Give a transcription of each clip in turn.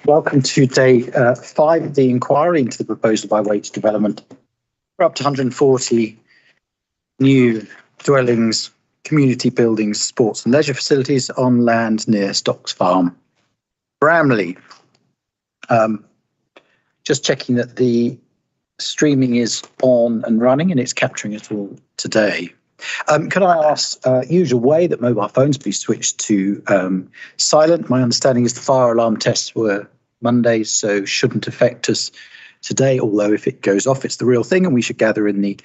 Welcome to day 5 of the inquiry into the proposal by Wage Development for up to 140 new dwellings, community buildings, sports and leisure facilities on land near Stocks Farm, Bramley. Just checking that the streaming is on and running and it's capturing it all today. Could I ask, usual way, that mobile phones be switched to silent? My understanding is the fire alarm tests were Monday, so shouldn't affect us today, although if it goes off, it's the real thing, and we should gather in the,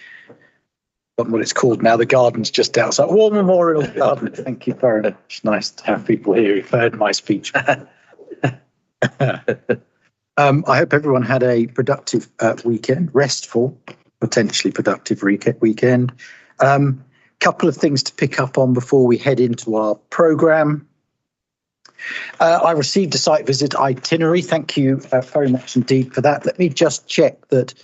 what it's called now, the gardens just outside, War Memorial Garden. Thank you very much. Nice to have people here who've heard my speech. I hope everyone had a productive weekend, restful, potentially productive weekend. Couple of things to pick up on before we head into our programme. I received a site visit itinerary. Thank you very much indeed for that. Let me just check that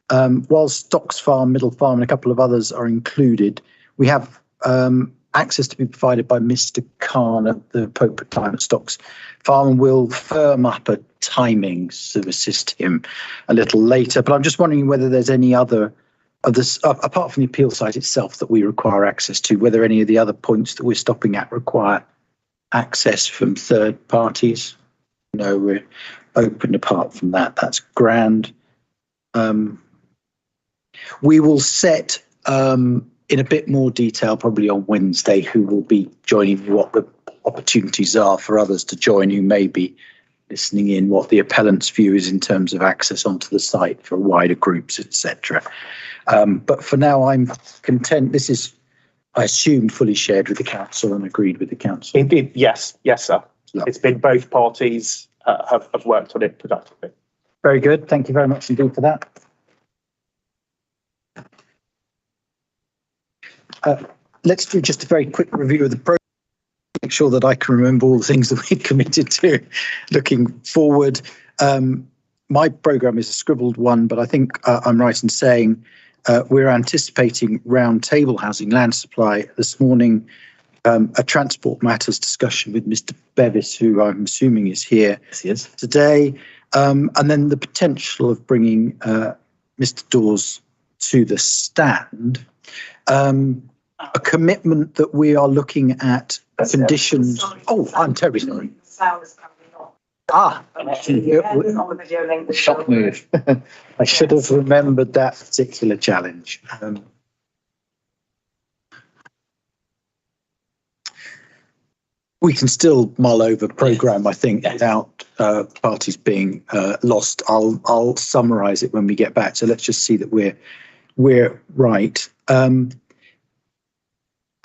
while Stocks Farm, Middle Farm and a couple of others are included, we have access to be provided by Mr. Khan at the appropriate time at Stocks Farm, and we'll firm up a timing to assist him a little later. But I'm just wondering whether there's any other of this, apart from the appeal site itself, that we require access to, whether any of the other points that we're stopping at require access from third parties. No, we're open apart from that. That's grand. We will set in a bit more detail probably on Wednesday who will be joining, what the opportunities are for others to join who may be listening in, what the appellant's view is in terms of access onto the site for wider groups, etc. But for now, I'm content. This is, I assume, fully shared with the council and agreed with the council. Indeed, yes, sir. No. It's been both parties have worked on it productively. Very good. Thank you very much indeed for that. Let's do just a very quick review of the program. Make sure that I can remember all the things that we committed to looking forward. My programme is a scribbled one, but I think I'm right in saying we're anticipating round table housing land supply this morning, a transport matters discussion with Mr. Bevis, who I'm assuming is here today, and then the potential of bringing Mr. Dawes to the stand. A commitment that we are looking at conditions. Oh, I'm terribly sorry. Sound is coming on. On the video link. Shock move. I should have remembered that particular challenge. We can still mull over programme, I think, without parties being lost. I'll summarise it when we get back. So let's just see that we're right.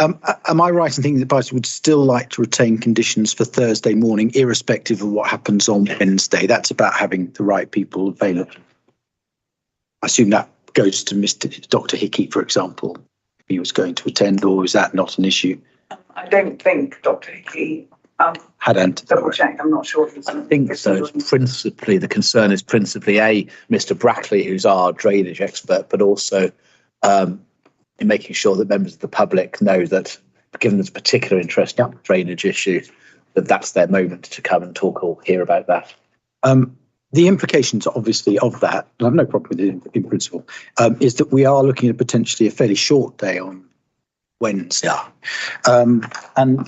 Am I right in thinking that parties would still like to retain conditions for Thursday morning, irrespective of what happens on Wednesday? That's about having the right people available. I assume that goes to Dr. Hickey, for example, if he was going to attend, or is that not an issue? I don't think Dr. Hickey had double checked. I'm not sure. I think so. Principally, the concern is principally Mr. Brackley, who's our drainage expert, but also in making sure that members of the public know that, given there's particular interest in the drainage issue, that's their moment to come and talk or hear about that. The implications, obviously, of that, and I have no problem with it in principle, is that we are looking at potentially a fairly short day on Wednesday. And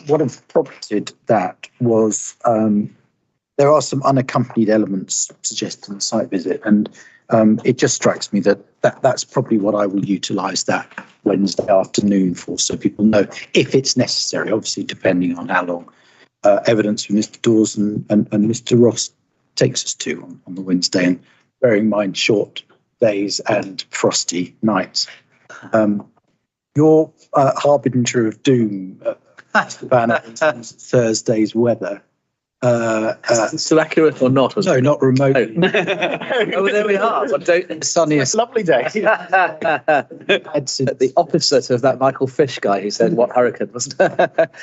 what have prompted that was there are some unaccompanied elements suggested in the site visit, and it just strikes me that's probably what I will utilise that Wednesday afternoon for, so people know if it's necessary, obviously depending on how long evidence from Mr. Dawes and Mr. Ross takes us to on the Wednesday, and bearing in mind short days and frosty nights. Your harbinger of doom, Mr. Banner, in terms of Thursday's weather. Still accurate or not? No, not remotely. Oh, there we are. Sunniest, lovely day. The opposite of that Michael Fish guy who said what hurricane was. But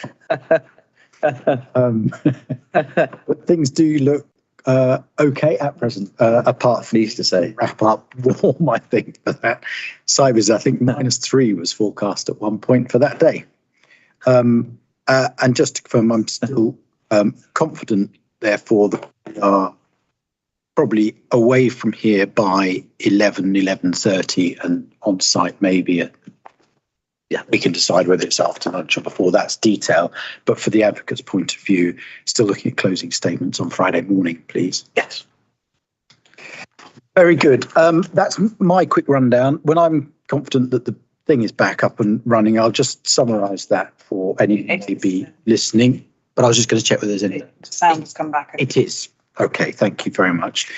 things do look okay at present, apart from, to say, wrap up warm, I think, for that. Cybers, I think -3 was forecast at one point for that day. And just to confirm, I'm still confident, therefore, that we are probably away from here by 11:30 and on site maybe at, yeah, we can decide whether it's after lunch or before. That's detail. But for the advocate's point of view, still looking at closing statements on Friday morning, please. Yes. Very good. That's my quick rundown. When I'm confident that the thing is back up and running, I'll just summarise that for any maybe listening. But I was just going to check whether there's any. Sound's come back. It is. Okay, thank you very much.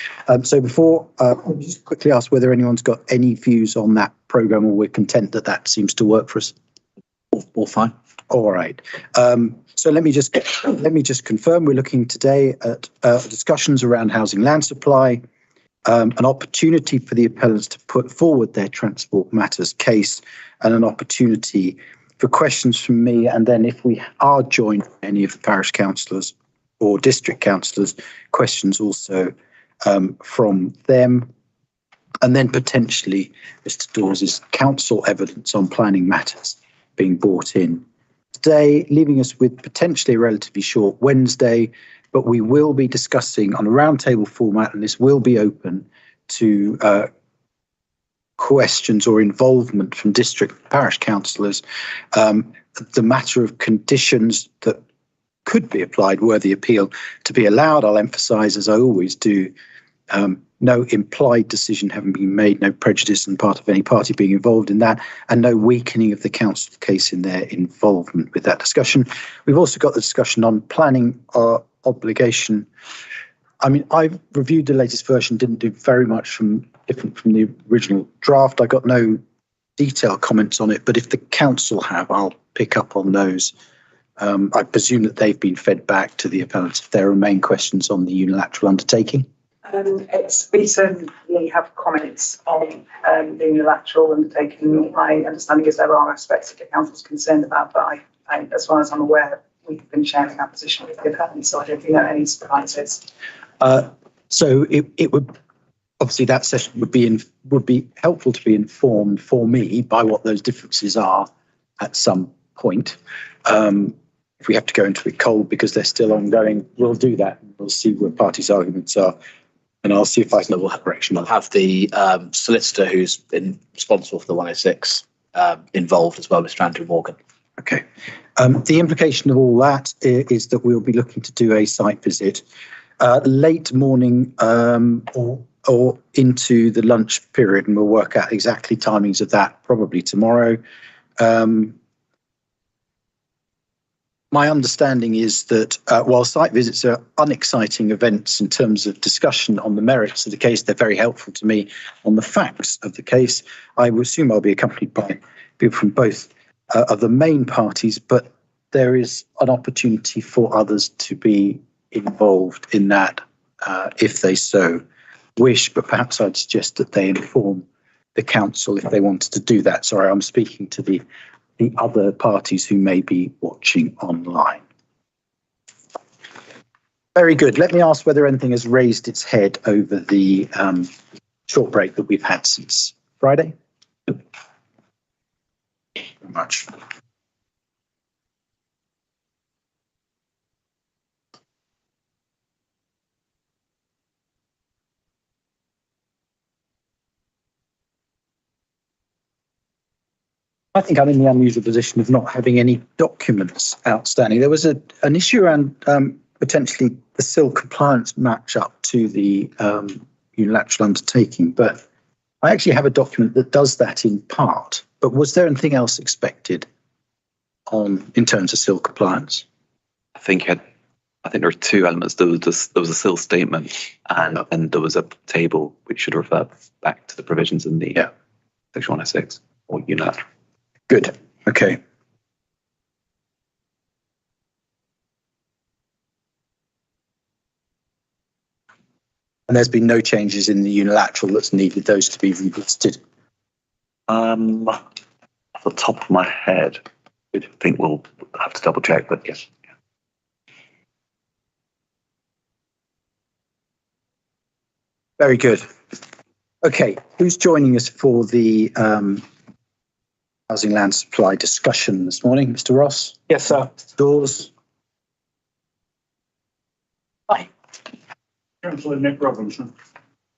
So before, I'll just quickly ask whether anyone's got any views on that programme, or we're content that that seems to work for us. All fine. All right. So let me just confirm we're looking today at discussions around housing land supply, an opportunity for the appellants to put forward their transport matters case, and an opportunity for questions from me. And then if we are joined by any of the parish councillors or district councillors, questions also from them. And then potentially Mr. Dawes' council evidence on planning matters being brought in today, leaving us with potentially a relatively short Wednesday, but we will be discussing on a roundtable format, and this will be open to questions or involvement from district parish councillors, the matter of conditions that could be applied were the appeal to be allowed. I'll emphasise, as I always do, no implied decision having been made, no prejudice on part of any party being involved in that, and no weakening of the council case in their involvement with that discussion. We've also got the discussion on planning obligation. I mean, I've reviewed the latest version, didn't do very much different from the original draft. I got no detailed comments on it, but if the council have, I'll pick up on those. I presume that they've been fed back to the appellants if there remain questions on the unilateral undertaking. We certainly have comments on the unilateral undertaking. My understanding is there are aspects that the council's concerned about, but I, as far as I'm aware, we've been sharing our position with the appellants, so I don't think there are any surprises. So it would obviously, that session would be helpful to be informed for me by what those differences are at some point. If we have to go into it cold because they're still ongoing, we'll do that. We'll see what parties' arguments are, and I'll see if I can have correction. I'll have the solicitor who's been responsible for the 106 involved as well, Mr. Andrew Morgan. Okay. The implication of all that is that we'll be looking to do a site visit late morning or into the lunch period, and we'll work out exactly timings of that probably tomorrow. My understanding is that while site visits are unexciting events in terms of discussion on the merits of the case, they're very helpful to me on the facts of the case. I will assume I'll be accompanied by people from both of the main parties, but there is an opportunity for others to be involved in that if they so wish, but perhaps I'd suggest that they inform the council if they wanted to do that. Sorry, I'm speaking to the other parties who may be watching online. Very good. Let me ask whether anything has raised its head over the short break that we've had since Friday. Very much. I think I'm in the unusual position of not having any documents outstanding. There was an issue around potentially the SIL compliance match up to the unilateral undertaking, but I actually have a document that does that in part. But was there anything else expected in terms of SIL compliance? I think there were two elements. There was a SIL statement, and there was a table which should refer back to the provisions in the Section 106 or unilateral. Good. Okay. And there's been no changes in the unilateral that's needed those to be revisited. Off the top of my head, I think we'll have to double check, but yes. Very good. Okay, who's joining us for the housing land supply discussion this morning? Mr. Ross? Yes, sir. Dawes? Hi. Councillor Nick Robinson.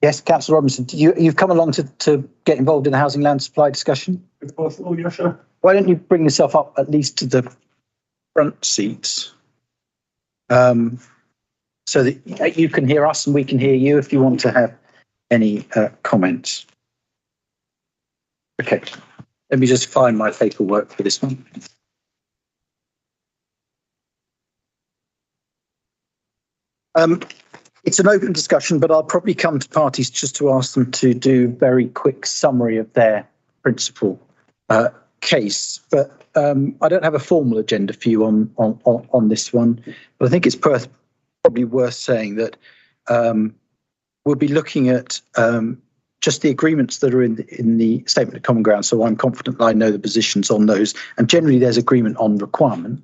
Yes, Councillor Robinson, you've come along to get involved in the housing land supply discussion? If possible, yes, sir. Why don't you bring yourself up at least to the front seats? So that you can hear us and we can hear you if you want to have any comments. Okay, let me just find my paperwork for this one. It's an open discussion, but I'll probably come to parties just to ask them to do very quick summary of their principal case. But I don't have a formal agenda for you on this one, but I think it's probably worth saying that we'll be looking at just the agreements that are in the Statement of Common Ground. So I'm confident that I know the positions on those, and generally there's agreement on requirement.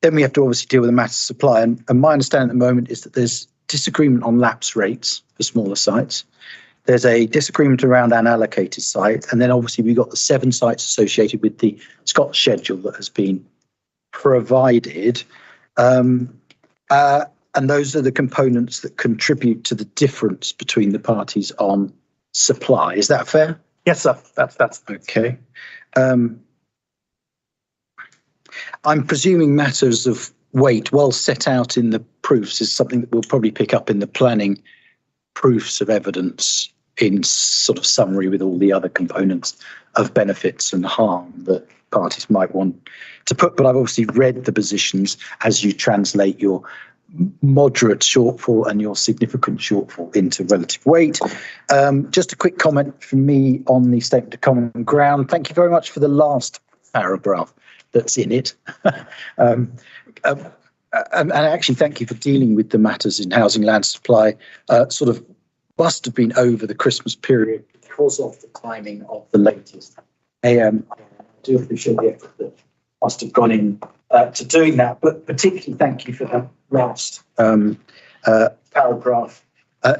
Then we have to obviously deal with the matter of supply. And my understanding at the moment is that there's disagreement on lapse rates for smaller sites. There's a disagreement around unallocated site. And then obviously we've got the 7 sites associated with the Scotts schedule that has been provided. And those are the components that contribute to the difference between the parties on supply. Is that fair? Yes, sir. That's okay. I'm presuming matters of weight, well set out in the proofs, is something that we'll probably pick up in the planning proofs of evidence in sort of summary with all the other components of benefits and harm that parties might want to put. But I've obviously read the positions as you translate your moderate shortfall and your significant shortfall into relative weight. Just a quick comment from me on the Statement of Common Ground. Thank you very much for the last paragraph that's in it. And actually thank you for dealing with the matters in housing land supply. Sort of must have been over the Christmas period because of the timing of the latest AM. I do appreciate the effort that must have gone in to doing that, but particularly thank you for that last paragraph.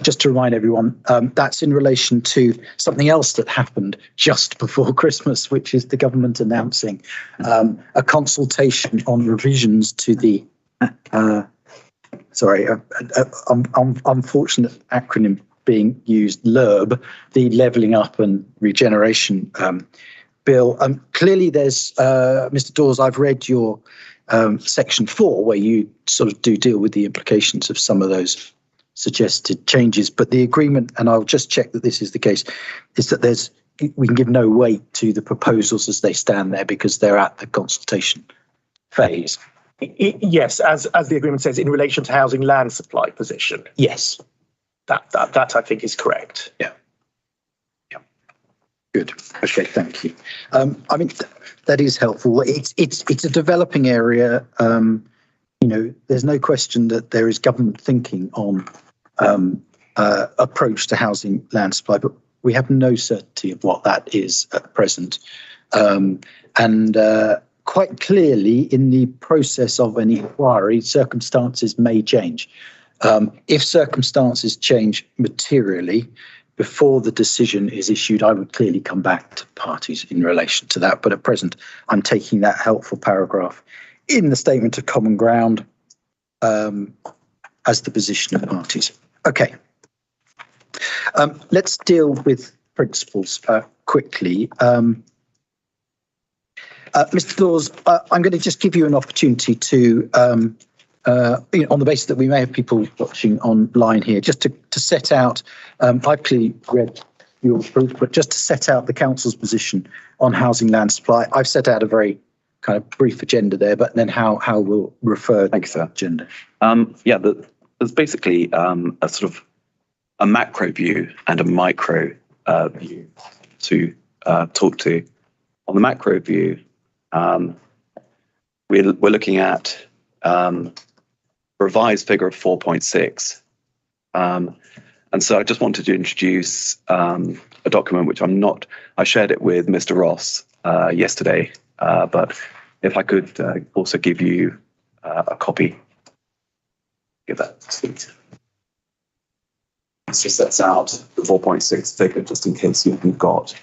Just to remind everyone, that's in relation to something else that happened just before Christmas, which is the government announcing a consultation on revisions to the, unfortunate acronym being used, LURB, the Levelling Up and Regeneration Bill. Clearly there's, Mr. Dawes, I've read your section 4, where you sort of do deal with the implications of some of those suggested changes, but the agreement, and I'll just check that this is the case, is that we can give no weight to the proposals as they stand there because they're at the consultation phase. Yes, as the agreement says, in relation to housing land supply position. Yes, that I think is correct. Yeah. Good. Okay, thank you. I mean, that is helpful. It's a developing area. There's no question that there is government thinking on approach to housing land supply, but we have no certainty of what that is at present. And quite clearly, in the process of an inquiry, circumstances may change. If circumstances change materially before the decision is issued, I would clearly come back to parties in relation to that. But at present, I'm taking that helpful paragraph in the Statement of Common Ground as the position of parties. Okay. Let's deal with principles quickly. Mr. Dawes, I'm going to just give you an opportunity to, on the basis that we may have people watching online here, just to set out, I've clearly read your proof, but just to set out the council's position on housing land supply. I've set out a very kind of brief agenda there, but then how we'll refer to that agenda. There's basically a sort of a macro view and a micro view to talk to. On the macro view, we're looking at a revised figure of 4.6. And so I just wanted to introduce a document which I shared it with Mr. Ross yesterday, but if I could also give you a copy. Give that sweet. This just sets out the 4.6 figure, just in case you haven't got.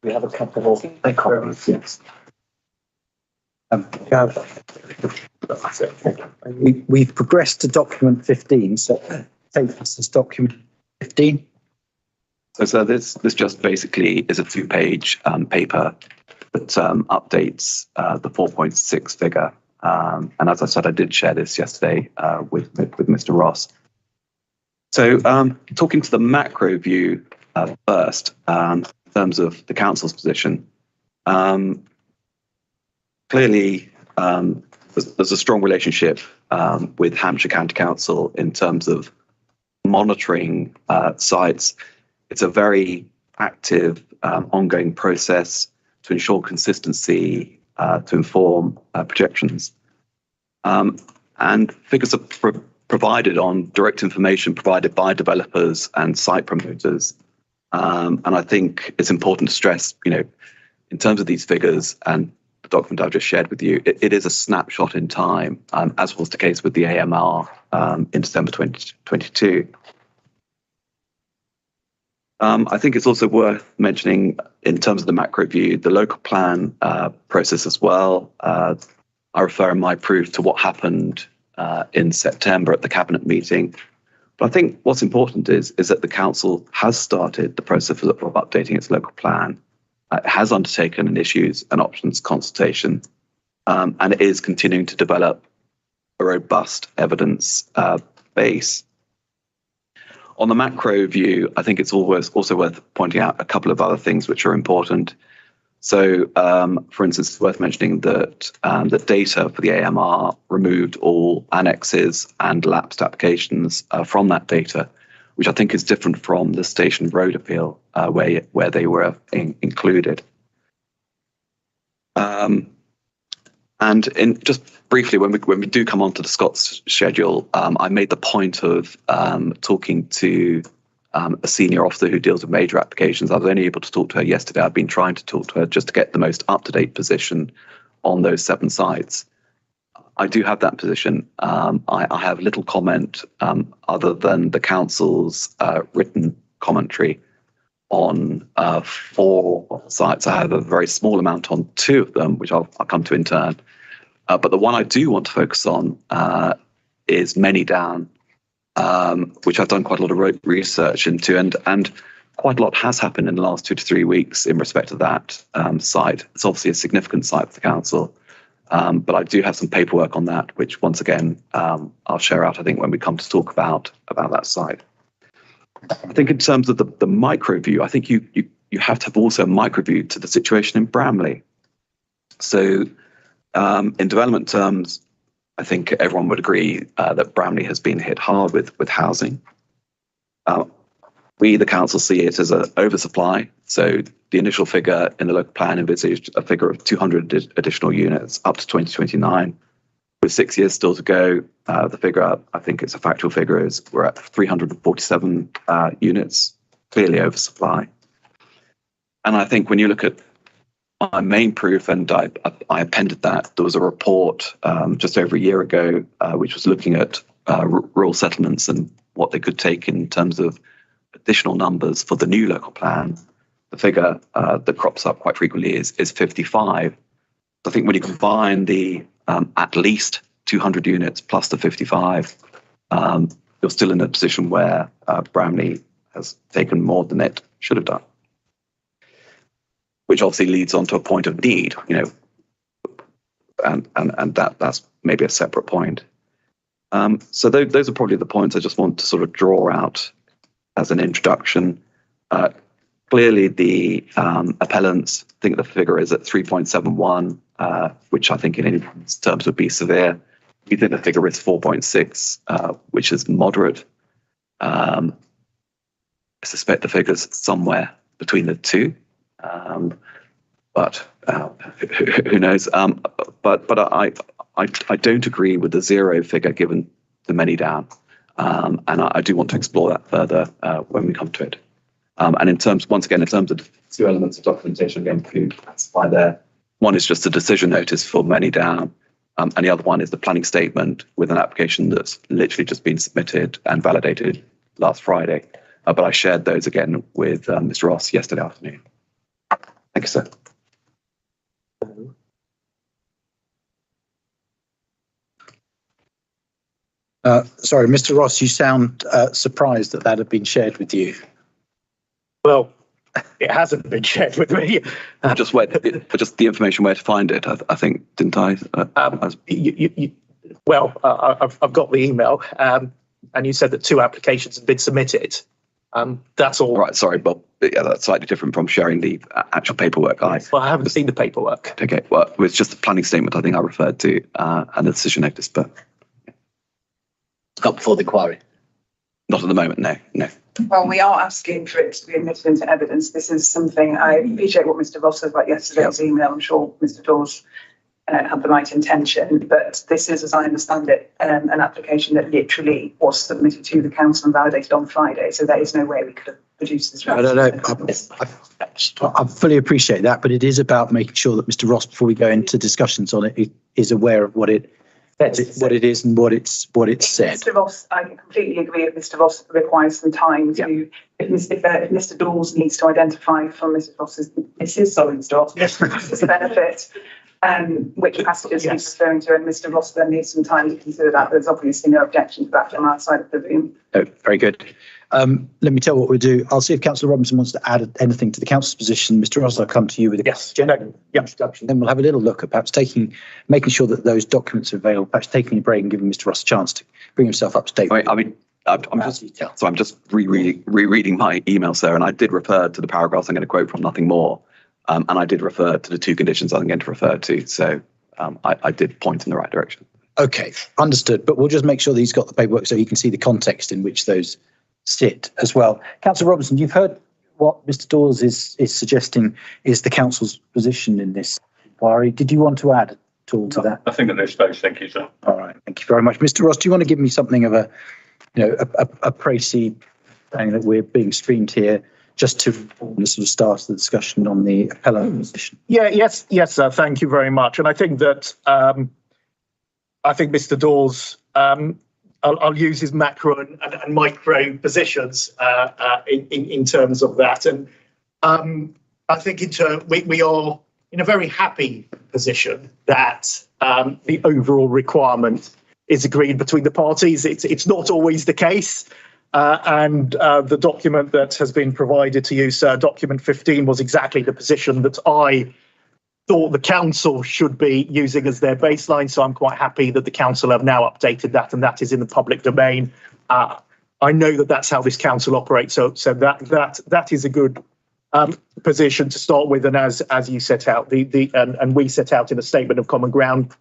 We have a couple of copies. Yes. That's it. We've progressed to document 15, so take this as document 15. So this just basically is a 2-page paper that updates the 4.6 figure. And as I said, I did share this yesterday with Mr. Ross. So talking to the macro view first, in terms of the council's position, clearly there's a strong relationship with Hampshire County Council in terms of monitoring sites. It's a very active, ongoing process to ensure consistency, to inform projections. And figures are provided on direct information provided by developers and site promoters. And I think it's important to stress, in terms of these figures and the document I've just shared with you, it is a snapshot in time, as was the case with the AMR in December 2022. I think it's also worth mentioning, in terms of the macro view, the local plan process as well. I refer in my proof to what happened in September at the Cabinet meeting. But I think what's important is that the council has started the process of updating its local plan. It has undertaken an issues and options consultation, and it is continuing to develop a robust evidence base. On the macro view, I think it's always also worth pointing out a couple of other things which are important. So, for instance, it's worth mentioning that the data for the AMR removed all annexes and lapsed applications from that data, which I think is different from the Station Road appeal, where they were included. And just briefly, when we do come on to the Scots schedule, I made the point of talking to a senior officer who deals with major applications. I was only able to talk to her yesterday. I've been trying to talk to her just to get the most up-to-date position on those 7 sites. I do have that position. I have little comment other than the council's written commentary on 4 sites. I have a very small amount on 2 of them, which I'll come to in turn. But the one I do want to focus on is Many Down, which I've done quite a lot of research into, and quite a lot has happened in the last 2 to 3 weeks in respect of that site. It's obviously a significant site for the council, but I do have some paperwork on that, which once again I'll share out, I think, when we come to talk about that site. I think in terms of the micro view, I think you have to have also a micro view to the situation in Bramley. So in development terms, I think everyone would agree that Bramley has been hit hard with housing. We, the council, see it as an oversupply. So the initial figure in the local plan envisaged a figure of 200 additional units up to 2029. With 6 years still to go, the figure, I think it's a factual figure, is we're at 347 units, clearly oversupply. And I think when you look at my main proof, and I appended that, there was a report just over a year ago, which was looking at rural settlements and what they could take in terms of additional numbers for the new local plan. The figure that crops up quite frequently is 55. I think when you combine the at least 200 units plus the 55, you're still in a position where Bramley has taken more than it should have done, which obviously leads on to a point of need, and that's maybe a separate point. So those are probably the points I just want to sort of draw out as an introduction. Clearly, the appellants think the figure is at 3.71, which I think in any terms would be severe. We think the figure is 4.6, which is moderate. I suspect the figure's somewhere between the two. But who knows? But I don't agree with the 0 figure given the Many Down, and I do want to explore that further when we come to it. And in terms of the 2 elements of documentation, again, to specify there, one is just a decision notice for Many Down, and the other one is the planning statement with an application that's literally just been submitted and validated last Friday. But I shared those again with Mr. Ross yesterday afternoon. Thank you, sir. Sorry, Mr. Ross, you sound surprised that had been shared with you. Well, it hasn't been shared with me. Just the information where to find it. I think, didn't I? I've got the email, and you said that 2 applications had been submitted. That's all. Right. Sorry, Bob. Yeah, that's slightly different from sharing the actual paperwork. Well, I haven't seen the paperwork. Okay. Well, it was just the planning statement I think I referred to, and the decision notice, but It's not before the inquiry. not at the moment. No. Well, we are asking for it to be admitted into evidence. This is something, I appreciate what Mr. Ross said about yesterday's email. I'm sure Mr. Dawes had the right intention, but this is, as I understand it, an application that literally was submitted to the council and validated on Friday. So there is no way we could have produced this. I don't know. I fully appreciate that, but it is about making sure that Mr. Ross, before we go into discussions on it, is aware of what it is and what it's said. Mr. Ross, I completely agree that Mr. Ross requires some time to, if Mr. Dawes needs to identify from Mrs. Ross's, benefit, which passages he's referring to, and Mr. Ross then needs some time to consider that. There's obviously no objection to that from our side of the room. Oh, very good. Let me tell what we'll do. I'll see if Councillor Robinson wants to add anything to the council's position. Mr. Ross, I'll come to you with a introduction. Then we'll have a little look at perhaps making sure that those documents are available, perhaps taking a break and giving Mr. Ross a chance to bring himself up to date. I'm just rereading my emails there, and I did refer to the paragraphs I'm going to quote from, nothing more. And I did refer to the 2 conditions I'm going to refer to. So I did point in the right direction. Okay, understood. But we'll just make sure that he's got the paperwork so he can see the context in which those sit as well. Councillor Robinson, you've heard what Mr. Dawes is suggesting is the council's position in this inquiry. Did you want to add at all to that? I think at this stage, thank you, sir. All right, thank you very much. Mr. Ross, do you want to give me something of a précis saying that we're being streamed here, just to sort of start the discussion on the appellate position? Yes, sir. Thank you very much. And I think that Mr. Dawes, I'll use his macro and micro positions in terms of that. And I think we are in a very happy position that the overall requirement is agreed between the parties. It's not always the case. And the document that has been provided to you, sir, document 15, was exactly the position that I thought the council should be using as their baseline. So I'm quite happy that the council have now updated that, and that is in the public domain. I know that that's how this council operates. So that is a good position to start with. And as you set out, and we set out in a statement of common ground,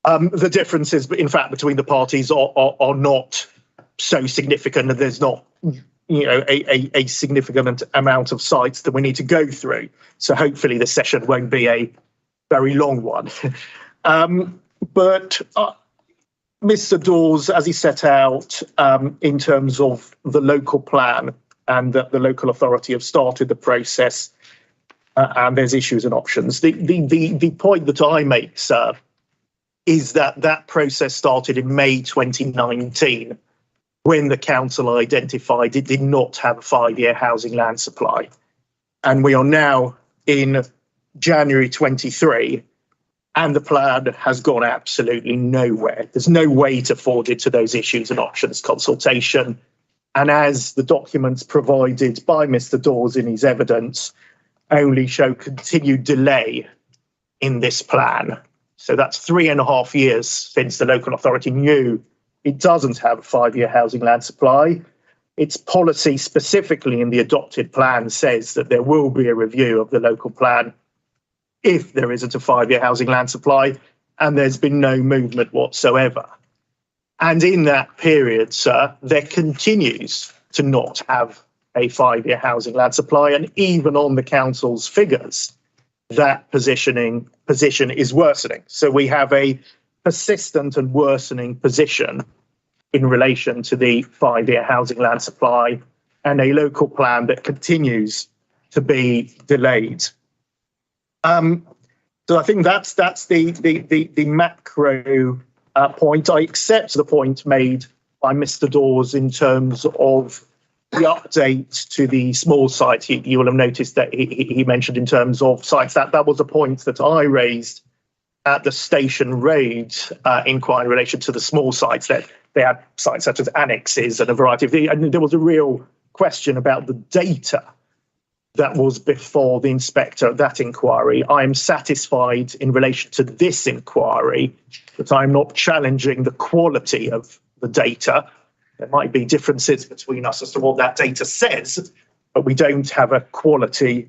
the differences, in fact, between the parties are not so significant, and there's not a significant amount of sites that we need to go through. So hopefully the session won't be a very long one. But Mr. Dawes, as he set out in terms of the local plan, and that the local authority have started the process, and there's issues and options. The point that I make, sir, is that process started in May 2019, when the council identified it did not have a 5-year housing land supply. And we are now in January 23, and the plan has gone absolutely nowhere. There's no weight afforded to those issues and options consultation. And as the documents provided by Mr. Dawes in his evidence only show continued delay in this plan. So that's 3.5 years since the local authority knew it doesn't have a 5-year housing land supply. Its policy specifically in the adopted plan says that there will be a review of the local plan if there isn't a 5-year housing land supply, and there's been no movement whatsoever. And in that period, sir, there continues to not have a 5-year housing land supply, and even on the council's figures, that position is worsening. So we have a persistent and worsening position in relation to the 5-year housing land supply, and a local plan that continues to be delayed. So I think that's the macro point. I accept the point made by Mr. Dawes in terms of the update to the small sites. You will have noticed that he mentioned in terms of sites, that was a point that I raised at the Station Road inquiry in relation to the small sites. That they had sites such as annexes and a variety of and there was a real question about the data that was before the inspector at that inquiry. I am satisfied in relation to this inquiry that I'm not challenging the quality of the data. There might be differences between us as to what that data says, but we don't have a quality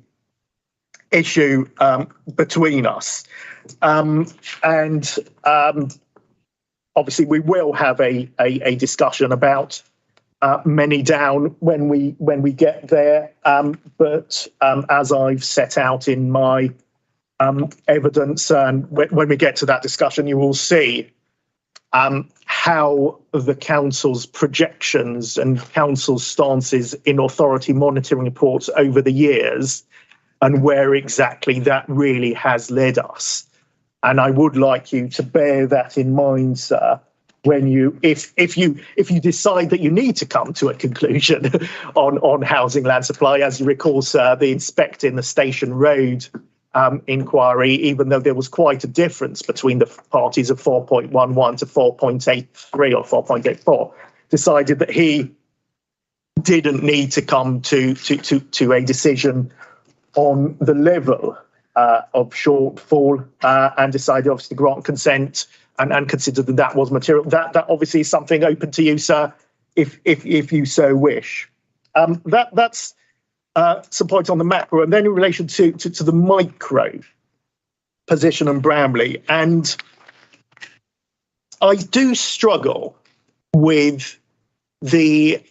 issue between us. Obviously, we will have a discussion about many down when we get there. But as I've set out in my evidence, and when we get to that discussion, you will see how the council's projections and council's stances in authority monitoring reports over the years and where exactly that really has led us. And I would like you to bear that in mind, sir, when if you decide that you need to come to a conclusion on housing land supply. As you recall, sir, the inspector in the Station Road inquiry, even though there was quite a difference between the parties of 4.11 to 4.83 or 4.84, decided that he didn't need to come to a decision on the level of shortfall and decided obviously to grant consent and consider that was material. That obviously is something open to you, sir, if you so wish. That's some points on the macro, and then in relation to the micro position on Bramley, and I do struggle with the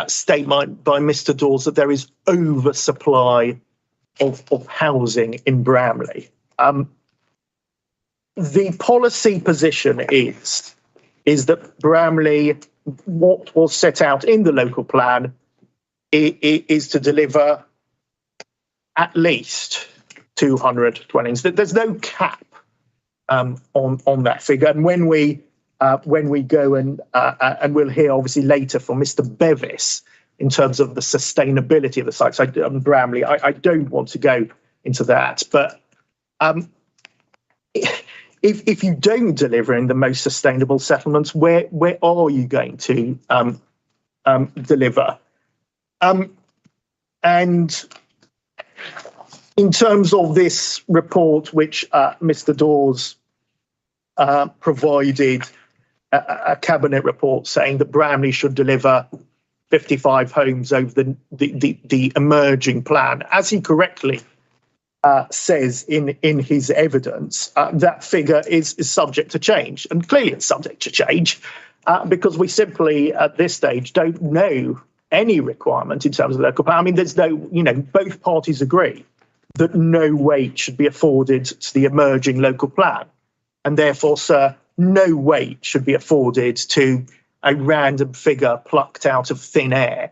statement by Mr. Dawes that there is oversupply of housing in Bramley. The policy position is that Bramley, what was set out in the local plan, is to deliver at least 200 dwellings. There's no cap on that figure. And when we go and we'll hear obviously later from Mr. Bevis in terms of the sustainability of the sites, Bramley, I don't want to go into that, but if you don't deliver in the most sustainable settlements, where are you going to deliver? And in terms of this report, which Mr. Dawes provided, a cabinet report saying that Bramley should deliver 55 homes over the emerging plan, as he correctly says in his evidence, that figure is subject to change, and clearly it's subject to change because we simply at this stage don't know any requirement in terms of local plan. I mean, there's no, both parties agree that no weight should be afforded to the emerging local plan, and therefore, sir, no weight should be afforded to a random figure plucked out of thin air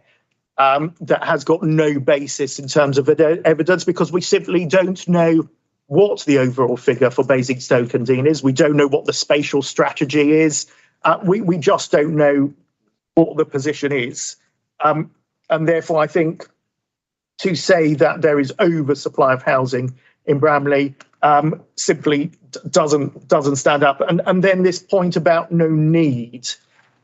that has got no basis in terms of evidence, because we simply don't know what the overall figure for Basingstoke-on-Deane is. We don't know what the spatial strategy is. We just don't know what the position is. And therefore, I think to say that there is oversupply of housing in Bramley simply doesn't stand up. And then this point about no need.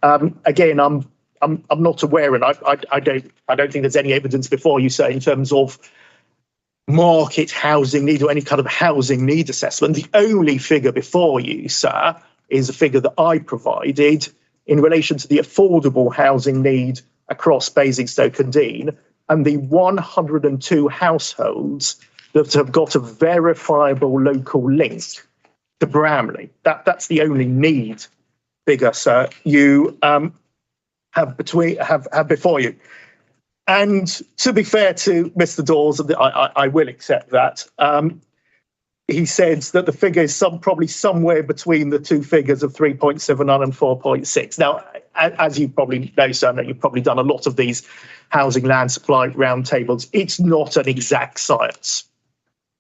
Again, I'm not aware, and I don't think there's any evidence before you say in terms of market housing need or any kind of housing need assessment. The only figure before you, sir, is a figure that I provided in relation to the affordable housing need across Basingstoke-on-Deane and the 102 households that have got a verifiable local link to Bramley. That's the only need figure, sir, you have before you. And to be fair to Mr. Dawes, I will accept that. He says that the figure is probably somewhere between the two figures of 3.79 and 4.6. Now, as you probably know, sir, you've probably done a lot of these housing land supply roundtables. It's not an exact science.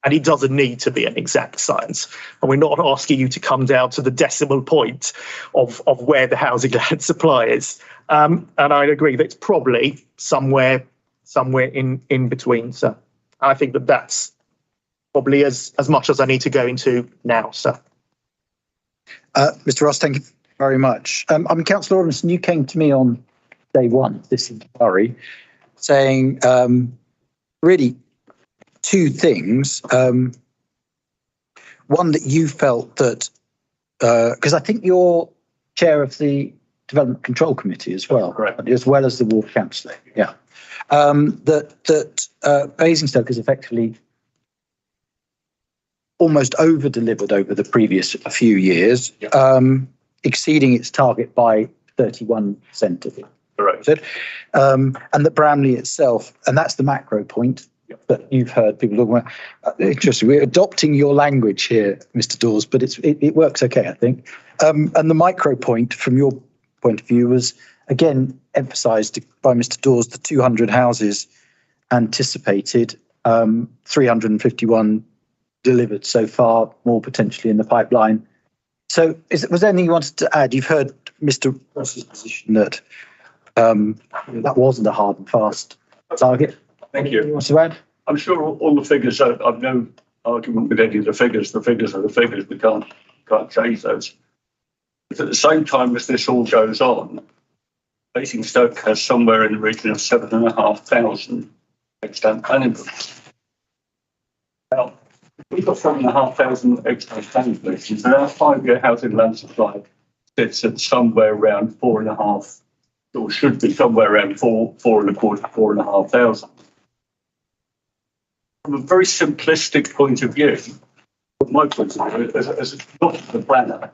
And it doesn't need to be an exact science. And we're not asking you to come down to the decimal point of where the housing land supply is. And I agree that it's probably somewhere in between, sir. I think that's probably as much as I need to go into now, sir. Mr. Ross, thank you very much. Councillor Robinson, you came to me on day one of this inquiry saying really two things. One, that you felt that, because I think you're chair of the Development Control Committee as well, correct, as well as the ward councillor. Yeah, that Basingstoke has effectively almost over-delivered over the previous few years, exceeding its target by 31%. I think. correct. And that Bramley itself, and that's the macro point that you've heard people talking about. Interesting. We're adopting your language here, Mr. Dawes, but it works okay, I think. And the micro point, from your point of view, was again emphasised by Mr. Dawes. The 200 houses anticipated, 351 delivered so far, more potentially in the pipeline. So, was there anything you wanted to add? You've heard Mr. Ross's position that that wasn't a hard and fast target. Thank you. You want to add? I'm sure all the figures, I've no argument with any of the figures. The figures are the figures. We can't change those. But at the same time as this all goes on, Basingstoke has somewhere in the region of 7,500 extant planning permissions. Now, we've got 7,500 extant planning permissions, and our 5-year housing land supply sits at somewhere around 4.5, or should be somewhere around 4,250, 4,500. From a very simplistic point of view, from my point of view, as not the planner,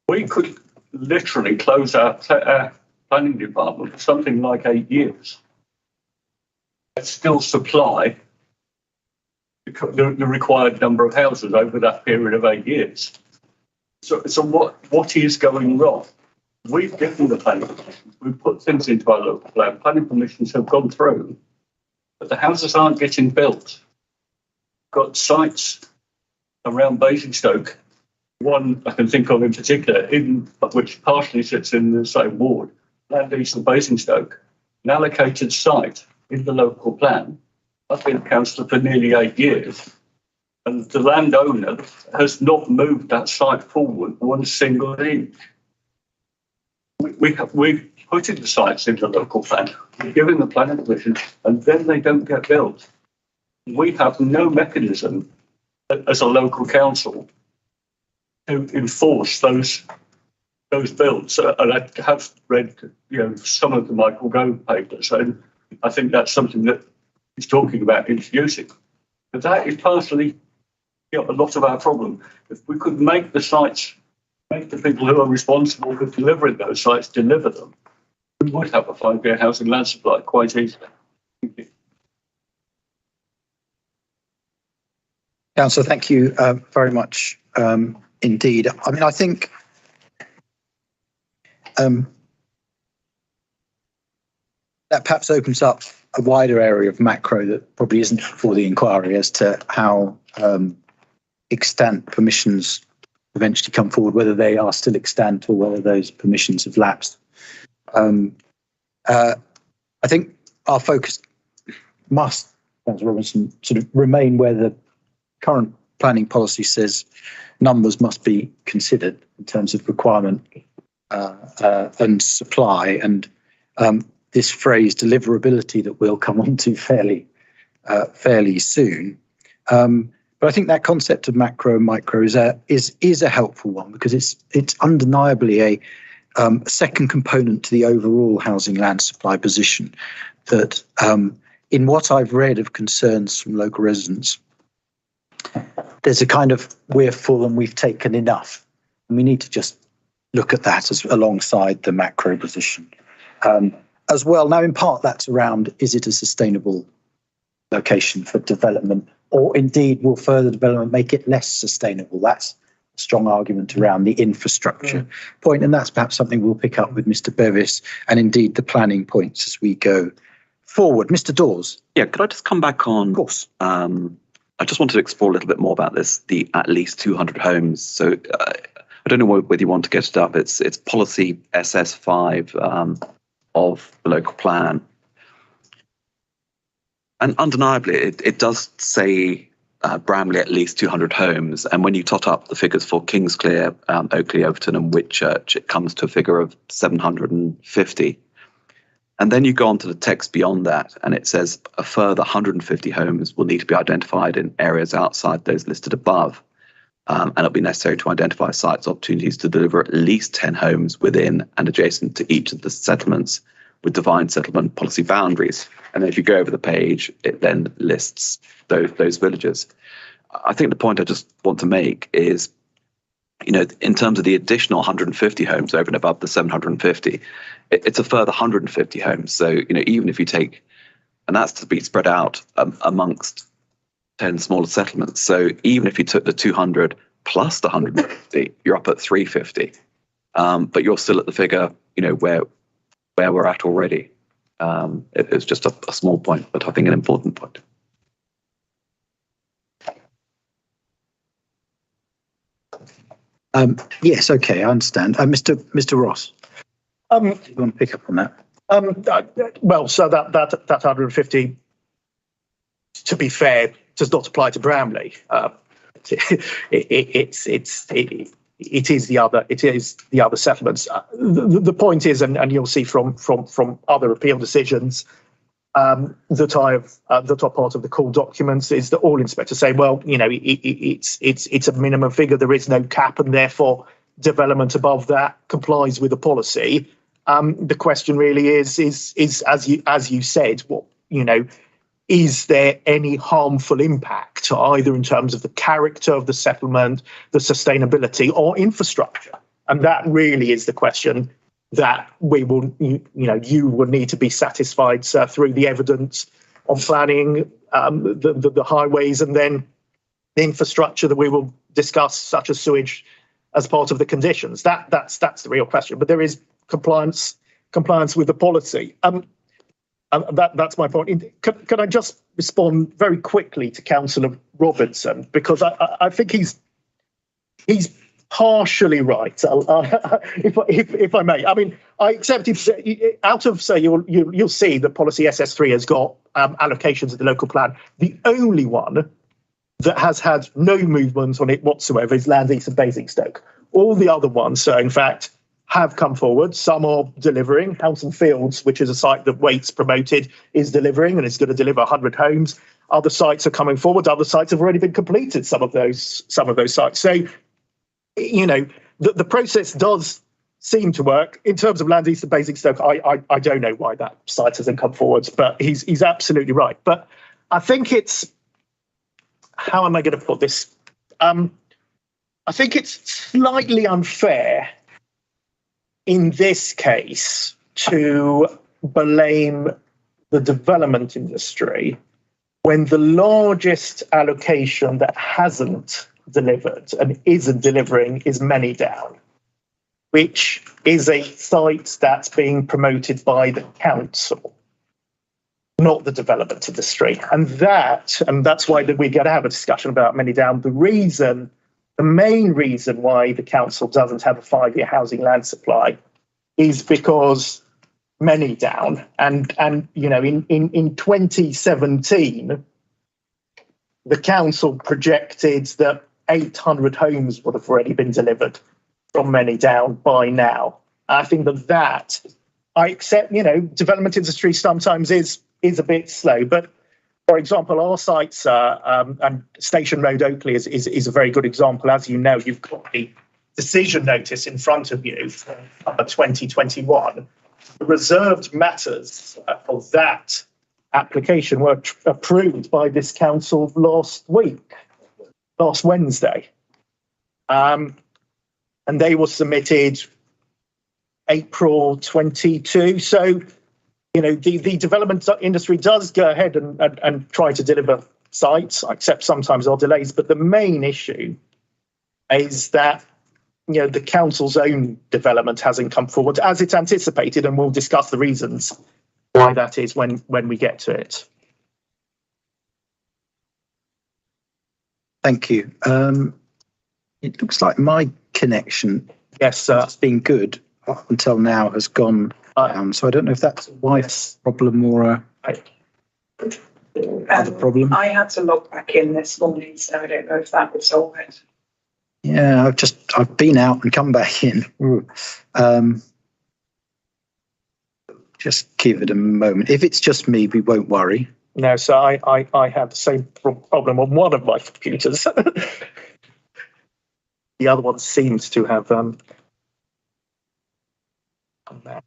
we could literally close our planning department for something like 8 years and still supply the required number of houses over that period of 8 years. So what is going wrong? We've given the planning permissions, we've put things into our local plan, planning permissions have gone through, but the houses aren't getting built. Got sites around Basingstoke, one I can think of in particular, which partially sits in the same ward, Land East of Basingstoke, an allocated site in the local plan. I've been councillor for nearly 8 years, and the landowner has not moved that site forward one single inch. We've put in the sites in the local plan, we're giving the planning permission, and then they don't get built. We have no mechanism as a local council to enforce those builds. And I have read, some of the Michael Gove papers, and I think that's something that he's talking about introducing. But that is partially a lot of our problem. If we could make the sites, make the people who are responsible for delivering those sites deliver them, we would have a 5-year housing land supply quite easily. Thank you. Councillor, thank you very much indeed. I mean, I think that perhaps opens up a wider area of macro that probably isn't for the inquiry as to how extant permissions eventually come forward, whether they are still extant or whether those permissions have lapsed. I think our focus must, as Robinson, sort of remain where the current planning policy says numbers must be considered in terms of requirement and supply, and this phrase deliverability that we'll come on to fairly soon. But I think that concept of macro and micro is a helpful one, because it's undeniably a second component to the overall housing land supply position that in what I've read of concerns from local residents, there's a kind of we're full and we've taken enough, and we need to just look at that as alongside the macro position as well. Now, in part, that's around, is it a sustainable location for development, or indeed will further development make it less sustainable? That's a strong argument around the infrastructure point, and that's perhaps something we'll pick up with Mr. Bevis and indeed the planning points as we go forward. Mr. Dawes. Yeah, could I just come back on? Of course. I just wanted to explore a little bit more about this, the at least 200 homes. So I don't know whether you want to get it up. It's policy SS5 of the local plan. And undeniably, it does say Bramley at least 200 homes. And when you tot up the figures for Kingsclear, Oakley, Overton and Whitchurch, it comes to a figure of 750. And then you go on to the text beyond that, and it says a further 150 homes will need to be identified in areas outside those listed above. And it'll be necessary to identify sites, opportunities to deliver at least 10 homes within and adjacent to each of the settlements with defined settlement policy boundaries. And then if you go over the page, it then lists those villages. I think the point I just want to make is, in terms of the additional 150 homes over and above the 750, it's a further 150 homes. So, even if you take, and that's to be spread out amongst 10 smaller settlements. So even if you took the 200 plus the 150, you're up at 350. But you're still at the figure, where we're at already. It's just a small point, but I think an important point. Yes, okay, I understand. Mr. Ross, you want to pick up on that? Well, so that 150, to be fair, does not apply to Bramley. It is the other settlements. The point is, and you'll see from other appeal decisions that are part of the call documents, is that all inspectors say, well, it's a minimum figure. There is no cap, and therefore development above that complies with the policy. The question really is as you said, what is there any harmful impact, either in terms of the character of the settlement, the sustainability, or infrastructure? And that really is the question that we will, you will need to be satisfied through the evidence on planning, the highways, and then the infrastructure that we will discuss, such as sewage, as part of the conditions. That's the real question. But there is compliance with the policy. That's my point. Can I just respond very quickly to Councillor Robinson, because I think he's partially right, if I may. I mean, I accept out of, say, you'll see that policy SS3 has got allocations of the local plan. The only one that has had no movement on it whatsoever is Land East and Basingstoke. All the other ones, so in fact, have come forward. Some are delivering. Hounslow Fields, which is a site that Waits promoted, is delivering and is going to deliver 100 homes. Other sites are coming forward. Other sites have already been completed, some of those sites. So, the process does seem to work. In terms of Land East and Basingstoke, I don't know why that site hasn't come forward, but he's absolutely right. But I think it's, how am I going to put this? I think it's slightly unfair in this case to blame the development industry when the largest allocation that hasn't delivered and isn't delivering is Manydown, which is a site that's being promoted by the council, not the development industry. And that's why we're going to have a discussion about Manydown. The main reason why the council doesn't have a 5-year housing land supply is because Manydown, and in 2017, the council projected that 800 homes would have already been delivered from Manydown by now. I think that I accept, development industry sometimes is a bit slow, but for example, our sites, and Station Road Oakley is a very good example. As you know, you've got the decision notice in front of you for 2021. The reserved matters of that application were approved by this council last Wednesday. And they were submitted April 22. So, the development industry does go ahead and try to deliver sites, except sometimes there are delays. But the main issue is that, the council's own development hasn't come forward as it's anticipated, and we'll discuss the reasons why that is when we get to it. Thank you. It looks like my connection, Yes, sir. has been good up until now, has gone down. So I don't know if that's a Wi-Fi problem or a... other problem? I had to log back in this morning, so I don't know if that would solve it. Yeah, I've been out and come back in. Just give it a moment. If it's just me, we won't worry. No, so I have the same problem on one of my computers. The other one seems to have come back.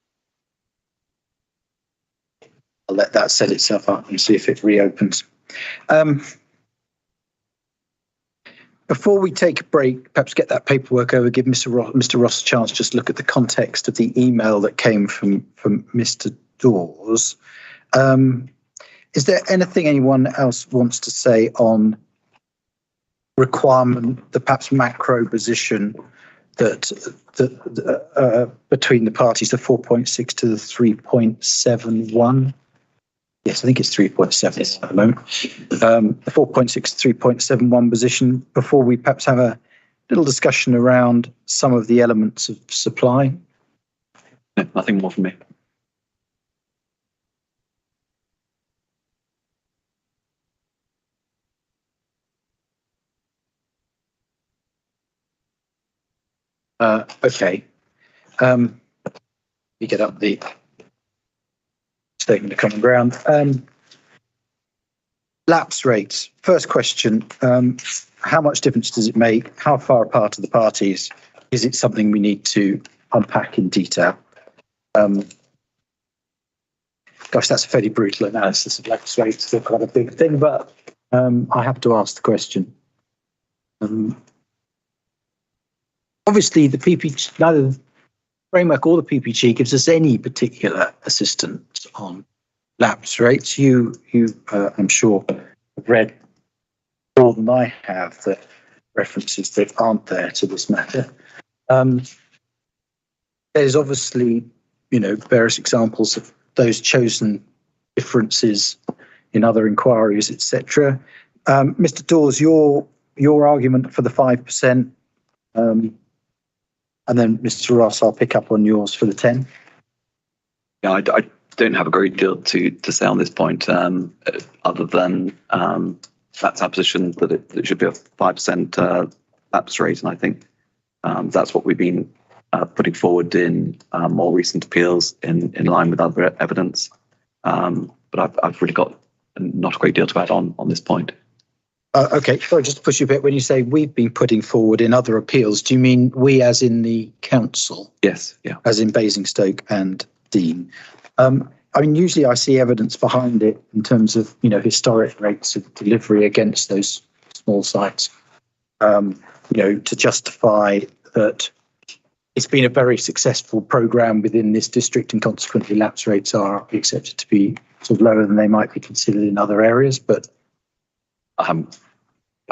I'll let that set itself up and see if it reopens. Before we take a break, perhaps get that paperwork over, give Mr. Ross a chance to just look at the context of the email that came from Mr. Dawes. Is there anything anyone else wants to say on requirement, the perhaps macro position that between the parties, the 4.6 to the 3.71? Yes, I think it's 3.7 at the moment. The 4.6 to 3.71 position, before we perhaps have a little discussion around some of the elements of supply. No, nothing more from me. Okay. We get up the statement of common ground. Lapse rates. First question, how much difference does it make? How far apart are the parties? Is it something we need to unpack in detail? Gosh, that's a fairly brutal analysis of lapse rates. They're quite a big thing, but I have to ask the question. Obviously, the PPG, neither the framework or the PPG gives us any particular assistance on lapse rates. You I'm sure, have read more than I have the references that aren't there to this matter. There's obviously, various examples of those chosen differences in other inquiries, etc. Mr. Dawes, your argument for the 5%. And then, Mr. Ross, I'll pick up on yours for the 10. Yeah, I don't have a great deal to say on this point, other than that's our position that it should be a 5% lapse rate, and I think that's what we've been putting forward in more recent appeals in line with other evidence. But I've really got not a great deal to add on this point. Okay, sorry, just to push you a bit, when you say we've been putting forward in other appeals, do you mean we as in the council? Yes, yeah. As in Basingstoke and Dean? Usually I see evidence behind it in terms of, historic rates of delivery against those small sites, to justify that it's been a very successful programme within this district and consequently lapse rates are accepted to be sort of lower than they might be considered in other areas, but I haven't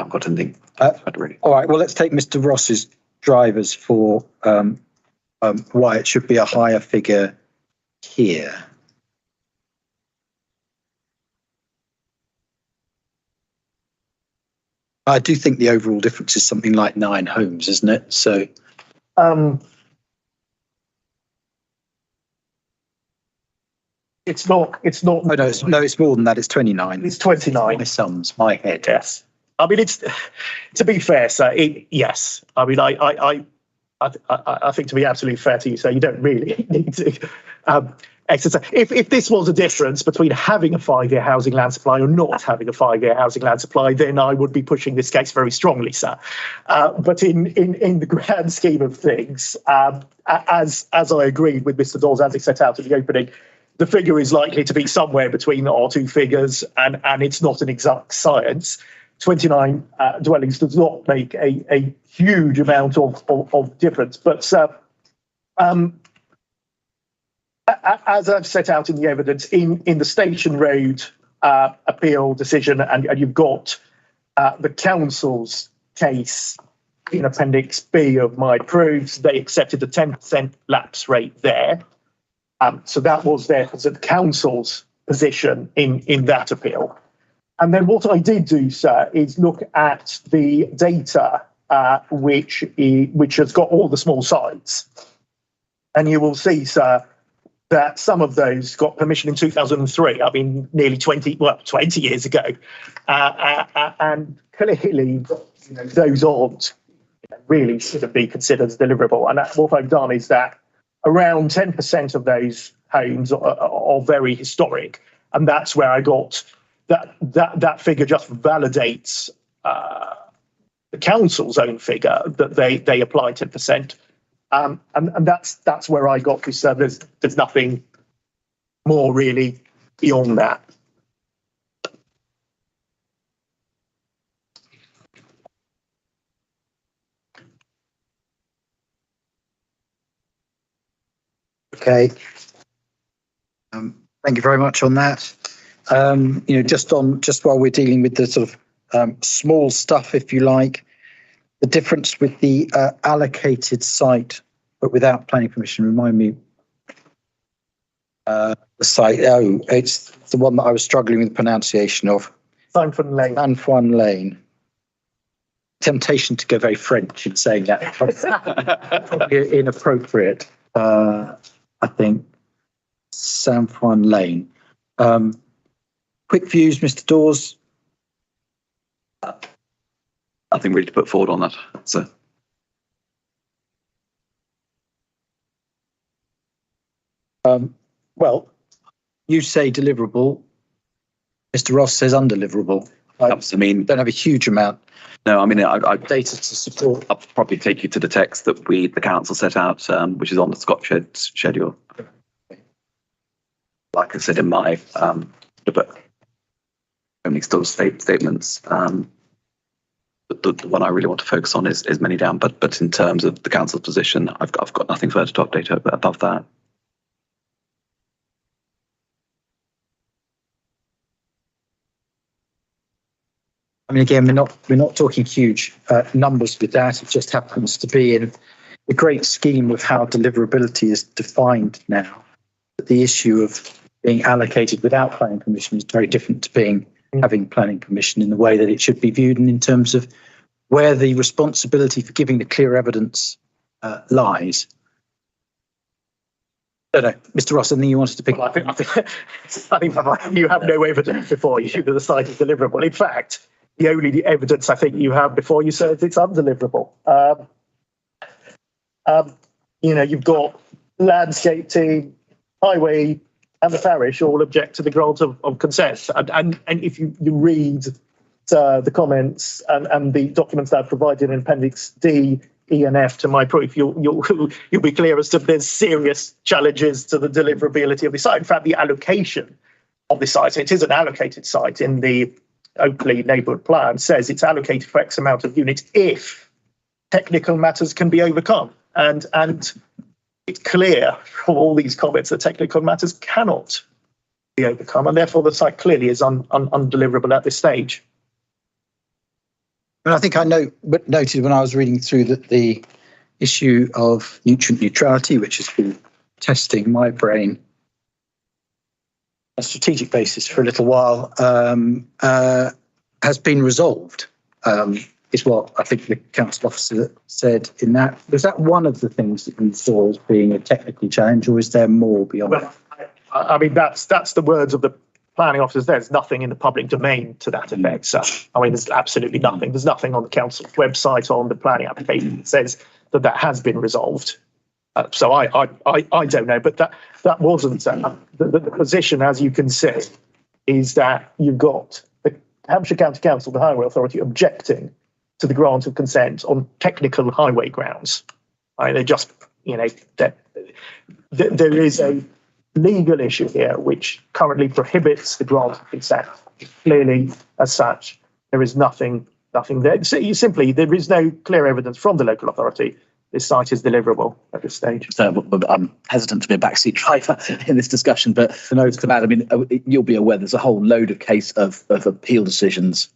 got anything really. All right, well, let's take Mr. Ross's drivers for why it should be a higher figure here. I do think the overall difference is something like 9 homes, isn't it? So, it's not. Oh, no, it's more than that. It's 29. It's 29. My sums, my head. Yes. I mean, it's, to be fair, sir, yes. I mean, I think, to be absolutely fair to you, sir, you don't really need to exercise. If this was a difference between having a 5-year housing land supply or not having a 5-year housing land supply, then I would be pushing this case very strongly, sir. But in the grand scheme of things, as I agreed with Mr. Dawes, as he set out at the opening, the figure is likely to be somewhere between our two figures, and it's not an exact science. 29 dwellings does not make a huge amount of difference. But as I've set out in the evidence, in the Station Road appeal decision, and you've got the council's case in Appendix B of my proofs, they accepted a 10% lapse rate there. So that was the council's position in that appeal. And then what I did do, sir, is look at the data which has got all the small sites. And you will see, sir, that some of those got permission in 2003. I mean, nearly 20 years ago. And clearly, those aren't really shouldn't be considered as deliverable. And what I've done is that around 10% of those homes are very historic. And that's where I got that figure just validates the council's own figure that they apply 10%. And that's where I got this. There's nothing more really beyond that. Okay. Thank you very much on that. Just while we're dealing with the sort of small stuff, if you like, the difference with the allocated site but without planning permission. Remind me. The site. Oh, it's the one that I was struggling with the pronunciation of. Sanfon Lane. Sanfon Lane. Temptation to go very French in saying that. Probably inappropriate. I think. Sanfon Lane. Quick views, Mr. Dawes. Nothing really to put forward on that. So. Well, you say deliverable. Mr. Ross says undeliverable. I don't have a huge amount. No, I mean, I data to support. I'll probably take you to the text that the council set out, which is on the Scotched schedule. Like I said in my the book, only still statements. The one I really want to focus on is many down. But in terms of the council's position, I've got nothing further to update above that. I mean, again, we're not talking huge numbers with that. It just happens to be in the great scheme of how deliverability is defined now. But the issue of being allocated without planning permission is very different to having planning permission in the way that it should be viewed, and in terms of where the responsibility for giving the clear evidence lies. I don't know, Mr. Ross, anything you wanted to pick up? I think you have no evidence before you that the site is deliverable. In fact, the only evidence I think you have before you says it's undeliverable. You've got landscape team, highway, and the parish all object to the grant of consent. And if you read the comments and the documents that I've provided in Appendix D, E and F to my proof, you'll be clear as to there's serious challenges to the deliverability of the site. In fact, the allocation of the site, it is an allocated site in the Oakley neighbourhood plan, says it's allocated for X amount of units if technical matters can be overcome. And it's clear from all these comments that technical matters cannot be overcome, and therefore the site clearly is undeliverable at this stage. And I think I noted when I was reading through that the issue of nutrient neutrality, which has been testing my brain on a strategic basis for a little while, has been resolved, is what I think the council officer said in that. Was that one of the things that you saw as being a technical challenge, or is there more beyond that? I mean, that's the words of the planning officers. There's nothing in the public domain to that effect. So, I mean, there's absolutely nothing. There's nothing on the council website or on the planning application that says that has been resolved. So I don't know, but that wasn't the position, as you can see, is that you've got the Hampshire County Council, the Highway Authority, objecting to the grant of consent on technical highway grounds. They just, there is a legal issue here which currently prohibits the grant of consent. Clearly, as such, there is nothing there. So there is no clear evidence from the local authority this site is deliverable at this stage. So I'm hesitant to be a backseat driver in this discussion, but I mean, you'll be aware there's a whole load of of appeal decisions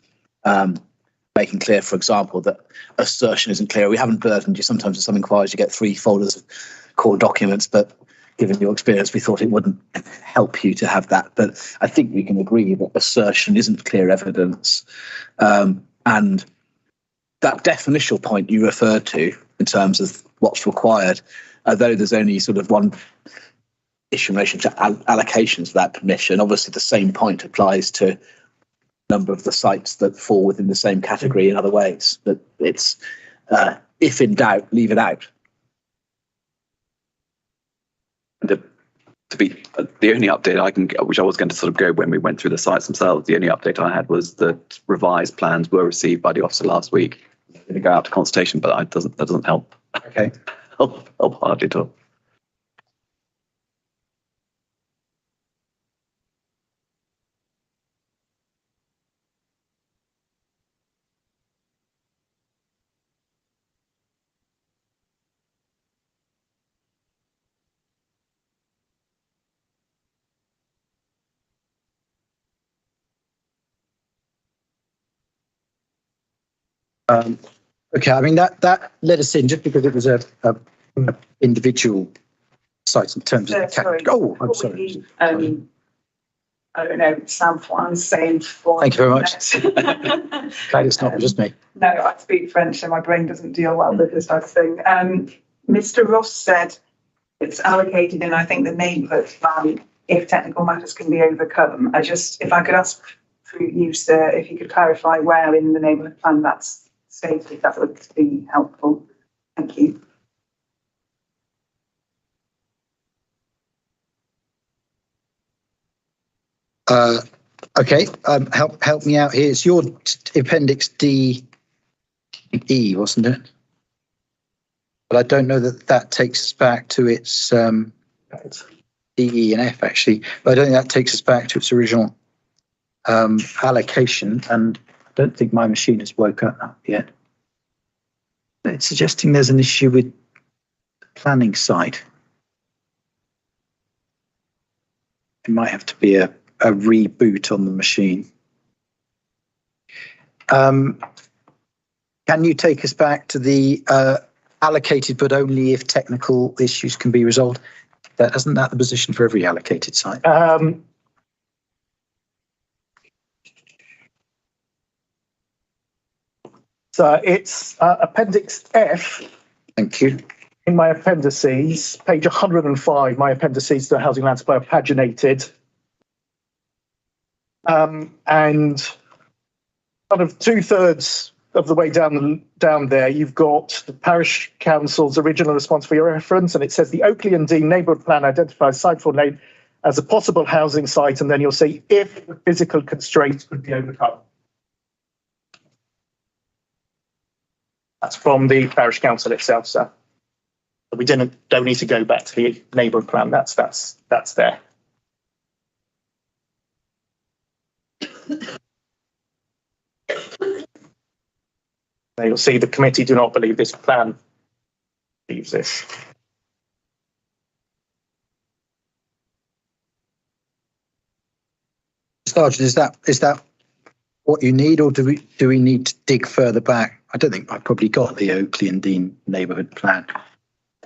making clear, for example, that assertion isn't clear. We haven't burdened you. Sometimes in some inquiries you get 3 folders of core documents, but given your experience, we thought it wouldn't help you to have that. But I think we can agree that assertion isn't clear evidence. And that definitional point you referred to in terms of what's required, although there's only sort of one issue in relation to allocations of that permission. Obviously, the same point applies to a number of the sites that fall within the same category in other ways. But it's, if in doubt, leave it out. The only update I can get, which I was going to sort of go when we went through the sites themselves, the only update I had was that revised plans were received by the officer last week. They're going to go out to consultation, but that doesn't help. Okay. help hardly at all. Okay, I mean that let us in just because it was a individual site in terms of the Sorry. Oh, I'm Before sorry. we leave, I don't know, Sam Fwan saying for. Thank you very much. Glad it's not just me. No, I speak French, so my brain doesn't deal well with this type of thing. Mr. Ross said it's allocated in, I think, the neighbourhood plan if technical matters can be overcome. If I could ask through you, sir, if you could clarify where in the neighbourhood plan that's stated, that would be helpful. Thank you. Okay, help me out here. It's your appendix D E, wasn't it? But I don't know that takes us back to its D, E, and F actually. But I don't think that takes us back to its original allocation. And I don't think my machine has woken up yet. It's suggesting there's an issue with the planning side. It might have to be a reboot on the machine. Can you take us back to the allocated, but only if technical issues can be resolved? Isn't that the position for every allocated site? So it's Appendix F. Thank you. In my appendices, page 105, my appendices to the Housing Land Supply are paginated. And kind of 2/3 of the way down there, you've got the Parish Council's original response for your reference, and it says the Oakley and Dean neighbourhood plan identifies site 4 Lane as a possible housing site, and then you'll say if the physical constraints could be overcome. That's from the Parish Council itself, sir. We don't need to go back to the neighbourhood plan. That's there. Now you'll see the committee do not believe this plan leaves this. Sergeant, is that what you need, or do we need to dig further back? I don't think I've probably got the Oakley and Dean neighbourhood plan.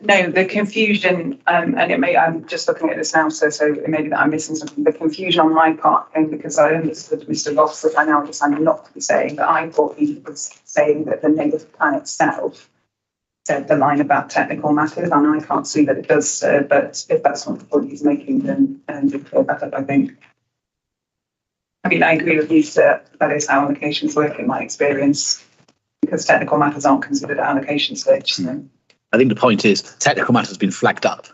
No, the confusion, and I'm just looking at this now, so it may be that I'm missing something. The confusion on my part came because I understood Mr. Ross, that I now understand not to be saying, that I thought he was saying that the neighbourhood plan itself said the line about technical matters, and I can't see that it does, but if that's not the point he's making, then we'll clear that up, I think. I mean, I agree with you, sir, that is how allocations work in my experience, because technical matters aren't considered at allocation stage, so. I think the point is technical matters has been flagged up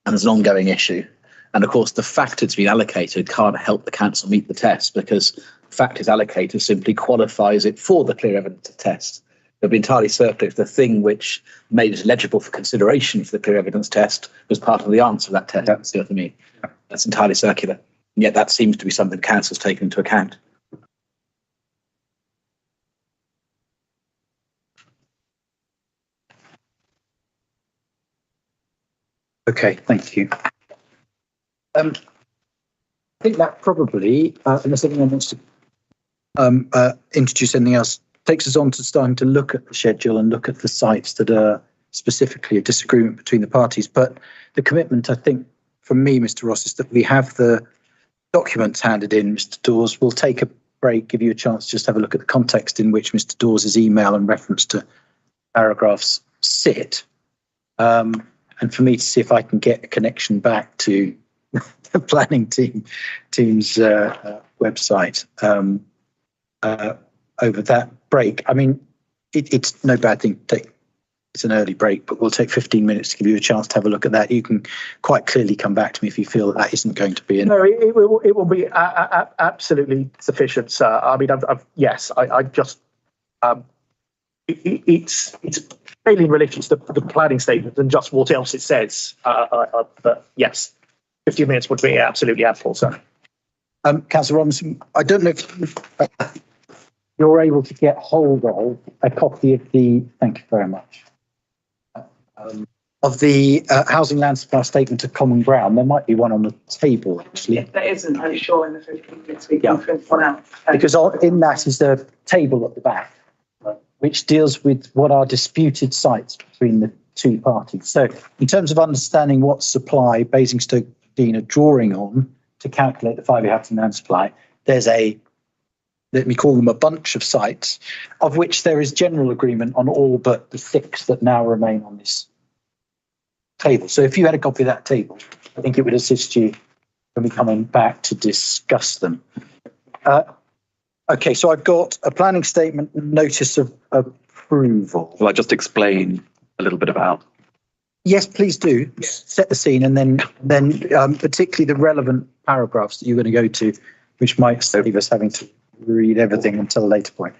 and there's an ongoing issue. And of course, the fact it's been allocated can't help the council meet the test because the fact it's allocated simply qualifies it for the clear evidence test. It would be entirely circular if the thing which made it eligible for consideration for the clear evidence test was part of the answer to that test. Yeah. See what I mean? That's entirely circular. And yet that seems to be something council's taken into account. Okay, thank you. I think that probably, unless anyone wants to introduce anything else, takes us on to starting to look at the schedule and look at the sites that are specifically a disagreement between the parties. But the commitment, I think, from me, Mr. Ross, is that we have the documents handed in. Mr. Dawes, we'll take a break, give you a chance to just have a look at the context in which Mr. Dawes' email and reference to paragraphs sit. And for me to see if I can get a connection back to the planning team's website over that break. I mean, it's no bad thing to take. It's an early break, but we'll take 15 minutes to give you a chance to have a look at that. You can quite clearly come back to me if you feel that isn't going to be in. No, it will be absolutely sufficient, sir. I mean, it's mainly in relation to the planning statement and just what else it says. But yes, 15 minutes would be absolutely ample, sir. Councillor Robinson, I don't know if you're able to get hold of a copy of the. Thank you very much. Of the housing land supply statement of common ground. There might be one on the table, actually. There isn't, I'm sure, in the 15 minutes we can print one out. Because in that is the table at the back, which deals with what are disputed sites between the two parties. So in terms of understanding what supply Basingstoke Dean are drawing on to calculate the 5-year housing land supply, there's let me call them a bunch of sites, of which there is general agreement on all but the 6 that now remain on this table. So if you had a copy of that table, I think it would assist you when we come back to discuss them. Okay, so I've got a planning statement and notice of approval. Will I just explain a little bit about? Yes, please do. Set the scene, and then particularly the relevant paragraphs that you're going to go to, which might save us having to read everything until a later point.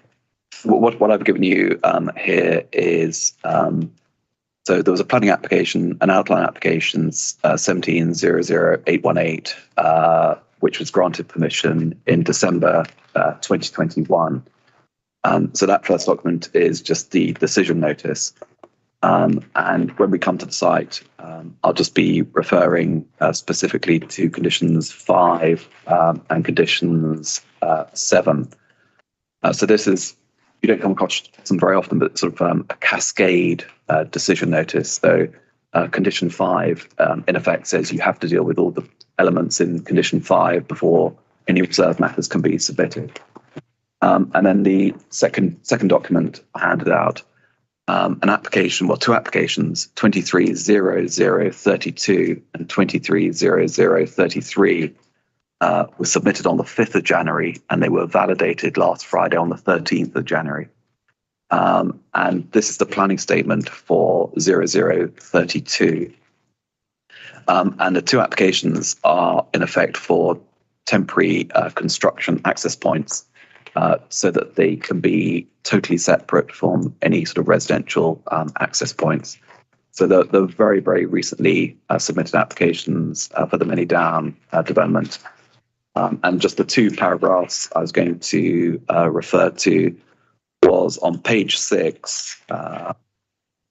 What I've given you here is, so there was a planning application, an outline applications 17-00818, which was granted permission in December 2021. So that first document is just the decision notice. And when we come to the site, I'll just be referring specifically to conditions 5 and conditions 7. So this is, you don't come across them very often, but sort of a cascade decision notice. So condition 5 in effect says you have to deal with all the elements in condition 5 before any reserved matters can be submitted. And then the second document I handed out, an application, well, 2 applications, 230032 and 230033, were submitted on the 5th of January, and they were validated last Friday on the 13th of January. And this is the planning statement for 0032. And the 2 applications are in effect for temporary construction access points, so that they can be totally separate from any sort of residential access points. So the very, very recently submitted applications for the Many Down development. And just the 2 paragraphs I was going to refer to was on page 6. So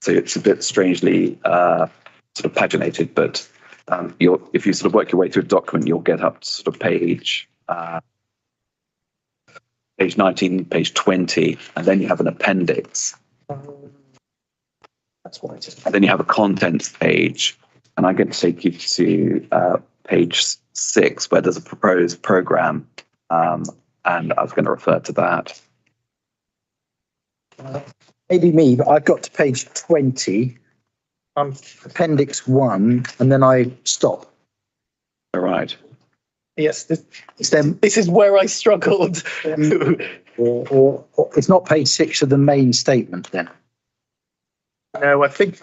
it's a bit strangely sort of paginated, but if you sort of work your way through the document, you'll get up to sort of page 19, page 20, and then you have an appendix. That's what it is. And then you have a contents page, and I'm going to take you to page 6, where there's a proposed program, and I was going to refer to that. Maybe me, but I've got to page 20, appendix 1, and then I stop. All right. Yes, this is where I struggled. Or it's not page 6 of the main statement then. No, I think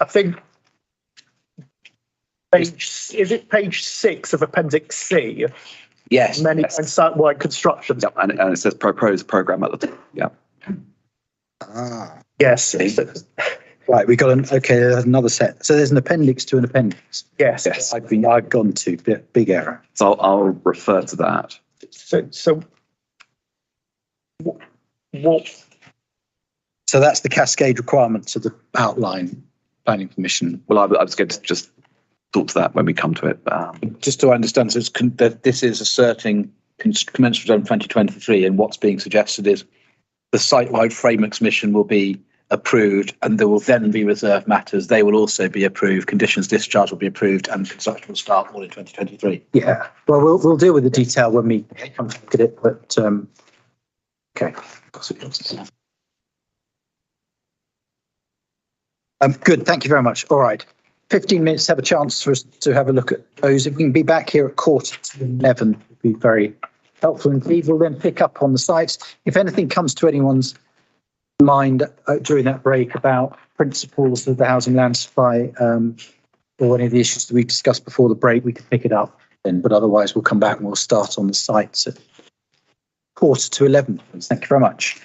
page 6 of appendix C? Yes. Many yes. and site-wide constructions. Yep, and it says proposed program at the top. Yeah. Yes. Right, we got there's another set. So there's an appendix to an appendix. Yes. Yes. I've gone to big error. So I'll refer to that. So what? So that's the cascade requirements of the outline planning permission. Well, I was going to just talk to that when we come to it. Just to understand, so that this is asserting commensurate on 2023, and what's being suggested is the site-wide frameworks mission will be approved, and there will then be reserved matters. They will also be approved. Conditions discharge will be approved, and construction will start all in 2023. Yeah. Well, we'll deal with the detail when we come to look at it. But okay. Good. Thank you very much. All right. 15 minutes to have a chance for us to have a look at those. If we can be back here at 11:15, it would be very helpful indeed. We'll then pick up on the sites. If anything comes to anyone's mind during that break about principles of the housing land supply or any of the issues that we discussed before the break, we can pick it up then. But otherwise, we'll come back and we'll start on the sites at 11:15. Thank you very much.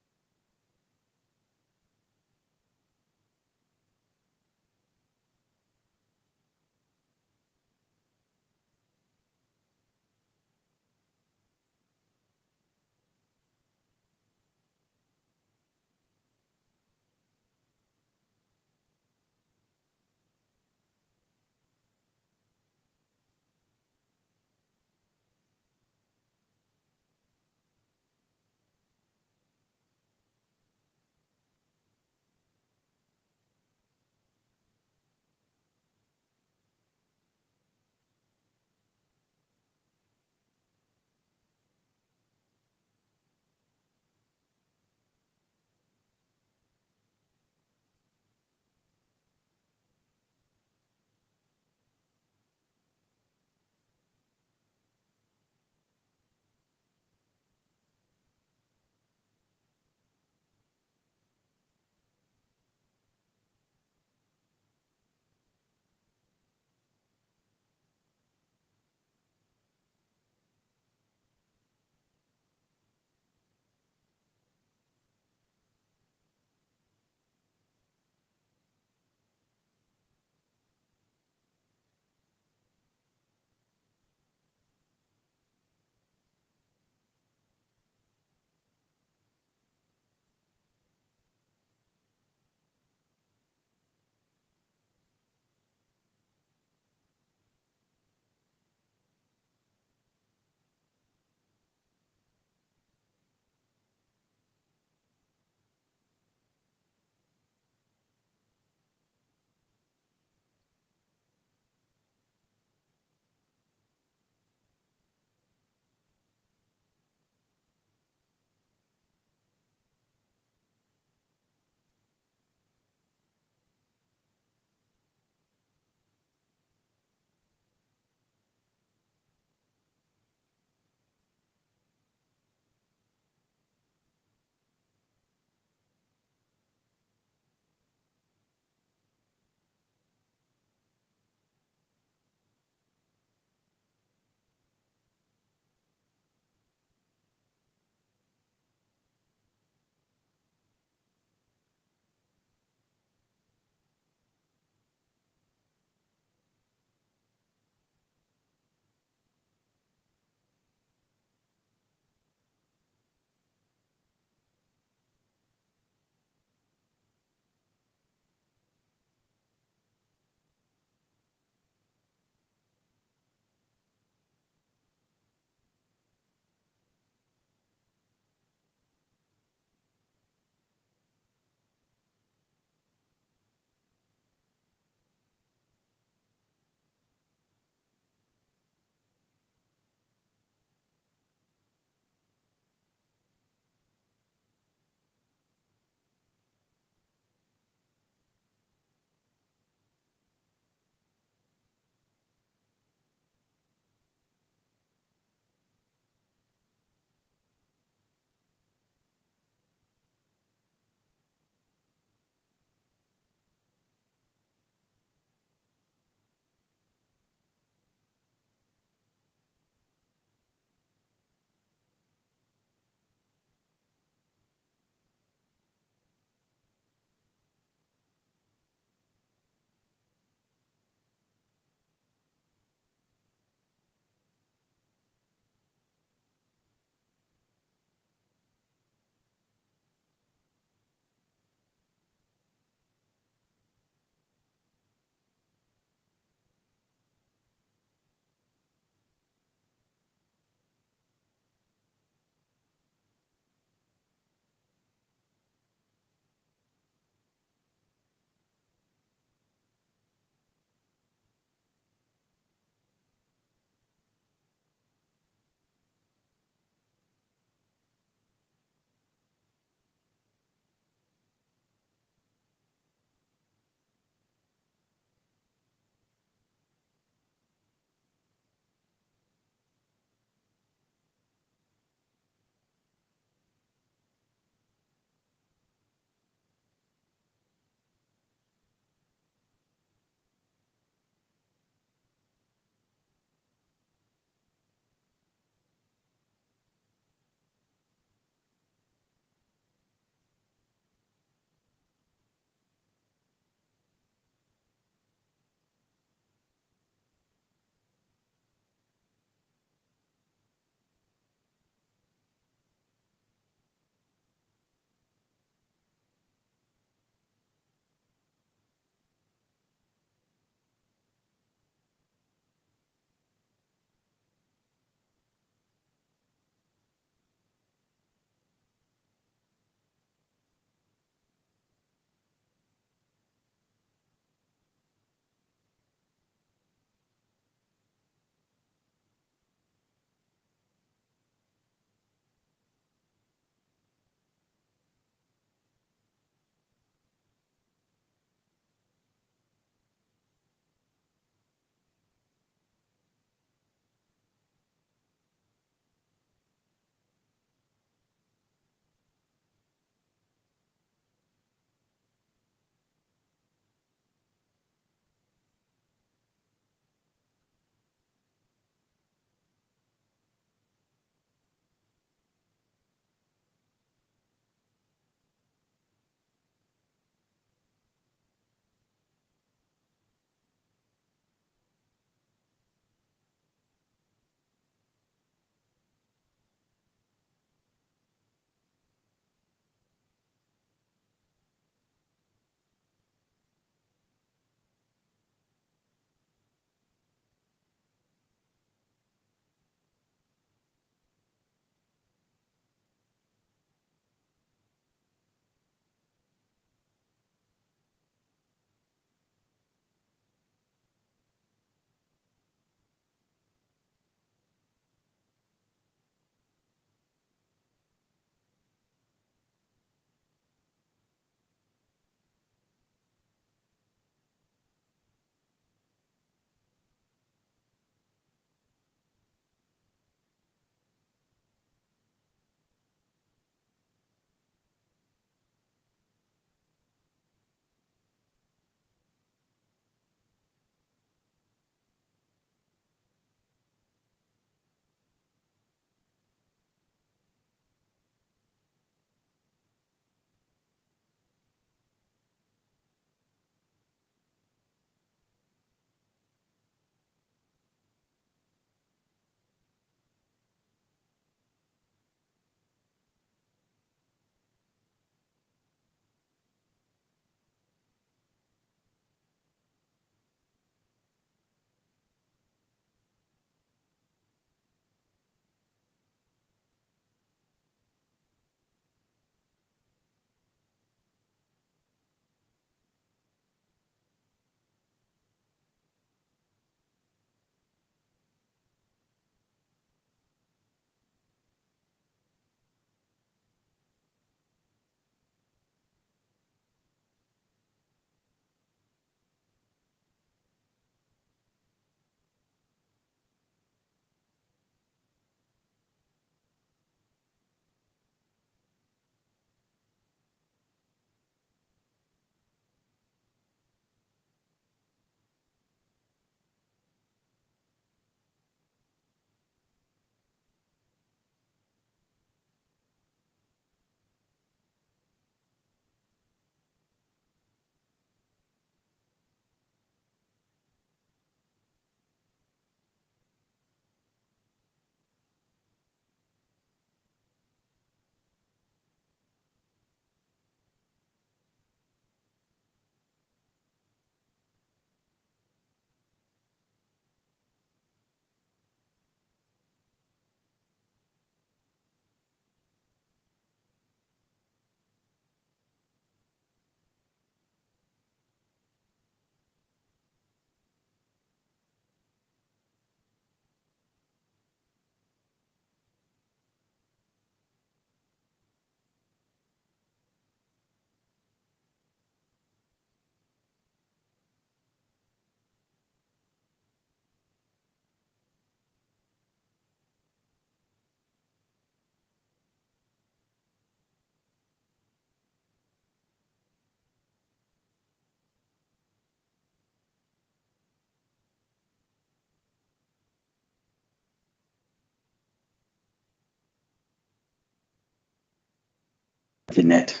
Lynette.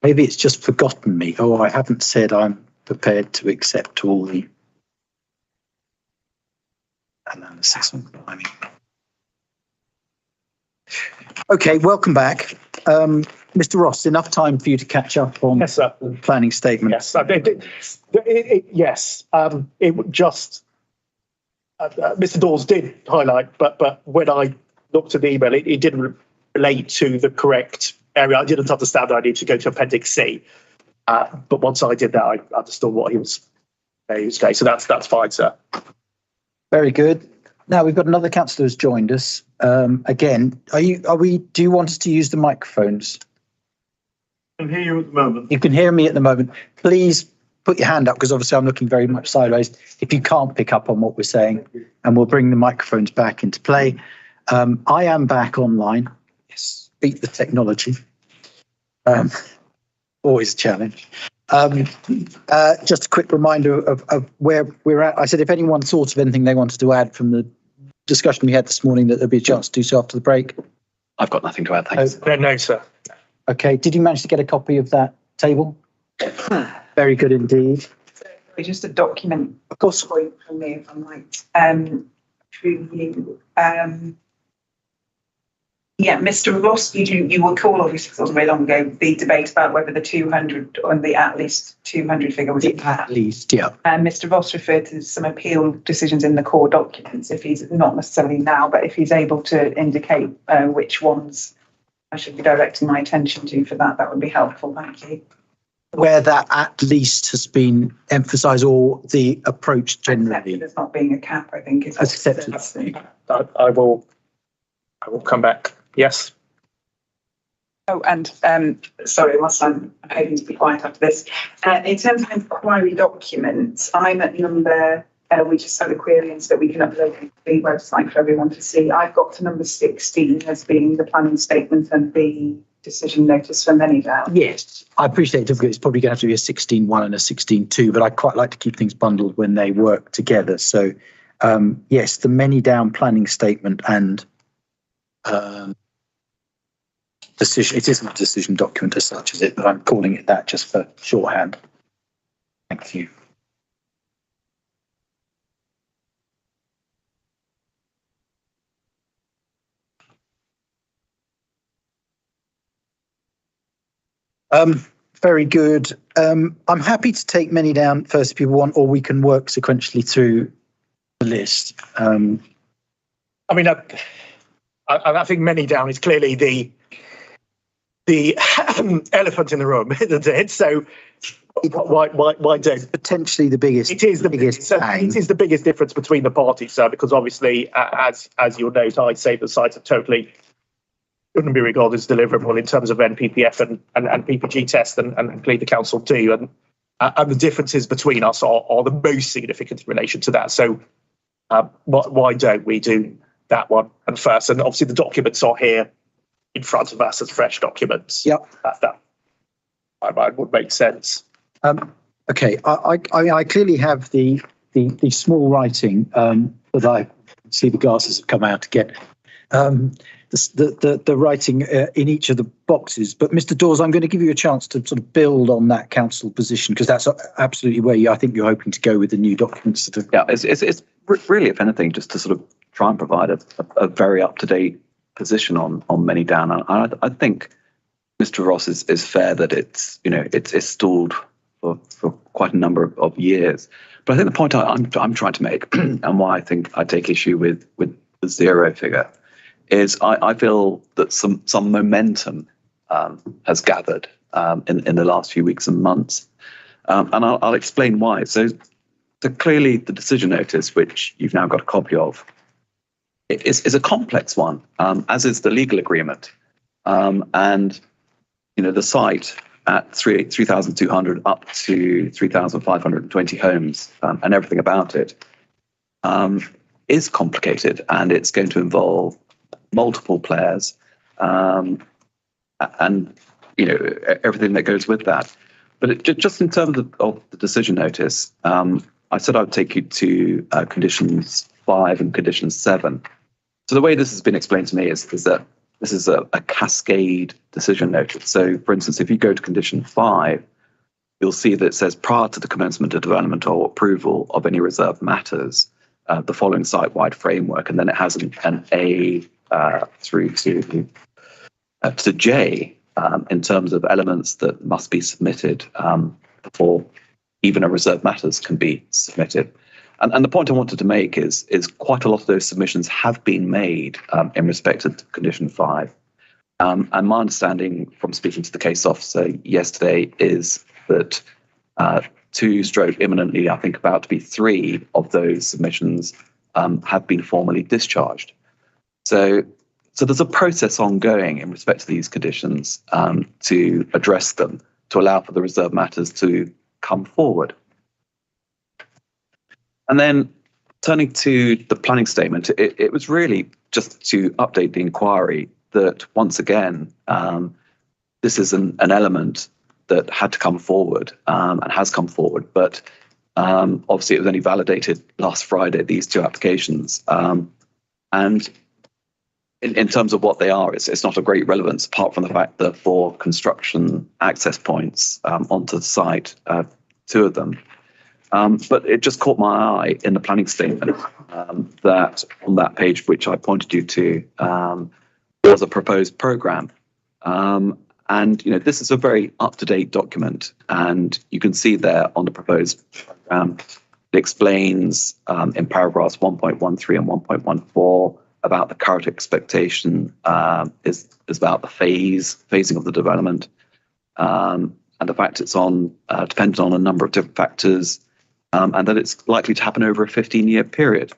Maybe it's just forgotten me. Oh, I haven't said I'm prepared to accept all the analysis on timing. Okay, welcome back. Mr. Ross, enough time for you to catch up on Yes, sir. the planning statement. Yes, yes. It would just Mr. Dawes did highlight, but when I looked at the email, it didn't relate to the correct area. I didn't understand that I need to go to Appendix C. But once I did that, I understood what he was saying. So that's fine, sir. Very good. Now we've got another councillor who's joined us. Again, do you want us to use the microphones? I can hear you at the moment. You can hear me at the moment. Please put your hand up because obviously I'm looking very much sideways if you can't pick up on what we're saying, and we'll bring the microphones back into play. I am back online. Yes, beat the technology. Always a challenge. Just a quick reminder of where we're at. I said if anyone thought of anything they wanted to add from the discussion we had this morning, that there'll be a chance to do so after the break. I've got nothing to add, thanks. No, sir. Okay, did you manage to get a copy of that table? Very good indeed. Just a document. Of course. Point from me, if I'm right. Through you. Yeah, Mr. Ross, you will recall, obviously, it wasn't very long ago, the debate about whether the 200 or the at least 200 figure was At least, yeah. And Mr. Ross referred to some appeal decisions in the core documents, if he's not necessarily now, but if he's able to indicate which ones I should be directing my attention to for that, that would be helpful. Thank you. Where that at least has been emphasised, or the approach generally. Accepted as not being a cap, I think. Is Accepted. I will come back. Yes. Oh, and sorry, whilst I'm hoping to be quiet after this. In terms of inquiry documents, I'm at number, we just had a query so that we can upload to the website for everyone to see. I've got to number 16 as being the planning statement and the decision notice for Manydown. Yes, I appreciate it. It's probably going to have to be a 16.1 and a 16.2, but I quite like to keep things bundled when they work together. So, yes, the Manydown planning statement and decision. It isn't a decision document as such, is it? But I'm calling it that just for shorthand. Thank you. Very good. I'm happy to take Manydown first if you want, or we can work sequentially through the list. I mean, I think Manydown is clearly the elephant in the room, isn't it? So why don't Potentially the biggest. it is the biggest. It is the biggest difference between the parties, sir, because obviously, as you'll note, I say the sites are totally shouldn't be regarded as deliverable in terms of NPPF and PPG test, and clearly the council do, and the differences between us are the most significant in relation to that. So why don't we do that one and first? And obviously the documents are here in front of us as fresh documents. Yep. That would make sense. Okay, I clearly have the small writing that I see the glasses have come out to get. The writing in each of the boxes. But Mr. Dawes, I'm going to give you a chance to sort of build on that council position, because that's absolutely where I think you're hoping to go with the new documents. Yeah, it's really, if anything, just to sort of try and provide a very up-to-date position on Manydown. And I think Mr. Ross is fair that it's stalled for quite a number of years. But I think the point I'm trying to make, and why I think I take issue with the zero figure, is I feel that some momentum has gathered in the last few weeks and months, and I'll explain why. So clearly the decision notice, which you've now got a copy of, is a complex one, as is the legal agreement, and the site at 3,200 up to 3,520 homes, and everything about it is complicated, and it's going to involve multiple players, and everything that goes with that. But just in terms of the decision notice, I said I would take you to conditions 5 and condition 7. So the way this has been explained to me is that this is a cascade decision notice. So, for instance, if you go to condition 5, you'll see that it says prior to the commencement of development or approval of any reserved matters, the following site-wide framework, and then it has an A through to J in terms of elements that must be submitted before even a reserved matters can be submitted. And the point I wanted to make is quite a lot of those submissions have been made in respect of condition 5. And my understanding from speaking to the case officer yesterday is that 2/imminently, I think about to be 3 of those submissions have been formally discharged. So there's a process ongoing in respect to these conditions to address them, to allow for the reserved matters to come forward. And then turning to the planning statement, it was really just to update the inquiry that once again, this is an element that had to come forward and has come forward. But obviously it was only validated last Friday, these 2 applications. And in terms of what they are, it's not of great relevance, apart from the fact that for construction access points onto the site, 2 of them. But it just caught my eye in the planning statement that on that page, which I pointed you to, was a proposed programme. And this is a very up-to-date document, and you can see there on the proposed programme, it explains in paragraphs 1.13 and 1.14 about the current expectation is about the phasing of the development, and the fact it's dependent on a number of different factors, and that it's likely to happen over a 15-year period.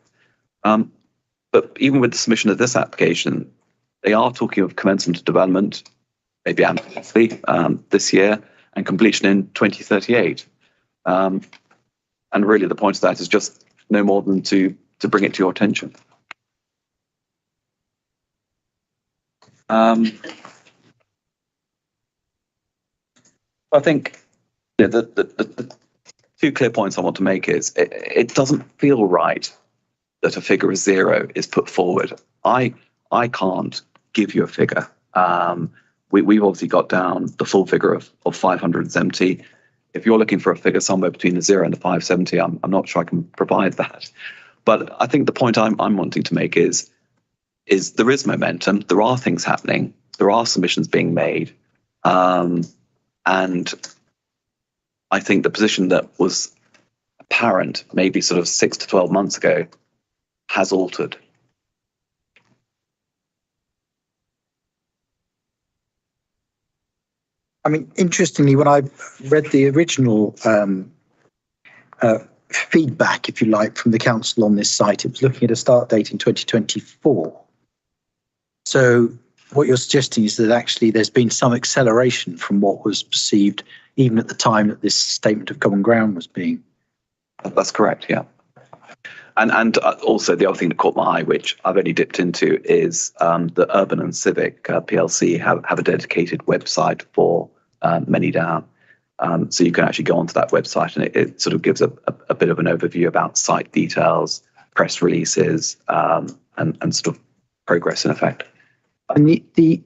But even with the submission of this application, they are talking of commencement of development, maybe ambitiously, this year, and completion in 2038. And really the point of that is just no more than to bring it to your attention. I think the 2 clear points I want to make is it doesn't feel right that a figure of 0 is put forward. I can't give you a figure. We've obviously got down the full figure of 570. If you're looking for a figure somewhere between the 0 and the 570, I'm not sure I can provide that. But I think the point I'm wanting to make is there is momentum. There are things happening. There are submissions being made. And I think the position that was apparent maybe sort of 6 to 12 months ago has altered. I mean, interestingly, when I read the original feedback, if you like, from the council on this site, it was looking at a start date in 2024. So what you're suggesting is that actually there's been some acceleration from what was perceived even at the time that this statement of common ground was being. That's correct, yeah. And also the other thing that caught my eye, which I've only dipped into, is the Urban and Civic PLC have a dedicated website for Many Down. So you can actually go onto that website, and it sort of gives a bit of an overview about site details, press releases, and sort of progress in effect. And the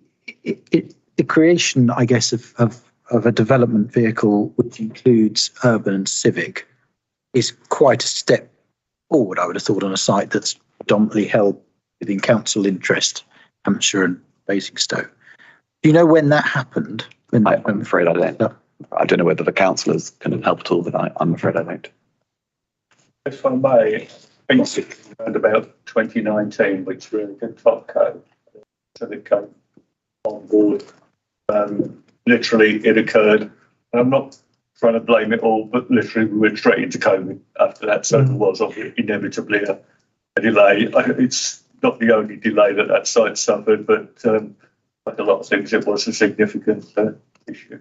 creation, I guess, of a development vehicle which includes Urban and Civic is quite a step forward, I would have thought, on a site that's predominantly held within council interest, Hampshire and Basingstoke. Do you know when that happened? I'm afraid I don't. I don't know whether the councillors can help at all, but I'm afraid I don't. If I may, basically around about 2019, which really did Topco, so they came on board. Literally, it occurred, and I'm not trying to blame it all, but literally we went straight into COVID after that, so there was inevitably a delay. It's not the only delay that site suffered, but like a lot of things, it was a significant issue.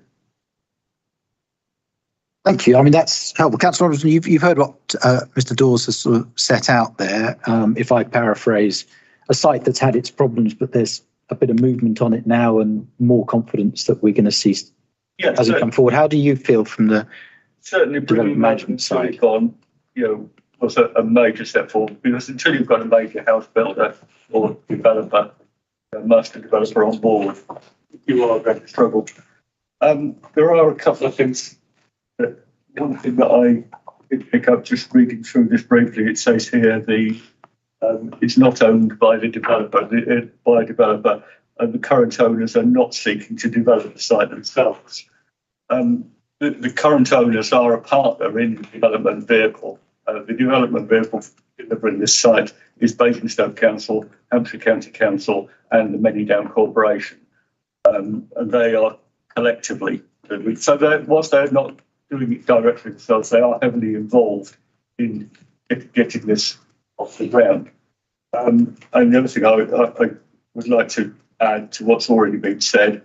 Thank you. I mean, that's helpful. Councillor Robertson, you've heard what Mr. Dawes has sort of set out there. If I paraphrase, a site that's had its problems, but there's a bit of movement on it now and more confidence that we're going to see as we come forward. How do you feel from the certainly development management side? On, was a major step forward, because until you've got a major house builder or developer master developer on board, you are going to struggle. There are a couple of things. One thing that I did pick up just reading through this briefly, it says here it's not owned by the developer, by a developer, and the current owners are not seeking to develop the site themselves. The current owners are a partner in the development vehicle. The development vehicle delivering this site is Basingstoke Council, Hampshire County Council, and the Manydown Corporation. And they are collectively. So whilst they're not doing it directly themselves, they are heavily involved in getting this off the ground. And the other thing I would like to add to what's already been said,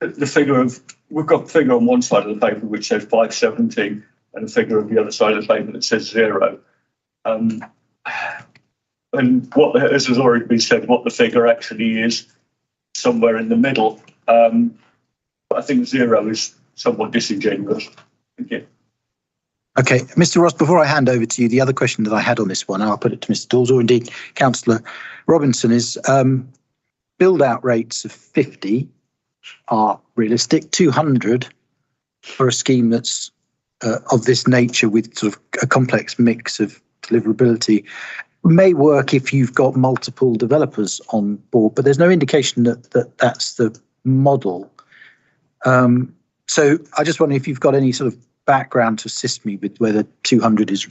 we've got a figure on one side of the paper which says 570 and a figure on the other side of the paper that says 0. And as has already been said, what the figure actually is somewhere in the middle. But I think 0 is somewhat disingenuous. Thank you. Okay, Mr. Ross, before I hand over to you, the other question that I had on this one, I'll put it to Mr. Dawes or indeed Councillor Robinson, is build-out rates of 50 are realistic. 200 for a scheme that's of this nature with sort of a complex mix of deliverability may work if you've got multiple developers on board, but there's no indication that that's the model. So I just wonder if you've got any sort of background to assist me with whether 200 is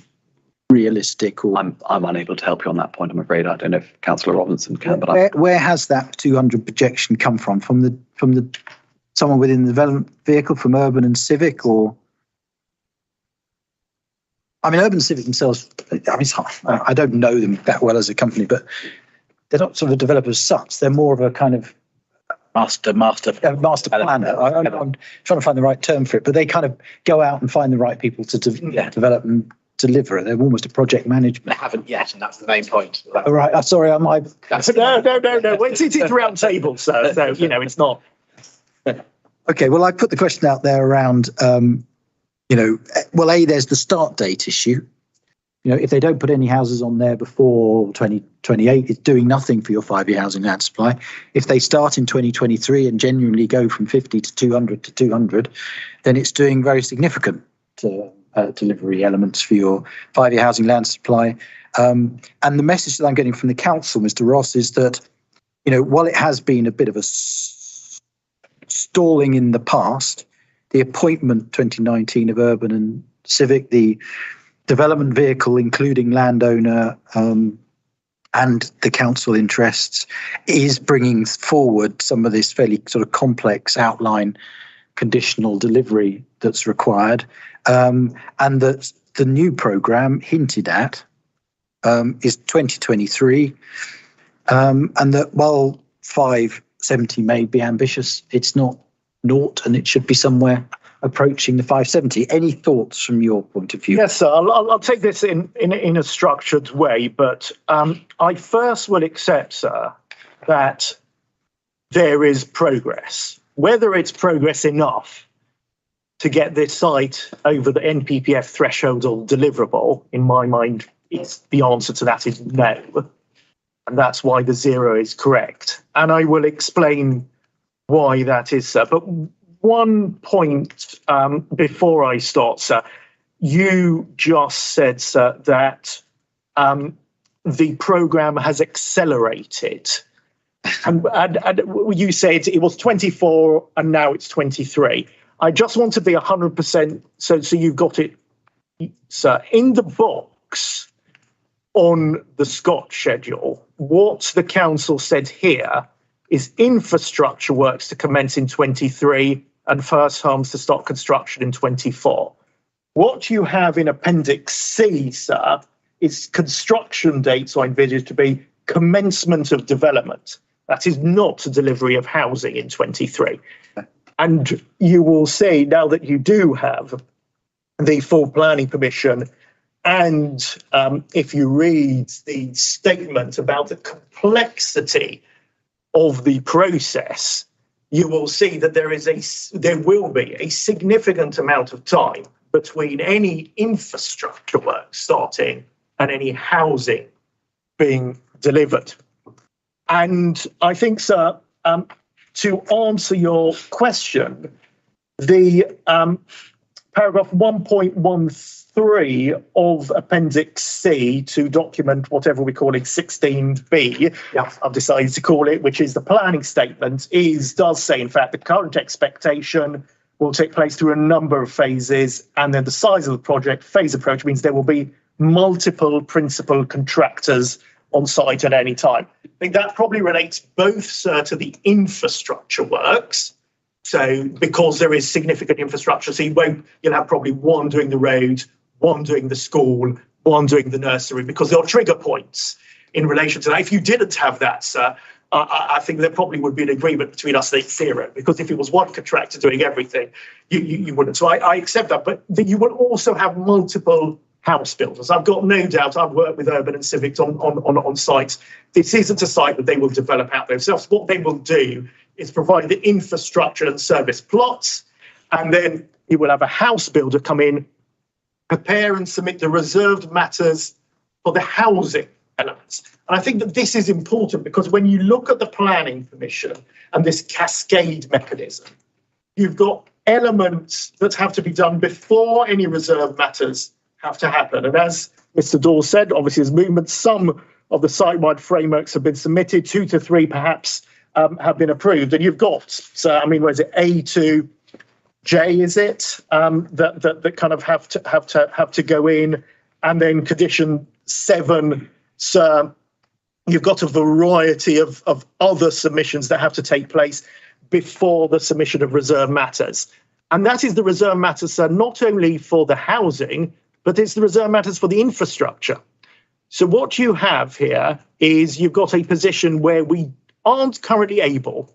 realistic or... I'm unable to help you on that point, I'm afraid. I don't know if Councillor Robinson can, but where has that 200 projection come from? From the someone within the development vehicle, from Urban and Civic, or... I mean, Urban and Civic themselves, I don't know them that well as a company, but they're not sort of developers as such. They're more of a kind of master planner. I'm trying to find the right term for it, but they kind of go out and find the right people to develop and deliver. They're almost a project management. They haven't yet, and that's the main point. All right. Sorry, am I? No. It's round table, so it's not. Okay. Well, I put the question out there around, there's the start date issue. If they don't put any houses on there before 2028, it's doing nothing for your 5-year housing land supply. If they start in 2023 and genuinely go from 50 to 200, then it's doing very significant delivery elements for your 5-year housing land supply. And the message that I'm getting from the council, Mr. Ross, is that, while it has been a bit of a stalling in the past, the appointment 2019 of Urban and Civic, the development vehicle, including landowner and the council interests, is bringing forward some of this fairly sort of complex outline conditional delivery that's required, and that the new programme hinted at is 2023, and that while 570 may be ambitious, it's not naught, and it should be somewhere approaching the 570. Any thoughts from your point of view? Yes, sir. I'll take this in a structured way, but I first will accept, sir, that there is progress. Whether it's progress enough to get this site over the NPPF threshold or deliverable, in my mind, the answer to that is no. And that's why the 0 is correct. And I will explain why that is, sir. But one point before I start, sir, you just said, sir, that the programme has accelerated. And you said it was 24 and now it's 23. I just want to be 100%, so you've got it, sir. In the box on the Scott schedule, what the council said here is infrastructure works to commence in 23 and first homes to start construction in 24. What you have in Appendix C, sir, is construction dates I envisage to be commencement of development. That is not a delivery of housing in 23. And you will see now that you do have the full planning permission, and if you read the statement about the complexity of the process, you will see that there will be a significant amount of time between any infrastructure work starting and any housing being delivered. And I think, sir, to answer your question, the paragraph 1.13 of Appendix C to document whatever we're calling 16B, I've decided to call it, which is the planning statement, does say, in fact, the current expectation will take place through a number of phases, and then the size of the project, phase approach, means there will be multiple principal contractors on site at any time. I think that probably relates both, sir, to the infrastructure works. So because there is significant infrastructure, so you'll have probably one doing the road, one doing the school, one doing the nursery, because there are trigger points in relation to that. If you didn't have that, sir, I think there probably would be an agreement between us that it's zero, because if it was one contractor doing everything, you wouldn't. So I accept that, but you will also have multiple house builders. I've got no doubt. I've worked with Urban and Civic on sites. This isn't a site that they will develop out themselves. What they will do is provide the infrastructure and service plots, and then you will have a house builder come in, prepare and submit the reserved matters for the housing elements. And I think that this is important, because when you look at the planning permission and this cascade mechanism, you've got elements that have to be done before any reserved matters have to happen. And as Mr. Dawes said, obviously there's movement. Some of the site-wide frameworks have been submitted, 2 to 3 perhaps have been approved. And you've got, so I mean, what is it, A to J, is it, that kind of have to go in, and then condition 7. So you've got a variety of other submissions that have to take place before the submission of reserve matters. And that is the reserve matters, sir, not only for the housing, but it's the reserve matters for the infrastructure. So what you have here is you've got a position where we aren't currently able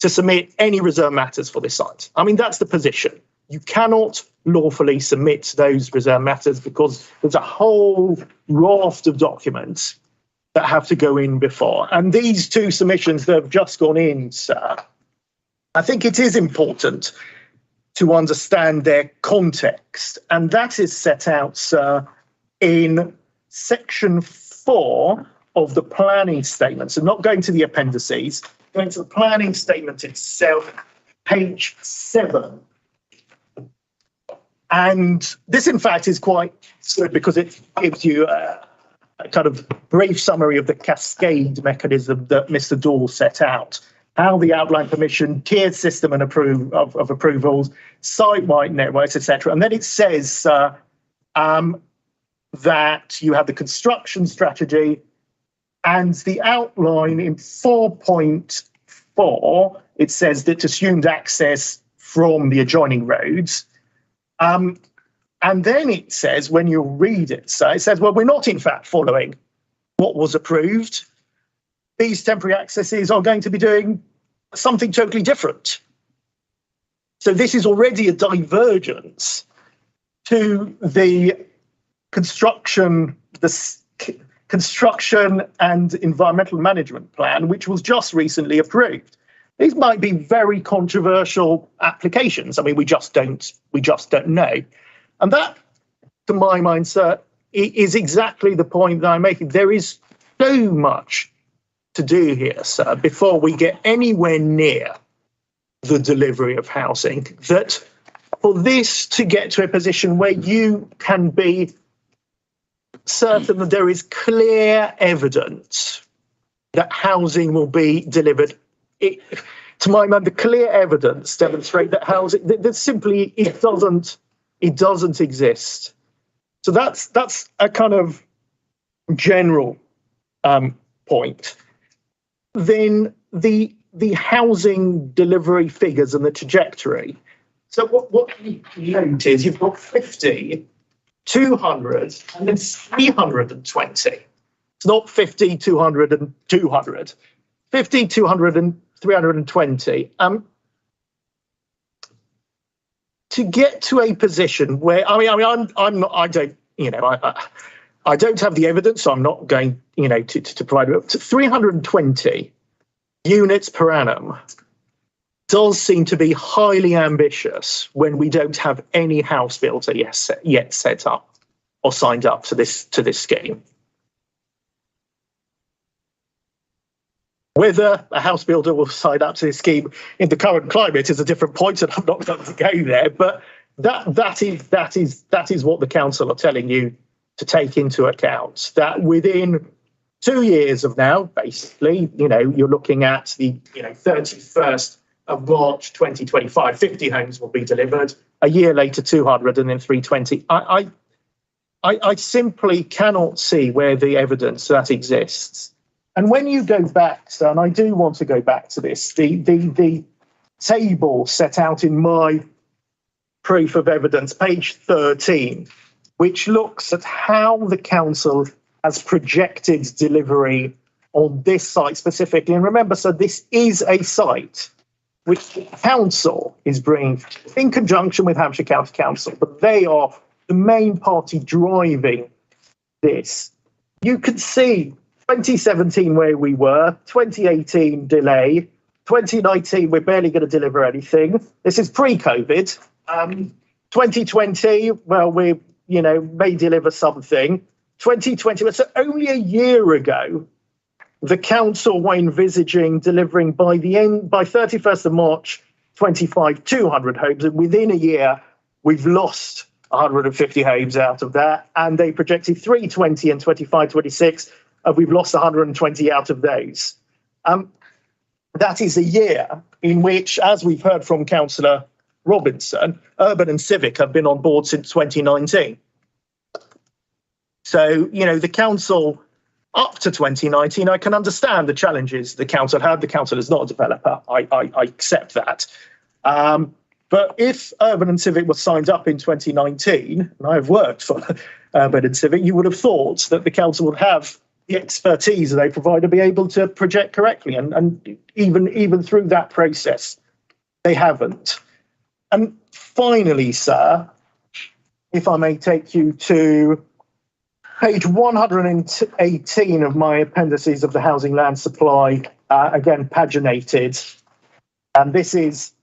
to submit any reserve matters for this site. I mean, that's the position. You cannot lawfully submit those reserve matters because there's a whole raft of documents that have to go in before. And these 2 submissions that have just gone in, sir, I think it is important to understand their context. And that is set out, sir, in section 4 of the planning statement. So not going to the appendices, going to the planning statement itself, page 7. And this, in fact, is quite good because it gives you a kind of brief summary of the cascade mechanism that Mr. Dawes set out. How the outline permission, tiered system and of approvals, site-wide networks, etc. And then it says that you have the construction strategy, and the outline in 4.4, it says that assumed access from the adjoining roads. And then it says, when you read it, so it says, well, we're not in fact following what was approved. These temporary accesses are going to be doing something totally different. So this is already a divergence to the construction and environmental management plan, which was just recently approved. These might be very controversial applications. I mean, we just don't know. And that, to my mind, sir, is exactly the point that I'm making. There is so much to do here, sir, before we get anywhere near the delivery of housing, that for this to get to a position where you can be certain that there is clear evidence that housing will be delivered, to my mind, the clear evidence demonstrate that housing, that simply it doesn't exist. So that's a kind of general point. Then the housing delivery figures and the trajectory. So what you note is you've got 50, 200, and then 320. It's not 50, 200, and 200. 50, 200, and 320. To get to a position where I don't have the evidence, so I'm not going, to provide it. 320 units per annum does seem to be highly ambitious when we don't have any house builder yet set up or signed up to this scheme. Whether a house builder will sign up to this scheme in the current climate is a different point, and I'm not going to go there. But that is what the council are telling you to take into account. That within 2 years of now, basically, you're looking at the 31st of March 2025, 50 homes will be delivered. A year later, 200, and then 320. I simply cannot see where the evidence that exists. And when you go back, so, and I do want to go back to this, the table set out in my proof of evidence, page 13, which looks at how the council has projected delivery on this site specifically. And remember, so this is a site which the council is bringing in conjunction with Hampshire County Council, but they are the main party driving this. You can see 2017 where we were, 2018 delay, 2019 we're barely going to deliver anything. This is pre-COVID. 2020, well, we may deliver something. 2020, so only a year ago, the council were envisaging delivering by 31st of March 25, 200 homes, and within a year we've lost 150 homes out of that, and they projected 320 and 25, 26. We've lost 120 out of those. That is a year in which, as we've heard from Councillor Robinson, Urban and Civic have been on board since 2019. So, the council up to 2019, I can understand the challenges the council had. The council is not a developer. I accept that. But if Urban and Civic was signed up in 2019, and I've worked for Urban and Civic, you would have thought that the council would have the expertise that they provide to be able to project correctly. And even through that process, they haven't. And finally, sir, if I may take you to page 118 of my appendices of the Housing Land Supply, again, paginated. And this is,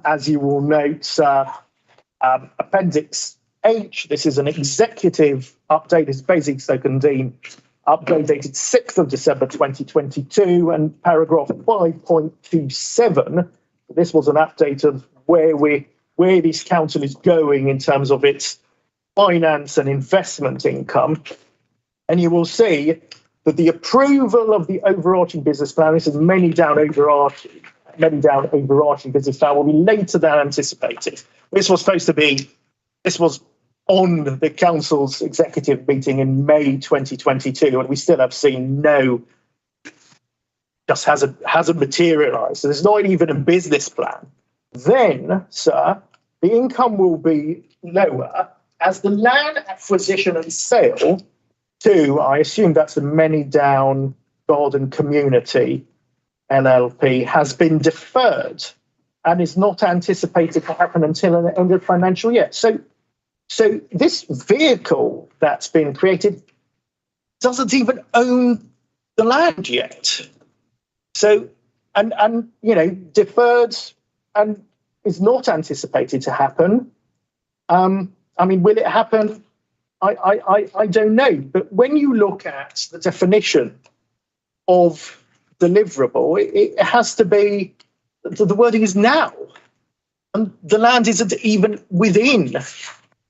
as you will note, Appendix H. This is an executive update. It's Basing Stoke and Dean update dated 6th of December 2022, and paragraph 5.27. This was an update of where this council is going in terms of its finance and investment income. And you will see that the approval of the overarching business plan, this is many down overarching business plan, will be later than anticipated. This was on the council's executive meeting in May 2022, and we still have seen just hasn't materialised. So there's not even a business plan. Then, sir, the income will be lower as the land acquisition and sale to, I assume that's the Many Down Garden Community LLP, has been deferred and is not anticipated to happen until the end of the financial year. So this vehicle that's been created doesn't even own the land yet. So, and deferred and is not anticipated to happen. Will it happen? I don't know. But when you look at the definition of deliverable, it has to be, the wording is now. And the land isn't even within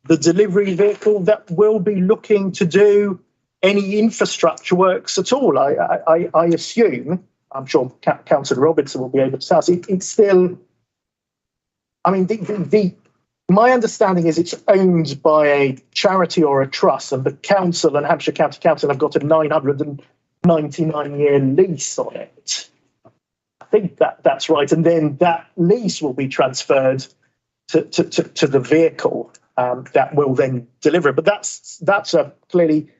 the delivery vehicle that will be looking to do any infrastructure works at all. I assume, I'm sure Councillor Robinson will be able to tell us, it's still, my understanding is it's owned by a charity or a trust, and the council and Hampshire County Council have got a 999-year lease on it. I think that's right. And then that lease will be transferred to the vehicle that will then deliver it. But that's clearly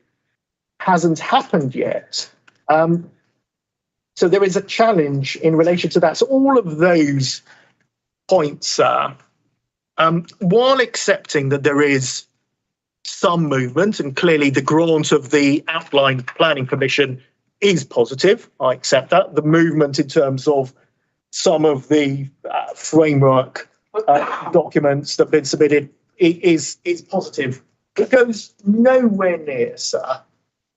hasn't happened yet. So there is a challenge in relation to that. So all of those points are, while accepting that there is some movement, and clearly the grant of the outline planning permission is positive, I accept that. The movement in terms of some of the framework documents that have been submitted is positive. It goes nowhere near, sir,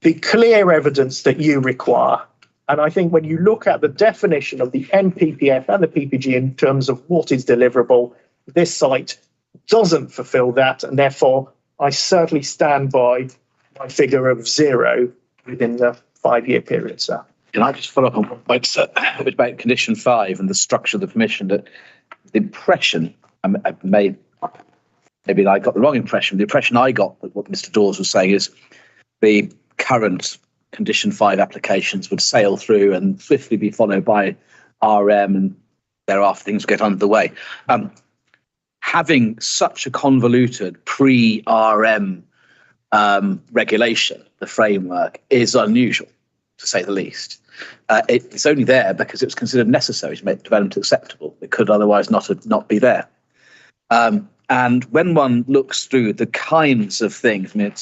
the clear evidence that you require And I think when you look at the definition of the NPPF and the PPG in terms of what is deliverable, this site doesn't fulfil that. And therefore, I certainly stand by my figure of 0 within the 5-year period, sir. Can I just follow up on one point, sir, about condition 5 and the structure of the permission? That the impression I made, maybe I got the wrong impression. The impression I got that what Mr. Dawes was saying is the current condition 5 applications would sail through and swiftly be followed by RM, and thereafter things get underway. Having such a convoluted pre-RM regulation, the framework, is unusual, to say the least. It's only there because it was considered necessary to make development acceptable. It could otherwise not be there. And when one looks through the kinds of things, I mean,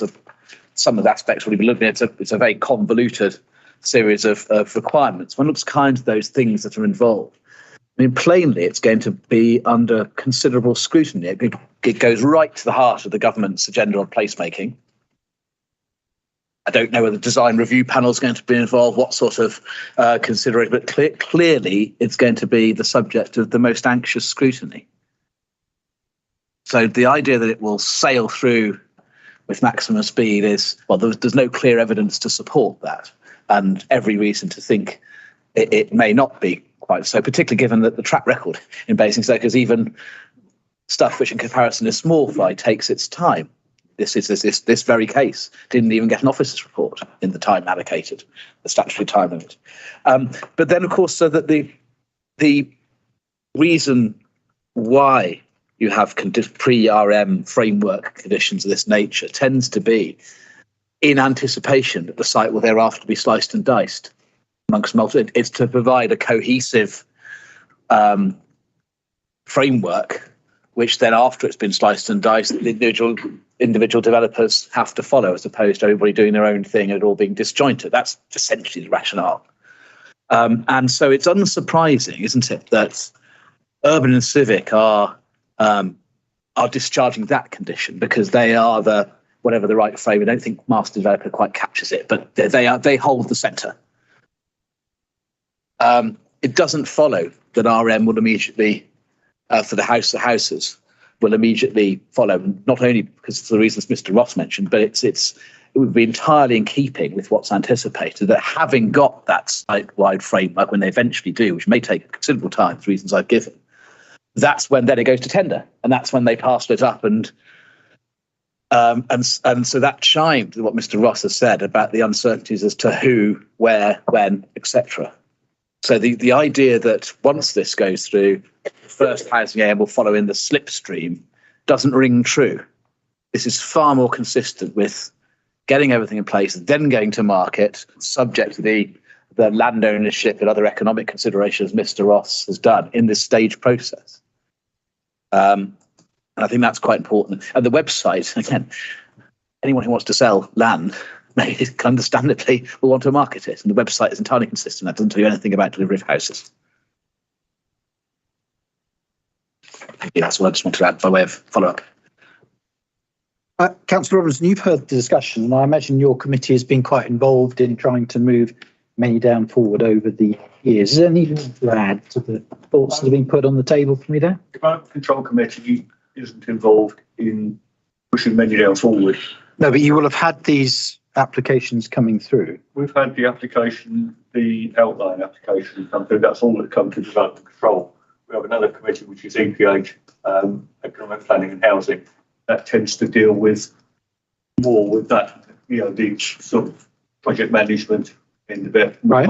some of the aspects we'll be looking at, it's a very convoluted series of requirements. One looks kind of those things that are involved. I mean, plainly, it's going to be under considerable scrutiny. It goes right to the heart of the government's agenda on placemaking. I don't know whether the design review panel is going to be involved, what sort of consideration, but clearly it's going to be the subject of the most anxious scrutiny. So the idea that it will sail through with maximum speed is, well, there's no clear evidence to support that, and every reason to think it may not be quite so, particularly given that the track record in Basingstoke is even stuff which in comparison is small fry takes its time. This very case didn't even get an officer's report in the time allocated, the statutory time limit. But then, of course, so that the reason why you have pre-RM framework conditions of this nature tends to be in anticipation that the site will thereafter be sliced and diced amongst multiple. It's to provide a cohesive framework, which then after it's been sliced and diced, the individual developers have to follow, as opposed to everybody doing their own thing and it all being disjointed. That's essentially the rationale. And so it's unsurprising, isn't it, that Urban and Civic are discharging that condition, because they are whatever the right frame. I don't think Master Developer quite captures it, but they hold the centre. It doesn't follow that RM will immediately, for the houses, will immediately follow, not only because of the reasons Mr. Ross mentioned, but it would be entirely in keeping with what's anticipated, that having got that site-wide framework, when they eventually do, which may take considerable time for reasons I've given, that's when then it goes to tender, and that's when they parcel it up, and so that chimed with what Mr. Ross has said about the uncertainties as to who, where, when, etc. So the idea that once this goes through, the first housing aim will follow in the slipstream doesn't ring true. This is far more consistent with getting everything in place, then going to market, subject to the land ownership and other economic considerations Mr. Ross has done in this stage process. And I think that's quite important. And the website, again, anyone who wants to sell land understandably will want to market it. And the website is entirely consistent. That doesn't tell you anything about delivery of houses. That's what I just wanted to add by way of follow-up. Councillor Robinson, you've heard the discussion, and I imagine your committee has been quite involved in trying to move many down forward over the years. Is there anything to add to the thoughts that have been put on the table for me there? The Development Control Committee isn't involved in pushing many down forward. No, but you will have had these applications coming through. We've had the application, the outline application come through. That's all that come to Development Control. We have another committee, which is EPH, Economic Planning and Housing, that tends to deal with more with that, the sort of project management in the bit. Right.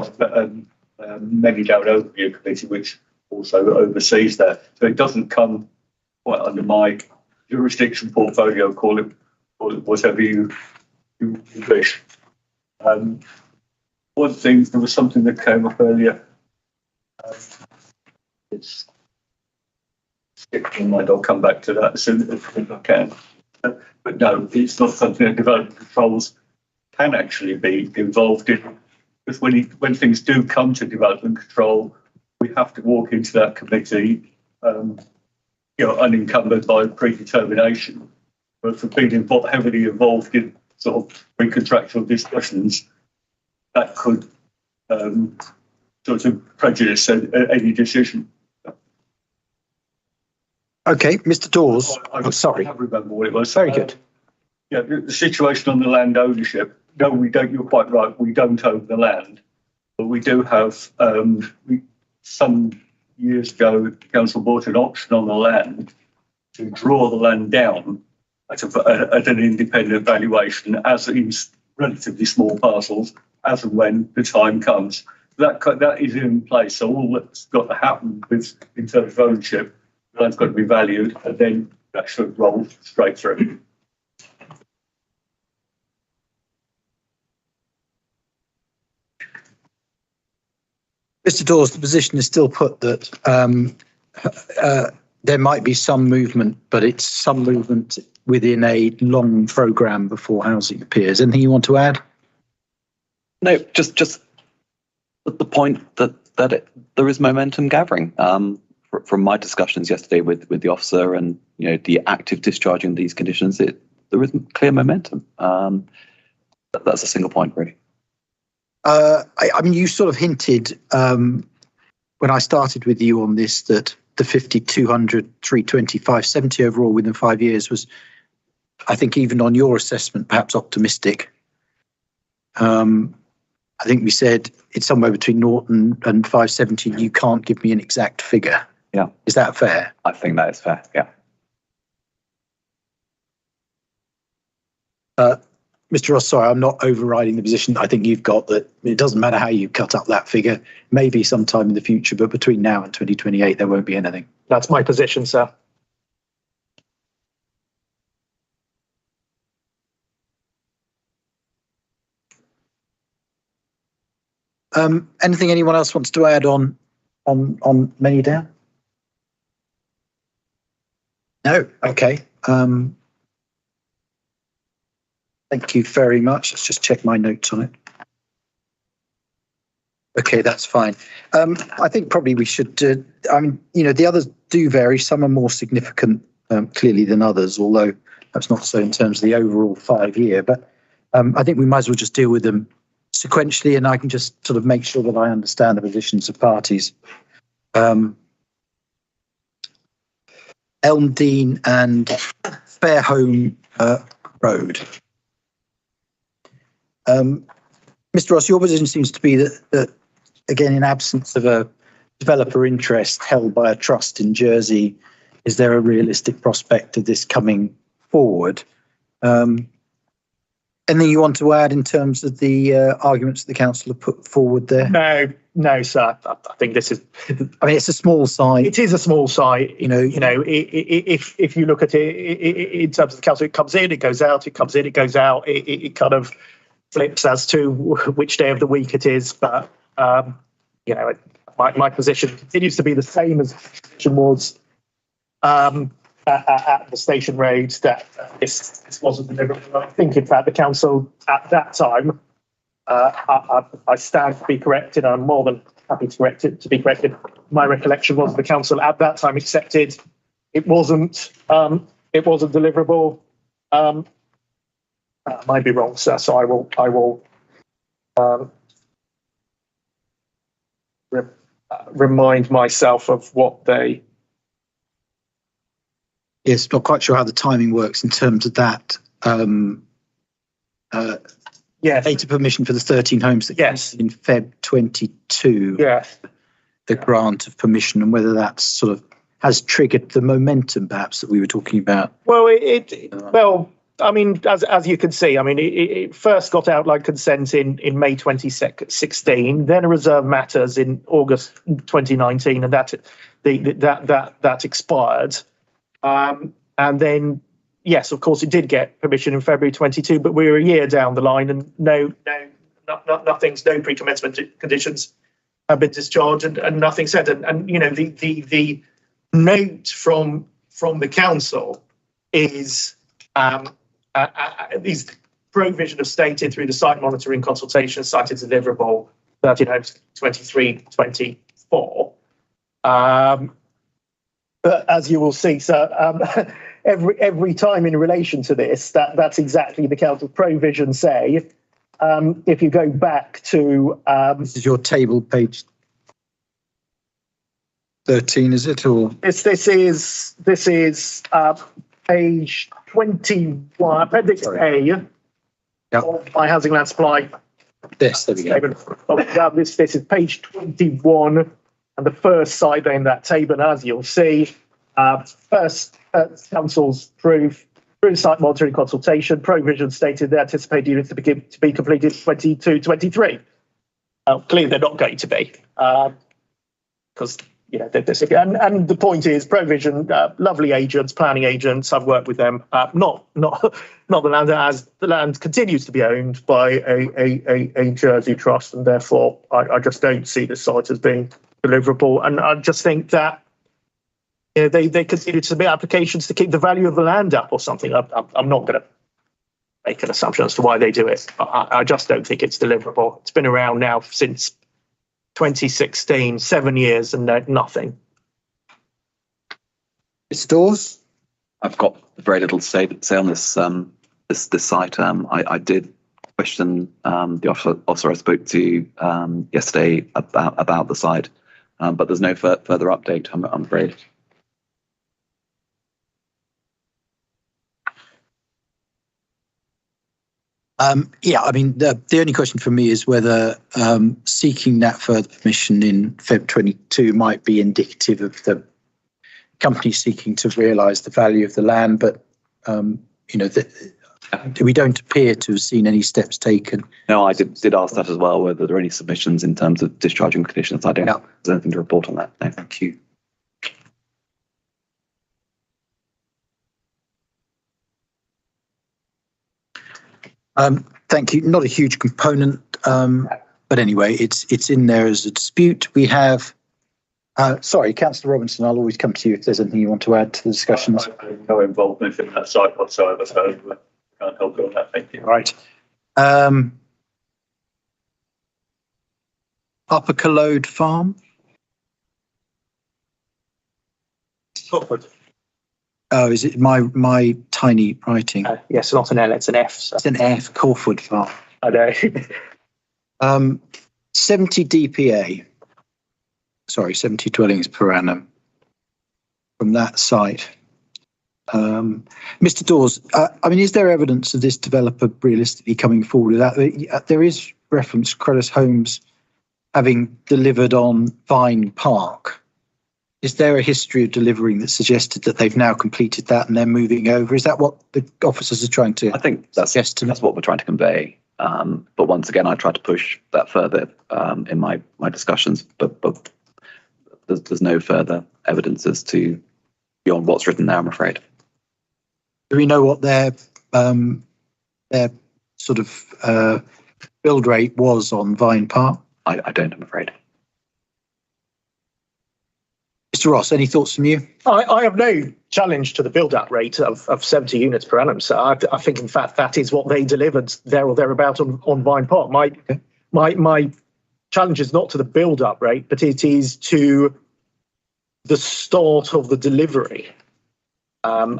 Many down overview committee, which also oversees that. So it doesn't come quite under my jurisdiction portfolio, call it whatever you wish. One thing, there was something that came up earlier. It's skipped in my mind. I'll come back to that as soon as I can. But no, it's not something that development controls can actually be involved in. Because when things do come to development control, we have to walk into that committee, unencumbered by predetermination. But for being heavily involved in sort of pre-contractual discussions, that could sort of prejudice any decision. Okay, Mr. Dawes. I Sorry. can't remember what it was. Very good. Yeah, the situation on the land ownership. No, we don't. You're quite right. We don't own the land, but we do have. Some years ago, the council bought an option on the land to draw the land down at an independent valuation, as in relatively small parcels, as and when the time comes. That is in place. So all that's got to happen in terms of ownership, the land's got to be valued, and then that should roll straight through. Mr. Dawes, the position is still put that there might be some movement, but it's some movement within a long programme before housing appears. Anything you want to add? No, just the point that there is momentum gathering. From my discussions yesterday with the officer and the active discharging of these conditions, there is clear momentum. That's a single point, really. I mean, you sort of hinted when I started with you on this that the 50, 200, 320, 570 overall within 5 years was, I think, even on your assessment, perhaps optimistic. I think we said it's somewhere between 0 and 570. You can't give me an exact figure. Yeah. Is that fair? I think that is fair, yeah. Mr. Ross, sorry, I'm not overriding the position I think you've got that it doesn't matter how you cut up that figure, maybe sometime in the future, but between now and 2028, there won't be anything. That's my position, sir. Anything anyone else wants to add on Menu Down? No? Okay. Thank you very much. Let's just check my notes on it. Okay, that's fine. I think probably we should, the others do vary. Some are more significant, clearly, than others, although that's not so in terms of the overall 5 year. But I think we might as well just deal with them sequentially, and I can just sort of make sure that I understand the positions of parties. Elmdene and Fairholme Road. Mr. Ross, your position seems to be that, again, in absence of a developer interest held by a trust in Jersey, is there a realistic prospect of this coming forward? Anything you want to add in terms of the arguments that the council have put forward there? No, sir. I think this is. I mean, it's a small site. It is a small site. If you look at it in terms of the council, it comes in, it goes out, it comes in, it goes out. It kind of flips as to which day of the week it is. But my position continues to be the same as the position was at the Station Road, that this wasn't delivered. I think, in fact, the council at that time, I stand to be corrected. I'm more than happy to be corrected. My recollection was the council at that time accepted it wasn't deliverable. I might be wrong, sir. So I will remind myself of what they. Yes, not quite sure how the timing works in terms of that. Data permission for the 13 homes that yes. in Feb 22. Yes. The grant of permission, and whether that sort of has triggered the momentum, perhaps, that we were talking about. Well, I mean, as you can see, I mean, it first got outline consent in May 2016, then a reserve matters in August 2019, and that expired. And then, yes, of course, it did get permission in February 22, but we were a year down the line, and no pre-commencement conditions have been discharged, and nothing said. And the note from the council is these provision of stated through the site monitoring consultation cited deliverable 13 homes 23-24. But as you will see, sir, every time in relation to this, that's exactly the council provision say if you go back to This is your table, page 13, is it? Or this is page 21, appendix A Yep. of my housing land supply this? There we go. statement. This is page 21 and the first side in that table. And as you'll see, first council's proof through site monitoring consultation, provision stated they anticipate units to be completed 22-23. Clearly, they're not going to be because and the point is, provision, lovely agents, planning agents. I've worked with them. Not the land, as the land continues to be owned by a Jersey trust, and therefore I just don't see the site as being deliverable. And I just think that they continue to submit applications to keep the value of the land up or something. I'm not going to make an assumption as to why they do it. I just don't think it's deliverable. It's been around now since 2016, 7 years, and nothing. Mr. Dawes? I've got very little to say on this this site. I did question the officer I spoke to yesterday about the site, but there's no further update. I'm afraid. Yeah, I mean, the only question for me is whether seeking that further permission in Feb 22 might be indicative of the company seeking to realise the value of the land, but we don't appear to have seen any steps taken. No, I did ask that as well, whether there are any submissions in terms of discharging conditions. I don't have anything to report on that. No. Thank you. Thank you. Not a huge component, but anyway, it's in there as a dispute. We have, sorry, Councillor Robinson, I'll always come to you if there's anything you want to add to the discussions. I have no involvement in that site whatsoever, so I can't help you on that. Thank you. Right. Upper Collode Farm. Oh, is it my tiny writing? Yes, not an L, it's an F. So. It's an F, Corford Farm. I know. 70 DPA. Sorry, 70 dwellings per annum from that site. Mr. Dawes, I mean, is there evidence of this developer realistically coming forward with that? There is reference to Crellis Homes having delivered on Vine Park. Is there a history of delivering that suggested that they've now completed that and they're moving over? Is that what the officers are trying to? I think that's what we're trying to convey. But once again, I tried to push that further in my discussions, but there's no further evidence as to beyond what's written there, I'm afraid. Do we know what their sort of build rate was on Vine Park? I don't, I'm afraid. Mr. Ross, any thoughts from you? I have no challenge to the build-out rate of 70 units per annum. So I think, in fact, that is what they delivered there or thereabout on Vine Park. My challenge is not to the build-up rate, but it is to the start of the delivery. I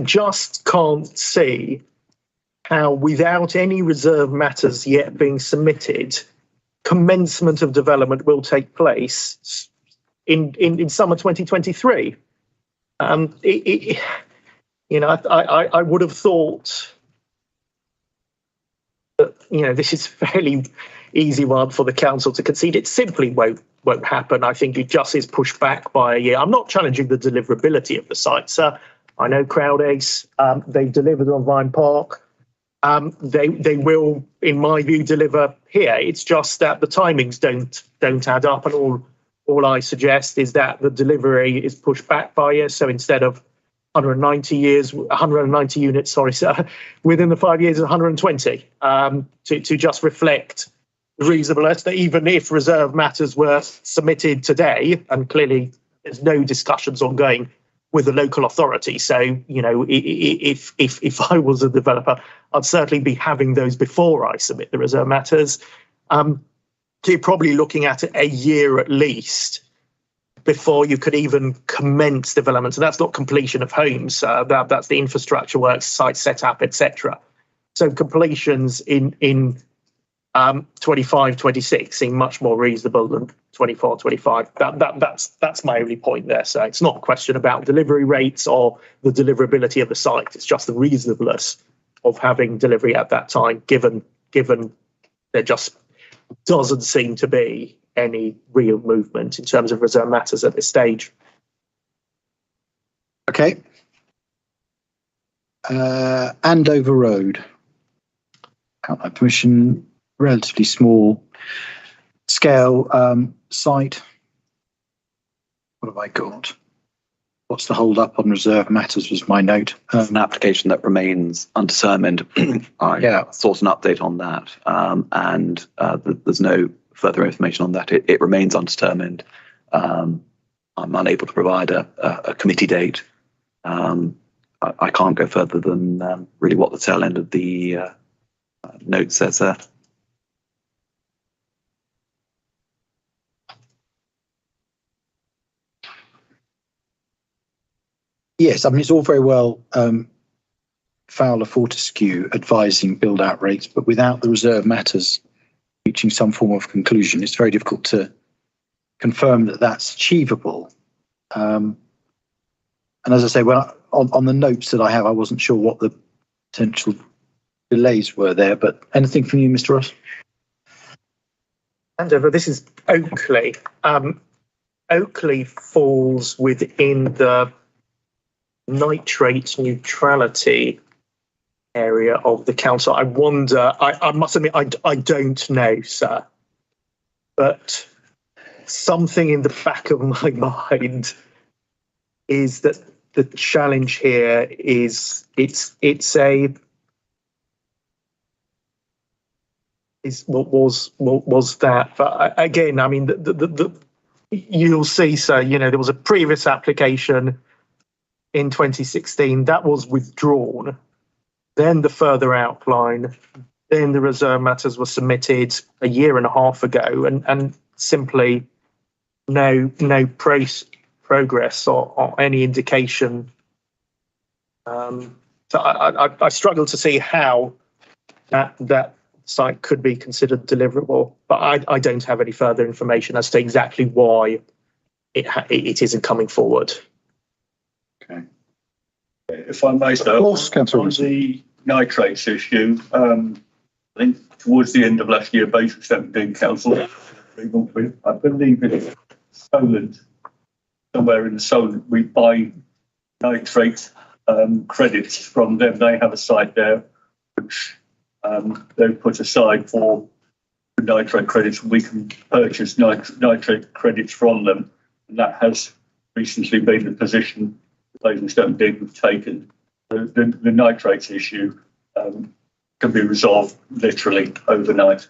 just can't see how, without any reserve matters yet being submitted, commencement of development will take place in summer 2023. I would have thought that this is a fairly easy one for the council to concede. It simply won't happen. I think it just is pushed back by a year. I'm not challenging the deliverability of the site, sir. I know CrowdAce, they've delivered on Vine Park. They will, in my view, deliver here. It's just that the timings don't add up, and all I suggest is that the delivery is pushed back by a year. So instead of 190 units, sorry, sir, within the 5 years, 120, to just reflect reasonableness. That even if reserve matters were submitted today, and clearly there's no discussions ongoing with the local authority. So, if I was a developer, I'd certainly be having those before I submit the reserve matters. So you're probably looking at a year at least before you could even commence development. So that's not completion of homes. That's the infrastructure works, site setup, etc. So completions in 25, 26 seem much more reasonable than 24, 25. That's my only point there. So it's not a question about delivery rates or the deliverability of the site. It's just the reasonableness of having delivery at that time, given there just doesn't seem to be any real movement in terms of reserve matters at this stage. Okay. Andover Road. Outline permission, relatively small scale site. What have I got? What's the hold up on reserve matters was my note. It's an application that remains undetermined. I sought an update on that, and there's no further information on that. It remains undetermined. I'm unable to provide a committee date. I can't go further than really what the tail end of the note says there. Yes, I mean, it's all very well Fowler Fortescue advising build out rates, but without the reserve matters reaching some form of conclusion, it's very difficult to confirm that that's achievable. And as I say, on the notes that I have, I wasn't sure what the potential delays were there, but anything from you, Mr. Ross? Andover, this is Oakley. Oakley falls within the nitrate neutrality area of the council. I wonder, I must admit, I don't know, sir, but something in the back of my mind is that the challenge here is what was that? But again, I mean, you'll see, sir, you know, there was a previous application in 2016 that was withdrawn, then the further outline, then the reserve matters were submitted a year and a half ago, and simply no progress or any indication. So I struggle to see how that site could be considered deliverable, but I don't have any further information as to exactly why it isn't coming forward. Okay. If I may, sir, of course, Councillor on the nitrates issue, I think towards the end of last year, Basic 17 Council, I believe it's Solent, somewhere in Solent, we buy nitrate credits from them. They have a site there which they put aside for nitrate credits. We can purchase nitrate credits from them, and that has recently been the position Basing 17 have taken. The nitrates issue can be resolved literally overnight.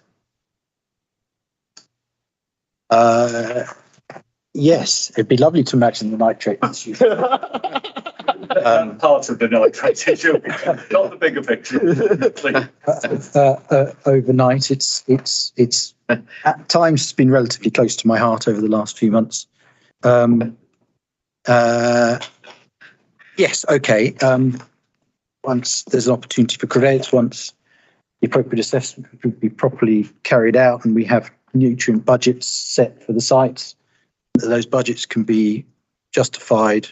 Yes, it'd be lovely to imagine the nitrate issue. Part of the nitrate issue, not the bigger picture. Overnight, it's at times it's been relatively close to my heart over the last few months. Yes, okay. Once there's an opportunity for credits, once the appropriate assessment can be properly carried out, and we have nutrient budgets set for the sites, those budgets can be justified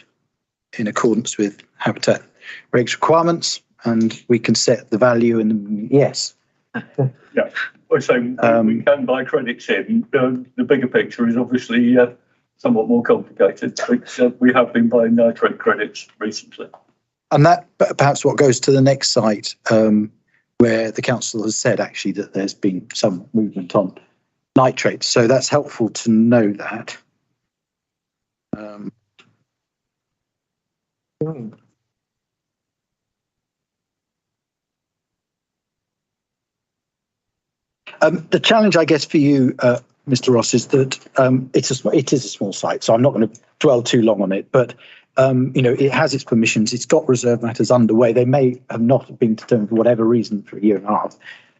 in accordance with Habitat Regs requirements, and we can set the value. And yes, yeah. So we can buy credits in. The bigger picture is obviously somewhat more complicated. We have been buying nitrate credits recently. And that perhaps what goes to the next site, where the council has said actually that there's been some movement on nitrates. So that's helpful to know that. The challenge, I guess, for you, Mr. Ross, is that it is a small site, so I'm not going to dwell too long on it. But it has its permissions. It's got reserve matters underway. They may have not been determined for whatever reason for a year and a half,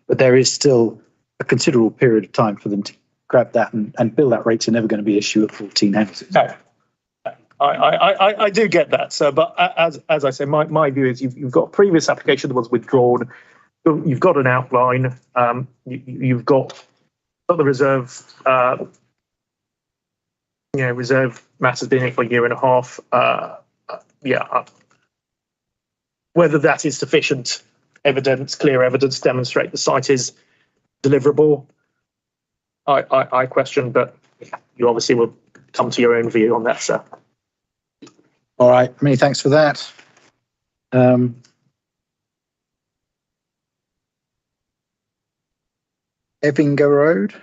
but there is still a considerable period of time for them to grab that and build out rates are never going to be an issue at 14 houses. No, I do get that, sir. But as I say, my view is you've got a previous application that was withdrawn. you've got an outline. You've got the reserve. Reserve matters been here for a year and a half. Whether that is sufficient evidence, clear evidence, to demonstrate the site is deliverable, I question, but you obviously will come to your own view on that, sir. All right, many thanks for that. Evinger Road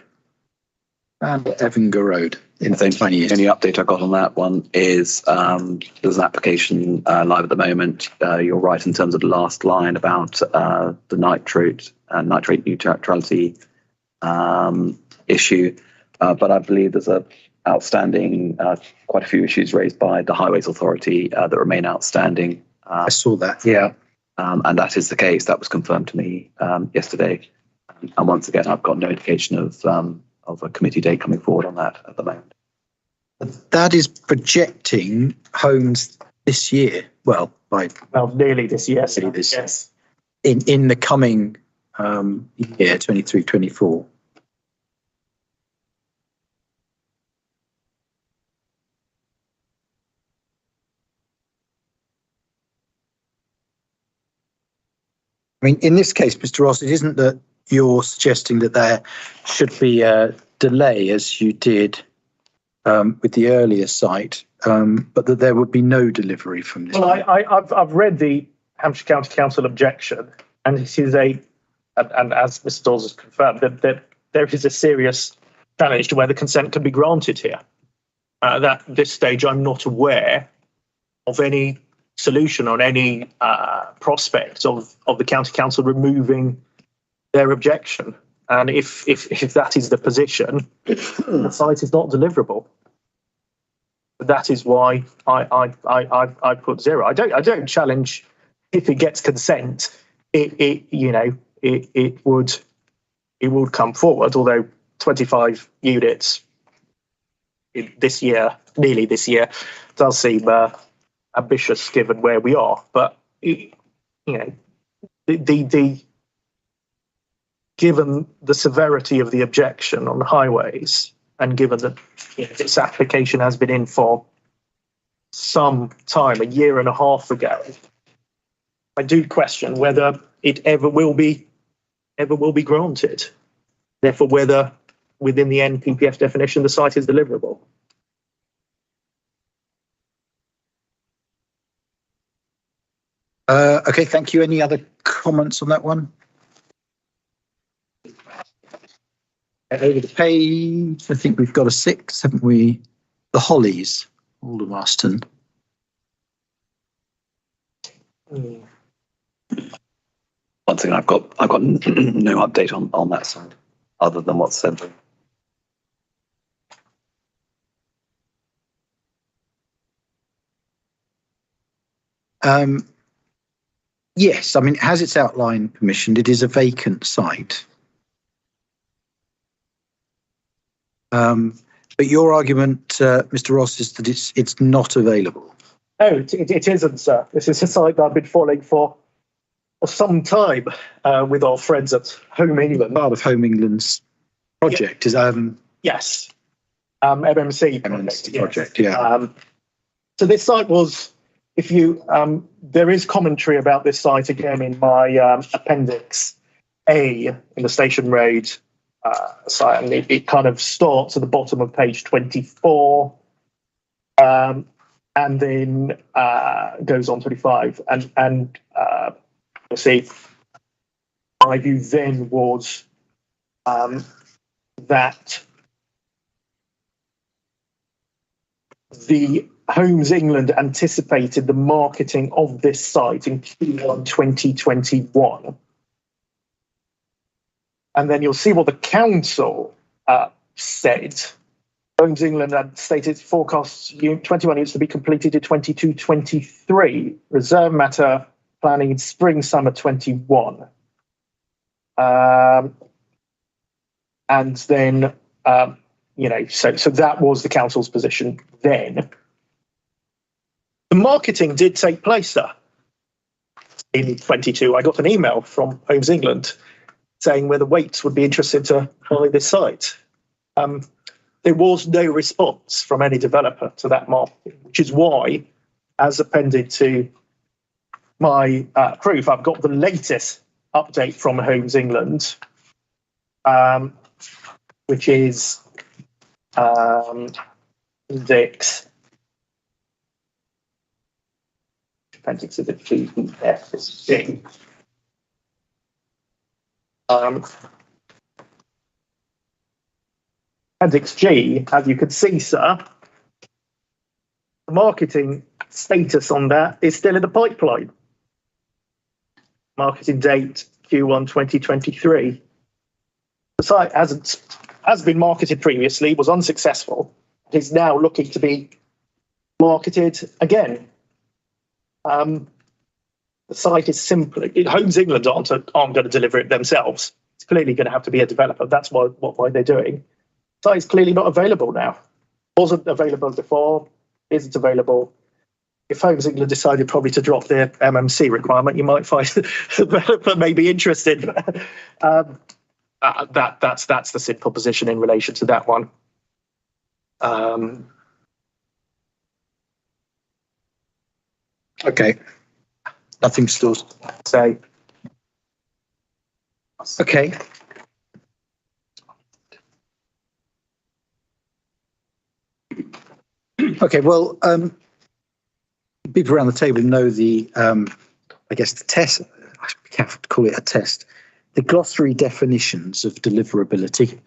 and Evinger Road in The 20 years. only update I got on that one is there's an application live at the moment. You're right in terms of the last line about the nitrate neutrality issue, but I believe there's a outstanding quite a few issues raised by the Highways Authority that remain outstanding. I saw that, yeah. And that is the case. That was confirmed to me yesterday. And once again, I've got no indication of a committee date coming forward on that at the moment. That is projecting homes this year. Well, Nearly this year. Nearly this year. Yes. in the coming year, 23, 24. I mean, in this case, Mr. Ross, it isn't that you're suggesting that there should be a delay as you did with the earlier site, but that there would be no delivery from this. Well, I've read the Hampshire County Council objection, and it is and as Mr. Dawes has confirmed, that there is a serious challenge to whether consent can be granted here. At this stage, I'm not aware of any solution on any prospect of the County Council removing their objection. And if that is the position, the site is not deliverable. That is why I put 0. I don't challenge if it gets consent. It would come forward. Although 25 units this year, nearly this year, does seem ambitious given where we are. But given the severity of the objection on the highways, and given that this application has been in for some time, a year and a half ago, I do question whether it ever will be granted. Therefore, whether within the NPPF definition the site is deliverable. Okay, thank you. Any other comments on that one? Over the page, I think we've got a 6, haven't we? The Hollies, Aldermaston. Once again, I've got no update on that side, other than what's said. Yes, I mean, has its outline permissioned? It is a vacant site. But your argument, Mr. Ross, is that it's not available. No, it isn't, sir. This is a site that I've been following for some time with our friends at Home England. Part of Home England's project is yes, MMC project. Yeah. So this site was, if you there is commentary about this site again in my appendix A in the Station Road site, and it kind of starts at the bottom of page 24, and then goes on 25, and you'll see my view then was that the Homes England anticipated the marketing of this site in Q1 2021. And then you'll see what the council said. Homes England had stated forecasts 21 units to be completed in 22-23. Reserve matter planning in spring, summer 21. And then, so that was the council's position then. The marketing did take place, though. in 22, I got an email from Homes England saying whether Waits would be interested to buy this site. There was no response from any developer to that market, which is why, as appended to my proof, I've got the latest update from Homes England, which is index appendix of the GEFC. Appendix G, as you can see, sir, the marketing status on that is still in the pipeline. Marketing date Q1 2023. The site has been marketed previously, was unsuccessful. It is now looking to be marketed again. The site is simply, Homes England aren't going to deliver it themselves. It's clearly going to have to be a developer. That's why they're doing. The site is clearly not available now. Wasn't available before, isn't available. If Homes England decided probably to drop their MMC requirement, you might find the developer may be interested. That's the simple position in relation to that one. Okay. Nothing still to say. Okay. Okay, well, people around the table know the, I guess the test, I have to call it a test, the glossary definitions of deliverability,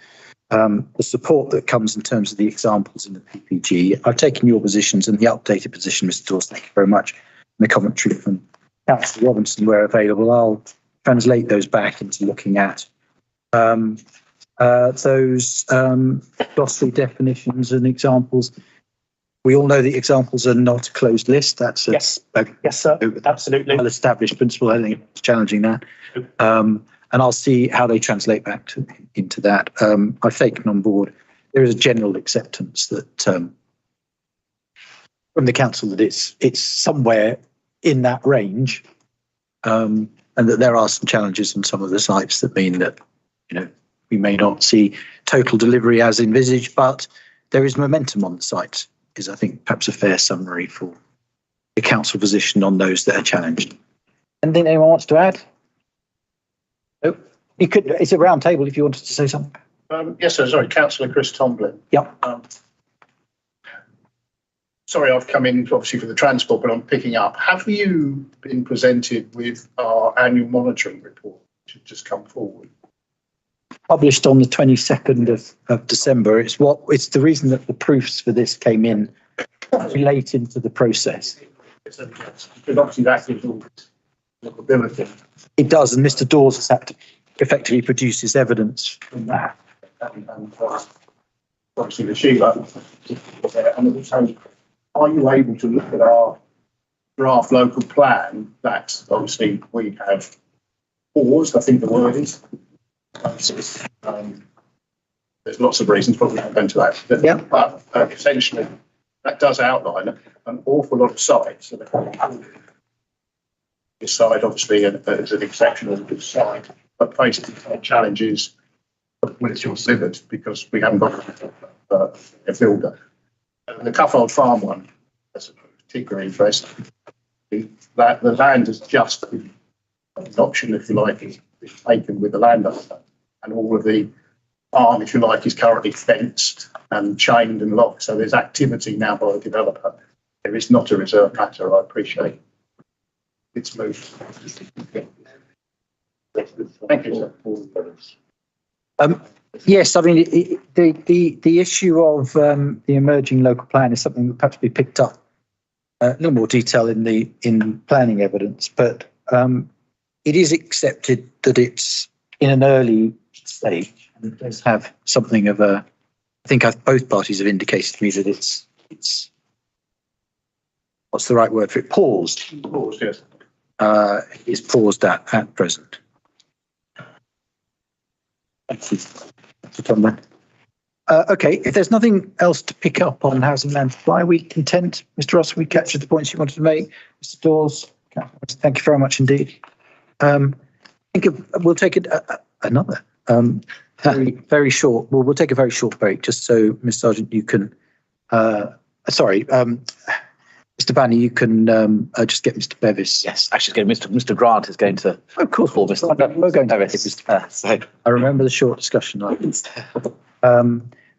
the support that comes in terms of the examples in the PPG. I've taken your positions and the updated position, Mr. Dawes, thank you very much, and the commentary from Councillor Robinson where available. I'll translate those back into looking at those glossary definitions and examples. We all know the examples are not a closed list. That's yes, sir. Absolutely. Well-established principle. I think it's challenging that. And I'll see how they translate back into that. I've taken on board. There is a general acceptance that from the council that it's somewhere in that range, and that there are some challenges on some of the sites that mean that we may not see total delivery as envisaged, but there is momentum on the site. Is I think perhaps a fair summary for the council position on those that are challenged. Anything anyone wants to add? No. You could. It's a round table if you wanted to say something. Yes, sir. Sorry, Councillor Chris Tomlin. Yep. Sorry, I've come in obviously for the transport, but I'm picking up. Have you been presented with our annual monitoring report, which has just come forward? Published on the 22nd of December. It's the reason that the proofs for this came in late into the process. Because obviously that gives all ability. It does, and Mr. Dawes has had to effectively produce his evidence from that. And obviously the Sheila. And also, are you able to look at our draft local plan that obviously we have paused, I think the word is. There's lots of reasons, probably not going to that. Yeah. But essentially, that does outline an awful lot of sites that are coming forward. This side, obviously, is an exceptional good site, but facing challenges when it's delivered because we haven't got a builder. The Cuffold Farm one, that's of particular interest. The land has just been an option, if you like, is taken with the landowner, and all of the farm, if you like, is currently fenced and chained and locked. So there's activity now by the developer. There is not a reserve matter. I appreciate its move. Thank you, sir. Yes, I mean the issue of the emerging local plan is something that perhaps be picked up a little more detail in planning evidence, but it is accepted that it's in an early stage and it does have something of a. I think both parties have indicated to me that it's what's the right word for it? Paused. Paused, yes. Is paused at present. Thank you. Okay, if there's nothing else to pick up on housing land supply, we content, Mr. Ross, we captured the points you wanted to make. Mr. Dawes, Thank you very much indeed. We'll take another very short. Well, we'll take a very short break just so, Ms. Sargent, you can. Mr. Banny, you can just get Mr. Bevis. Yes, actually, Mr. Grant is going to. Of course, Before Mr. we're going to. Bevis. I remember the short discussion.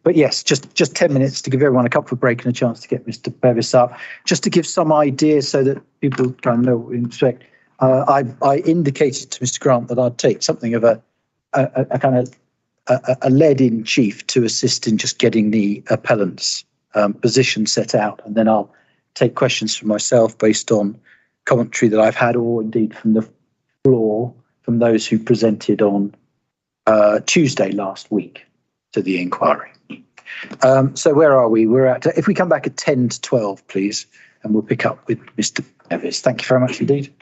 But yes, just 10 minutes to give everyone a couple of break and a chance to get Mr. Bevis up, just to give some idea so that people kind of know what we expect. I indicated to Mr. Grant that I'd take something of a kind of a lead in chief to assist in just getting the appellant's position set out, and then I'll take questions from myself based on commentary that I've had, or indeed from the floor from those who presented on Tuesday last week to the inquiry. So where are we? We're at, if we come back at 10 to 12, please, and we'll pick up with Mr. Bevis. Thank you very much indeed.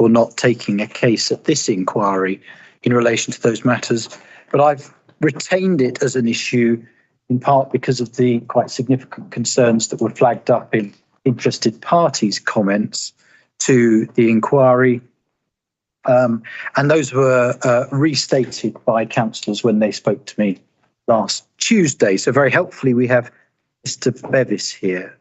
for not taking a case at this inquiry in relation to those matters, but I've retained it as an issue in part because of the quite significant concerns that were flagged up in interested parties' comments to the inquiry. And those were restated by councillors when they spoke to me last Tuesday. So very helpfully, we have Mr. Bevis here.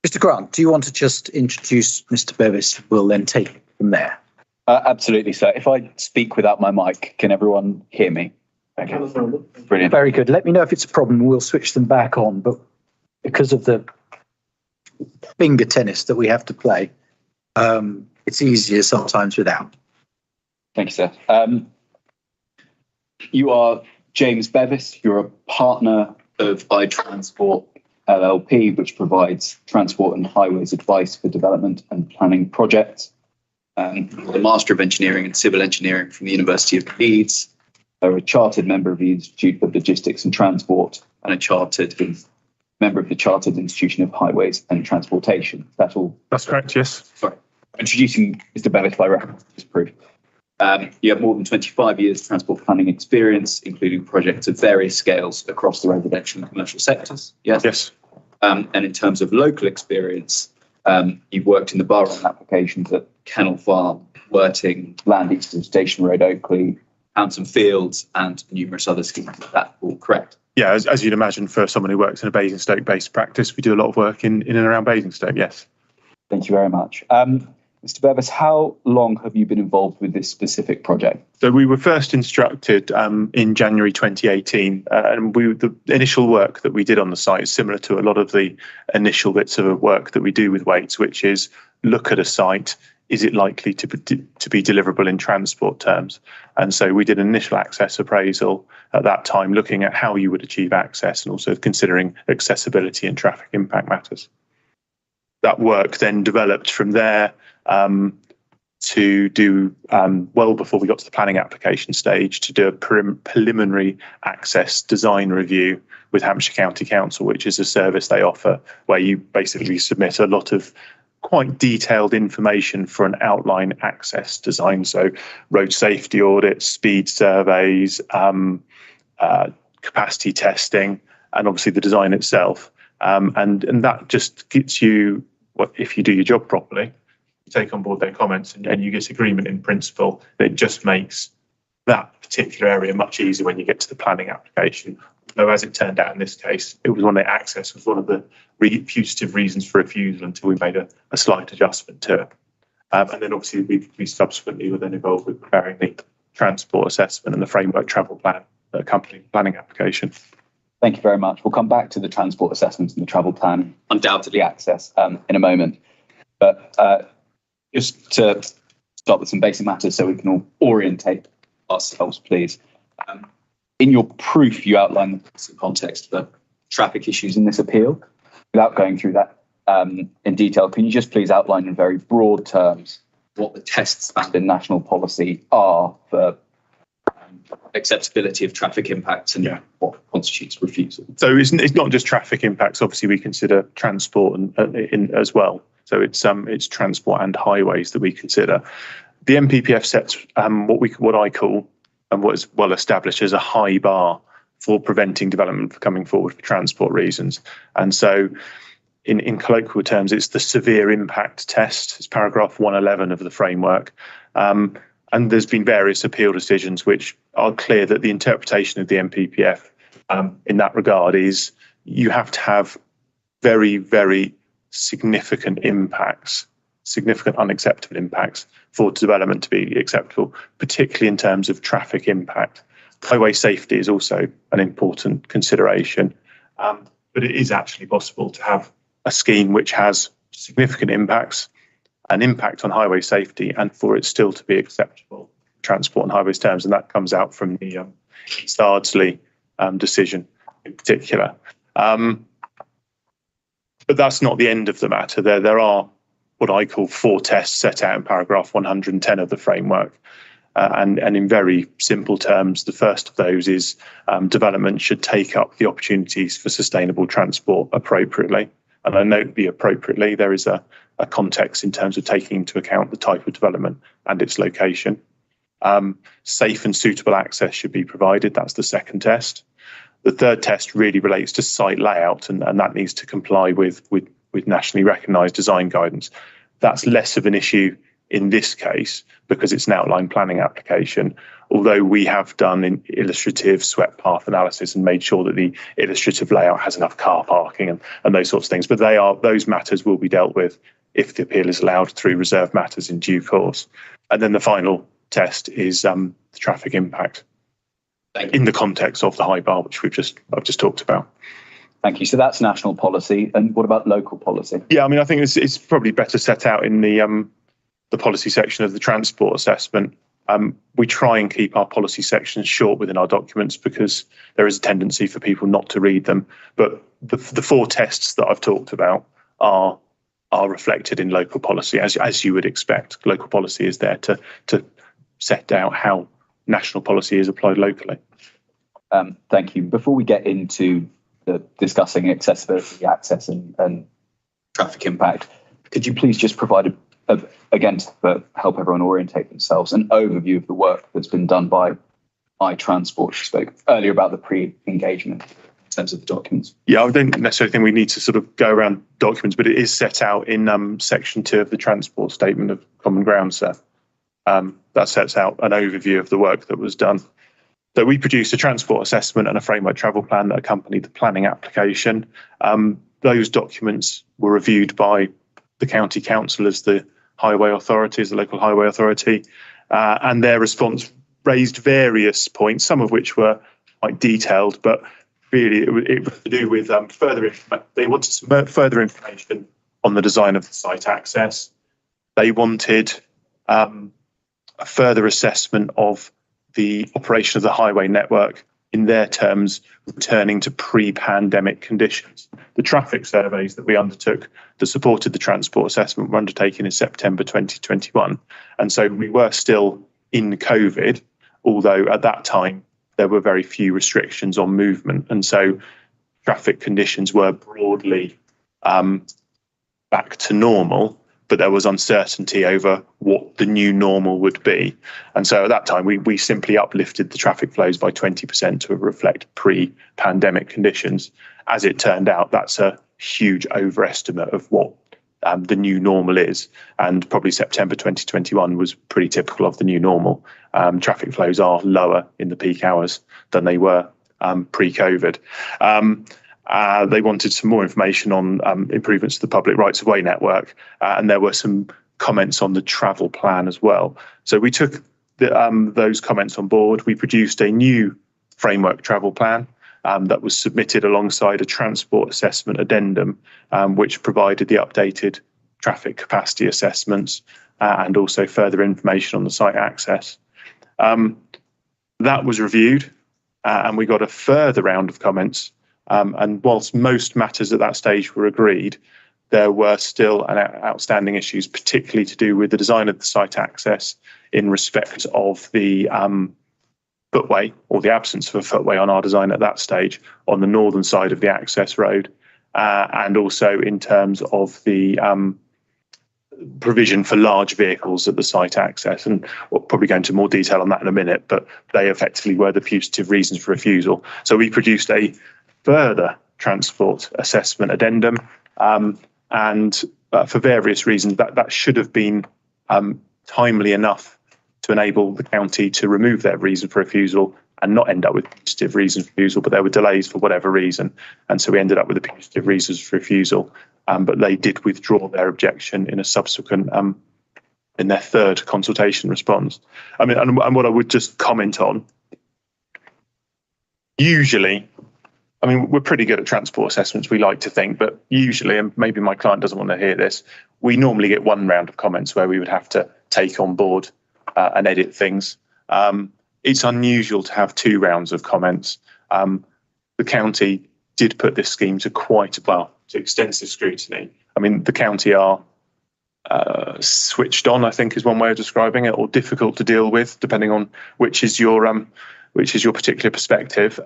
Mr. Grant, do you want to just introduce Mr. Bevis? We'll then take it from there. Absolutely, sir. If I speak without my mic, can everyone hear me? Okay. Brilliant. Very good. Let me know if it's a problem. We'll switch them back on. But because of the finger tennis that we have to play, it's easier sometimes without. Thank you, sir. You are James Bevis. You're a partner of iTransport LLP, which provides transport and highways advice for development and planning projects. You're a Master of Engineering and Civil Engineering from the University of Leeds. You're a chartered member of the Institute of Logistics and Transport and a chartered member of the Chartered Institution of Highways and Transportation. That's all. That's correct, yes. Sorry. Introducing Mr. Bevis by reference to this proof. You have more than 25 years transport planning experience, including projects of various scales across the residential and commercial sectors. Yes. Yes. And in terms of local experience, you've worked in the borough on applications at Kennel Farm, Worting, Land East of Station Road, Oakley, Hounsome Fields, and numerous other schemes. Is that all correct? Yeah, as you'd imagine, for someone who works in a Basingstoke-based practice, we do a lot of work in and around Basingstoke, yes. Thank you very much. Mr. Bevis, how long have you been involved with this specific project? So we were first instructed in January 2018, and the initial work that we did on the site is similar to a lot of the initial bits of work that we do with Waits, which is look at a site. Is it likely to be deliverable in transport terms? And so we did an initial access appraisal at that time, looking at how you would achieve access and also considering accessibility and traffic impact matters. That work then developed from there to do, well before we got to the planning application stage, to do a preliminary access design review with Hampshire County Council, which is a service they offer where you basically submit a lot of quite detailed information for an outline access design. So road safety audits, speed surveys, capacity testing, and obviously the design itself. And that just gets you, if you do your job properly, you take on board their comments and you get agreement in principle. It just makes that particular area much easier when you get to the planning application. Though, as it turned out in this case, it was one of the access was one of the putative reasons for refusal until we made a slight adjustment to it. And then obviously we subsequently were then involved with preparing the transport assessment and the framework travel plan that accompanied the planning application. Thank you very much. We'll come back to the transport assessment and the travel plan, undoubtedly access, in a moment. But just to start with some basic matters so we can all orientate ourselves, please. In your proof, you outline the context for traffic issues in this appeal. Without going through that in detail, can you just please outline in very broad terms what the tests found in national policy are for acceptability of traffic impacts and what constitutes refusal? So it's not just traffic impacts. Obviously, we consider transport as well. So it's transport and highways that we consider. The NPPF sets what I call and what is well established as a high bar for preventing development from coming forward for transport reasons. And so in colloquial terms, it's the severe impact test. It's paragraph 111 of the framework. And there's been various appeal decisions which are clear that the interpretation of the NPPF in that regard is you have to have very, very significant impacts, significant unacceptable impacts for development to be acceptable, particularly in terms of traffic impact. Highway safety is also an important consideration, but it is actually possible to have a scheme which has significant impacts, an impact on highway safety, and for it still to be acceptable transport and highways terms, and that comes out from the Stardsley decision in particular. But that's not the end of the matter. There are what I call 4 tests set out in paragraph 110 of the framework. And in very simple terms, the first of those is development should take up the opportunities for sustainable transport appropriately. And I note the appropriately, there is a context in terms of taking into account the type of development and its location. Safe and suitable access should be provided. That's the second test. The third test really relates to site layout, and that needs to comply with nationally recognised design guidance. That's less of an issue in this case because it's an outline planning application, although we have done an illustrative swept path analysis and made sure that the illustrative layout has enough car parking and those sorts of things. But those matters will be dealt with if the appeal is allowed through reserved matters in due course. And then the final test is the traffic impact in the context of the high bar, which I've just talked about. Thank you. So that's national policy. And what about local policy? Yeah, I mean, I think it's probably better set out in the policy section of the transport assessment. We try and keep our policy sections short within our documents because there is a tendency for people not to read them. But the four tests that I've talked about are reflected in local policy, as you would expect. Local policy is there to set out how national policy is applied locally. Thank you. Before we get into discussing accessibility, access and traffic impact, could you please just provide, again, to help everyone orientate themselves, an overview of the work that's been done by iTransport? You spoke earlier about the pre-engagement in terms of the documents. Yeah, I don't necessarily think we need to sort of go around documents, but it is set out in section 2 of the Transport Statement of Common Ground, sir. That sets out an overview of the work that was done. So we produced a transport assessment and a framework travel plan that accompanied the planning application. Those documents were reviewed by the county council as the highway authorities, the local highway authority, and their response raised various points, some of which were quite detailed, but really it was to do with they wanted some further information on the design of the site access. They wanted a further assessment of the operation of the highway network, in their terms, returning to pre-pandemic conditions. The traffic surveys that we undertook that supported the transport assessment were undertaken in September 2021. And so we were still in COVID, although at that time there were very few restrictions on movement. And so traffic conditions were broadly back to normal, but there was uncertainty over what the new normal would be. And so at that time, we simply uplifted the traffic flows by 20% to reflect pre-pandemic conditions. As it turned out, that's a huge overestimate of what the new normal is. And probably September 2021 was pretty typical of the new normal. Traffic flows are lower in the peak hours than they were pre-COVID. They wanted some more information on improvements to the public rights of way network, and there were some comments on the travel plan as well. So we took those comments on board. We produced a new framework travel plan that was submitted alongside a transport assessment addendum, which provided the updated traffic capacity assessments and also further information on the site access. That was reviewed, and we got a further round of comments. And whilst most matters at that stage were agreed, there were still outstanding issues, particularly to do with the design of the site access in respect of the footway, or the absence of a footway on our design at that stage, on the northern side of the access road, and also in terms of the provision for large vehicles at the site access. And we'll probably go into more detail on that in a minute, but they effectively were the putative reasons for refusal. So we produced a further transport assessment addendum, and for various reasons that should have been timely enough to enable the county to remove their reason for refusal and not end up with putative reasons for refusal, but there were delays for whatever reason, and so we ended up with the putative reasons for refusal, but they did withdraw their objection in a subsequent in their third consultation response. I mean, and what I would just comment on, usually, I mean, we're pretty good at transport assessments, we like to think, but usually, and maybe my client doesn't want to hear this, we normally get one round of comments where we would have to take on board and edit things. It's unusual to have 2 rounds of comments. The county did put this scheme to to extensive scrutiny. I mean, the county are switched on, I think is one way of describing it, or difficult to deal with, depending on which is your particular perspective.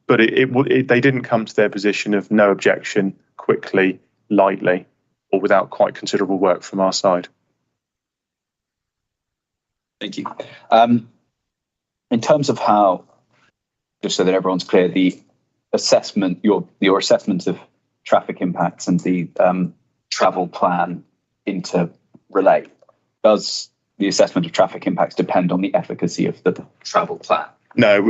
But they didn't come to their position of no objection quickly lightly or without quite considerable work from our side. Thank you. In terms of how, just so that everyone's clear, the assessment, your assessment of traffic impacts and the travel plan interrelate, does the assessment of traffic impacts depend on the efficacy of the travel plan? No,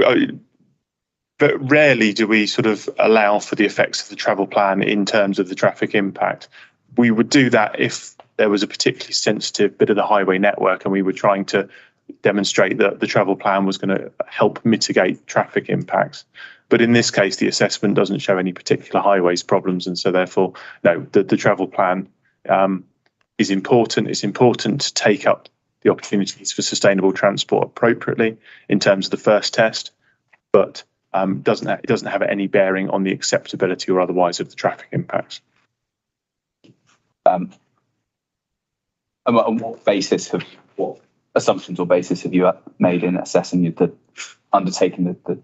but rarely do we sort of allow for the effects of the travel plan in terms of the traffic impact. We would do that if there was a particularly sensitive bit of the highway network and we were trying to demonstrate that the travel plan was going to help mitigate traffic impacts. But in this case, the assessment doesn't show any particular highways problems. And so therefore, no, the travel plan is important. It's important to take up the opportunities for sustainable transport appropriately in terms of the first test, but it doesn't have any bearing on the acceptability or otherwise of the traffic impacts. And what assumptions or basis have you made in assessing undertaking the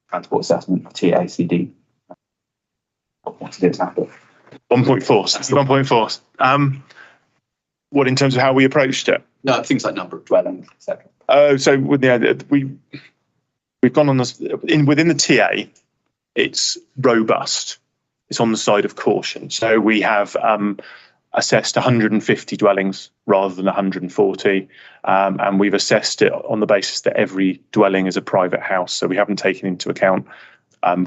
transport assessment for TACD? What's the example? 1.4. What in terms of how we approached it? No, things like number of dwellings, etc. So we've gone on this within the TA. It's robust. It's on the side of caution. So we have assessed 150 dwellings rather than 140, and we've assessed it on the basis that every dwelling is a private house. So we haven't taken into account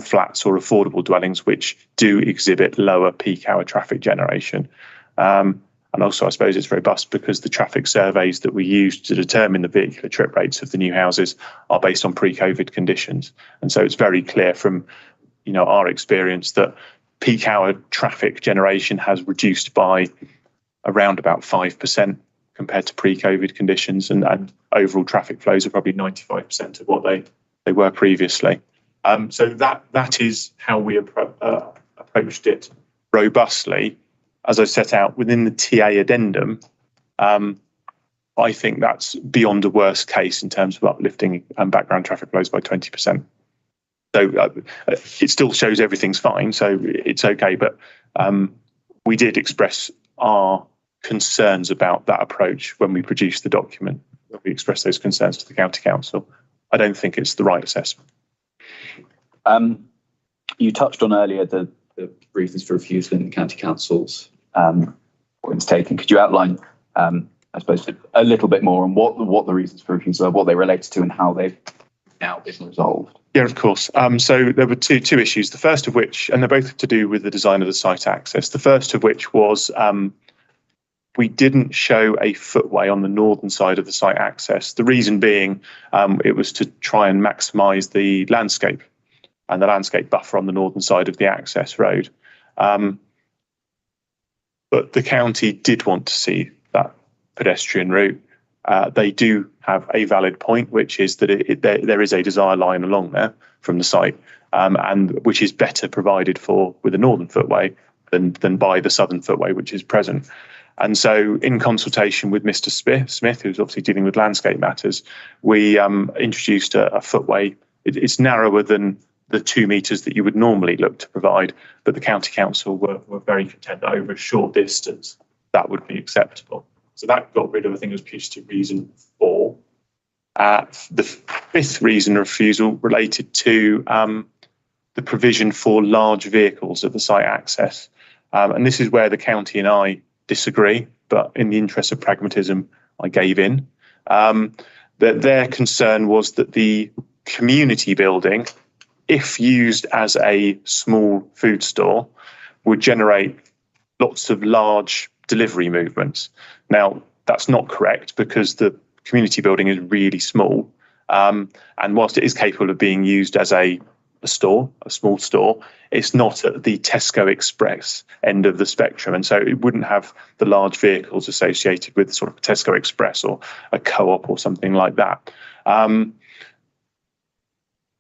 flats or affordable dwellings, which do exhibit lower peak hour traffic generation. And also, I suppose it's robust because the traffic surveys that we use to determine the vehicular trip rates of the new houses are based on pre-COVID conditions. And so it's very clear from, our experience that peak hour traffic generation has reduced by around about 5% compared to pre-COVID conditions, and overall traffic flows are probably 95% of what they were previously. So that is how we approached it robustly. As I set out within the TA addendum, I think that's beyond a worst case in terms of uplifting background traffic flows by 20%. So it still shows everything's fine, so it's okay. But we did express our concerns about that approach when we produced the document. We expressed those concerns to the County Council. I don't think it's the right assessment. You touched on earlier the reasons for refusal in the County Council's points taken. Could you outline, I suppose, a little bit more on what the reasons for refusal are, what they relate to, and how they've now been resolved? Yeah, of course. So there were two issues. The first of which, and they're both to do with the design of the site access. The first of which was we didn't show a footway on the northern side of the site access. The reason being it was to try and maximise the landscape and the landscape buffer on the northern side of the access road. But the county did want to see that pedestrian route. They do have a valid point, which is that there is a desire line along there from the site, and which is better provided for with a northern footway than by the southern footway, which is present. And so in consultation with Mr. Smith, who's obviously dealing with landscape matters, we introduced a footway. It's narrower than the 2 metres that you would normally look to provide, but the County Council were very content that over a short distance that would be acceptable. So that got rid of, I think it was putative reason 4. The fifth reason of refusal related to the provision for large vehicles at the site access. And this is where the county and I disagree, but in the interest of pragmatism, I gave in. That their concern was that the community building, if used as a small food store, would generate lots of large delivery movements. Now, that's not correct because the community building is really small. And whilst it is capable of being used as a store, a small store, it's not at the Tesco Express end of the spectrum. And so it wouldn't have the large vehicles associated with sort of Tesco Express or a co-op or something like that.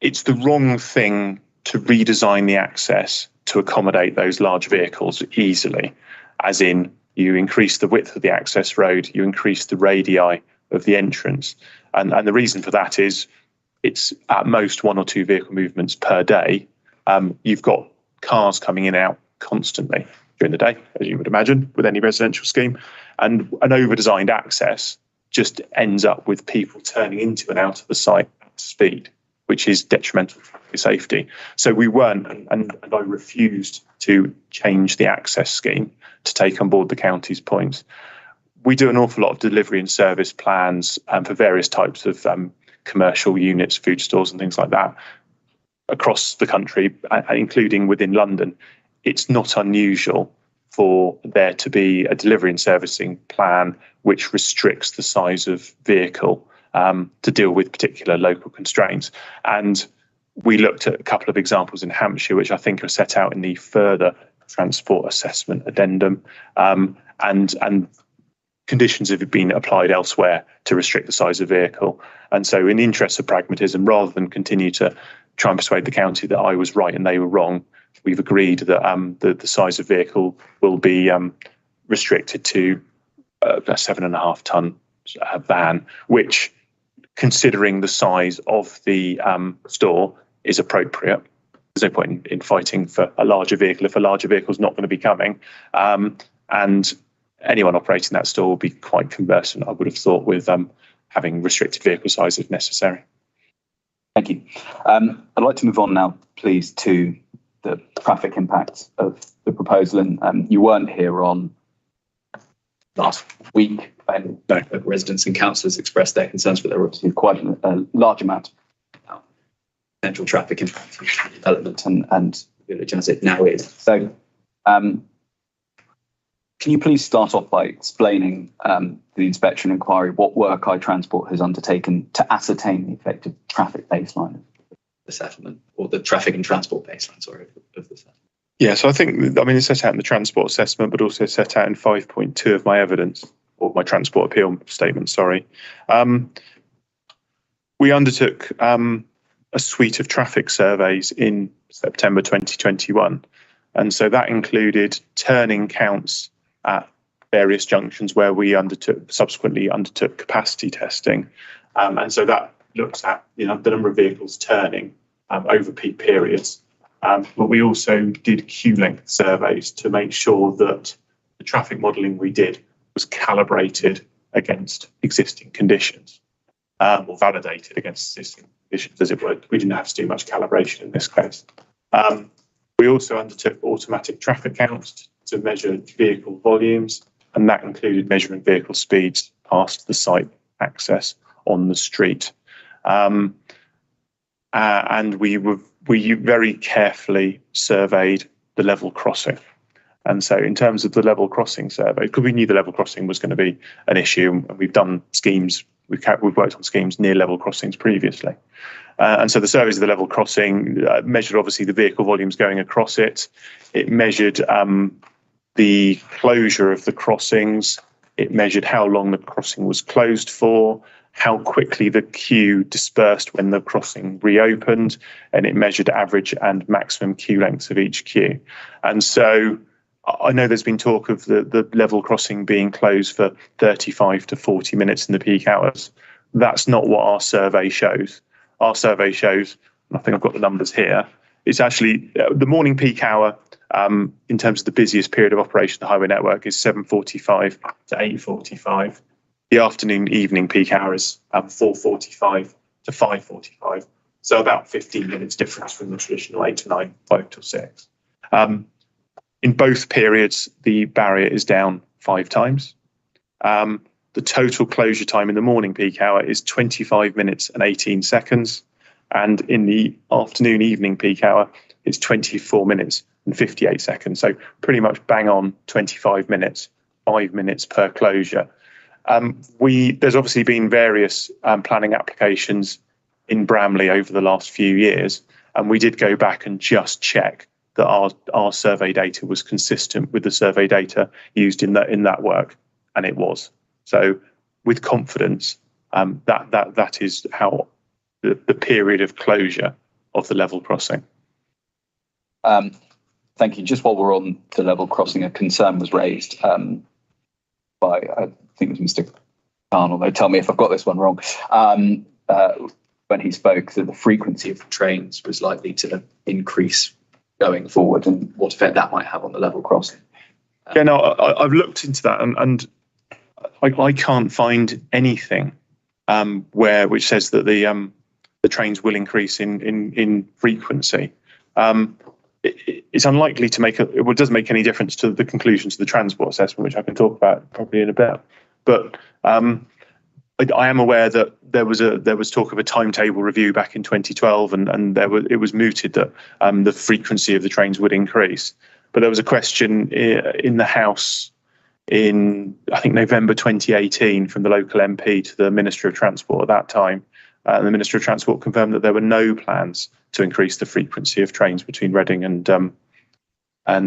It's the wrong thing to redesign the access to accommodate those large vehicles easily, as in you increase the width of the access road, you increase the radii of the entrance. And the reason for that is it's at most 1 or 2 vehicle movements per day. You've got cars coming in and out constantly. during the day, as you would imagine, with any residential scheme. And an over-designed access just ends up with people turning into and out of the site at speed, which is detrimental to safety. So we weren't, and I refused to change the access scheme to take on board the county's points. We do an awful lot of delivery and service plans for various types of commercial units, food stores and things like that across the country, including within London. It's not unusual for there to be a delivery and servicing plan which restricts the size of vehicle to deal with particular local constraints. And we looked at a couple of examples in Hampshire, which I think are set out in the further transport assessment addendum, and conditions have been applied elsewhere to restrict the size of vehicle. And so in the interest of pragmatism, rather than continue to try and persuade the county that I was right and they were wrong, we've agreed that the size of vehicle will be restricted to a 7.5 ton van, which, considering the size of the store, is appropriate. There's no point in fighting for a larger vehicle if a larger vehicle is not going to be coming. And anyone operating that store will be quite conversant, I would have thought, with having restricted vehicle size if necessary. Thank you. I'd like to move on now, please, to the traffic impacts of the proposal. And you weren't here on last week when residents and councillors expressed their concerns, but there were obviously quite a large amount of potential traffic impact development and village as it now is. So can you please start off by explaining the inspection inquiry, what work iTransport has undertaken to ascertain the effective traffic baseline of the settlement, or the traffic and transport baseline, sorry, of the settlement? Yeah, so it's set out in the transport assessment, but also set out in 5.2 of my evidence, or my transport appeal statement, sorry. We undertook a suite of traffic surveys in September 2021. And so that included turning counts at various junctions where we subsequently undertook capacity testing. And so that looks at the number of vehicles turning over peak periods. But we also did queue length surveys to make sure that the traffic modelling we did was calibrated against existing conditions, or validated against existing conditions, as it were. We didn't have to do much calibration in this case. We also undertook automatic traffic counts to measure vehicle volumes, and that included measuring vehicle speeds past the site access on the street. And we very carefully surveyed the level crossing. And so in terms of the level crossing survey, because we knew the level crossing was going to be an issue, and we've done schemes, we've worked on schemes near level crossings previously. And so the surveys of the level crossing measured obviously the vehicle volumes going across it. It measured the closure of the crossings. It measured how long the crossing was closed for, how quickly the queue dispersed when the crossing reopened, and it measured average and maximum queue lengths of each queue. And so I know there's been talk of the level crossing being closed for 35 to 40 minutes in the peak hours. That's not what our survey shows. Our survey shows, and I think I've got the numbers here, it's actually the morning peak hour in terms of the busiest period of operation of the highway network is 7:45 to 8:45. The afternoon evening peak hour is 4:45 to 5:45. So about 15 minutes difference from the traditional 8 to 9, 5 till 6. In both periods, the barrier is down 5 times. The total closure time in the morning peak hour is 25 minutes and 18 seconds. And in the afternoon evening peak hour, it's 24 minutes and 58 seconds. So pretty much bang on 25 minutes, 5 minutes per closure. There's obviously been various planning applications in Bramley over the last few years, and we did go back and just check that our survey data was consistent with the survey data used in that work, and it was. So with confidence, that is how the period of closure of the level crossing. Thank you. Just while we're on the level crossing, a concern was raised by, I think it was Mr. Khan, although tell me if I've got this one wrong, when he spoke that the frequency of trains was likely to increase going forward and what effect that might have on the level crossing. Yeah, no, I've looked into that, and I can't find anything which says that the trains will increase in frequency. It's unlikely to it doesn't make any difference to the conclusions of the transport assessment, which I can talk about probably in a bit. But I am aware that there was talk of a timetable review back in 2012, and it was mooted that the frequency of the trains would increase. But there was a question in the House in, I think, November 2018 from the local MP to the Minister of Transport at that time. The Minister of Transport confirmed that there were no plans to increase the frequency of trains between Reading and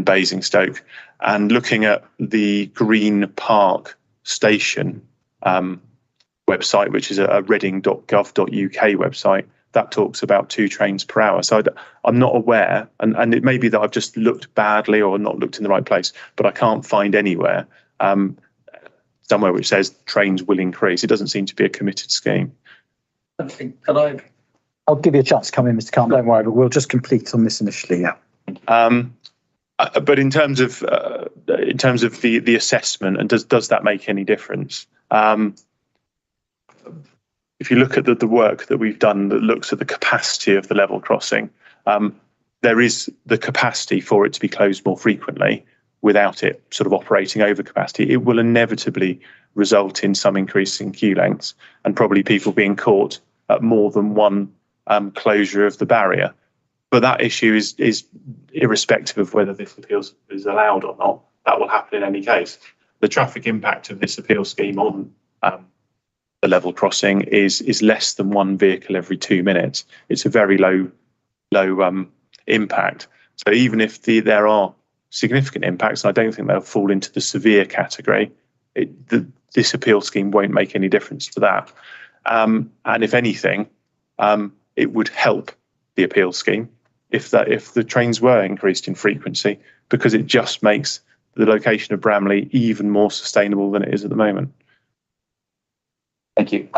Basingstoke. And looking at the Green Park Station website, which is a reading.gov.uk website, that talks about 2 trains per hour. So I'm not aware, and it may be that I've just looked badly or not looked in the right place, but I can't find anywhere somewhere which says trains will increase. It doesn't seem to be a committed scheme. I'll give you a chance to come in, Mr. Khan, don't worry, but we'll just complete on this initially, yeah. But in terms of the assessment, and does that make any difference? If you look at the work that we've done that looks at the capacity of the level crossing, there is the capacity for it to be closed more frequently without it sort of operating over capacity. It will inevitably result in some increase in queue lengths and probably people being caught at more than one closure of the barrier. But that issue is irrespective of whether this appeal is allowed or not. That will happen in any case. The traffic impact of this appeal scheme on the level crossing is less than 1 vehicle every 2 minutes. It's a very low impact. So even if there are significant impacts, I don't think they'll fall into the severe category, this appeal scheme won't make any difference to that. And if anything, it would help the appeal scheme if the trains were increased in frequency, because it just makes the location of Bramley even more sustainable than it is at the moment. Thank you.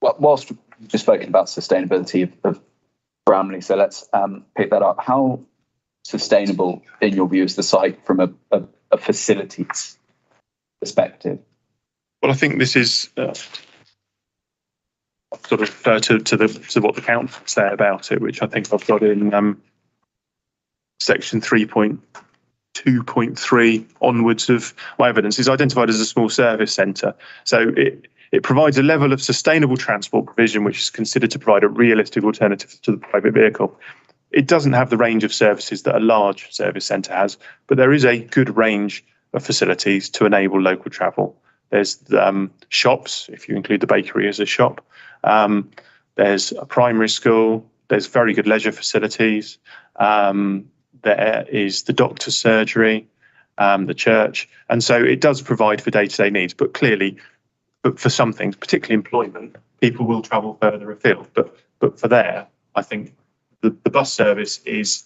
Whilst we've just spoken about sustainability of Bramley, so let's pick that up. How sustainable, in your view, is the site from a facilities perspective? Well, I think this is sort of to what the council say about it, which I think I've got in section 3.2.3 onwards of my evidence, is identified as a small service centre. So it provides a level of sustainable transport provision which is considered to provide a realistic alternative to the private vehicle. It doesn't have the range of services that a large service centre has, but there is a good range of facilities to enable local travel. There's shops, if you include the bakery as a shop. There's a primary school. There's very good leisure facilities. There is the doctor's surgery, the church. And so it does provide for day-to-day needs, but clearly, for some things, particularly employment, people will travel further afield. But for there, I think the bus service is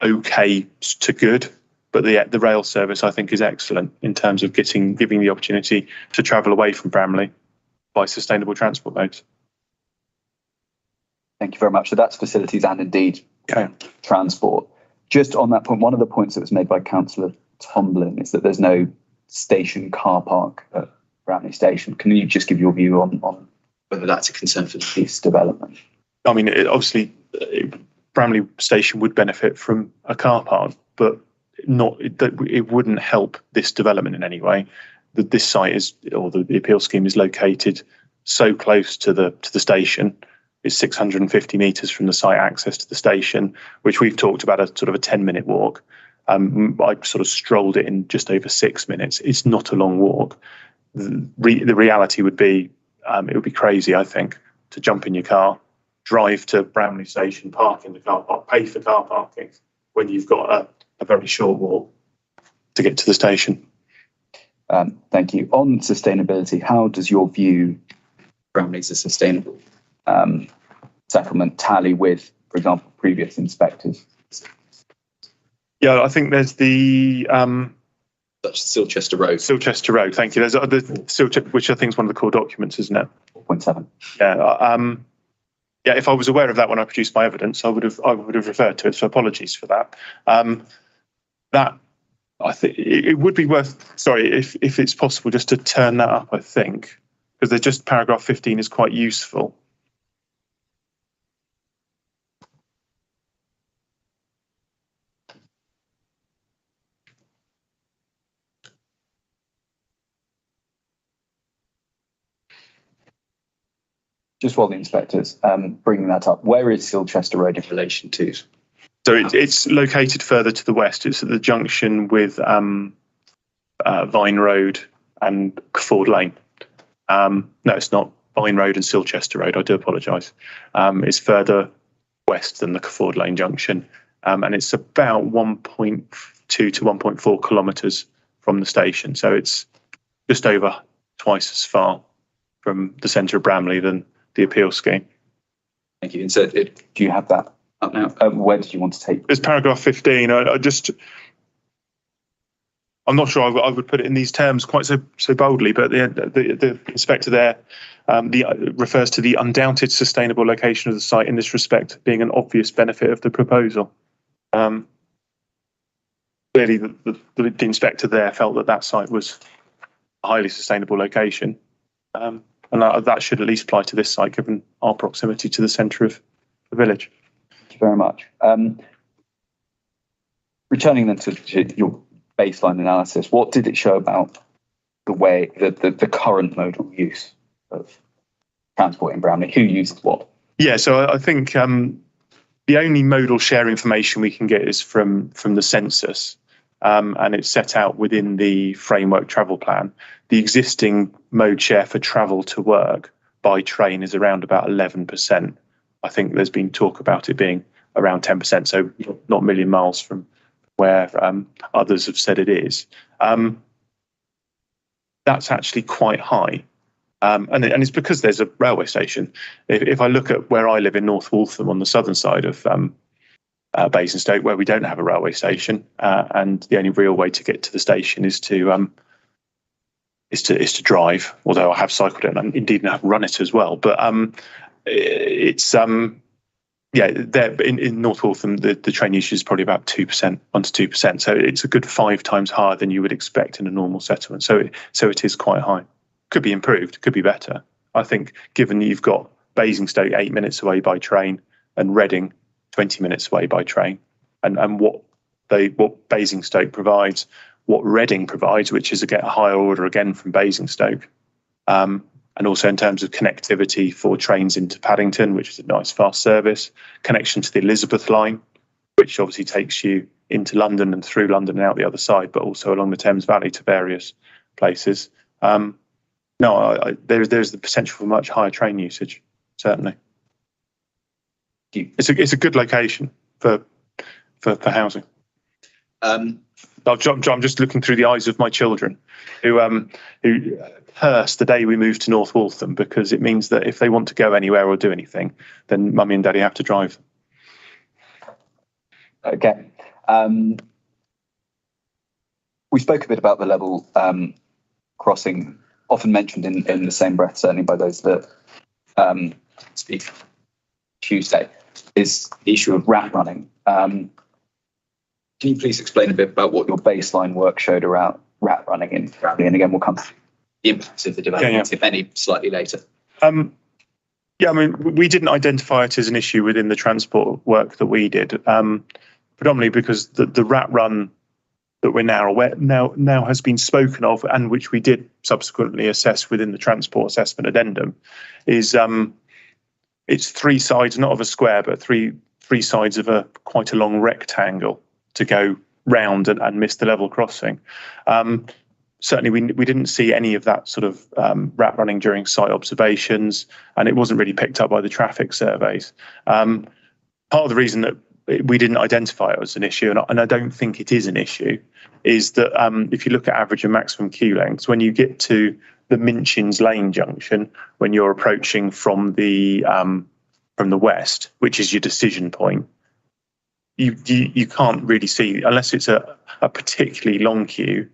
okay to good, but the rail service, I think, is excellent in terms of giving the opportunity to travel away from Bramley by sustainable transport modes. Thank you very much. So that's facilities and indeed transport. Just on that point, one of the points that was made by Councillor Tomlin is that there's no station car park at Bramley Station. Can you just give your view on whether that's a concern for this development? I mean, obviously, Bramley Station would benefit from a car park, but it wouldn't help this development in any way. This site the appeal scheme is located so close to the station. It's 650 metres from the site access to the station, which we've talked about as sort of a 10-minute walk. I sort of strolled it in just over 6 minutes. It's not a long walk. The reality would be, it would be crazy, I think, to jump in your car, drive to Bramley Station, park in the car park, pay for car parking when you've got a very short walk to get to the station. Thank you. On sustainability, how does your view Bramley as a sustainable settlement tally with, for example, previous inspectors? Yeah, I think there's the Silchester Road. Silchester Road, thank you. There's the Silchester, which I think is one of the core documents, isn't it? 4.7. Yeah. Yeah, if I was aware of that when I produced my evidence, I would have referred to it. So apologies for that. that, I think it would be worth, sorry, if it's possible, just to turn that up, I think, because they're just paragraph 15 is quite useful. Just while the inspector's bringing that up, where is Silchester Road in relation to? So it's located further to the west. It's at the junction with Vine Road and Ford Lane. No, it's not Vine Road and Silchester Road. I do apologise. It's further west than the Ford Lane junction, and it's about 1.2 to 1.4 kilometres from the station. So it's just over twice as far from the centre of Bramley than the appeal scheme. Thank you. And so, do you have that up now? Where did you want to take? It's paragraph 15. I'm not sure I would put it in these terms quite so boldly, but the inspector there refers to the undoubted sustainable location of the site in this respect being an obvious benefit of the proposal. Clearly, the inspector there felt that site was a highly sustainable location. And that should at least apply to this site, given our proximity to the centre of the village. Thank you very much. Returning then to your baseline analysis, what did it show about the way the current modal use of transport in Bramley? Who uses what? Yeah, so I think the only modal share information we can get is from the census, and it's set out within the framework travel plan. The existing mode share for travel to work by train is around about 11%. I think there's been talk about it being around 10%, so not a million miles from where others have said it is. That's actually quite high. And it's because there's a railway station. If I look at where I live in North Waltham on the southern side of Basingstoke, where we don't have a railway station, and the only real way to get to the station is to drive. Although I have cycled it and indeed have run it as well. But there in North Waltham, the train usage is probably about 2%, 1 to 2%. So it's a good 5 times higher than you would expect in a normal settlement. So it is quite high. Could be improved, could be better. I think given that you've got Basingstoke 8 minutes away by train and Reading 20 minutes away by train, and what Basingstoke provides, what Reading provides, which is a higher order again from Basingstoke, and also in terms of connectivity for trains into Paddington, which is a nice fast service, connection to the Elizabeth line, which obviously takes you into London and through London and out the other side, but also along the Thames Valley to various places. There's the potential for much higher train usage, certainly. It's a good location for housing. I'm just looking through the eyes of my children, who curse the day we move to North Waltham, because it means that if they want to go anywhere or do anything, then mummy and daddy have to drive. Okay. We spoke a bit about the level crossing, often mentioned in the same breath, certainly by those that speak Tuesday, is the issue of rat running. Can you please explain a bit about what your baseline work showed around rat running in Bramley? And again, we'll come to the impacts of the development, if any, slightly later. We didn't identify it as an issue within the transport work that we did, predominantly because the rat run that we're now aware now has been spoken of, and which we did subsequently assess within the transport assessment addendum, is it's 3 sides, not of a square, but three sides of quite a long rectangle to go round and miss the level crossing. Certainly, we didn't see any of that sort of rat running during site observations, and it wasn't really picked up by the traffic surveys. Part of the reason that we didn't identify it as an issue, and I don't think it is an issue, is that if you look at average and maximum queue lengths, when you get to the Minchin's Lane junction, when you're approaching from the west, which is your decision point, you can't really see, unless it's a particularly long queue,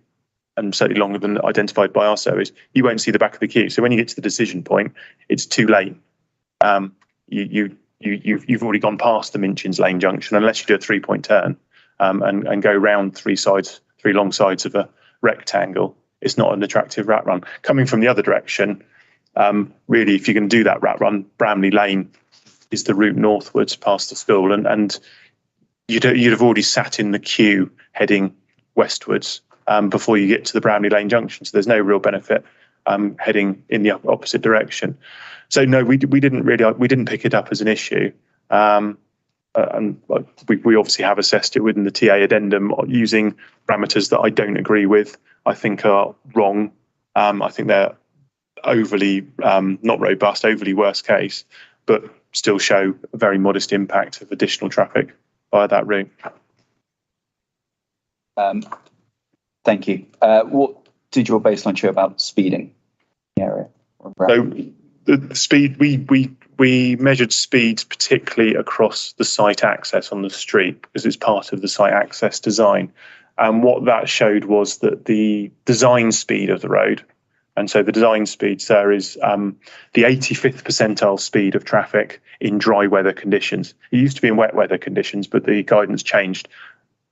and certainly longer than identified by our service, you won't see the back of the queue. So when you get to the decision point, it's too late. You've already gone past the Minchin's Lane junction, unless you do a 3-point turn. and go round three long sides of a rectangle, it's not an attractive rat run. Coming from the other direction, really, if you can do that rat run, Bramley Lane is the route northwards past the school, and you'd have already sat in the queue heading westwards before you get to the Bramley Lane junction. So there's no real benefit heading in the opposite direction. So no, we didn't pick it up as an issue. And we obviously have assessed it within the TA addendum using parameters that I don't agree with. I think are wrong. I think they're overly not robust, overly worst case, but still show a very modest impact of additional traffic via that route. Thank you. What did your baseline show about speeding in the area? So the speed, we measured speeds particularly across the site access on the street because it's part of the site access design. And what that showed was that the design speed of the road, and so the design speeds there is the 85th percentile speed of traffic in dry weather conditions. It used to be in wet weather conditions, but the guidance changed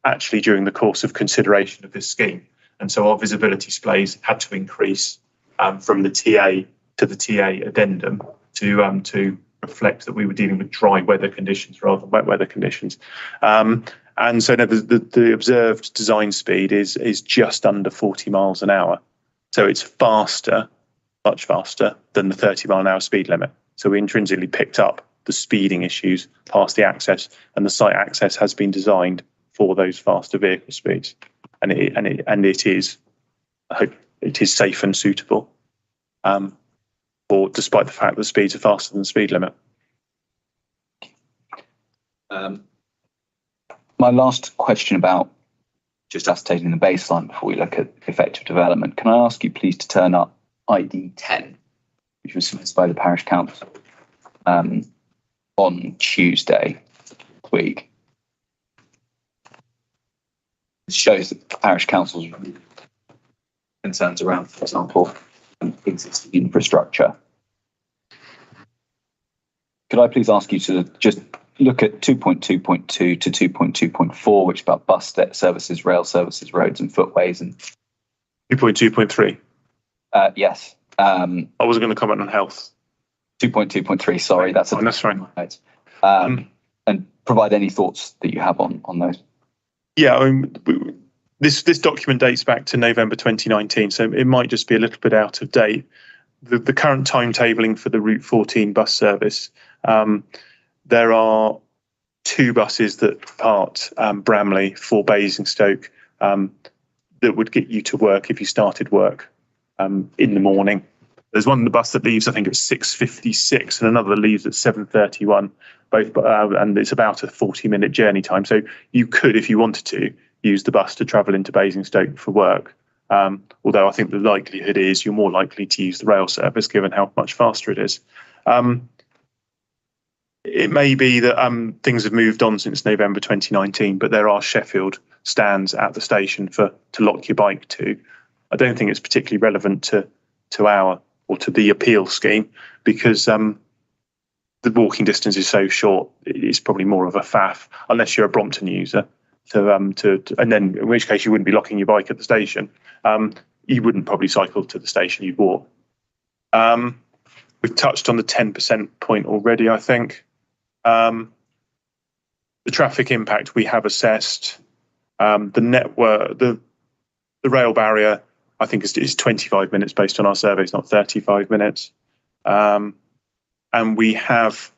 actually during the course of consideration of this scheme. And so our visibility displays had to increase from the TA to the TA addendum to reflect that we were dealing with dry weather conditions rather than wet weather conditions. And so now the observed design speed is just under 40 miles an hour. So it's faster, much faster than the 30 mile an hour speed limit. So we intrinsically picked up the speeding issues past the access, and the site access has been designed for those faster vehicle speeds. And it is, I hope it is safe and suitable, or despite the fact that speeds are faster than the speed limit. My last question about just ascertaining the baseline before we look at effective development. Can I ask you please to turn up ID 10, which was submitted by the parish council on Tuesday this week. It shows that the parish council's concerns around, for example, existing infrastructure. Could I please ask you to just look at 2.2.2 to 2.2.4, which is about bus services, rail services, roads and footways, and 2.2.3. Yes. I wasn't going to comment on health. 2.2.3. Sorry, that's fine. And provide any thoughts that you have on those. Yeah, I mean, this document dates back to November 2019, so it might just be a little bit out of date. The current timetabling for the Route 14 bus service. There are two buses that depart Bramley for Basingstoke that would get you to work if you started work in the morning. There's one bus that leaves, I think it's 6:56, and another that leaves at 7:31. Both, and it's about a 40-minute journey time. So you could, if you wanted to, use the bus to travel into Basingstoke for work. Although I think the likelihood is you're more likely to use the rail service given how much faster it is. It may be that things have moved on since November 2019, but there are Sheffield stands at the station to lock your bike to. I don't think it's particularly relevant to our or to the appeal scheme because the walking distance is so short. It's probably more of a faff unless you're a Brompton user. And then in which case you wouldn't be locking your bike at the station. You wouldn't probably cycle to the station. You'd walk. We've touched on the 10% point already, I think. The traffic impact we have assessed. The network, the rail barrier, I think is 25 minutes based on our surveys, not 35 minutes. And we have,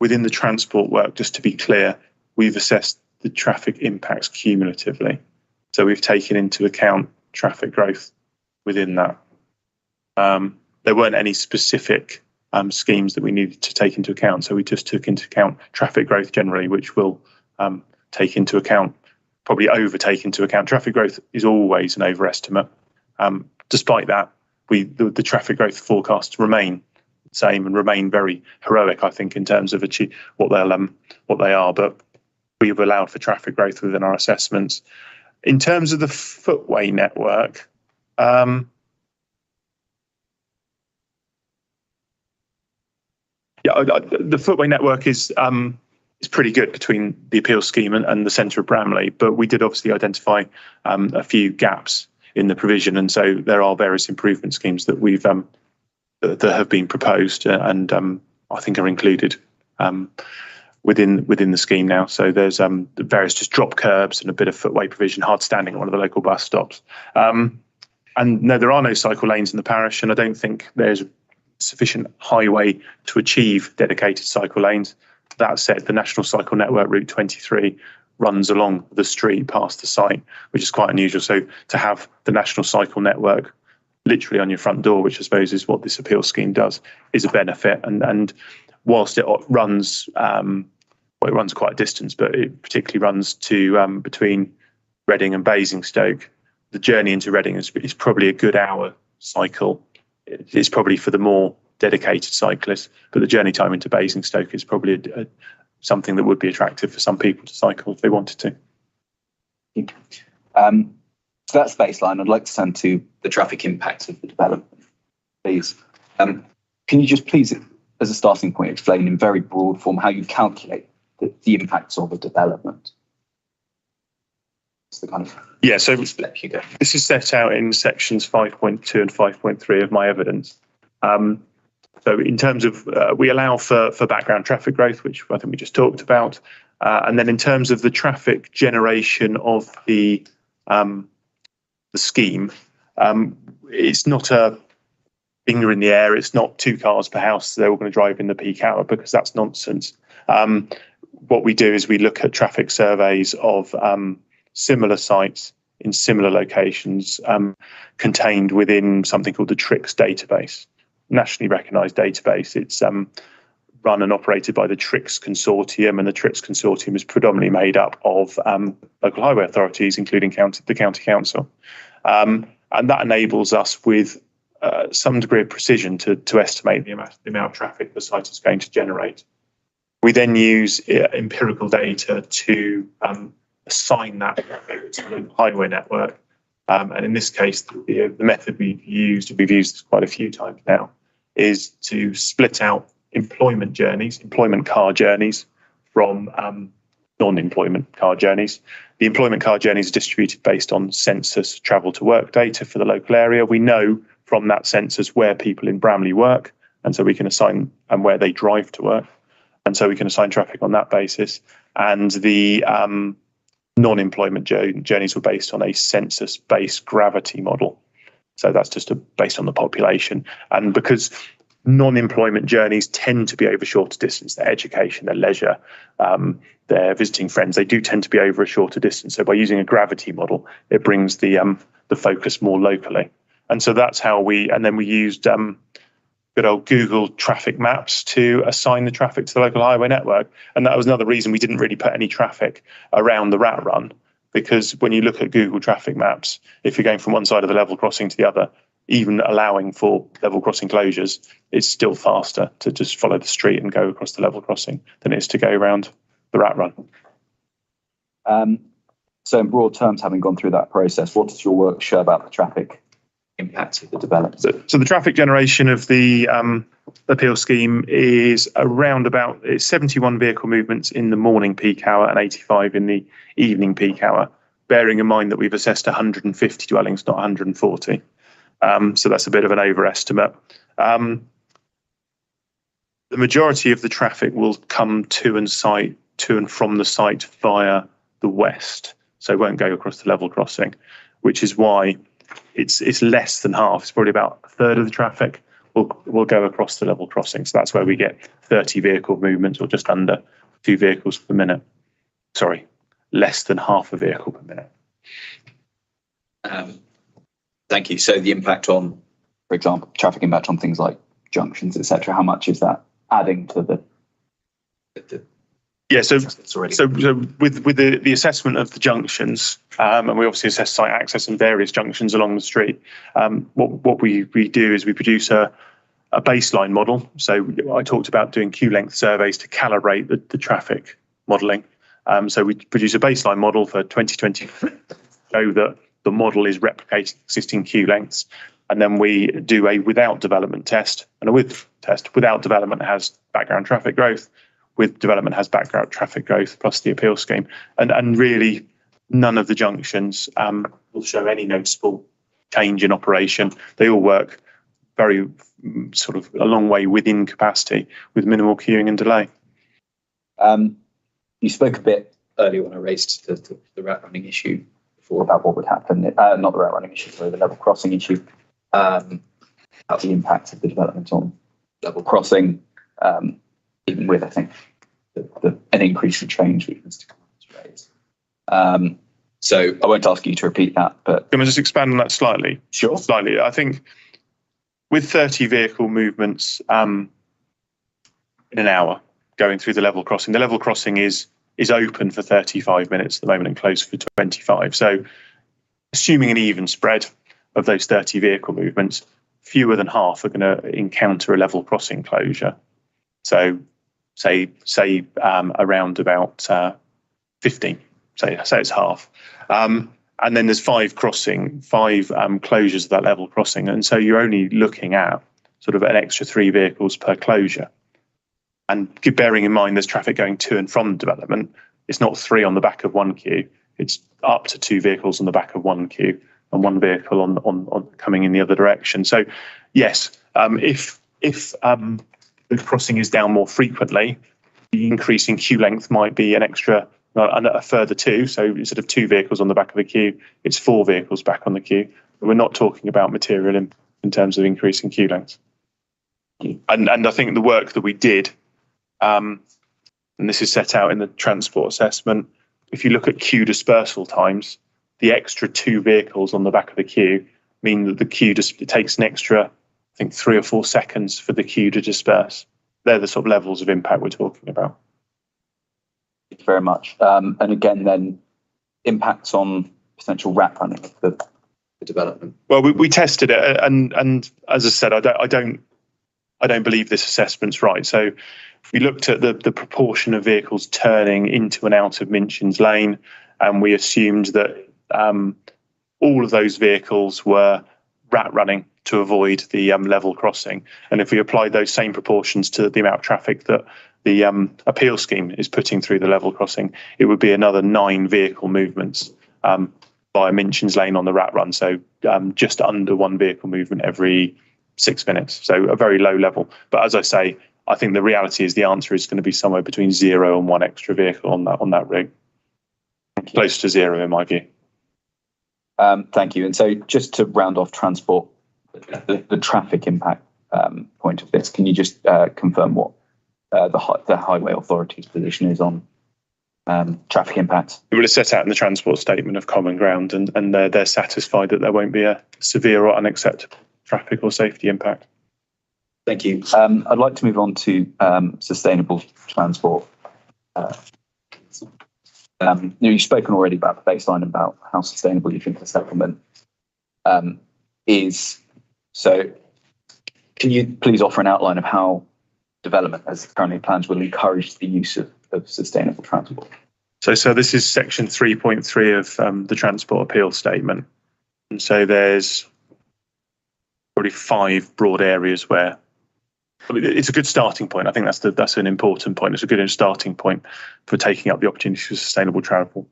within the transport work, just to be clear, we've assessed the traffic impacts cumulatively. So we've taken into account traffic growth within that. There weren't any specific schemes that we needed to take into account. So we just took into account traffic growth generally, which will take into account, probably overtake into account. Traffic growth is always an overestimate. Despite that, the traffic growth forecasts remain the same and remain very heroic, I think, in terms of what they are. But we've allowed for traffic growth within our assessments. In terms of the footway network, the footway network is is pretty good between the appeal scheme and the centre of Bramley, but we did obviously identify a few gaps in the provision, and so there are various improvement schemes that we've that have been proposed and I think are included within the scheme now. So there's the various just drop curbs and a bit of footway provision, hard standing at one of the local bus stops. And no, there are no cycle lanes in the parish, and I don't think there's sufficient highway to achieve dedicated cycle lanes. That said, the National Cycle Network Route 23 runs along the street past the site, which is quite unusual. So to have the National Cycle Network literally on your front door, which I suppose is what this appeal scheme does, is a benefit. And whilst it runs, it runs quite a distance, but it particularly runs to between Reading and Basingstoke. The journey into Reading is probably a good hour cycle. It's probably for the more dedicated cyclists, but the journey time into Basingstoke is probably something that would be attractive for some people to cycle if they wanted to. So that's baseline. I'd like to turn to the traffic impacts of the development, please. Can you just please, as a starting point, explain in very broad form how you calculate the impacts of a development? It's the kind of so split you go. This is set out in sections 5.2 and 5.3 of my evidence. So in terms of, we allow for background traffic growth, which I think we just talked about. And then in terms of the traffic generation of the scheme, it's not a finger in the air. It's not 2 cars per house. They're all going to drive in the peak hour, because that's nonsense. What we do is we look at traffic surveys of similar sites in similar locations contained within something called the TRICS database, nationally recognised database. It's run and operated by the TRICS Consortium, and the TRICS Consortium is predominantly made up of local highway authorities, including the County Council. And that enables us with some degree of precision to estimate the amount of traffic the site is going to generate. We then use empirical data to assign that traffic to the highway network. And in this case, the method we've used quite a few times now, is to split out employment car journeys from non-employment car journeys. The employment car journeys are distributed based on census travel to work data for the local area. We know from that census where people in Bramley work, and so we can assign and where they drive to work. And so we can assign traffic on that basis. And the non-employment journeys were based on a census-based gravity model. So that's just based on the population. And because non-employment journeys tend to be over shorter distance, their education, their leisure, their visiting friends, they do tend to be over a shorter distance. So by using a gravity model, it brings the focus more locally. And so that's how we used good old Google traffic maps to assign the traffic to the local highway network. And that was another reason we didn't really put any traffic around the rat run, because when you look at Google traffic maps, if you're going from one side of the level crossing to the other, even allowing for level crossing closures, it's still faster to just follow the street and go across the level crossing than it is to go around the rat run. So in broad terms, having gone through that process, what does your work show about the traffic impacts of the development? So the traffic generation of the appeal scheme is around about 71 vehicle movements in the morning peak hour and 85 in the evening peak hour, bearing in mind that we've assessed 150 dwellings, not 140. So that's a bit of an overestimate. The majority of the traffic will come to and from the site via the west, so it won't go across the level crossing, which is why it's less than half. It's probably about a third of the traffic will go across the level crossing. So that's where we get 30 vehicle movements, or just under 2 vehicles per minute. Sorry, less than half a vehicle per minute. Thank you. So the impact on, for example, traffic impact on things like junctions, etc., how much is that adding to the Yeah, so with the assessment of the junctions, and we obviously assess site access and various junctions along the street, what we do is we produce a baseline model. So I talked about doing queue length surveys to calibrate the traffic modelling. So we produce a baseline model for 2020 to show that the model is replicating existing queue lengths. And then we do a without development test and a with test. Without development has background traffic growth. with development has background traffic growth plus the appeal scheme. And really, none of the junctions will show any noticeable change in operation. They all work very sort of a long way within capacity with minimal queuing and delay. You spoke a bit earlier when I raised the route running issue before about what would happen, not the route running issue, sorry, the level crossing issue, about the impact of the development on level crossing, even with, I think, an increase in change which Mr. Collins raised. So I won't ask you to repeat that, but... Can I just expand on that slightly? Sure. Slightly. I think with 30 vehicle movements in an hour going through the level crossing is open for 35 minutes at the moment and closed for 25. So assuming an even spread of those 30 vehicle movements, fewer than half are going to encounter a level crossing closure. So say around about 15, say it's half. And then there's five closures of that level crossing. And so you're only looking at sort of an extra 3 vehicles per closure. And bearing in mind there's traffic going to and from development, it's not 3 on the back of one queue. It's up to 2 vehicles on the back of one queue and 1 vehicle on coming in the other direction. So yes, if the crossing is down more frequently, the increase in queue length might be an extra, a further 2. So instead of 2 vehicles on the back of a queue, it's 4 vehicles back on the queue. But we're not talking about material in terms of increasing queue length. And I think the work that we did, and this is set out in the transport assessment, if you look at queue dispersal times, the extra 2 vehicles on the back of the queue mean that the queue it takes an extra, I think, 3 or 4 seconds for the queue to disperse. They're the sort of levels of impact we're talking about. Thank you very much. And again, then impacts on potential route running of the development. Well, we tested it, and as I said, I don't believe this assessment's right. So we looked at the proportion of vehicles turning into and out of Minchin's Lane, and we assumed that all of those vehicles were rat running to avoid the level crossing. And if we applied those same proportions to the amount of traffic that the appeal scheme is putting through the level crossing, it would be another 9 vehicle movements via Minchin's Lane on the rat run. So just under 1 vehicle movement every 6 minutes. So a very low level. But as I say, I think the reality is the answer is going to be somewhere between 0 and 1 extra vehicle on that rig. Close to 0 in my view. Thank you. And so just to round off transport, the traffic impact point of this, can you just confirm what the Highway Authority's position is on traffic impact? It will have set out in the transport statement of common ground, and they're satisfied that there won't be a severe or unacceptable traffic or safety impact. Thank you. I'd like to move on to sustainable transport. You've spoken already about the baseline, about how sustainable you think the settlement is. So can you please offer an outline of how development, as currently plans, will encourage the use of sustainable transport? So this is section 3.3 of the transport appeal statement. And so there's probably 5 broad areas where it's a good starting point. I think that's an important point. It's a good starting point for taking up the opportunity for sustainable travel.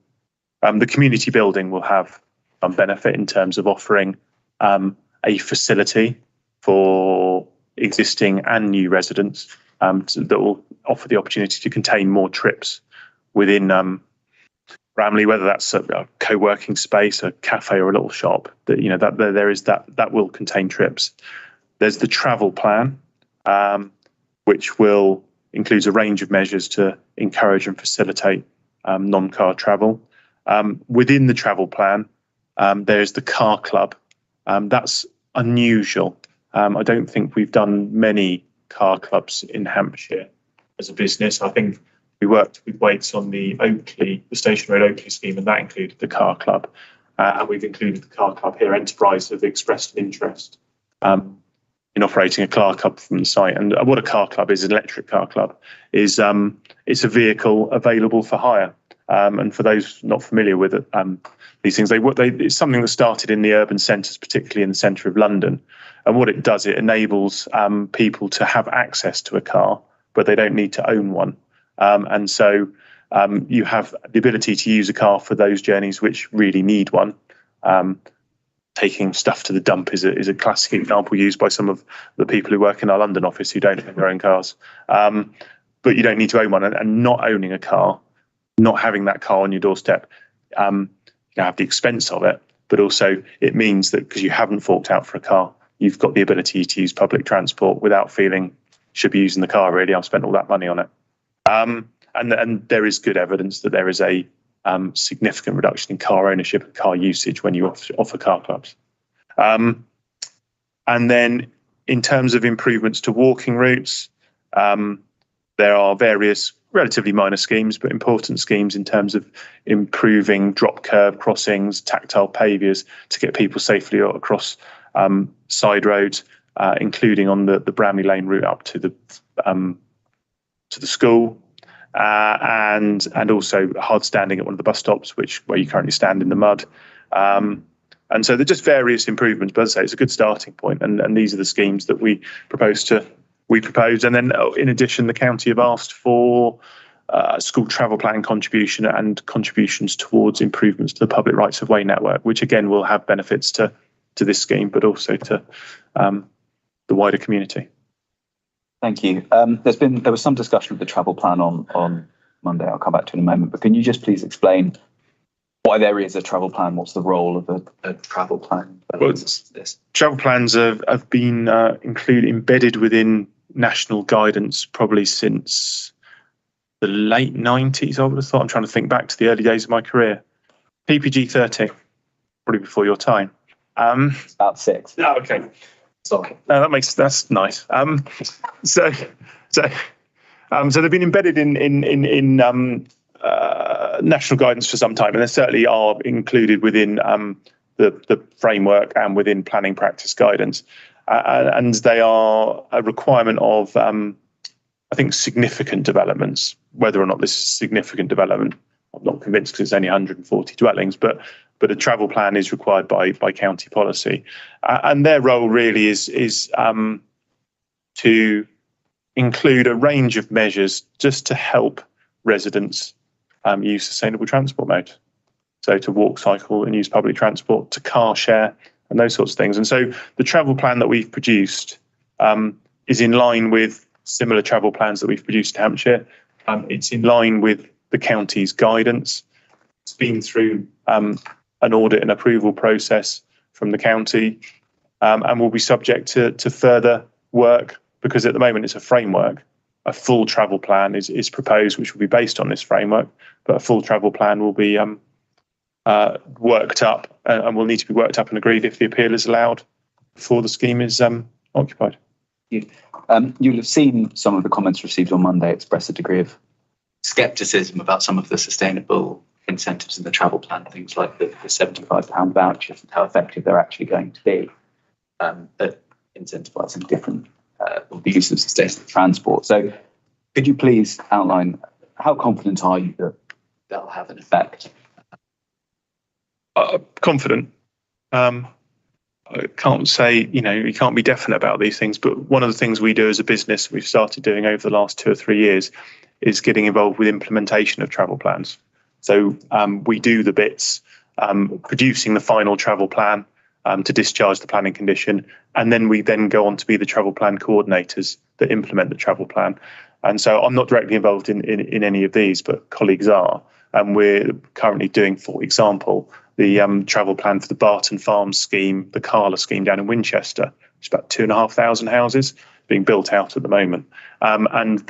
The community building will have some benefit in terms of offering a facility for existing and new residents that will offer the opportunity to contain more trips within Bramley, whether that's a co-working space, a cafe, or a little shop. That will contain trips. There's the travel plan, which will include a range of measures to encourage and facilitate non-car travel. Within the travel plan, there's the car club. That's unusual. I don't think we've done many car clubs in Hampshire as a business. I think we worked with Waits on the Station Road Oakley scheme, and that included the car club. And we've included the car club here. Enterprise have expressed an interest in operating a car club from the site. And what a car club is, an electric car club, is it's a vehicle available for hire. And for those not familiar with it, these things, it's something that started in the urban centres, particularly in the centre of London. And what it does, it enables people to have access to a car, but they don't need to own one. And so you have the ability to use a car for those journeys which really need one. Taking stuff to the dump is a classic example used by some of the people who work in our London office who don't have their own cars. But you don't need to own one, and not owning a car, not having that car on your doorstep, you have the expense of it, but also it means that because you haven't forked out for a car, you've got the ability to use public transport without feeling should be using the car. Really, I've spent all that money on it. And there is good evidence that there is a significant reduction in car ownership and car usage when you offer car clubs. And then in terms of improvements to walking routes, there are various relatively minor schemes, but important schemes in terms of improving drop curb crossings, tactile paviours to get people safely across side roads, including on the Bramley Lane route up to the school. And also hard standing at one of the bus stops, where you currently stand in the mud. And so they're just various improvements, but as I say, it's a good starting point. And these are the schemes that we propose. And then in addition, the county have asked for school travel plan contribution and contributions towards improvements to the public rights of way network, which again will have benefits to this scheme, but also to the wider community. Thank you. There was some discussion of the travel plan on Monday. I'll come back to in a moment. But can you just please explain why there is a travel plan? What's the role of a travel plan? Well, travel plans have been embedded within national guidance probably since the late 90s. I would have thought. I'm trying to think back to the early days of my career. PPG 30, probably before your time. About 6. Oh, okay. Sorry. No, that's nice. So they've been embedded in national guidance for some time, and they certainly are included within the framework and within planning practice guidance. And they are a requirement of, I think, significant developments. Whether or not this is significant development, I'm not convinced because it's only 140 dwellings, but a travel plan is required by county policy. And their role really is to include a range of measures just to help residents use sustainable transport modes. So to walk, cycle and use public transport, to car share and those sorts of things. And so the travel plan that we've produced is in line with similar travel plans that we've produced in Hampshire. It's in line with the county's guidance. It's been through an audit and approval process from the county, and will be subject to further work, because at the moment it's a framework. A full travel plan is proposed, which will be based on this framework, but a full travel plan will be worked up and will need to be worked up and agreed if the appeal is allowed before the scheme is occupied. You'll have seen some of the comments received on Monday express a degree of scepticism about some of the sustainable incentives in the travel plan, things like the £75 vouchers and how effective they're actually going to be at incentivising different the use of sustainable transport. So could you please outline how confident are you that they'll have an effect? Confident. I can't say, you can't be definite about these things, but one of the things we do as a business, we've started doing over the last 2 or 3 years, is getting involved with implementation of travel plans. So we do the bits, producing the final travel plan to discharge the planning condition, and then we go on to be the travel plan coordinators that implement the travel plan. And so I'm not directly involved in any of these, but colleagues are. And we're currently doing, for example, the travel plan for the Barton Farms scheme, the Carla scheme down in Winchester, which is about 2,500 houses being built out at the moment. And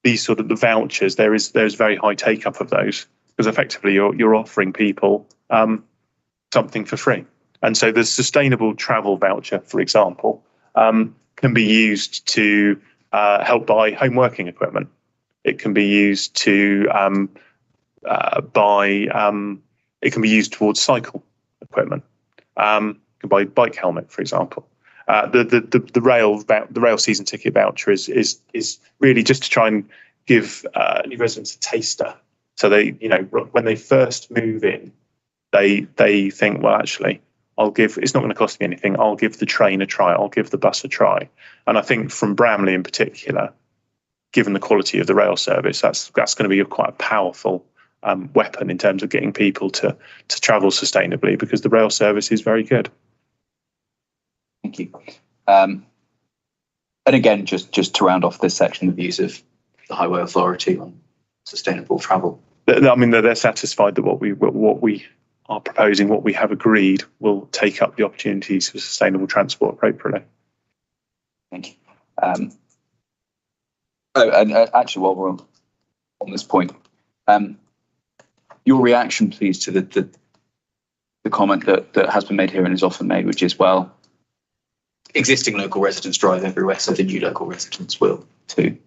these sort of the vouchers, there's very high take up of those, because effectively you're offering people something for free. And so the sustainable travel voucher, for example, can be used to help buy home working equipment. It can be used to it can be used towards cycle equipment. You can buy a bike helmet, for example. The rail season ticket voucher is really just to try and give new residents a taster. So they, when they first move in, they think, well, actually, it's not going to cost me anything. I'll give the train a try. I'll give the bus a try. And I think from Bramley in particular, given the quality of the rail service, that's going to be quite a powerful weapon in terms of getting people to travel sustainably, because the rail service is very good. Thank you. And again, just to round off this section, the views of the Highway Authority on sustainable travel. I mean, they're satisfied that what we are proposing, what we have agreed, will take up the opportunities for sustainable transport appropriately. Thank you. Actually, while we're on this point, your reaction, please, to the comment that has been made here and is often made, which is, well, existing local residents drive everywhere, so the new local residents will too.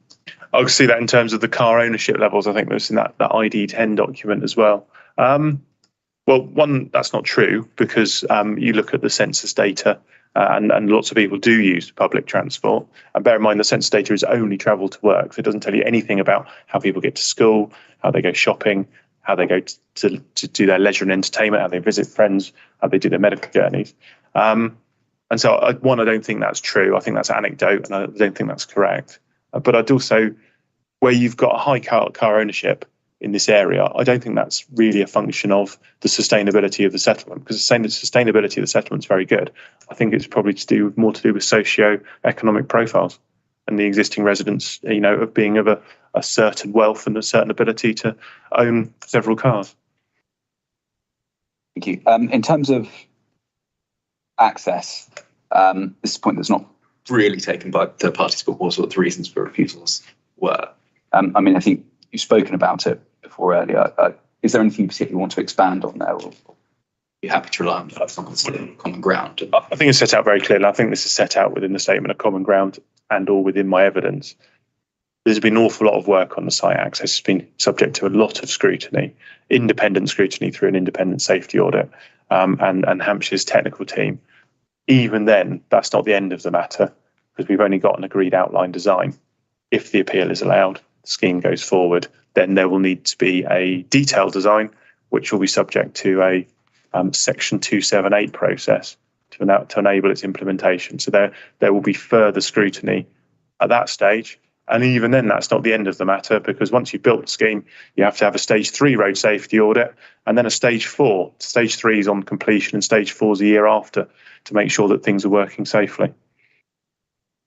I can see that in terms of the car ownership levels. I think that's in that ID10 document as well. Well, one, that's not true, because you look at the census data, and lots of people do use public transport. And bear in mind, the census data is only travel to work. So it doesn't tell you anything about how people get to school, how they go shopping, how they go to do their leisure and entertainment, how they visit friends, how they do their medical journeys. And so, I don't think that's true. I think that's anecdote, and I don't think that's correct. But I'd also, where you've got a high car ownership in this area, I don't think that's really a function of the sustainability of the settlement, because the sustainability of the settlement is very good. I think it's probably more to do with socio-economic profiles and the existing residents, of being of a certain wealth and a certain ability to own several cars. Thank you. In terms of access, this is a point that's not really taken by third parties, but what the reasons for refusals were. I mean, I think you've spoken about it before earlier. Is there anything you particularly want to expand on there, or are you happy to rely on common ground? I think it's set out very clearly. I think this is set out within the statement of common ground and/or within my evidence. There's been an awful lot of work on the site access. It's been subject to a lot of scrutiny, independent scrutiny through an independent safety audit, and Hampshire's technical team. Even then, that's not the end of the matter, because we've only got an agreed outline design. If the appeal is allowed, the scheme goes forward, then there will need to be a detailed design, which will be subject to a Section 278 process to enable its implementation. So there will be further scrutiny at that stage. And even then, that's not the end of the matter, because once you've built the scheme, you have to have a stage 3 road safety audit, and then a stage 4. Stage 3 is on completion, and stage 4 is a year after, to make sure that things are working safely.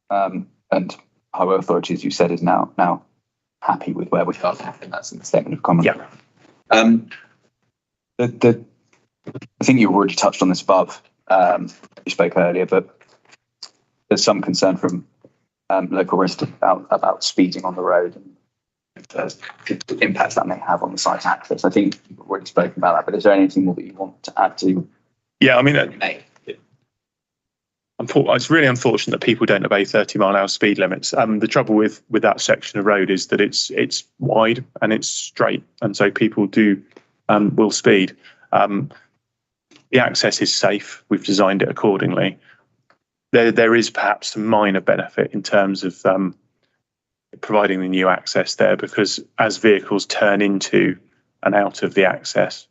And Highway Authority, as you said, is now happy with where we are, and that's in the statement of common ground. I think you already touched on this above. You spoke earlier, but there's some concern from local residents about speeding on the road and the impacts that may have on the site access. I think you've already spoken about that, but is there anything more that you want to add to? Yeah, I mean, it's really unfortunate that people don't obey 30-mile-an-hour speed limits. The trouble with that section of road is that it's wide and it's straight, and so people will speed. The access is safe. We've designed it accordingly. There is perhaps some minor benefit in terms of providing the new access there, because as vehicles turn into and out of the access,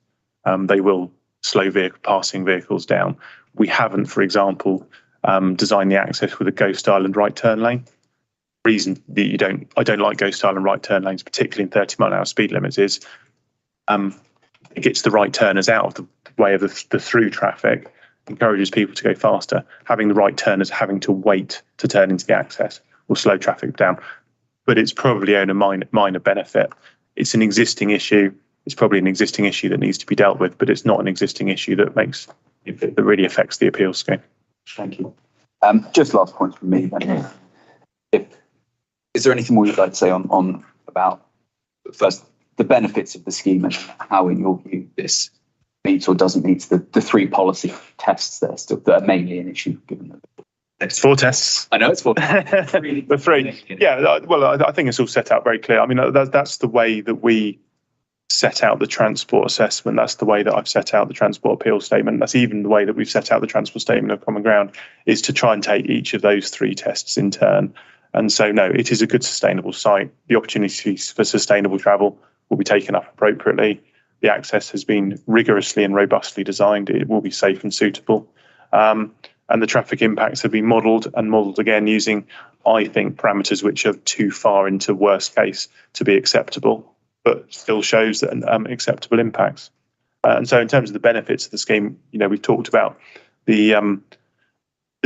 they will slow passing vehicles down. We haven't, for example, designed the access with a Ghost Island right turn lane. The reason that I don't like Ghost Island right turn lanes, particularly in 30-mile-an-hour speed limits, is it gets the right turners out of the way of the through traffic, encourages people to go faster. Having the right turners having to wait to turn into the access will slow traffic down, but it's probably only a minor benefit. It's an existing issue. It's probably an existing issue that needs to be dealt with, but it's not an existing issue that really affects the appeal scheme. Thank you. Just last point from me then. Is there anything more you'd like to say on about, first, the benefits of the scheme and how, in your view, this meets or doesn't meet the 3 policy tests that are mainly an issue, given that it's 4 tests. I know it's 4. The 3. Yeah, well, I think it's all set out very clear. I mean, that's the way that we set out the transport assessment. That's the way that I've set out the transport appeal statement. That's even the way that we've set out the transport statement of common ground, is to try and take each of those 3 tests in turn. And so, no, it is a good sustainable site. The opportunities for sustainable travel will be taken up appropriately. The access has been rigorously and robustly designed. It will be safe and suitable. And the traffic impacts have been modelled again using I think, parameters which are too far into worst case to be acceptable, but still shows that acceptable impacts. And so in terms of the benefits of the scheme, we've talked about the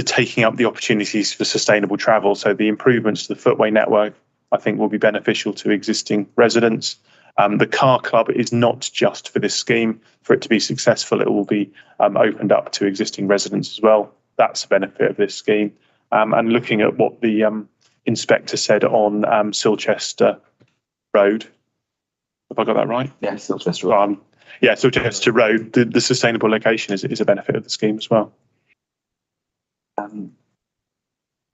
taking up the opportunities for sustainable travel. So the improvements to the footway network, I think, will be beneficial to existing residents. The car club is not just for this scheme. For it to be successful, it will be opened up to existing residents as well. That's a benefit of this scheme. And looking at what the inspector said on Silchester Road, have I got that right? Yeah, Silchester Road. Silchester Road, the sustainable location is a benefit of the scheme as well.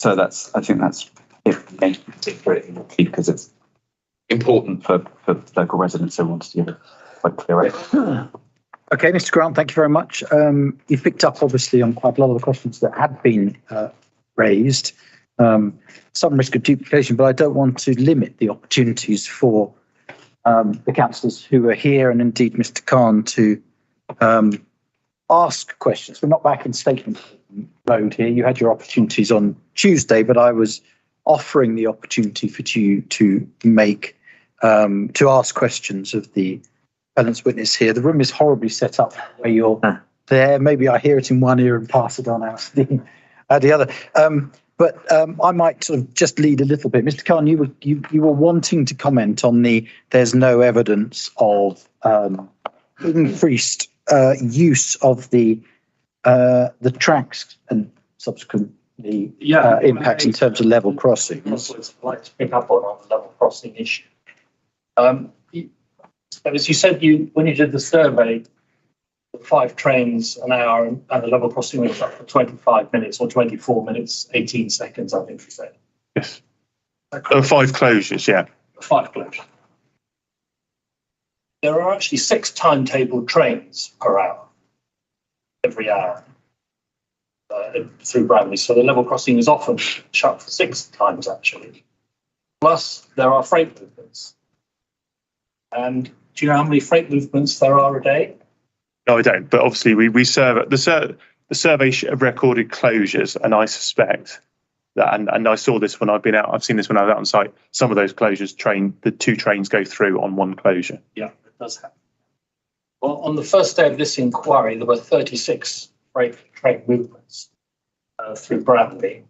So I think that's it because it's important for local residents who want to give it quite clear. Okay, Mr. Grant, thank you very much. You've picked up obviously on quite a lot of the questions that had been raised. Some risk of duplication, but I don't want to limit the opportunities for the councillors who are here and indeed Mr. Khan to ask questions. We're not back in statement mode here. You had your opportunities on Tuesday, but I was offering the opportunity for you to make to ask questions of the appellant's witness here. The room is horribly set up where you're there. Maybe I hear it in one ear and pass it on out the other. But I might sort of just lead a little bit. Mr. Khan, you were wanting to comment on there's no evidence of increased use of the tracks and subsequently impacts in terms of level crossings. I'd like to pick up on the level crossing issue. As you said, when you did the survey, 5 trains an hour and the level crossing was up for 25 minutes or 24 minutes, 18 seconds, I think you said. Yes. 5 closures, yeah. 5 closures. There are actually 6 timetabled trains per hour, every hour through Bramley. So the level crossing is often shut for 6 times, actually. Plus, there are freight movements. And do you know how many freight movements there are a day? No, I don't. But obviously, we serve the survey of recorded closures, and I suspect that, and I saw this when I've been out. I've seen this when I was out on site. Some of those closures, the 2 trains go through on one closure. Yeah, it does happen. Well, on the first day of this inquiry, there were 36 freight train movements through Bramley,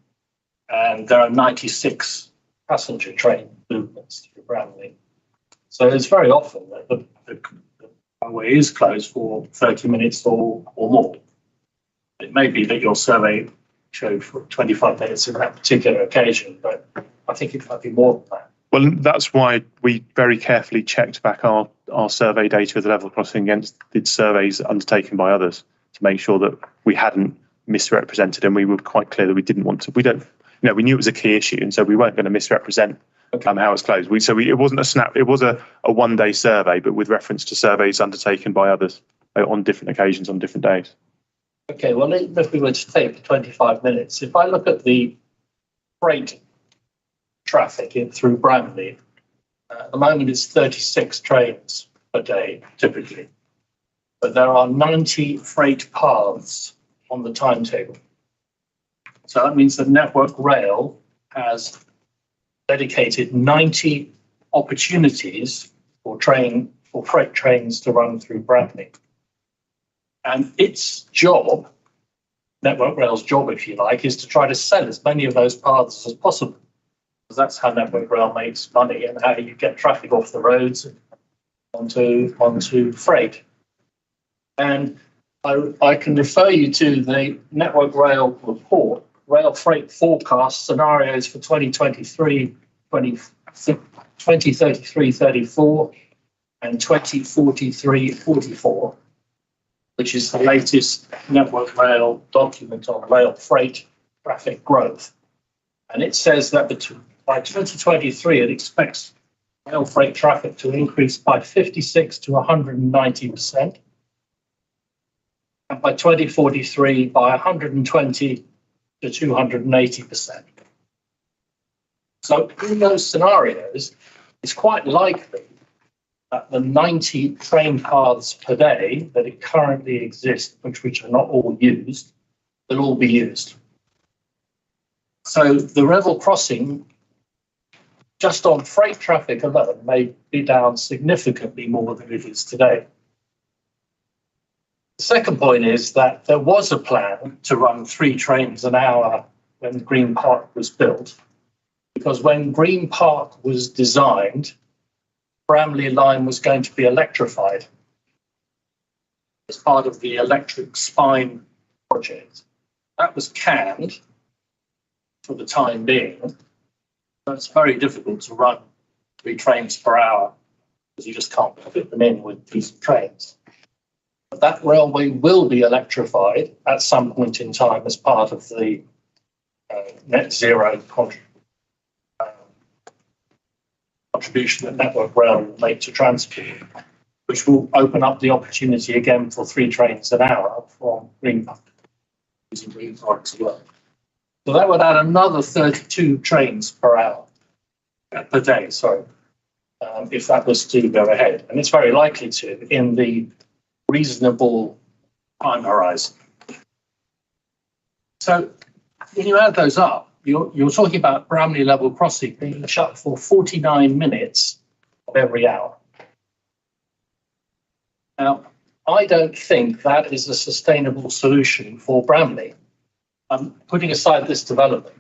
and there are 96 passenger train movements through Bramley. So it's very often that the highway is closed for 30 minutes or more. It may be that your survey showed for 25 minutes on that particular occasion, but I think it might be more than that. Well, that's why we very carefully checked back our survey data of the level crossing against the surveys undertaken by others to make sure that we hadn't misrepresented, and we were quite clear that we didn't want to. We knew it was a key issue, and so we weren't going to misrepresent how it's closed. It wasn't a snap. It was a one-day survey, but with reference to surveys undertaken by others on different occasions on different days. Okay, well, if we were to take 25 minutes, if I look at the freight traffic through Bramley, at the moment it's 36 trains a day, typically. But there are 90 freight paths on the timetable. So that means that Network Rail has dedicated 90 opportunities for freight trains to run through Bramley. And its job, Network Rail's job, if you like, is to try to sell as many of those paths as possible. Because that's how Network Rail makes money and how you get traffic off the roads onto freight. And I can refer you to the Network Rail report, Rail Freight Forecast Scenarios for 2023, 2033-34 and 2043-44, which is the latest Network Rail document on rail freight traffic growth. And it says that by 2023, it expects rail freight traffic to increase by 56 to 190%. And by 2043, by 120 to 280%. So in those scenarios, it's quite likely that the 90 train paths per day that it currently exists, which are not all used, will all be used. So the level crossing, just on freight traffic alone, may be down significantly more than it is today. The second point is that there was a plan to run 3 trains an hour when Green Park was built, because when Green Park was designed, Bramley line was going to be electrified as part of the electric spine project. That was canned for the time being. So it's very difficult to run 3 trains per hour because you just can't fit them in with decent trains. But that railway will be electrified at some point in time as part of the net zero contribution that Network Rail will make to transport, which will open up the opportunity again for 3 trains an hour from Green Park, using Green Park as well. So that would add another 32 trains per hour, per day, sorry, if that was to go ahead. And it's very likely to in the reasonable time horizon. So when you add those up, you're talking about Bramley level crossing being shut for 49 minutes of every hour. Now, I don't think that is a sustainable solution for Bramley. Putting aside this development,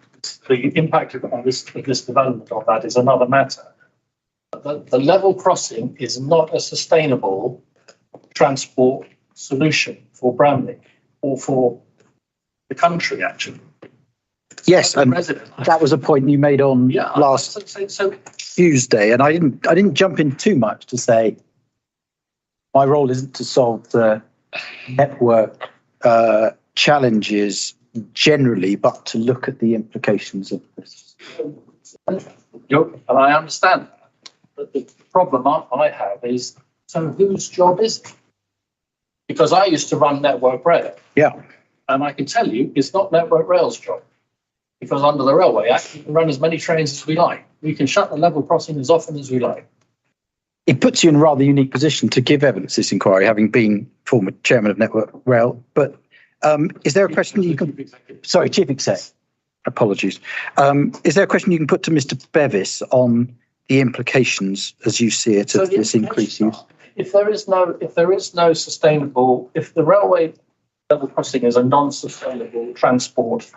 the impact of this development on that is another matter. The level crossing is not a sustainable transport solution for Bramley or for the country, actually. Yes, and that was a point you made on last Tuesday, and I didn't jump in too much to say my role isn't to solve the network challenges generally, but to look at the implications of this. And I understand that, but the problem I have is, so whose job is it? Because I used to run Network Rail. Yeah. And I can tell you, it's not Network Rail's job. Because under the Railway Act, we can run as many trains as we like. We can shut the level crossing as often as we like. It puts you in a rather unique position to give evidence this inquiry, having been former chairman of Network Rail. But is there a question you can... Sorry, Chief Exec. Apologies. Is there a question you can put to Mr. Bevis on the implications, as you see it, of this increased use? If there is no sustainable... If the railway level crossing is a non-sustainable transport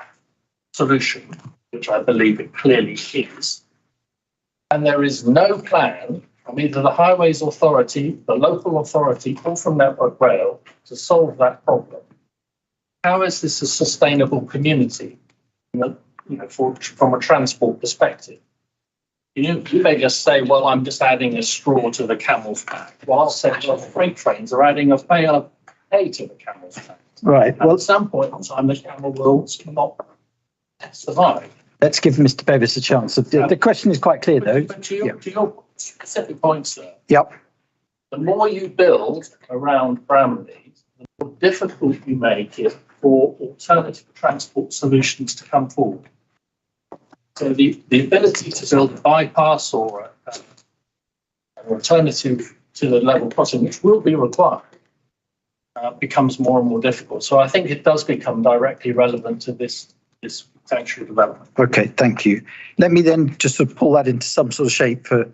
solution, which I believe it clearly is, and there is no plan from either the Highways Authority, the local authority, or from Network Rail to solve that problem, how is this a sustainable community, from a transport perspective? You may just say, well, I'm just adding a straw to the camel's back. Well, I'll say, well, freight trains are adding a hay to the camel's back. Right. Well, at some point in time, the camel will not survive. Let's give Mr. Bevis a chance. The question is quite clear, though. But to your specific point, sir. Yep. The more you build around Bramley, the more difficult you make it for alternative transport solutions to come forward. So the ability to build a bypass or an alternative to the level crossing, which will be required, becomes more and more difficult. So I think it does become directly relevant to this potential development. Okay, thank you. Let me then just sort of pull that into some sort of shape for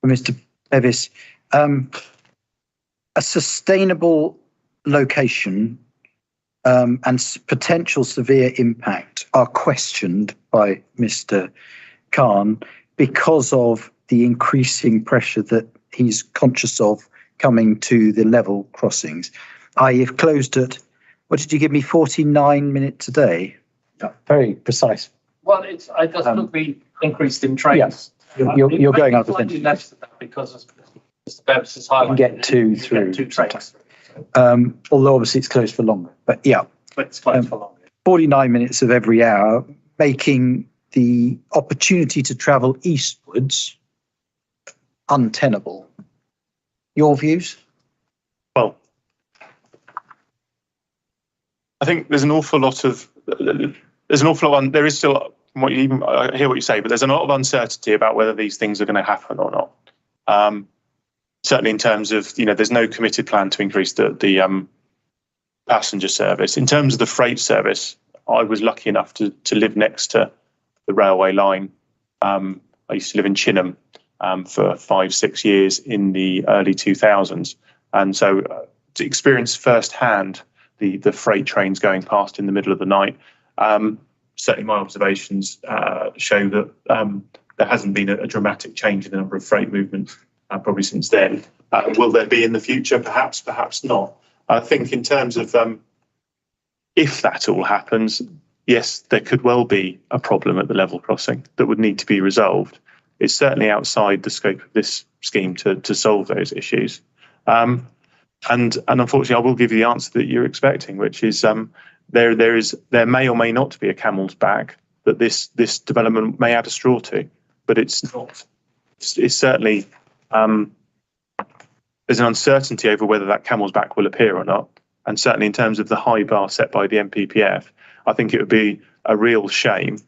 Mr. Bevis. A sustainable location and potential severe impact are questioned by Mr. Khan because of the increasing pressure that he's conscious of coming to the level crossings. You've closed at, what did you give me, 49 minutes a day? Very precise. Well, I just look the increased in trains. Yes. You're going up potentially less than that because Mr. Bevis is highlighting. You get 2 through. 2 trains. Although obviously it's closed for longer. But yeah. But it's closed for longer. 49 minutes of every hour, making the opportunity to travel eastwards untenable. Your views? Well, I think there's an awful lot of there is still I hear what you say, but there's a lot of uncertainty about whether these things are going to happen or not. Certainly in terms of, there's no committed plan to increase the passenger service. In terms of the freight service, I was lucky enough to live next to the railway line. I used to live in Chinham for 5-6 years in the early 2000s, and so to experience firsthand the freight trains going past in the middle of the night. Certainly, my observations show that there hasn't been a dramatic change in the number of freight movements probably since then. Will there be in the future? Perhaps, perhaps not. I think in terms of if that all happens, yes, there could well be a problem at the level crossing that would need to be resolved. It's certainly outside the scope of this scheme to solve those issues. And unfortunately, I will give you the answer that you're expecting, which is there may or may not be a camel's back that this development may add a straw to, but it's not. It's certainly there's an uncertainty over whether that camel's back will appear or not. And certainly in terms of the high bar set by the NPPF, I think it would be a real shame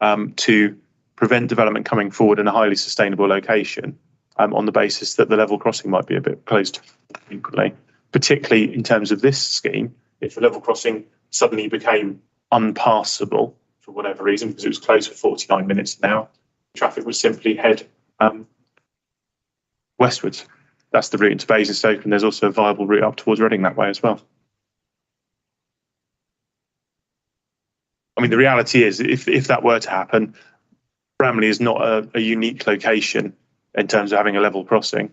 to prevent development coming forward in a highly sustainable location on the basis that the level crossing might be a bit closed frequently, particularly in terms of this scheme. If the level crossing suddenly became unpassable for whatever reason, because it was closed for 49 minutes now, traffic would simply head westwards. That's the route into Basingstoke, and there's also a viable route up towards Reading that way as well. I mean, the reality is, if that were to happen, Bramley is not a unique location in terms of having a level crossing.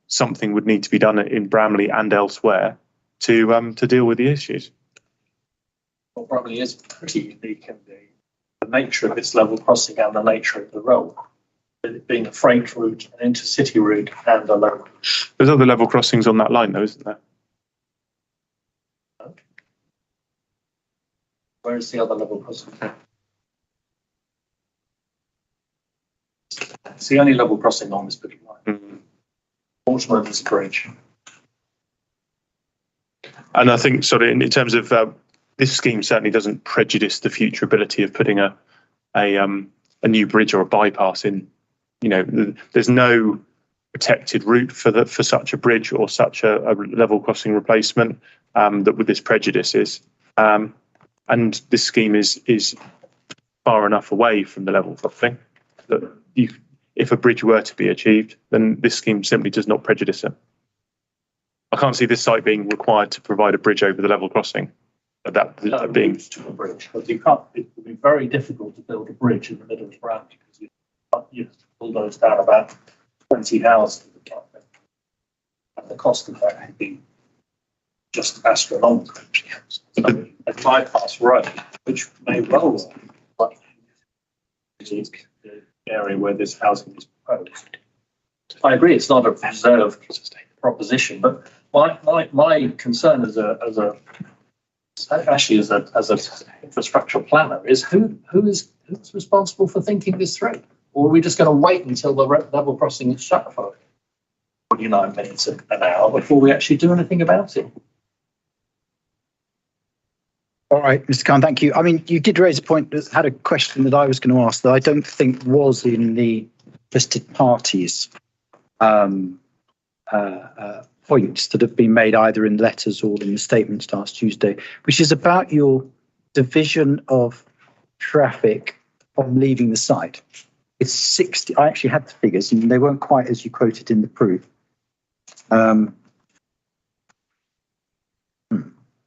Something would need to be done in Bramley and elsewhere to deal with the issues. Well, Bramley is pretty unique in the nature of its level crossing and the nature of the road, it being a freight route, an intercity route, and a local. There's other level crossings on that line, though, isn't there? Where is the other level crossing? It's the only level crossing on this bit of line. Mm-hmm. Fortunately, there's a bridge. And I think, sort of, in terms of this scheme, certainly doesn't prejudice the future ability of putting a new bridge or a bypass in. You know, there's no protected route for such a bridge or such a level crossing replacement that with this prejudice is. And this scheme is far enough away from the level crossing that if a bridge were to be achieved, then this scheme simply does not prejudice it. I can't see this site being required to provide a bridge over the level crossing. That being to a bridge, but you can't. It would be very difficult to build a bridge in the middle of Bramley because you have to bulldoze down about 20 houses, and the cost of that would be just astronomical. So a bypass road, which may well work, but the area where this housing is proposed. I agree, it's not a preserved proposition, but my concern as an infrastructural planner is who's responsible for thinking this through? Or are we just going to wait until the level crossing is shut for 49 minutes an hour before we actually do anything about it? All right, Mr. Khan, thank you. I mean, you did raise a point that had a question that I was going to ask that I don't think was in the listed parties points that have been made either in letters or in the statements last Tuesday, which is about your division of traffic on leaving the site. It's 60. I actually had the figures and they weren't quite as you quoted in the proof.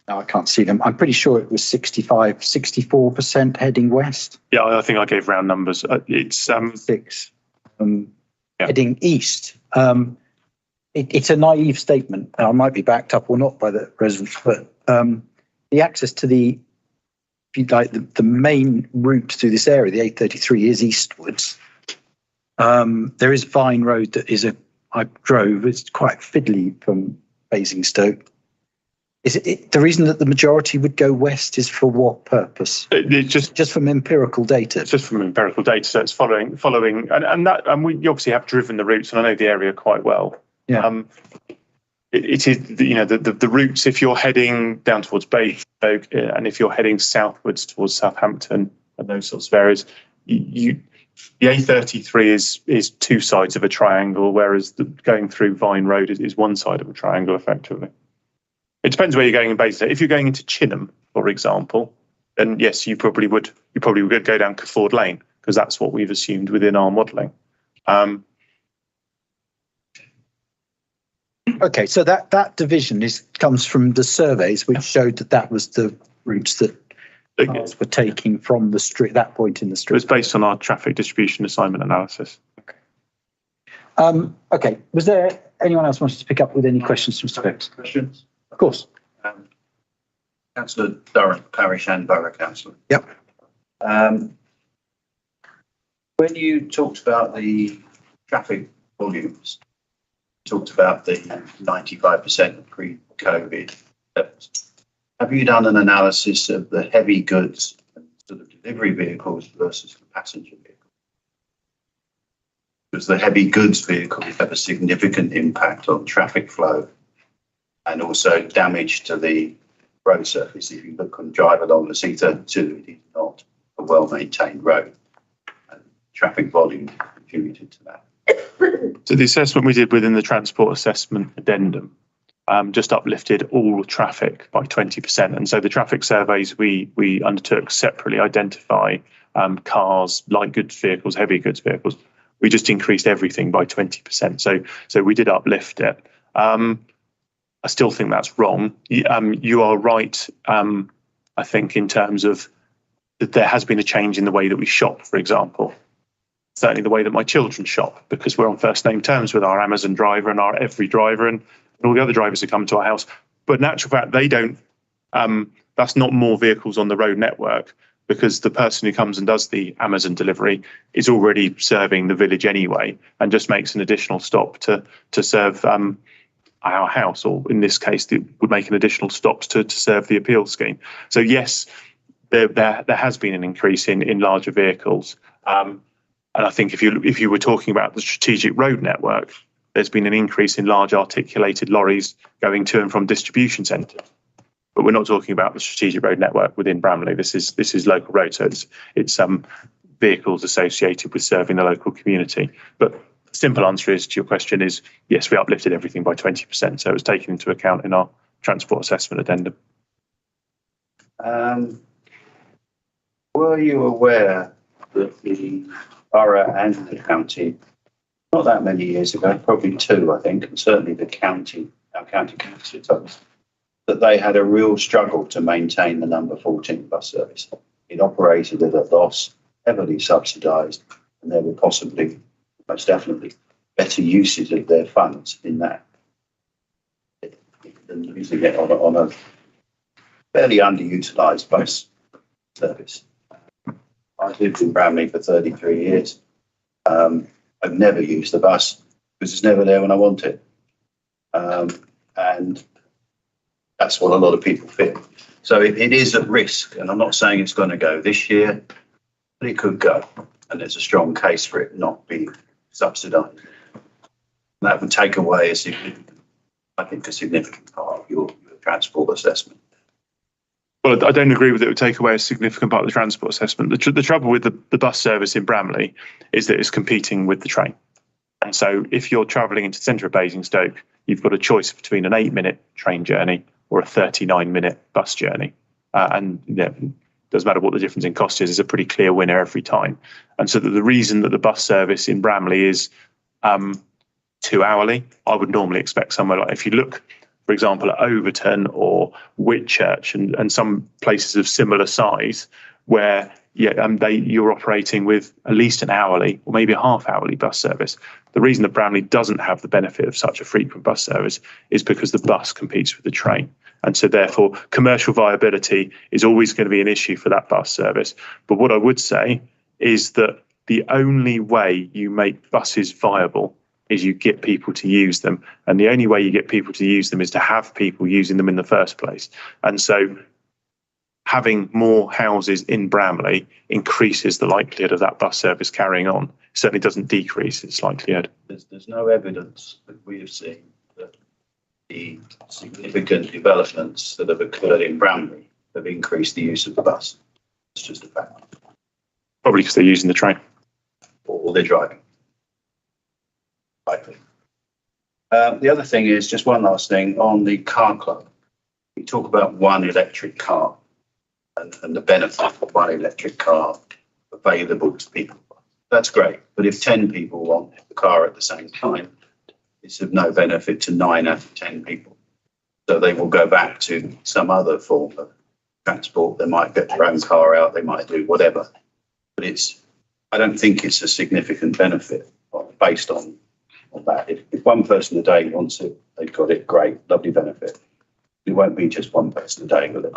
No, I can't see them. I'm pretty sure it was 64% heading west. Yeah, I think I gave round numbers. It's 6 heading east. It's a naive statement. Now, it might be backed up or not by the residents, but the access to the main route through this area, the A33, is eastwards. There is Vine Road that I drove. It's quite fiddly from Basingstoke. Is it the reason that the majority would go west is for what purpose? It's just from empirical data. It's just from empirical data. So it's following, and we obviously have driven the routes, and I know the area quite well. Yeah. It is, the routes, if you're heading down towards Basingstoke and if you're heading southwards towards Southampton and those sorts of areas, the A33 is two sides of a triangle, whereas going through Vine Road is one side of a triangle, effectively. It depends where you're going in Basingstoke. If you're going into Chinham, for example, then yes, you probably would go down Cafford Lane, because that's what we've assumed within our modelling. Okay, so that division comes from the surveys, which showed that was the routes that cars were taking from the street, that point in the It street. was based on our traffic distribution assignment analysis. Okay, was there anyone else wanted to pick up with any questions from Mr. Phipps? Questions? Of course. Councillor Durrant, Parish and Borough Councillor. Yep. When you talked about the traffic volumes, you talked about the 95% of pre-COVID levels. Have you done an analysis of the heavy goods and sort of delivery vehicles versus the passenger vehicles? Does the heavy goods vehicles have a significant impact on traffic flow and also damage to the road surface? If you look and drive along the C32, it is not a well-maintained road. And traffic volume contributed to that. So the assessment we did within the transport assessment addendum just uplifted all traffic by 20%. And so the traffic surveys we undertook separately identify cars, light goods vehicles, heavy goods vehicles. We just increased everything by 20%. So we did uplift it. I still think that's wrong. You are right, I think, in terms of that there has been a change in the way that we shop, for example. Certainly the way that my children shop, because we're on first name terms with our Amazon driver and our Every driver and all the other drivers who come to our house. But in actual fact, they don't, that's not more vehicles on the road network, because the person who comes and does the Amazon delivery is already serving the village anyway and just makes an additional stop to serve our house, or in this case, would make an additional stop to serve the appeal scheme. So yes, there has been an increase in larger vehicles. And I think if you were talking about the strategic road network, there's been an increase in large articulated lorries going to and from distribution centres. But we're not talking about the strategic road network within Bramley. This is local road, so it's vehicles associated with serving the local community. But the simple answer is to your question is yes, we uplifted everything by 20%. So it was taken into account in our transport assessment addendum. Were you aware that the borough and the county, not that many years ago, probably 2, I think, and certainly the county, our county council told us, that they had a real struggle to maintain the number 14 bus service. It operated at a loss, heavily subsidised, and there were possibly, most definitely, better uses of their funds in that than using it on a fairly underutilised bus service. I've lived in Bramley for 33 years. I've never used the bus because it's never there when I want it. And that's what a lot of people feel. So it is at risk, and I'm not saying it's going to go this year, but it could go. And there's a strong case for it not being subsidised. That would take away a significant part of your transport assessment. Well, I don't agree with it would take away a significant part of the transport assessment. The trouble with the bus service in Bramley is that it's competing with the train. And so if you're travelling into the centre of Basingstoke, you've got a choice between an 8-minute train journey or a 39-minute bus journey. And it doesn't matter what the difference in cost is, it's a pretty clear winner every time. And so the reason that the bus service in Bramley is 2 hourly, I would normally expect somewhere like, if you look, for example, at Overton or Whitchurch and some places of similar size where you're operating with at least an hourly or maybe a half-hourly bus service. The reason that Bramley doesn't have the benefit of such a frequent bus service is because the bus competes with the train. And so therefore, commercial viability is always going to be an issue for that bus service. But what I would say is that the only way you make buses viable is you get people to use them. And the only way you get people to use them is to have people using them in the first place. And so having more houses in Bramley increases the likelihood of that bus service carrying on. It certainly doesn't decrease its likelihood. There's no evidence that we have seen that the significant developments that have occurred in Bramley have increased the use of the bus. It's just a fact. Probably because they're using the train. Or they're driving. Likely. The other thing is, just one last thing, on the car club. We talk about one electric car. and the benefit of one electric car available to people. That's great. But if 10 people want the car at the same time, it's of no benefit to 9 out of 10 people. So they will go back to some other form of transport. They might get their own car out, they might do whatever. But I don't think it's a significant benefit based on that. If one person a day wants it, they've got it, great, lovely benefit. It won't be just one person a day, will it?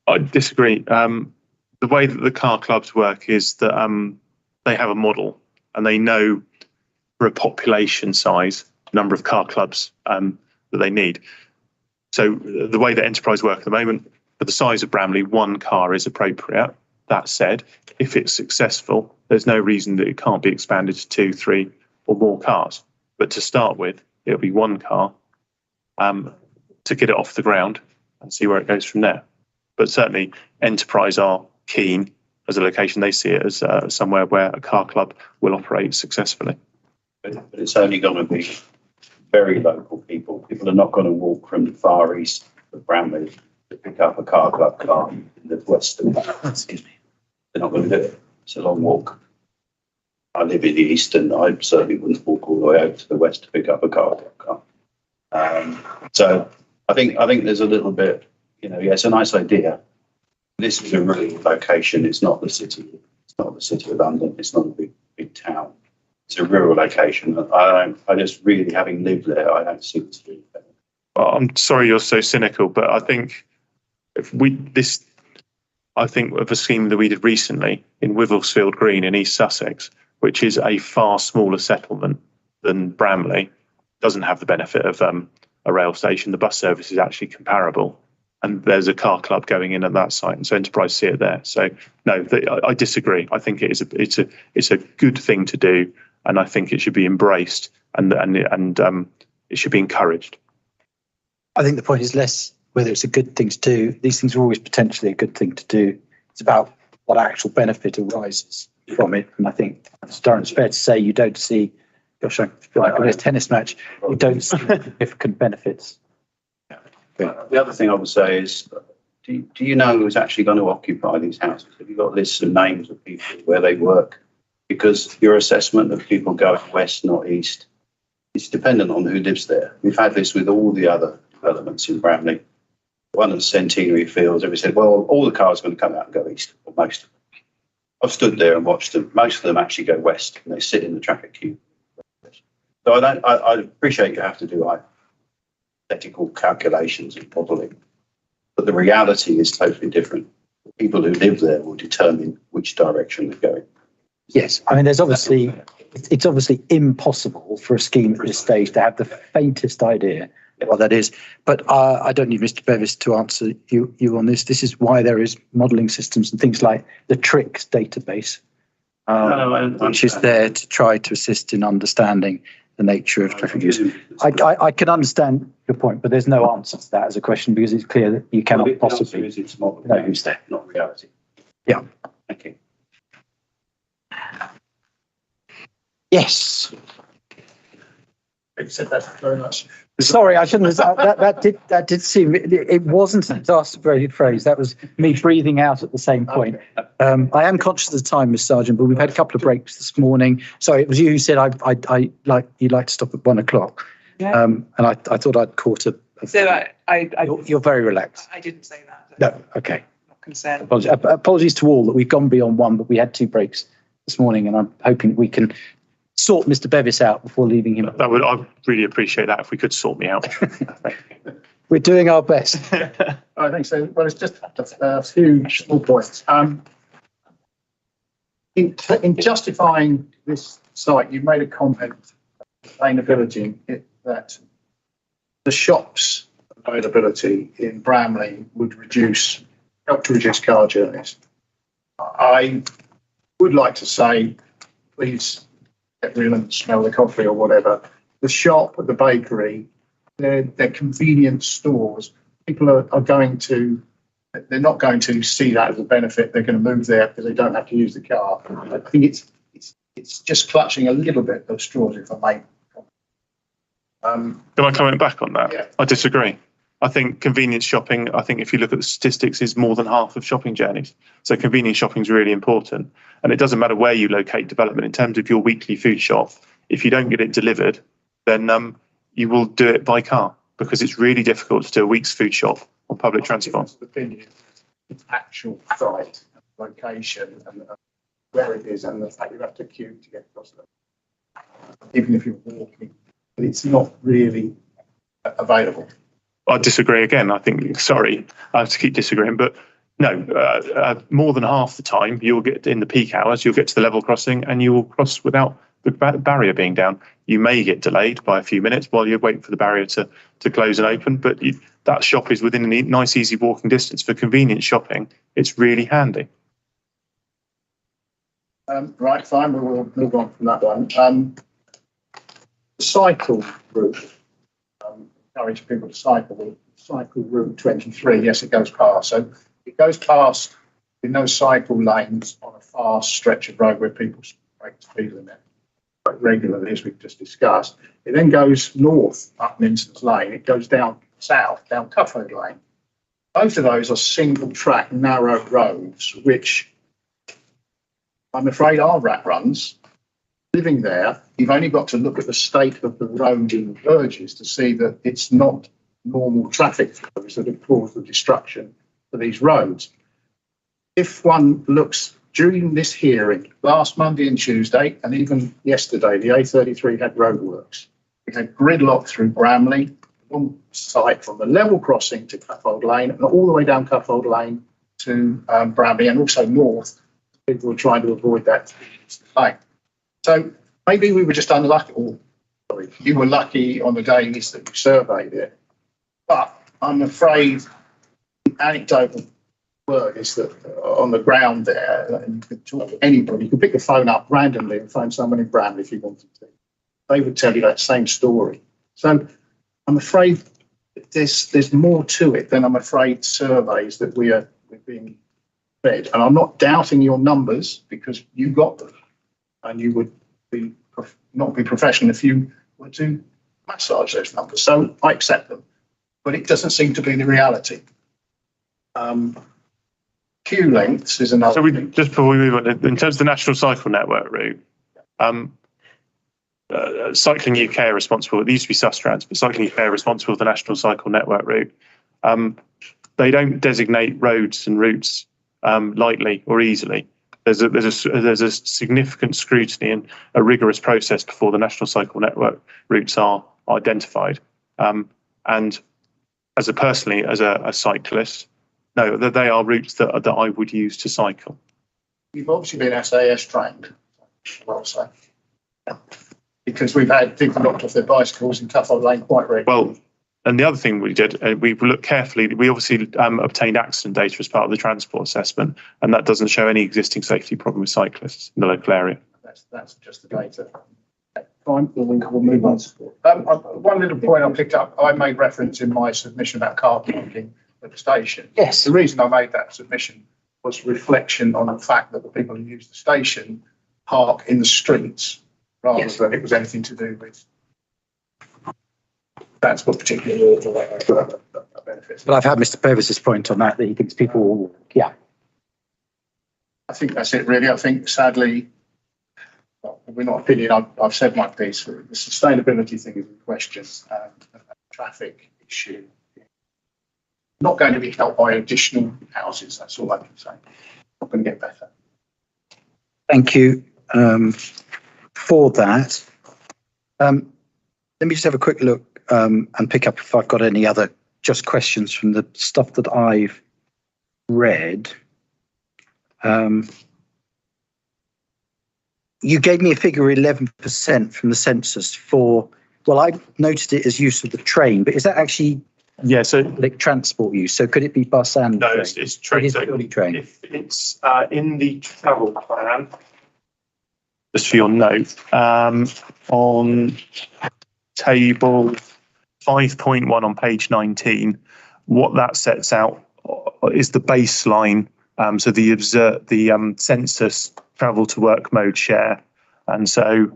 I disagree. The way that the car clubs work is that they have a model and they know for a population size number of car clubs that they need. So the way that Enterprise work at the moment, for the size of Bramley, 1 car is appropriate. That said, if it's successful, there's no reason that it can't be expanded to 2, 3 or more cars. But to start with, it'll be 1 car to get it off the ground and see where it goes from there. But certainly Enterprise are keen as a location. They see it as somewhere where a car club will operate successfully. But it's only going to be very local people. People are not going to walk from the Far East of Bramley to pick up a car club car in the west. Excuse me. They're not going to do it. It's a long walk. I live in the east, and I certainly wouldn't walk all the way out to the west to pick up a car club car. So I think there's a little bit, yeah, it's a nice idea. This is a really location. It's not the city. It's not the city of London. It's not a big town. It's a rural location. I just really, having lived there, I don't see this being better. Well, I'm sorry you're so cynical, but I think I think of a scheme that we did recently in Wivelsfield Green in East Sussex, which is a far smaller settlement than Bramley, doesn't have the benefit of a rail station. The bus service is actually comparable, and there's a car club going in at that site, and so Enterprise see it there. So no, I disagree. I think it's a good thing to do, and I think it should be embraced and it should be encouraged. I think the point is less whether it's a good thing to do. These things are always potentially a good thing to do. It's about what actual benefit arises from it. And I think, Darren, it's fair to say you don't see, gosh, I feel like a tennis match, you don't see significant benefits. The other thing I would say is, do you know who's actually going to occupy these houses? Have you got lists of names of people where they work? Because your assessment of people going west, not east, is dependent on who lives there. We've had this with all the other developments in Bramley. One of the Centenary Fields, everybody said, well, all the cars are going to come out and go east, or most of them. I've stood there and watched them. Most of them actually go west, and they sit in the traffic queue. So I appreciate you have to do hypothetical calculations and modelling, but the reality is totally different. The people who live there will determine which direction they're going. Yes, I mean, it's obviously impossible for a scheme at this stage to have the faintest idea what that is. But I don't need Mr. Bevis to answer you on this. This is why there is modelling systems and things like the TRICS database, which is there to try to assist in understanding the nature of traffic use. I can understand your point, but there's no answer to that as a question because it's clear that you cannot possibly know who's there. Not reality. Yeah. Thank you. Yes. You said that very much. Sorry, I shouldn't have. That did seem. It wasn't an exasperated phrase. That was me breathing out at the same point. I am conscious of the time, Miss Sargent, but we've had a couple of breaks this morning. Sorry, it was you who said you'd like to stop at 1 o'clock. Yeah. And I thought I'd caught a. So You're very relaxed. I didn't say that. No. Okay. Not concerned. Apologies to all that we've gone beyond 1, but we had 2 breaks this morning, and I'm hoping we can sort Mr. Bevis out before leaving him. I'd really appreciate that if we could sort me out. We're doing our best. I think so. Well, it's just a few small points. In justifying this site, you made a comment, sustainability, that the shops availability in Bramley would help to reduce car journeys. I would like to say, please get real and smell the coffee or whatever. The shop, the bakery, they're convenience stores. People they're not going to see that as a benefit. They're going to move there because they don't have to use the car. I think it's just clutching a little bit of straws, if I may. Can I comment back on that? Yeah. I disagree. I think convenience shopping, I think if you look at the statistics, is more than half of shopping journeys. So convenience shopping is really important. And it doesn't matter where you locate development in terms of your weekly food shop. If you don't get it delivered, then you will do it by car, because it's really difficult to do a week's food shop on public transport. Opinion, actual site, location, and where it is, and the fact you have to queue to get across them, even if you're walking, but it's not really available. I disagree again. I think, sorry, I have to keep disagreeing, but no, more than half the time you'll get in the peak hours, you'll get to the level crossing and you will cross without the barrier being down. You may get delayed by a few minutes while you're waiting for the barrier to close and open, but that shop is within a nice, easy walking distance. For convenience shopping, it's really handy. Right, fine, we will move on from that one. The cycle route, encourage people to cycle. The cycle route 23, yes, it goes past. So it goes past with no cycle lanes on a fast stretch of road where people break the speed limit quite regularly, as we've just discussed. It then goes north up Minson's Lane. It goes down south, down Cuffold Lane. Both of those are single track, narrow roads, which I'm afraid are rat runs. Living there, you've only got to look at the state of the road in the verges to see that it's not normal traffic flows that have caused the destruction for these roads. If one looks during this hearing, last Monday and Tuesday, and even yesterday, the A33 had roadworks. We had gridlock through Bramley, one site from the level crossing to Cuffold Lane, and all the way down Cuffold Lane to Bramley, and also north. People were trying to avoid that lane. So maybe we were just unlucky, or sorry, you were lucky on the days that you surveyed it. But I'm afraid the anecdotal word is that on the ground there, and you could talk to anybody, you could pick the phone up randomly and phone someone in Bramley if you wanted to. They would tell you that same story. So I'm afraid there's more to it than I'm afraid surveys that we're being fed. And I'm not doubting your numbers, because you got them. And you would not be professional if you were to massage those numbers. So I accept them, but it doesn't seem to be the reality. Queue lengths is another. So just before we move on, in terms of the National Cycle Network route, Cycling UK are responsible. It used to be Sustrans, but Cycling UK are responsible for the National Cycle Network route. They don't designate roads and routes lightly or easily. There's a significant scrutiny and a rigorous process before the National Cycle Network routes are identified. And as a cyclist, no, they are routes that I would use to cycle. You've obviously been SAS trained, well say, because we've had people knocked off their bicycles in Cuffold Lane quite regularly. Well, and the other thing we did, we looked carefully. We obviously obtained accident data as part of the transport assessment, and that doesn't show any existing safety problem with cyclists in the local area. That's just the data. Fine, we'll move on. One little point I picked up, I made reference in my submission about car parking at the station. Yes. The reason I made that submission was reflection on the fact that the people who use the station park in the streets rather than it was anything to do with transport, particularly benefits. But I've had Mr. Purvis's point on that he thinks people, I think that's it, really. I think, sadly, we're not opinion. I've said my piece. The sustainability thing is in question. The traffic issue not going to be helped by additional houses. That's all I can say. Not going to get better. Thank you for that. Let me just have a quick look and pick up if I've got any other just questions from the stuff that I've read. You gave me a figure 11% from the census for, well, I noted it as use of the train, but is that actually public transport use? So could it be bus and no, train? it's train. It is purely train. If it's in the travel plan, just for your note, on table 5.1 on page 19, what that sets out is the baseline. So the census travel to work mode share. And so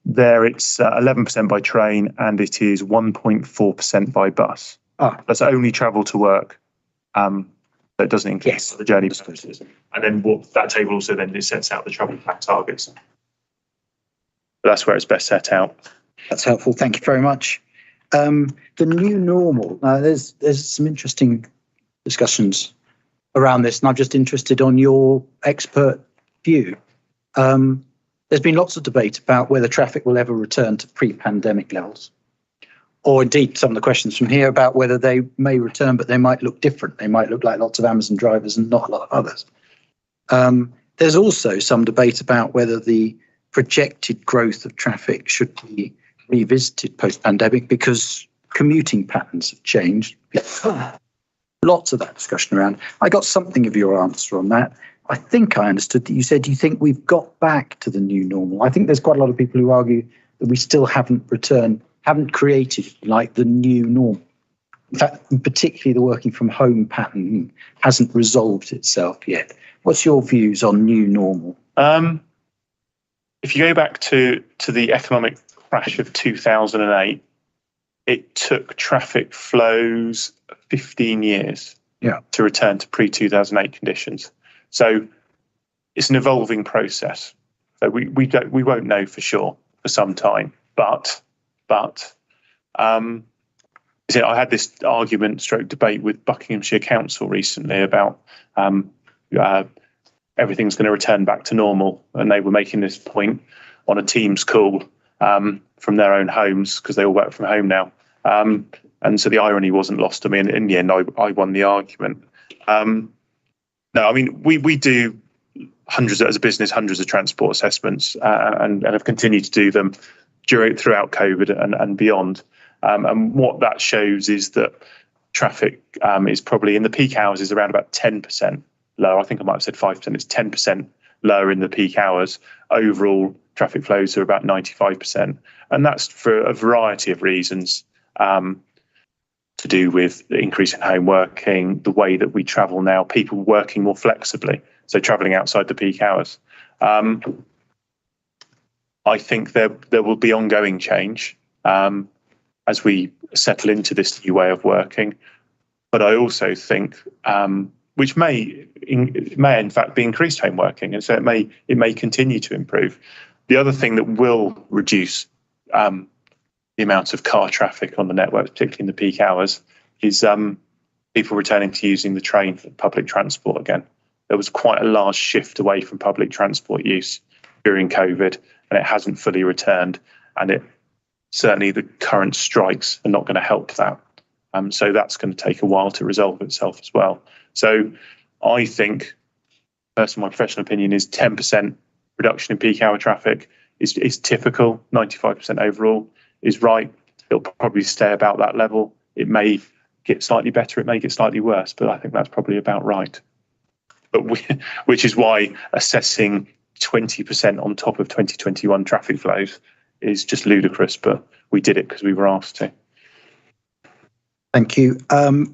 there it's 11% by train and it is 1.4% by bus. That's only travel to work. That doesn't include the journey bonuses. And then what that table also then it sets out the travel plan targets. But that's where it's best set out. That's helpful. Thank you very much. The new normal. Now, there's some interesting discussions around this, and I'm just interested on your expert view. There's been lots of debate about whether traffic will ever return to pre-pandemic levels, or indeed some of the questions from here about whether they may return, but they might look different. They might look like lots of Amazon drivers and not a lot of others. There's also some debate about whether the projected growth of traffic should be revisited post-pandemic because commuting patterns have changed. Lots of that discussion around. I got something of your answer on that. I think I understood that you said you think we've got back to the new normal. I think there's quite a lot of people who argue that we still haven't created like the new normal. In fact, particularly the working from home pattern hasn't resolved itself yet. What's your views on new normal? If you go back to the economic crash of 2008, it took traffic flows 15 years to return to pre-2008 conditions. So it's an evolving process. So we won't know for sure for some time. But I had this debate with Buckinghamshire Council recently about everything's going to return back to normal, and they were making this point on a Teams call from their own homes because they all work from home now. And so the irony wasn't lost to me. And in the end, I won the argument. No, I mean, we do hundreds of transport assessments and have continued to do them throughout COVID and beyond. And what that shows is that traffic is probably in the peak hours is around about 10% lower. I think I might have said 5%. It's 10% lower in the peak hours. Overall, traffic flows are about 95%. And that's for a variety of reasons. To do with the increase in home working, the way that we travel now, people working more flexibly, so travelling outside the peak hours. I think there will be ongoing change as we settle into this new way of working. But I also think, which may in fact be increased home working, and so it may continue to improve. The other thing that will reduce the amount of car traffic on the network, particularly in the peak hours, is people returning to using the train for public transport again. There was quite a large shift away from public transport use during COVID, and it hasn't fully returned. And certainly the current strikes are not going to help that. So that's going to take a while to resolve itself as well. So I think, my professional opinion is 10% reduction in peak hour traffic is typical. 95% overall is right. It'll probably stay about that level. It may get slightly better, it may get slightly worse, but I think that's probably about right. But which is why assessing 20% on top of 2021 traffic flows is just ludicrous, but we did it because we were asked to. Thank you. I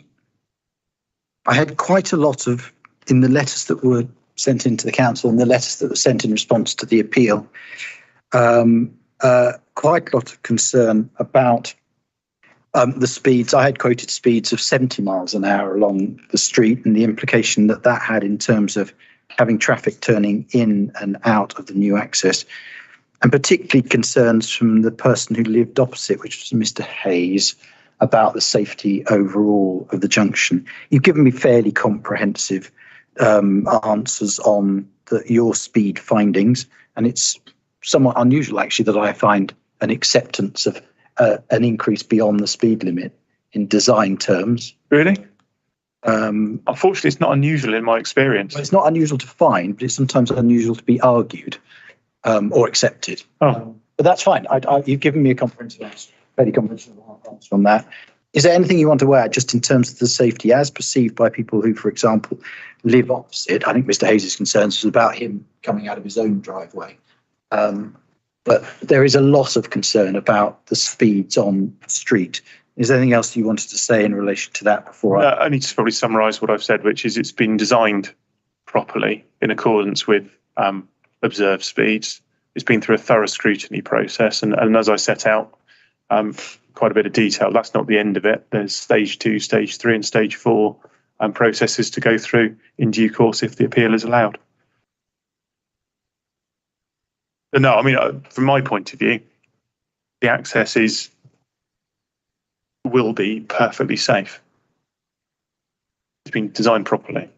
had quite a lot in the letters that were sent into the council and the letters that were sent in response to the appeal, quite a lot of concern about the speeds. I had quoted speeds of 70 miles an hour along the street and the implication that had in terms of having traffic turning in and out of the new access, and particularly concerns from the person who lived opposite, which was Mr. Hayes, about the safety overall of the junction. You've given me fairly comprehensive answers on your speed findings, and it's somewhat unusual actually that I find an acceptance of an increase beyond the speed limit in design terms. Really? Unfortunately, it's not unusual in my experience. Well, it's not unusual to find, but it's sometimes unusual to be argued or accepted. Oh. But that's fine. You've given me a comprehensive answer, fairly comprehensive answer on that. Is there anything you want to add just in terms of the safety as perceived by people who, for example, live opposite? I think Mr. Hayes' concerns was about him coming out of his own driveway. But there is a lot of concern about the speeds on the street. Is there anything else you wanted to say in relation to that before I need to probably summarise what I've said, which is it's been designed properly in accordance with observed speeds. It's been through a thorough scrutiny process. And as I set out, quite a bit of detail. That's not the end of it. There's stage 2, stage 3 and stage 4 processes to go through in due course if the appeal is allowed. But no, I mean, from my point of view, the access will be perfectly safe. It's been designed properly.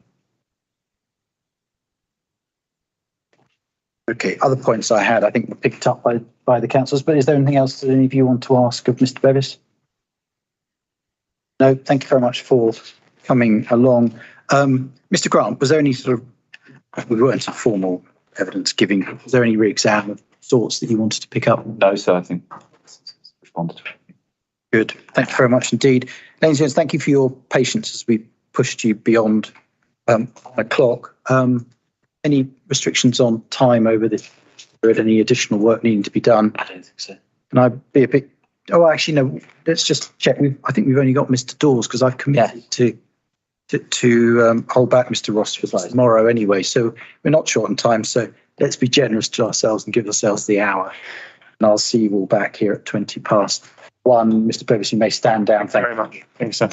Okay, other points I had, I think, were picked up by the councillors, but is there anything else that any of you want to ask of Mr. Bevis? No, thank you very much for coming along. Mr. Grant, was there any sort of, we weren't formal evidence giving, was there any re-exam of sorts that you wanted to pick up? No, sir, I think responded. Good, thank you very much indeed. Ladies and gents, thank you for your patience as we pushed you beyond a clock. Any restrictions on time over this period? Any additional work needing to be done? I don't think so. Can I be a bit? Oh, actually, no. Let's just check. I think we've only got Mr. Dawes because I've committed to hold back Mr. Ross for tomorrow anyway. So we're not short on time. So let's be generous to ourselves and give ourselves the hour. And I'll see you all back here at 1:20 past. Mr. Bevis, you may stand down. Thank you very much. Thanks, sir.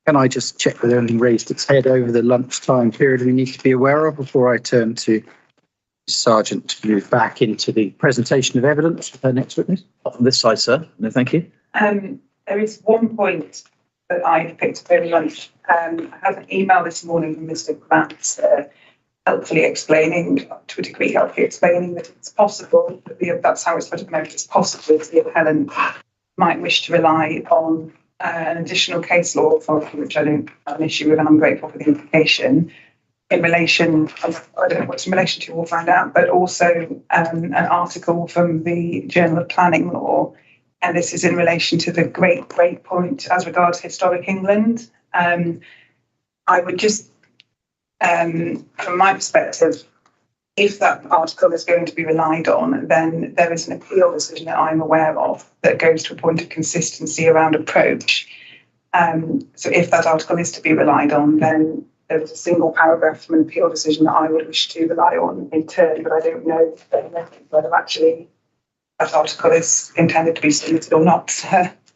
Can I just check whether anything raised its head over the lunchtime period we need to be aware of before I turn to Sergeant to move back into the presentation of evidence with her next witness? On this side, sir. No, thank you. There is one point that I picked up over lunch. I had an email this morning from Mr. Grant, helpfully explaining, to a degree, that it's possible, that's how it's put at the moment, it's possible that the Helen might wish to rely on an additional case law authority, which I don't have an issue with, and I'm grateful for the implication, in relation, I don't know what it's in relation to, we'll find out, but also an article from the Journal of Planning Law, and this is in relation to the great point as regards historic England. I would just, from my perspective, if that article is going to be relied on, then there is an appeal decision that I'm aware of that goes to a point of consistency around approach. So if that article is to be relied on, then there is a single paragraph from an appeal decision that I would wish to rely on in turn, but I don't know whether actually that article is intended to be submitted or not.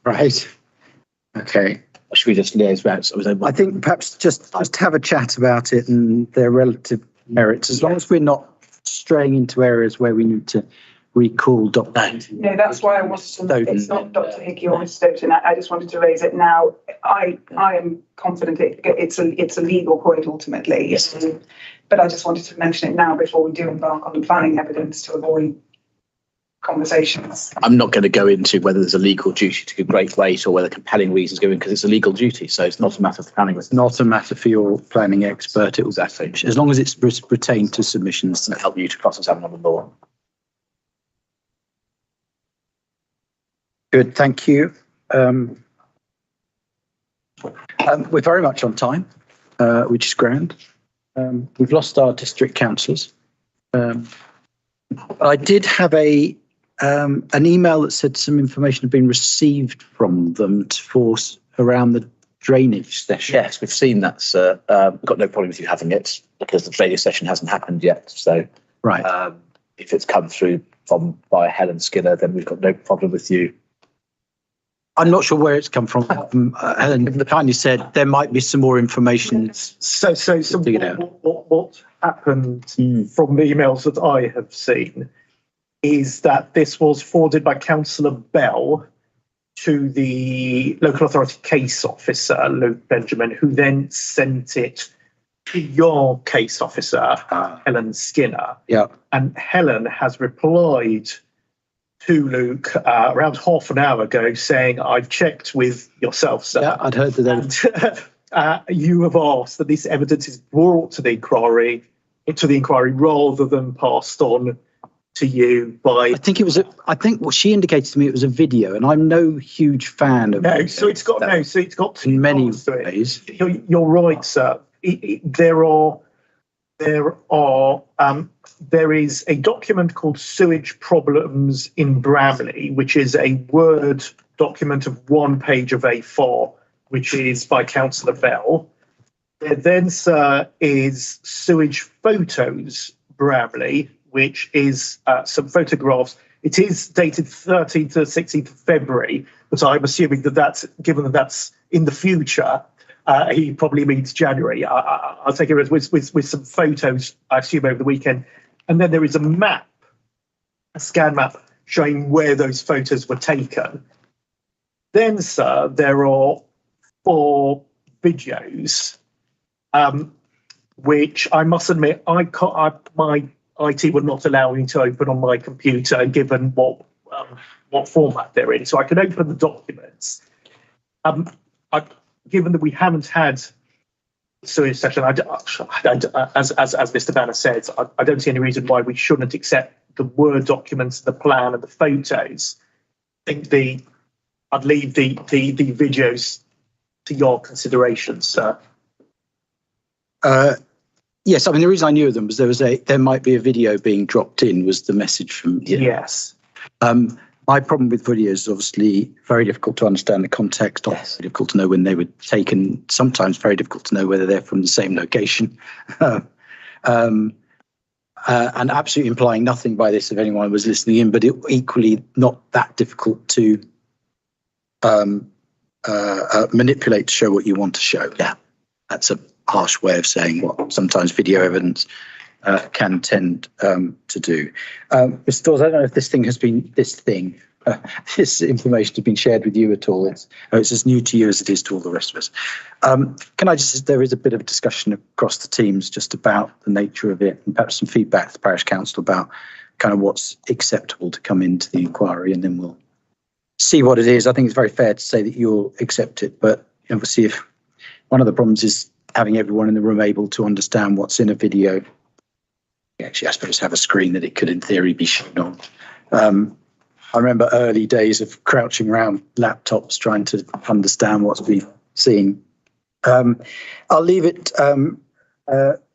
Right. Okay. Should we just liaise about? I think perhaps just have a chat about it and their relative merits, as long as we're not straying into areas where we need to recall Dr. No, that's why I wanted to. It's not Dr. Hickey or Ms. Stoughton. I just wanted to raise it now. I am confident it's a legal point ultimately. Yes. But I just wanted to mention it now before we do embark on the planning evidence to avoid conversations. I'm not going to go into whether there's a legal duty to give great weight or whether compelling reasons given, because it's a legal duty. So it's not a matter for planning. It's not a matter for your planning expert. It will, Exactly. as long as it's retained to submissions. Doesn't help you to cross-examine on the law. Good, thank you. We're very much on time, which is grand. We've lost our district councillors. I did have an email that said some information had been received from them around the drainage session. Yes, we've seen that, sir. We've got no problem with you having it because the drainage session hasn't happened yet. So Right. If it's come through by Helen Skinner, then we've got no problem with you. I'm not sure where it's come from. Helen kindly said there might be some more information. So dig it out. what happened from the emails that I have seen is that this was forwarded by Councillor Bell to the local authority case officer, Luke Benjamin, who then sent it to your case officer, Helen Skinner. Yeah. And Helen has replied to Luke around half an hour ago saying, I've checked with yourself, sir. Yeah, I'd heard that. You have asked that this evidence is brought to the inquiry rather than passed on to you by. I think what she indicated to me, it was a video, and I'm no huge fan of. So it's got two in many parts to it. ways. You're right, sir. There is a document called Sewage Problems in Bramley, which is a Word document of 1 page of A4, which is by Councillor Bell. There then, sir, is Sewage Photos Bramley, which is some photographs. It is dated 13th to 16th of February, but I'm assuming that's in the future. He probably means January. I'll take it with some photos, I assume, over the weekend. And then there is a scan map showing where those photos were taken. Then, sir, there are 4 videos, which I must admit, my IT would not allow me to open on my computer, given what format they're in. So I can open the documents. Given that we haven't had a serious session, as Mr. Banner said, I don't see any reason why we shouldn't accept the Word documents, the plan, and the photos. I think I'd leave the videos to your consideration, sir. Yes, I mean the reason I knew of them was there might be a video being dropped in, was the message from. Yes. My problem with videos is obviously very difficult to understand the context of, very difficult to know when they were taken, sometimes very difficult to know whether they're from the same location. And absolutely implying nothing by this if anyone was listening in, but equally not that difficult to manipulate to show what you want to show. Yeah, that's a harsh way of saying what sometimes video evidence can tend to do. Mr. Dawes, I don't know if this information has been shared with you at all. It's as new to you as it is to all the rest of us. Can I just, there is a bit of a discussion across the teams just about the nature of it and perhaps some feedback to the parish council about kind of what's acceptable to come into the inquiry, and then we'll see what it is. I think it's very fair to say that you'll accept it, but obviously if one of the problems is having everyone in the room able to understand what's in a video, actually I suppose have a screen that it could in theory be shown on. I remember early days of crouching around laptops trying to understand what's being seen. I'll leave it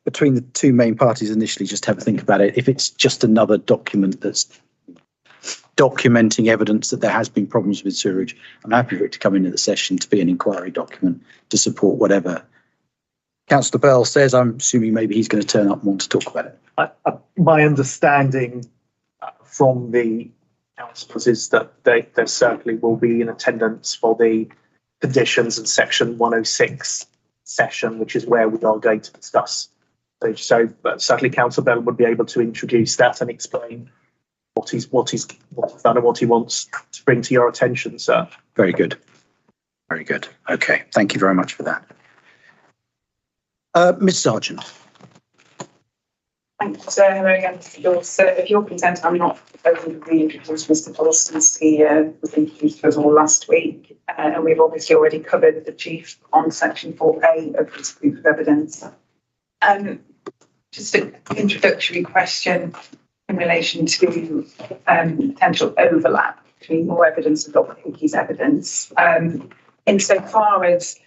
between the two main parties initially, just have a think about it. If it's just another document that's documenting evidence that there has been problems with sewerage, I'm happy for it to come into the session to be an inquiry document to support whatever Councillor Bell says. I'm assuming maybe he's going to turn up and want to talk about it. My understanding from the councillors is that they certainly will be in attendance for the conditions and section 106 session, which is where we are going to discuss. So certainly Councillor Bell would be able to introduce that and explain what he's done and what he wants to bring to your attention, sir. Very good. Very good. Okay. Thank you very much for that. Ms. Sargent. Thank you, sir. Hello again, Mr. Dawes. So if you're content, I'm not going to reintroduce Mr. Dawes since he was introduced to us all last week. And we've obviously already covered the chief on section 4A of his proof of evidence. Just an introductory question in relation to potential overlap between your evidence and Dr. Hickey's evidence. Insofar as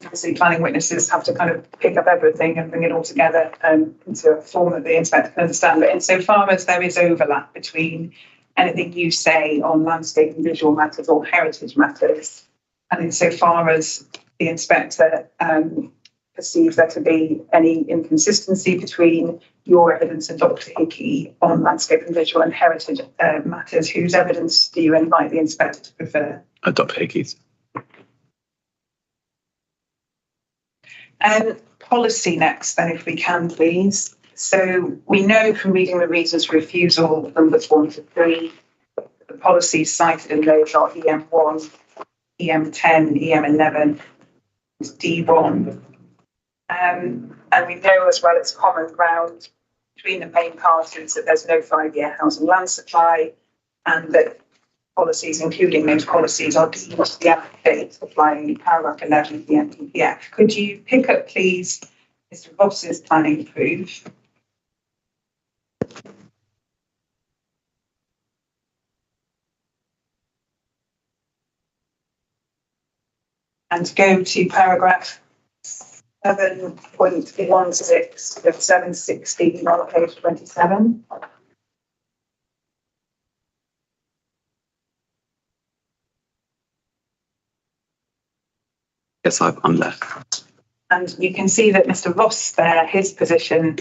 obviously planning witnesses have to kind of pick up everything and bring it all together into a form that the inspector can understand. But insofar as there is overlap between anything you say on landscape and visual matters or heritage matters, and insofar as the inspector perceives there to be any inconsistency between your evidence and Dr. Hickey on landscape and visual and heritage matters, whose evidence do you invite the inspector to prefer? Dr. Hickey's. Policy next, then, if we can, please. So we know from reading the reasons for refusal, numbers 1 to 3, the policies cited in those are EM1, EM10, EM11, D1. And we know as well it's common ground between the main parties that there's no 5-year housing land supply, and that policies, including those policies, are deemed to be out of date, applying paragraph 11 of the NPPF. Could you pick up, please, Mr. Voss's planning proof? And go to paragraph 7.16 of 716 on page 27. Yes, I'm there. And you can see that Mr. Voss there, his position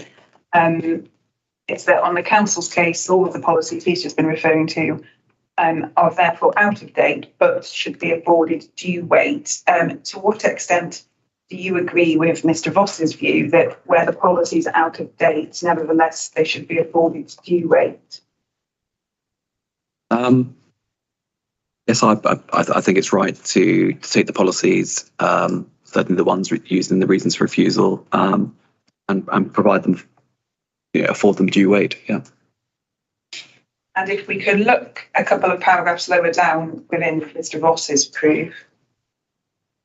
is that on the council's case, all of the policies he's just been referring to are therefore out of date, but should be afforded due weight. To what extent do you agree with Mr. Voss's view that where the policies are out of date, nevertheless, they should be afforded due weight? Yes, I think it's right to take the policies, certainly the ones used in the reasons for refusal, and provide them, afford them due weight. Yeah. And if we could look a couple of paragraphs lower down within Mr. Voss's proof,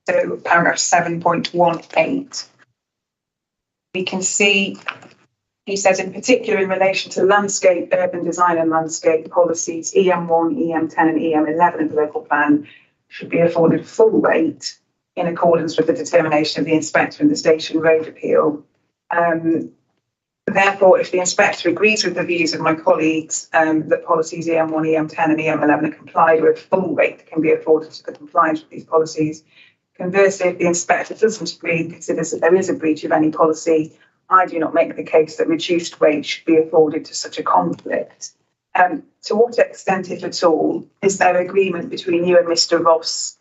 so paragraph 7.18, we can see he says, in particular, in relation to landscape, urban design and landscape policies, EM1, EM10 and EM11 of the local plan should be afforded full weight in accordance with the determination of the inspector in the Station Road appeal. Therefore, if the inspector agrees with the views of my colleagues that policies EM1, EM10 and EM11 are complied with, full weight can be afforded to the compliance with these policies. Conversely, if the inspector doesn't agree and considers that there is a breach of any policy, I do not make the case that reduced weight should be afforded to such a conflict. To what extent, if at all, is there agreement between you and Mr. Voss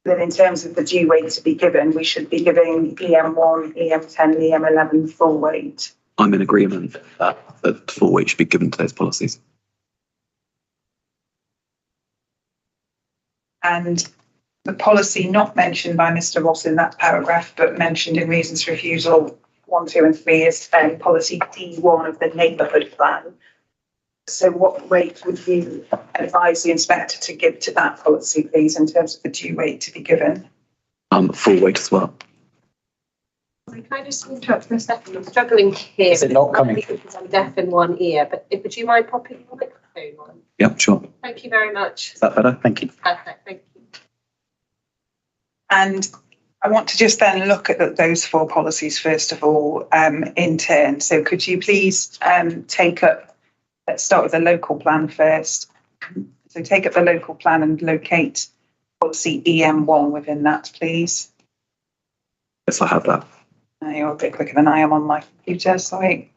that in terms of the due weight to be given, we should be giving EM1, EM10, EM11 full weight. I'm in agreement that full weight should be given to those policies. And the policy not mentioned by Mr. Ross in that paragraph, but mentioned in reasons for refusal 1, 2 and 3 is policy D1 of the neighbourhood plan. So what weight would you advise the inspector to give to that policy, please, in terms of the due weight to be given? Full weight as well. Can I just interrupt for a second? I'm struggling to hear. Is it not coming because I'm deaf in one ear, but would you mind popping your microphone on? Yeah, sure. Thank you very much. Is that better? Thank you. Perfect, thank you. And I want to just then look at those 4 policies, first of all, in turn. So could you please take up, let's start with the local plan first. So take up the local plan and locate policy EM1 within that, please. Yes, I have that. You're a bit quicker than I am on my computer, sorry.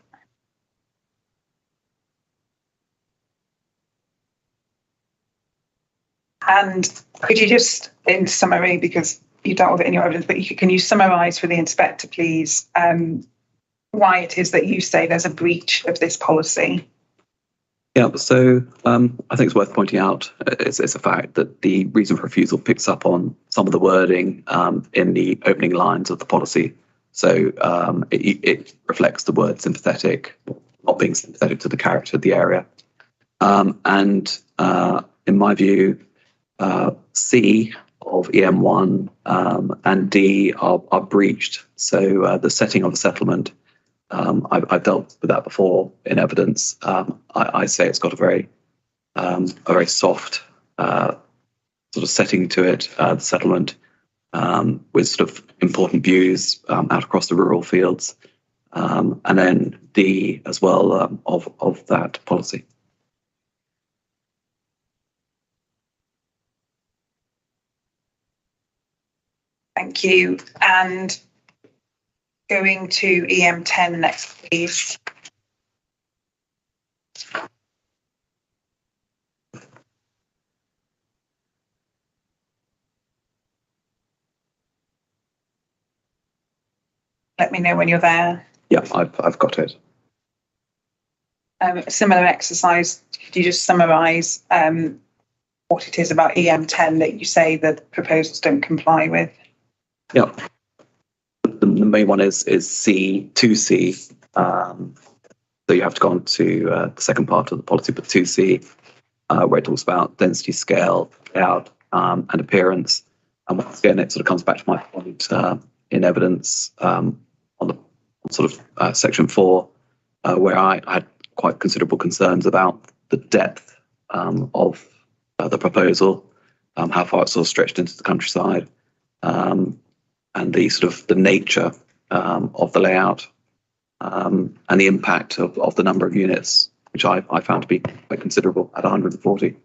And could you just, in summary, because you dealt with it in your evidence, but can you summarise for the inspector, please, why it is that you say there's a breach of this policy? Yeah, so I think it's worth pointing out, it's a fact that the reason for refusal picks up on some of the wording in the opening lines of the policy. So it reflects the word sympathetic, not being sympathetic to the character of the area. And in my view, C of EM1 and D are breached. So the setting of the settlement, I've dealt with that before in evidence. I say it's got a very soft sort of setting to it, the settlement, with sort of important views out across the rural fields, and then D as well of that policy. Thank you. And going to EM10 next, please. Let me know when you're there. Yeah, I've got it. A similar exercise, could you just summarise what it is about EM10 that you say that proposals don't comply with? Yeah. The main one is C, 2C. So you have to go on to the second part of the policy, but 2C, where it talks about density, scale, layout, and appearance. And once again, it sort of comes back to my point in evidence on the sort of section 4, where I had quite considerable concerns about the depth of the proposal, how far it's sort of stretched into the countryside, and the sort of the nature of the layout, and the impact of the number of units, which I found to be quite considerable at 140.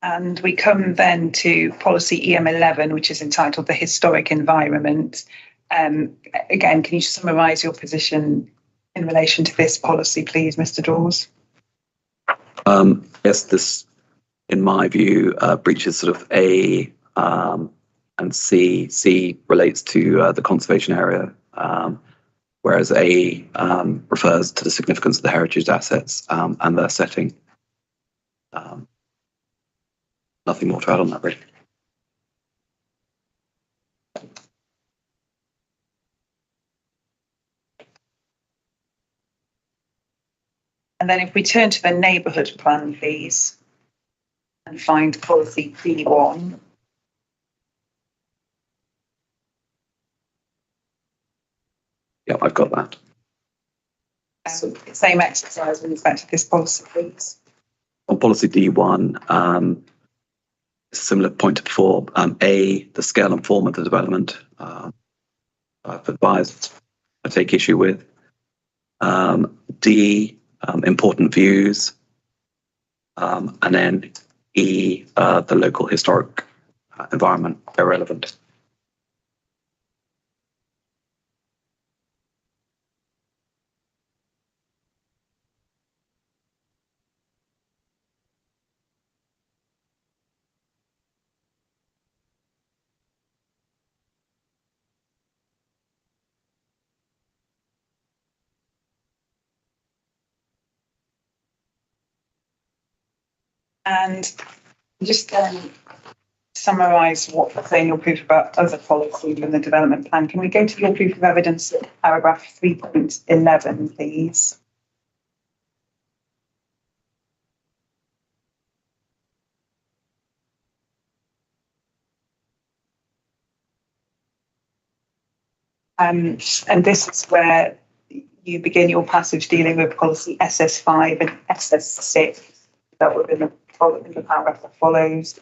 And we come then to policy EM11, which is entitled the historic environment. Again, can you summarise your position in relation to this policy, please, Mr. Dawes? Yes, this, in my view, breaches sort of A and C. C relates to the conservation area, whereas A refers to the significance of the heritage assets and their setting. Nothing more to add on that, really. And then if we turn to the neighbourhood plan, please, and find policy D1. Yeah, I've got that. Same exercise with respect to this policy, please. On policy D1, it's a similar point to before. A, the scale and form of the development, I've advised I take issue with. D, important views. And then E, the local historic environment, irrelevant. And just summarise what was in your proof about other policies in the development plan. Can we go to your proof of evidence at paragraph 3.11, please? And this is where you begin your passage dealing with policy SS5 and SS6 that were in the paragraph that follows.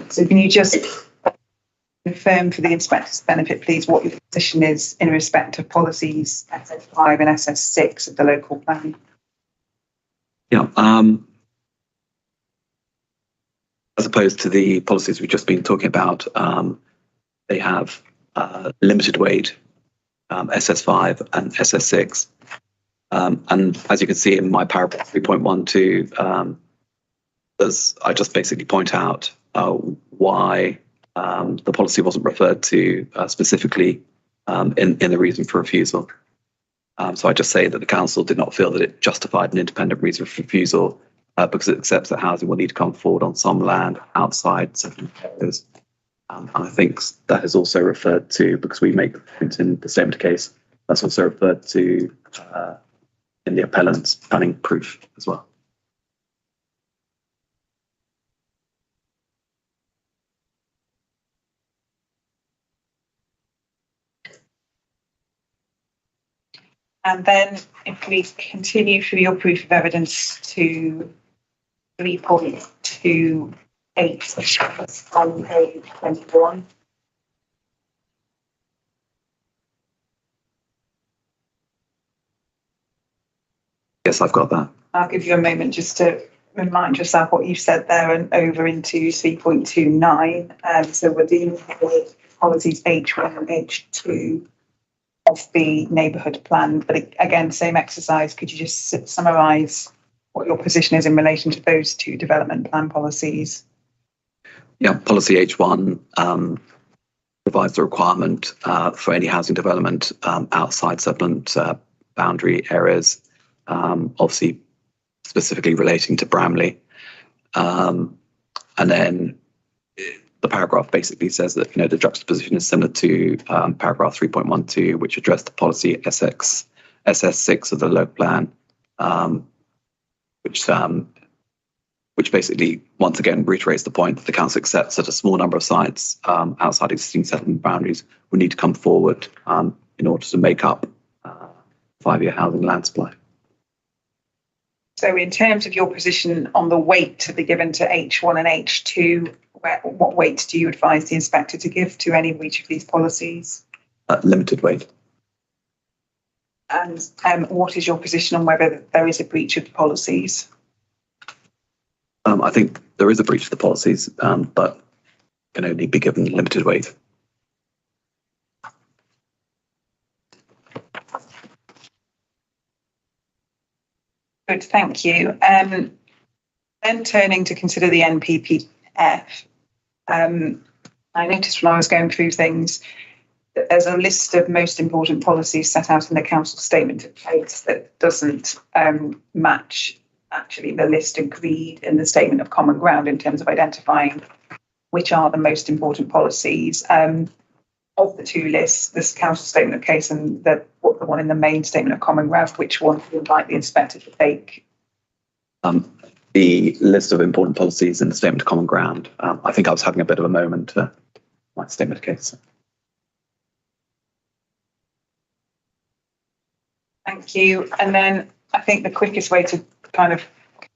So can you just confirm for the inspector's benefit, please, what your position is in respect of policies SS5 and SS6 of the local plan? Yeah. As opposed to the policies we've just been talking about, they have limited weight, SS5 and SS6. And as you can see in my paragraph 3.12, I just basically point out why the policy wasn't referred to specifically in the reason for refusal. So I just say that the council did not feel that it justified an independent reason for refusal because it accepts that housing will need to come forward on some land outside certain areas. And I think that is also referred to, because we make the point in the statement of case, that's also referred to in the appellant's planning proof as well. And then if we continue through your proof of evidence to 3.28 on page 21. Yes, I've got that. I'll give you a moment just to remind yourself what you said there and over into 3.29. So we're dealing with policies H1 and H2 of the neighbourhood plan. But again, same exercise. Could you just summarise what your position is in relation to those two development plan policies? Yeah, policy H1 provides the requirement for any housing development outside settlement boundary areas, obviously specifically relating to Bramley. And then the paragraph basically says that, the juxtaposition is similar to paragraph 3.12, which addressed the policy SS6 of the local plan, which basically once again reiterates the point that the council accepts that a small number of sites outside existing settlement boundaries would need to come forward in order to make up 5-year housing land supply. So in terms of your position on the weight to be given to H1 and H2, what weight do you advise the inspector to give to any of each of these policies? Limited weight. And what is your position on whether there is a breach of the policies? I think there is a breach of the policies, but can only be given limited weight. Good, thank you. Then turning to consider the NPPF, I noticed when I was going through things that there's a list of most important policies set out in the council statement of case that doesn't match actually the list agreed in the statement of common ground in terms of identifying which are the most important policies. Of the two lists, this council statement of case and the one in the main statement of common ground, which one would you like the inspector to take? The list of important policies in the statement of common ground. I think I was having a bit of a moment my statement of case. Thank you. And then I think the quickest way to kind of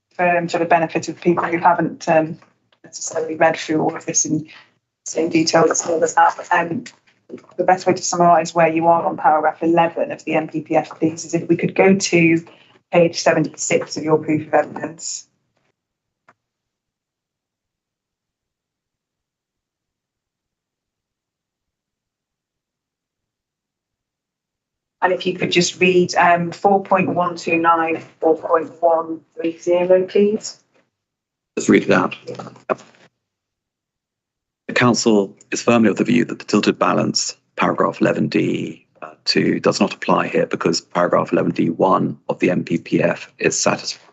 confirm to the benefit of people who haven't necessarily read through all of this in the same detail as others have, the best way to summarise where you are on paragraph 11 of the NPPF, please, is if we could go to page 76 of your proof of evidence. And if you could just read 4.129, 4.130, please. Just read it out. The council is firmly of the view that the tilted balance, paragraph 11D 2, does not apply here because paragraph 11D 1 of the NPPF is satisfied.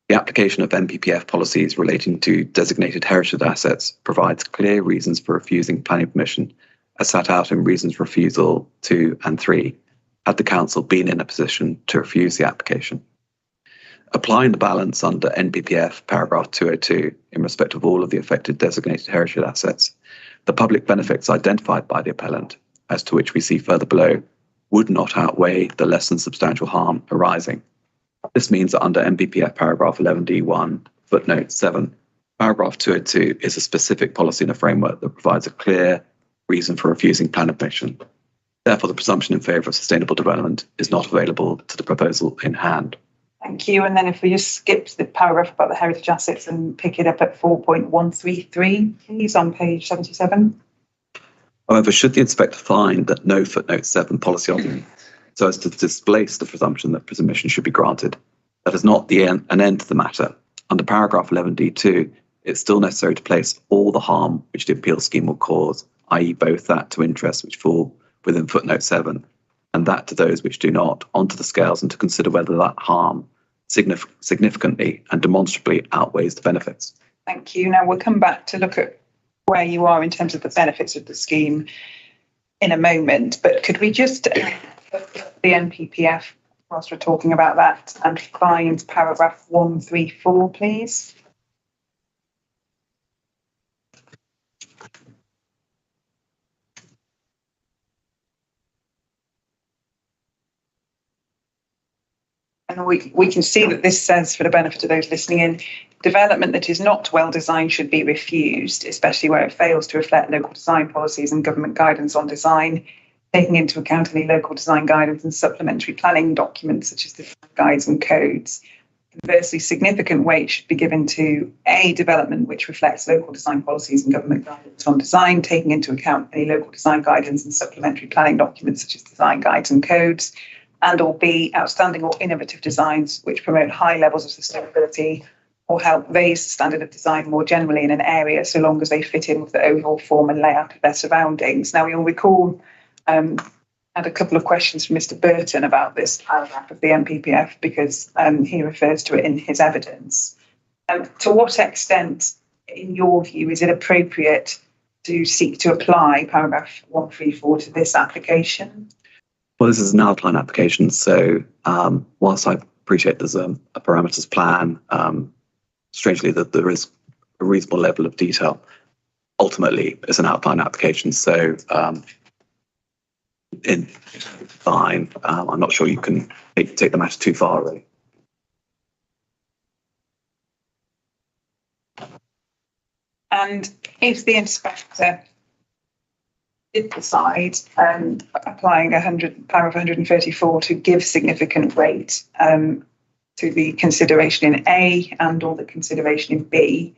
The application of NPPF policies relating to designated heritage assets provides clear reasons for refusing planning permission as set out in reasons refusal 2 and 3, had the council been in a position to refuse the application. Applying the balance under NPPF paragraph 202 in respect of all of the affected designated heritage assets, the public benefits identified by the appellant, as to which we see further below, would not outweigh the less than substantial harm arising. This means that under NPPF paragraph 11D1, footnote 7, paragraph 202 is a specific policy and a framework that provides a clear reason for refusing planning permission. Therefore, the presumption in favour of sustainable development is not available to the proposal in hand. Thank you. And then if we just skip the paragraph about the heritage assets and pick it up at 4.133, please, on page 77. However, should the inspector find that no footnote 7 policy on so as to displace the presumption that permission should be granted, that is not an end to the matter. Under paragraph 11D2, it's still necessary to place all the harm which the appeal scheme will cause, i.e. both that to interests which fall within footnote 7 and that to those which do not, onto the scales and to consider whether that harm significantly and demonstrably outweighs the benefits. Thank you. Now we'll come back to look at where you are in terms of the benefits of the scheme in a moment, but could we just the NPPF whilst we're talking about that and find paragraph 134, please? And we can see that this says, for the benefit of those listening in, development that is not well designed should be refused, especially where it fails to reflect local design policies and government guidance on design, taking into account any local design guidance and supplementary planning documents such as the guides and codes. Conversely, significant weight should be given to a development which reflects local design policies and government guidance on design, taking into account any local design guidance and supplementary planning documents such as design guides and codes, and or B, outstanding or innovative designs which promote high levels of sustainability or help raise the standard of design more generally in an area, so long as they fit in with the overall form and layout of their surroundings. Now, you'll recall I had a couple of questions from Mr. Burton about this paragraph of the NPPF because he refers to it in his evidence. To what extent, in your view, is it appropriate to seek to apply paragraph 134 to this application? Well, this is an outline application, so whilst I appreciate there's a parameters plan, strangely that there is a reasonable level of detail. Ultimately, it's an outline application, so fine. I'm not sure you can take the matter too far, really. And if the inspector did decide, applying paragraph 134 to give significant weight to the consideration in A and or the consideration in B,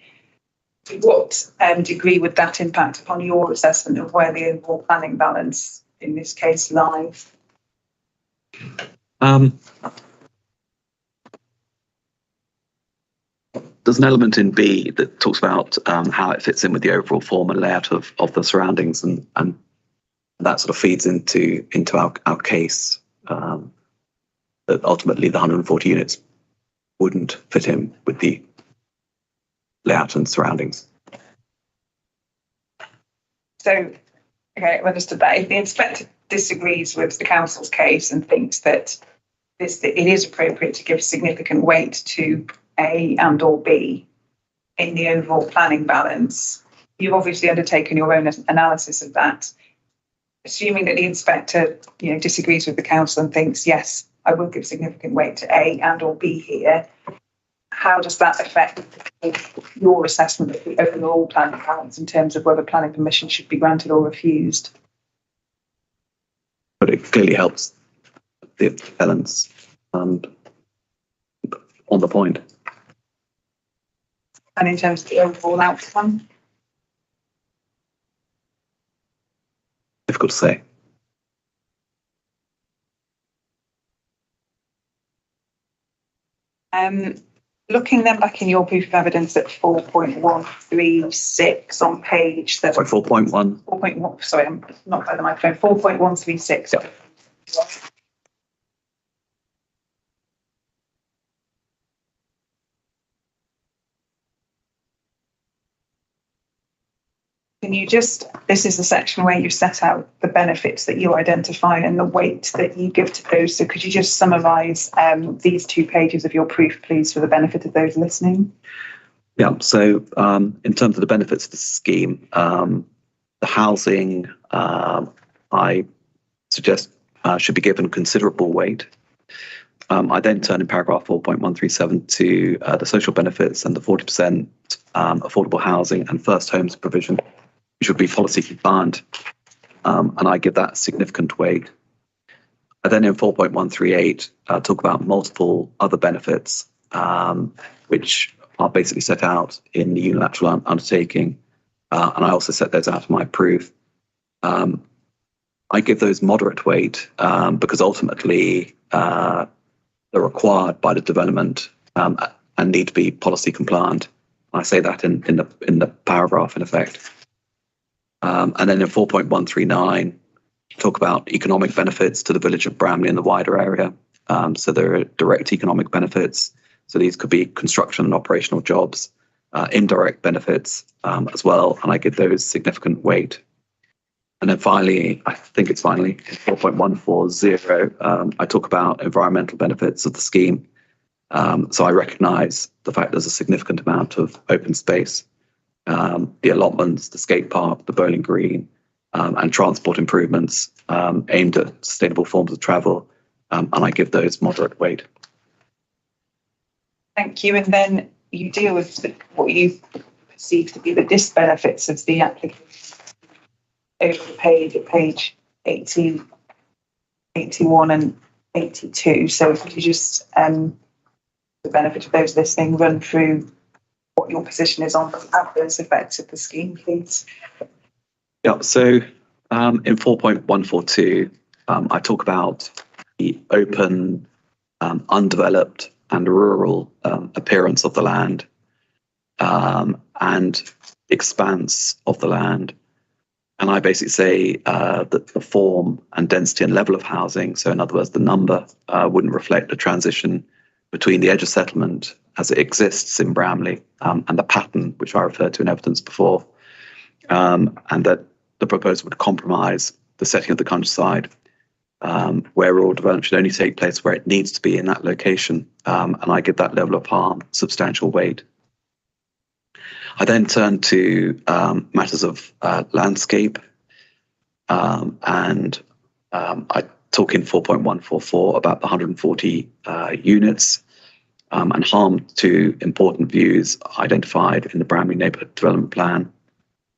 to what degree would that impact upon your assessment of where the overall planning balance in this case lies? There's an element in B that talks about how it fits in with the overall form and layout of the surroundings, and that sort of feeds into our case that ultimately the 140 units wouldn't fit in with the layout and surroundings. So, okay, I understood that. If the inspector disagrees with the council's case and thinks that it is appropriate to give significant weight to A and or B in the overall planning balance, you've obviously undertaken your own analysis of that. Assuming that the inspector, disagrees with the council and thinks, yes, I will give significant weight to A and or B here, how does that affect your assessment of the overall planning balance in terms of whether planning permission should be granted or refused? But it clearly helps the balance on the point. And in terms of the overall outcome? Difficult to say. Looking then back in your proof of evidence at 4.136 on page 7. Sorry, 4.1. 4.1, sorry, I'm not by the microphone. 4.136. Yep. Can you just, this is the section where you set out the benefits that you identify and the weight that you give to those. So could you just summarise these 2 pages of your proof, please, for the benefit of those listening? Yeah, so in terms of the benefits of the scheme, the housing, I suggest should be given considerable weight. I then turn in paragraph 4.137 to the social benefits and the 40% affordable housing and first homes provision, which would be policy compliant, and I give that significant weight. I then in 4.138 talk about multiple other benefits, which are basically set out in the unilateral undertaking, and I also set those out in my proof. I give those moderate weight because ultimately they're required by the development and need to be policy compliant. I say that in the paragraph in effect. And then in 4.139, talk about economic benefits to the village of Bramley and the wider area. So there are direct economic benefits. So these could be construction and operational jobs, indirect benefits as well. And I give those significant weight. And then finally, I think it's finally 4.140, I talk about environmental benefits of the scheme. So I recognise the fact there's a significant amount of open space, the allotments, the skate park, the bowling green, and transport improvements aimed at sustainable forms of travel, and I give those moderate weight. Thank you. And then you deal with what you perceive to be the disbenefits of the application over the page at page 80, 81 and 82. So if you just, the benefit of those listening, run through what your position is on the adverse effects of the scheme, please. Yeah, so in 4.142, I talk about the open, undeveloped and rural appearance of the land and expanse of the land. And I basically say that the form and density and level of housing, so in other words, the number wouldn't reflect the transition between the edge of settlement as it exists in Bramley and the pattern, which I referred to in evidence before, and that the proposal would compromise the setting of the countryside, where rural development should only take place where it needs to be in that location, and I give that level of harm substantial weight. I then turn to matters of landscape, and I talk in 4.144 about the 140 units and harm to important views identified in the Bramley Neighbourhood Development Plan,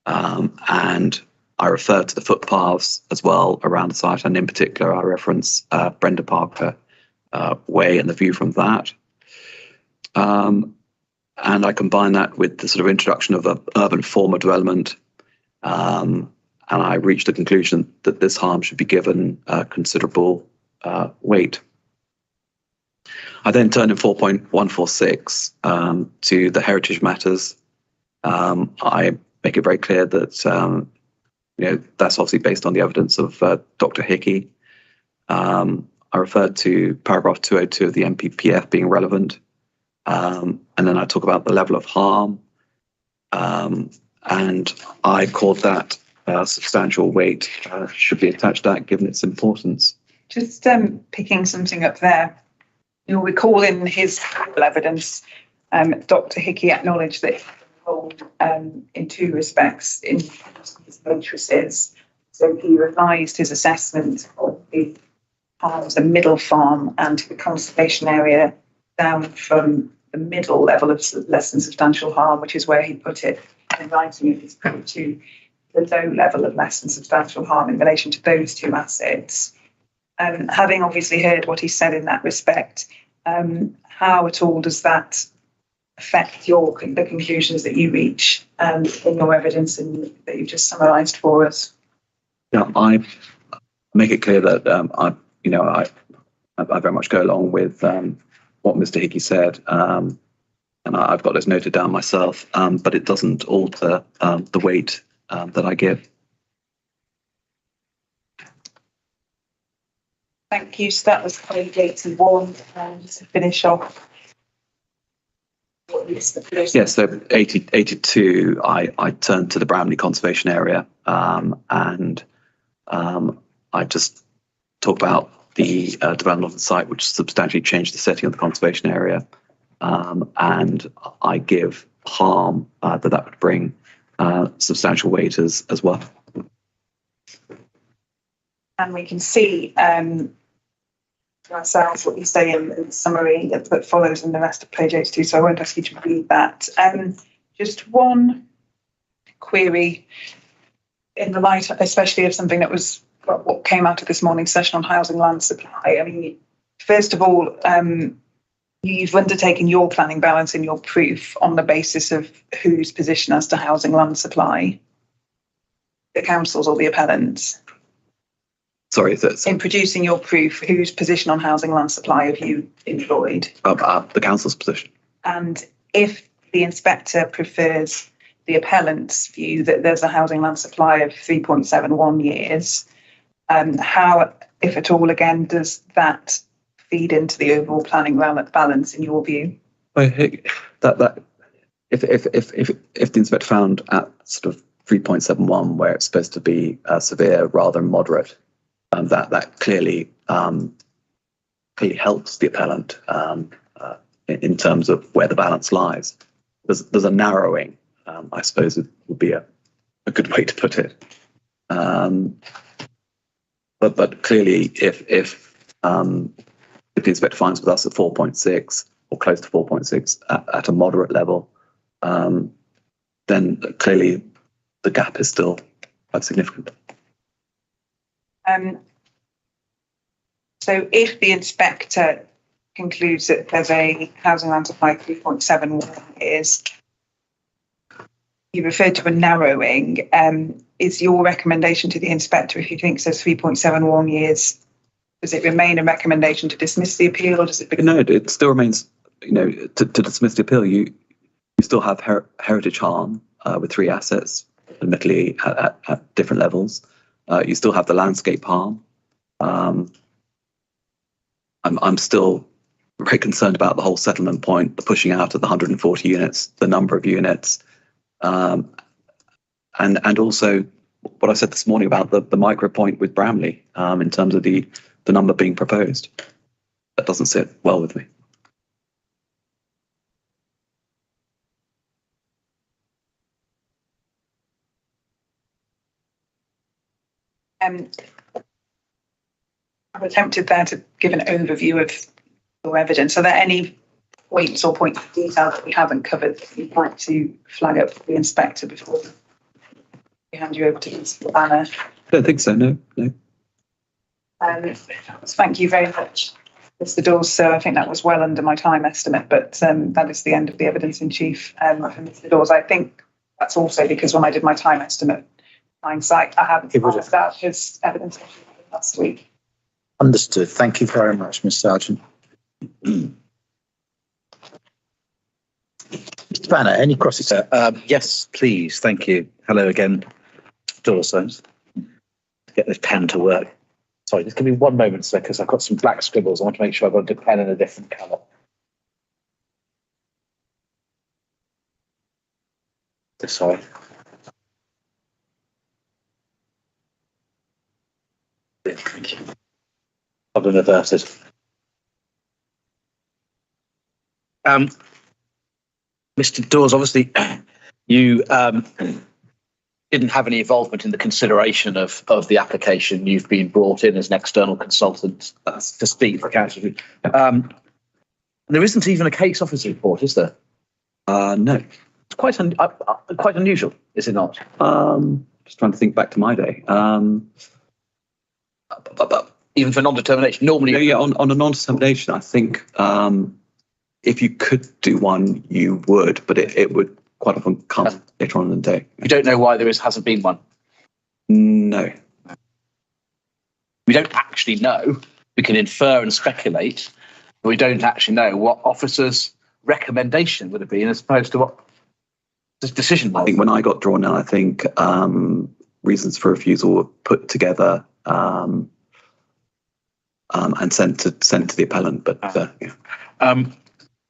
and I refer to the footpaths as well around the site, and in particular I reference Brenda Parker Way and the view from that. And I combine that with the sort of introduction of an urban form of development, and I reach the conclusion that this harm should be given considerable weight. I then turn in 4.146 to the heritage matters. I make it very clear that that's obviously based on the evidence of Dr. Hickey. I refer to paragraph 202 of the NPPF being relevant. And then I talk about the level of harm, and I called that substantial weight should be attached to that given its importance. Just picking something up there, you'll recall in his evidence, Dr. Hickey acknowledged that he involved in 2 respects in his matrices. So he revised his assessment of the farms, the middle farm and the conservation area down from the middle level of less than substantial harm, which is where he put it in writing of his proof, to the low level of less than substantial harm in relation to those 2 assets. Having obviously heard what he said in that respect, how at all does that affect the conclusions that you reach in your evidence and that you've just summarised for us? Yeah, I make it clear that I very much go along with what Mr. Hickey said, and I've got those noted down myself, but it doesn't alter the weight that I give. Thank you. So that was page 81, and just to finish off. What is the Yes, so 82, I turned to the Bramley Conservation Area, and I just talked about the development of the site, which substantially changed the setting of the conservation area, and I give harm that would bring substantial weight as well. And we can see for ourselves what you say in the summary that follows in the rest of page 82, so I won't ask you to read that. Just one query in the light, especially of something that was what came out of this morning's session on housing land supply. I mean, first of all, you've undertaken your planning balance in your proof on the basis of whose position as to housing land supply, the councils or the appellants. Sorry, in producing your proof, whose position on housing land supply have you employed? The council's position. And if the inspector prefers the appellant's view that there's a housing land supply of 3.71 years, how, if at all, again, does that feed into the overall planning balance in your view? That if the inspector found at sort of 3.71 where it's supposed to be severe rather than moderate, that clearly helps the appellant in terms of where the balance lies. There's a narrowing, I suppose it would be a good way to put it. But clearly, if the inspector finds with us at 4.6 or close to 4.6 at a moderate level, then clearly the gap is still quite significant. So if the inspector concludes that there's a housing land supply 3.71 years, you referred to a narrowing. Is your recommendation to the inspector, if he thinks there's 3.71 years, does it remain a recommendation to dismiss the appeal, or does it become... No, it still remains, to dismiss the appeal, you still have heritage harm with 3 assets, admittedly at different levels. You still have the landscape harm. I'm still very concerned about the whole settlement point, the pushing out of the 140 units, the number of units, and also what I said this morning about the micro point with Bramley in terms of the number being proposed. That doesn't sit well with me. I've attempted there to give an overview of your evidence. Are there any points or points of detail that we haven't covered that you'd like to flag up for the inspector before we hand you over to Mr. Banner? I don't think so, no. Thank you very much, Mr. Dawes. So I think that was well under my time estimate, but that is the end of the evidence in chief for Mr. Dawes. I think that's also because when I did my time estimate, hindsight, I hadn't found out his evidence last week. Understood. Thank you very much, Ms. Sargent. Mr. Banner, any cross? Yes, please. Thank you. Hello again. Dawes. Get this pen to work. Sorry, just give me one moment, sir, because I've got some black scribbles. I want to make sure I've got a pen in a different colour. Sorry. Thank you. I've been averted. Mr. Dawes, obviously, you didn't have any involvement in the consideration of the application. You've been brought in as an external consultant to speak for council. There isn't even a case officer report, is there? No. It's quite unusual, is it not? Just trying to think back to my day. Even for non-determination, normally... Yeah, on a non-determination, I think if you could do one, you would, but it would quite often come later on in the day. You don't know why hasn't been one? No. We don't actually know. We can infer and speculate, but we don't actually know what officer's recommendation would have been as opposed to what the decision was. I think when I got drawn in, I think reasons for refusal were put together and sent to the appellant. But yeah.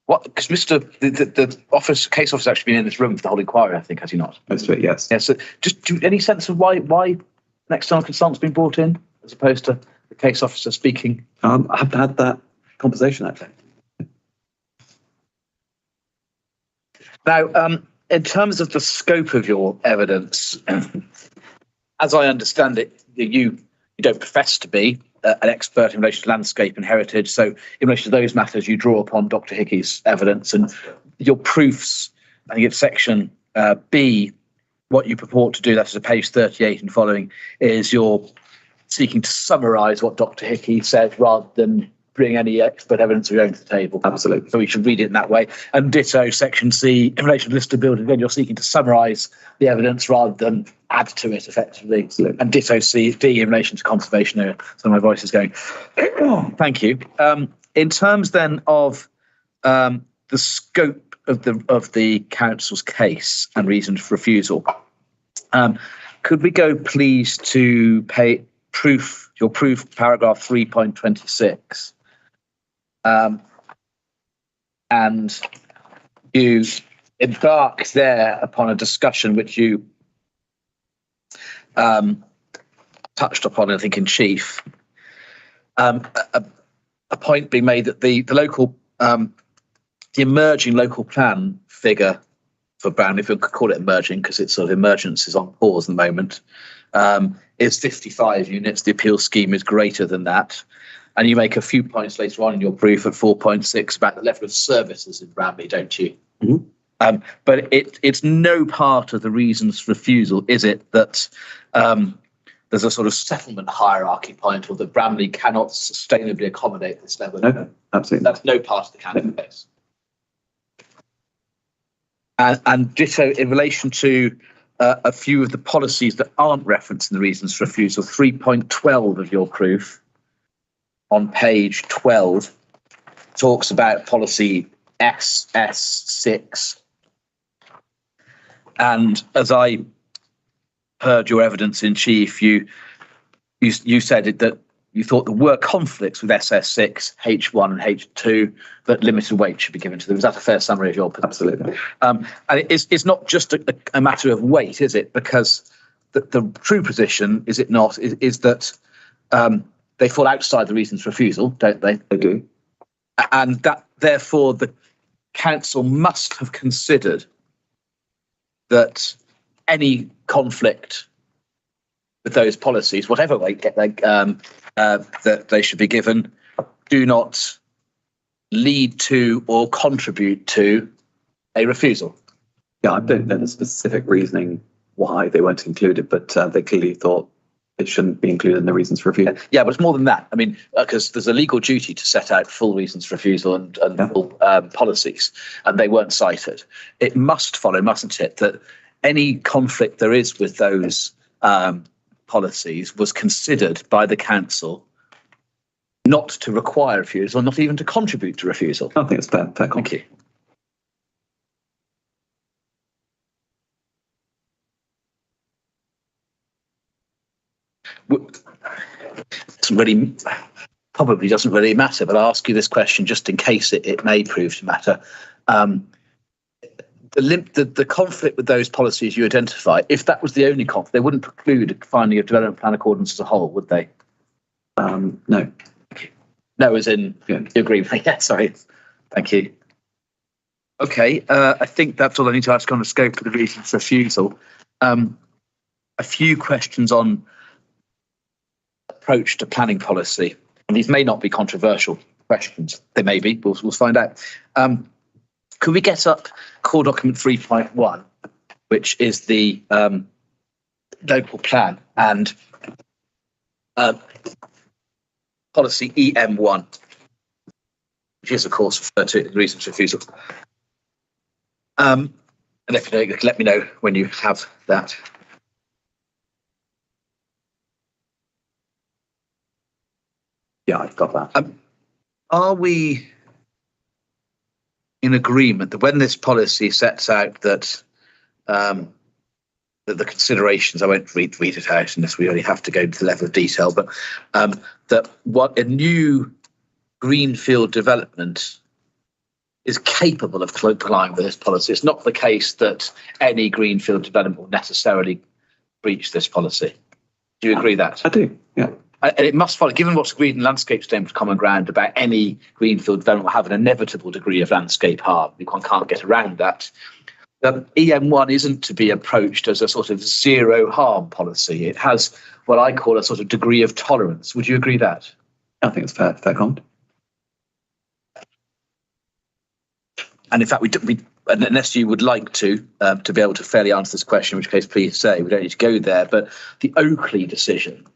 What? Because the office case officer's actually been in this room for the whole inquiry, I think, has he not? Most of it, yes. Yeah. So, any sense of why an external consultant's been brought in as opposed to the case officer speaking? I haven't had that conversation actually. Now, in terms of the scope of your evidence, as I understand it, you don't profess to be an expert in relation to landscape and heritage. So in relation to those matters, you draw upon Dr. Hickey's evidence, and your proofs, I think it's section B, what you purport to do, that's at page 38 and following, is you're seeking to summarise what Dr. Hickey said rather than bring any expert evidence of your own to the table. Absolutely. So we should read it in that way. And ditto section C, in relation to listed buildings, again, you're seeking to summarise the evidence rather than add to it effectively. Absolutely. And ditto D in relation to conservation area. So my voice is going. Thank you. In terms then of the scope of the council's case and reasons for refusal, could we go please to your proof paragraph 3.26? And you embark there upon a discussion which you touched upon, I think, in chief. A point being made that the local, the emerging local plan figure for Brown, if we could call it emerging, because it's sort of emergence is on pause at the moment, is 55 units. The appeal scheme is greater than that. And you make a few points later on in your proof at 4.6 about the level of services in Bramley, don't you? Mm-hmm. But it's no part of the reasons for refusal, is it, that there's a sort of settlement hierarchy point, or that Bramley cannot sustainably accommodate this level? No, absolutely. That's no part of the canon case. And ditto in relation to a few of the policies that aren't referenced in the reasons for refusal. 3.12 of your proof on page 12 talks about policy SS6. And as I heard your evidence in chief, you said that you thought there were conflicts with SS6, H1 and H2 that limited weight should be given to them. Is that a fair summary of your position? Absolutely. And it's not just a matter of weight, is it? Because the true position, is it not, is that they fall outside the reasons for refusal, don't they? They do. And that, therefore, the council must have considered that any conflict with those policies, whatever weight that they should be given, do not lead to or contribute to a refusal. Yeah, I don't know the specific reasoning why they weren't included, but they clearly thought it shouldn't be included in the reasons for refusal. Yeah, but it's more than that. I mean, because there's a legal duty to set out full reasons for refusal and full policies, and they weren't cited. It must follow, mustn't it, that any conflict there is with those policies was considered by the council not to require refusal, not even to contribute to refusal. I think it's fair. Thank you. Probably doesn't really matter, but I'll ask you this question just in case it may prove to matter. The conflict with those policies you identify, if that was the only conflict, they wouldn't preclude finding a development plan accordance as a whole, would they? No. No, as in, you agree with me? Yeah, sorry. Thank you. Okay, I think that's all I need to ask on the scope of the reasons for refusal. A few questions on approach to planning policy. And these may not be controversial questions. They may be. We'll find out. Could we get up core document 3.1, which is the local plan, and policy EM1, which is, of course, referred to in the reasons for refusal. And if you know, let me know when you have that. Yeah, I've got that. Are we in agreement that when this policy sets out that that the considerations, I won't read it out unless we only have to go into the level of detail, but that what a new greenfield development is capable of complying with this policy. It's not the case that any greenfield development will necessarily breach this policy. Do you agree that? I do, yeah. And it must follow, given what's agreed in landscape statement of common ground about any greenfield development will have an inevitable degree of landscape harm. One can't get around that. EM1 isn't to be approached as a sort of zero harm policy. It has what I call a sort of degree of tolerance. Would you agree that? I think it's fair comment. And in fact, we unless you would like to be able to fairly answer this question, in which case please say, we don't need to go there. But the Oakley decision,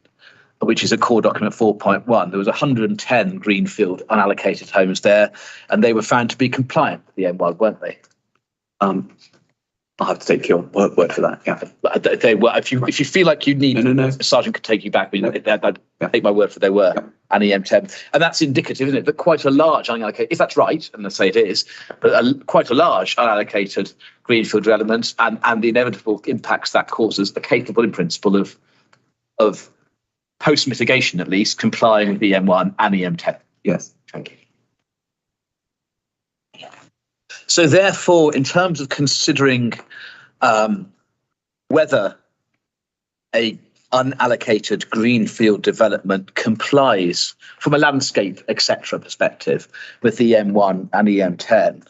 which is a core document 4.1, there was 110 greenfield unallocated homes there, and they were found to be compliant with the M1, weren't they? I'll have to take your word for that. Yeah, they were. If you feel like you need, no. a sergeant could take you back, but I'd take my word for they were. Yeah. And EM10, and that's indicative, isn't it? That quite a large unallocated, if that's right, and let's say it is, but quite a large unallocated greenfield development, and the inevitable impacts that causes are capable, in principle, of post mitigation, at least complying with EM1 and EM10. Yes. Thank you. So therefore, in terms of considering whether a unallocated greenfield development complies from a landscape, etc. perspective with the EM1 and EM10,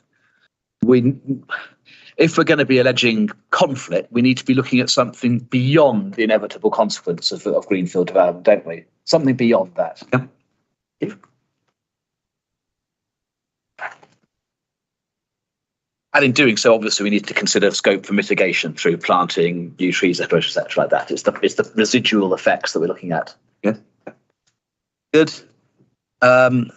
if we're going to be alleging conflict, we need to be looking at something beyond the inevitable consequence of greenfield development, don't we? Something beyond that. Yeah. And in doing so, obviously, we need to consider scope for mitigation through planting new trees, etc., like that. It's the residual effects that we're looking at. Yeah. Good. I'll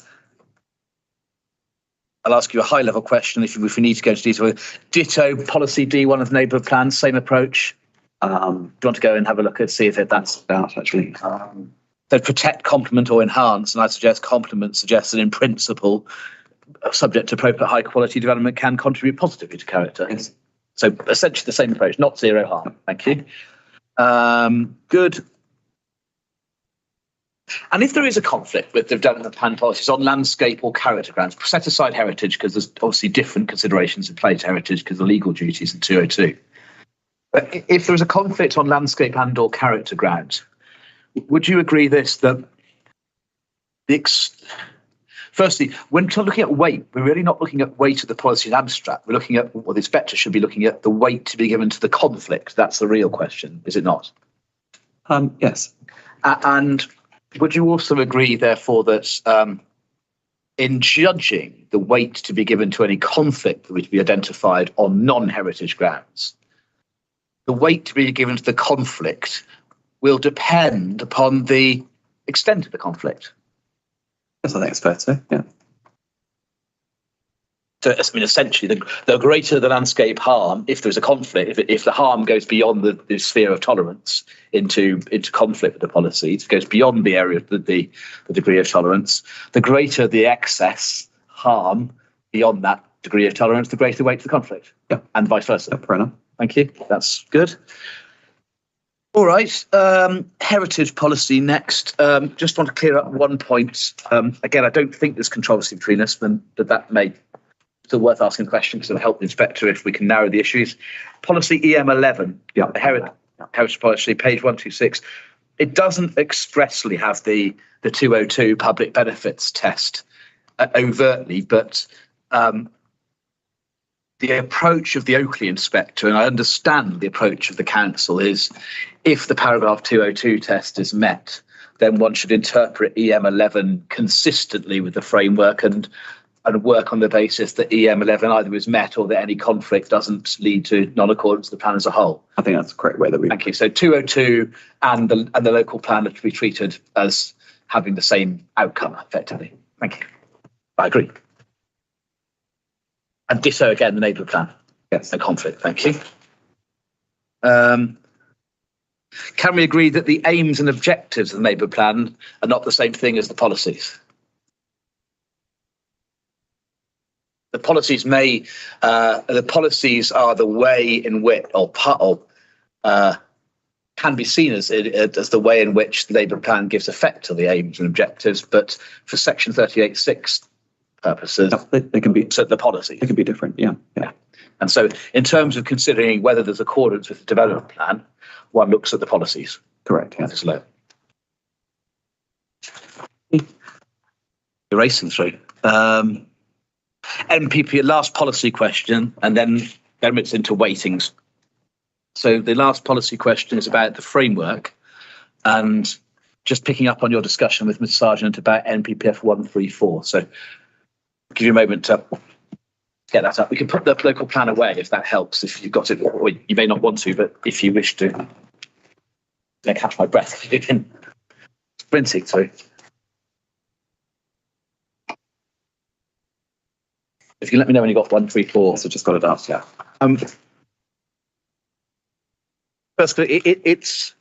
ask you a high-level question if we need to go into detail. Ditto policy D1 of neighbourhood plans, same approach. Do you want to go and have a look and see if that's out actually? They protect, complement, or enhance, and I suggest complement suggests that in principle, subject to appropriate high quality development can contribute positively to character. Yes. So essentially the same approach, not zero harm. Thank you. Good. And if there is a conflict with the development plan policies on landscape or character grounds, set aside heritage because there's obviously different considerations in play to heritage because of legal duties in 202. But if there is a conflict on landscape and or character grounds, would you agree that firstly, when we're looking at weight, we're really not looking at weight of the policy in abstract. We're looking at, well, the inspector should be looking at the weight to be given to the conflict. That's the real question, is it not? Yes. And would you also agree, therefore, that in judging the weight to be given to any conflict that would be identified on non-heritage grounds, the weight to be given to the conflict will depend upon the extent of the conflict? Yes, I think it's fair to say, yeah. So, I mean, essentially, the greater the landscape harm, if there's a conflict, if the harm goes beyond the sphere of tolerance into conflict with the policy, it goes beyond the area of the degree of tolerance, the greater the excess harm beyond that degree of tolerance, the greater the weight of the conflict. Yeah. And vice versa. Yeah, fair enough. Thank you. That's good. All right, heritage policy next. Just want to clear up one point. Again, I don't think there's controversy between us, but that may still worth asking a question because it'll help the inspector if we can narrow the issues. Policy EM11, heritage policy, page 126. It doesn't expressly have the 202 public benefits test overtly, but the approach of the Oakley inspector, and I understand the approach of the council, is if the paragraph 202 test is met, then one should interpret EM11 consistently with the framework and work on the basis that EM11 either is met or that any conflict doesn't lead to non-accordance to the plan as a whole. I think that's the correct way that we... Thank you. So 202 and the local plan are to be treated as having the same outcome, effectively. Thank you. I agree. And ditto again, the neighbourhood plan. Yes. No conflict. Thank you. Can we agree that the aims and objectives of the neighbourhood plan are not the same thing as the policies? The policies are the way in which, can be seen as the way in which the neighbourhood plan gives effect to the aims and objectives. But for section 38.6, purposes. They can be So the policy. they can be different. Yeah. And so in terms of considering whether there's accordance with the development plan, one looks at the policies. Correct. Yeah. That's low. You're racing through. NPP, last policy question, and then it's into weightings. So the last policy question is about the framework, and just picking up on your discussion with Ms. Sargent about NPPF 134. So give you a moment to get that up. We can put the local plan away if that helps, if you've got it, or you may not want to, but if you wish to. I catch my breath. You can sprinting through. If you let me know when you got 134. So just got it up. Yeah. Firstly, it's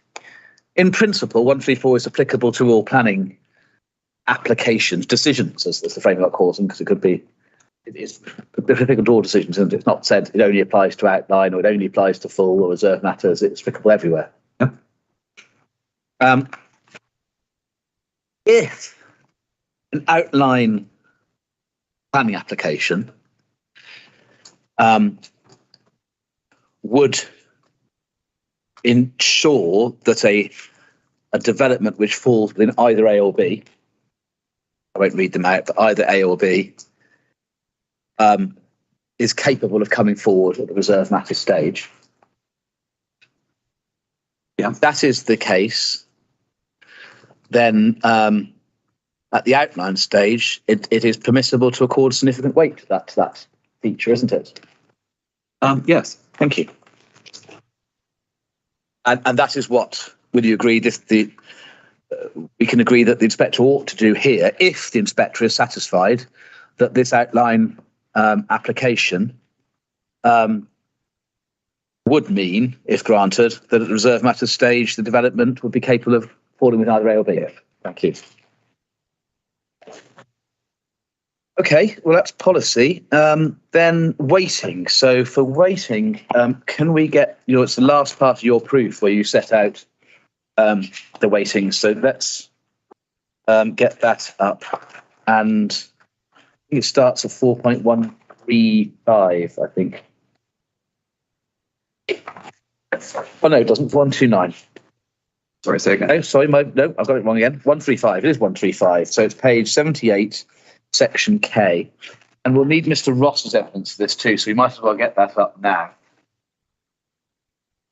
in principle 134 is applicable to all planning applications, decisions, as the framework calls them, because it could be. It's applicable to all decisions, and it's not said it only applies to outline or it only applies to full or reserve matters. It's applicable everywhere. Yeah. If an outline planning application would ensure that a development which falls within either A or B, I won't read them out, but either A or B, is capable of coming forward at the reserve matter stage. Yeah. If that is the case, then at the outline stage, it is permissible to accord significant weight to that feature, isn't it? Yes. Thank you. And that is what, would you agree, we can agree that the inspector ought to do here if the inspector is satisfied that this outline application would mean, if granted, that at the reserve matters stage, the development would be capable of falling with either A or B. Thank you. Okay, well, that's policy. Then weighting. So for weighting, can we get it's the last part of your proof where you set out the weighting. So let's get that up. And I think it starts at 4.135, I think. Oh, no, it doesn't. 129. Sorry, say again. Oh, sorry, I've got it wrong again. 135. It is 135. So it's page 78. Section K, and we'll need Mr. Ross's evidence for this too, so we might as well get that up now.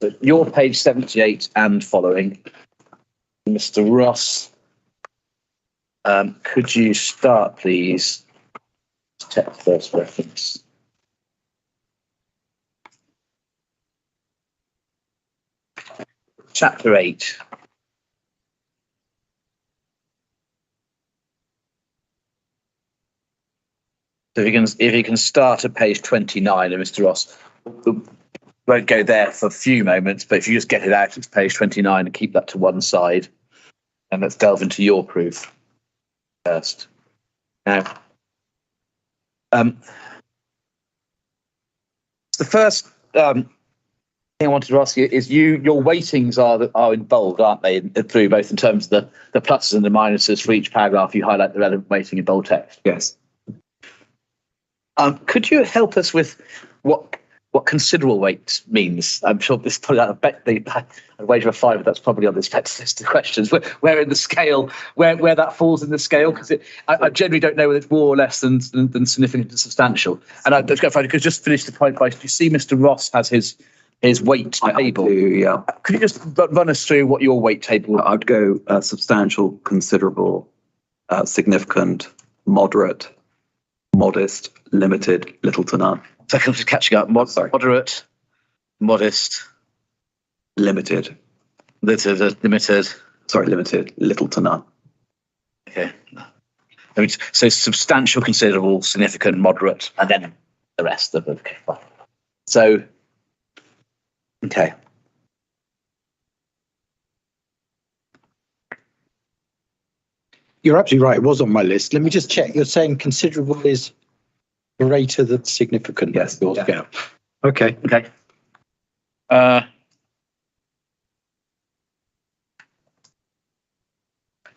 But your page 78 and following, Mr. Ross, could you start, please? Check the first reference. Chapter 8. So if you can start at page 29, and Mr. Ross won't go there for a few moments, but if you just get it out, it's page 29 and keep that to one side. And let's delve into your proof first. Now, the first thing I wanted to ask you is your weightings are involved, aren't they, through both in terms of the pluses and the minuses for each paragraph. You highlight the relevant weighting in bold text. Yes. Could you help us with what considerable weight means? I'm sure this probably, I bet I'd wager a 5, but that's probably on this list of questions. Where in the scale, where that falls in the scale? Because I generally don't know whether it's more or less than significant and substantial. And if I could just finish the point by, do you see Mr. Ross has his weight table? I do, yeah. Could you just run us through what your weight table? I'd go substantial, considerable, significant, moderate, modest, limited, little to none. So I'm just catching up. Moderate, modest, limited, limited. Sorry, limited, little to none. Okay. So substantial, considerable, significant, moderate, and then the rest of it. Okay. So, okay. You're absolutely right. It was on my list. Let me just check. You're saying considerable is greater than significant. Yes. Your scale. Okay. Okay.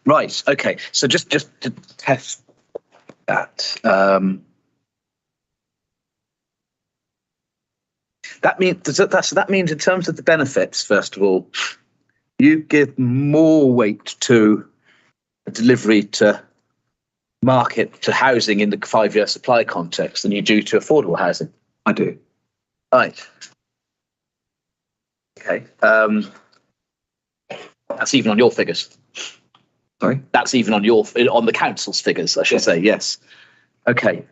Right. Okay. So just to test that. That means in terms of the benefits, first of all, you give more weight to delivery to market to housing in the 5-year supply context than you do to affordable housing. I do. Right. Okay. That's even on your figures. Sorry? That's even on the council's figures, I should say. Yes. Okay.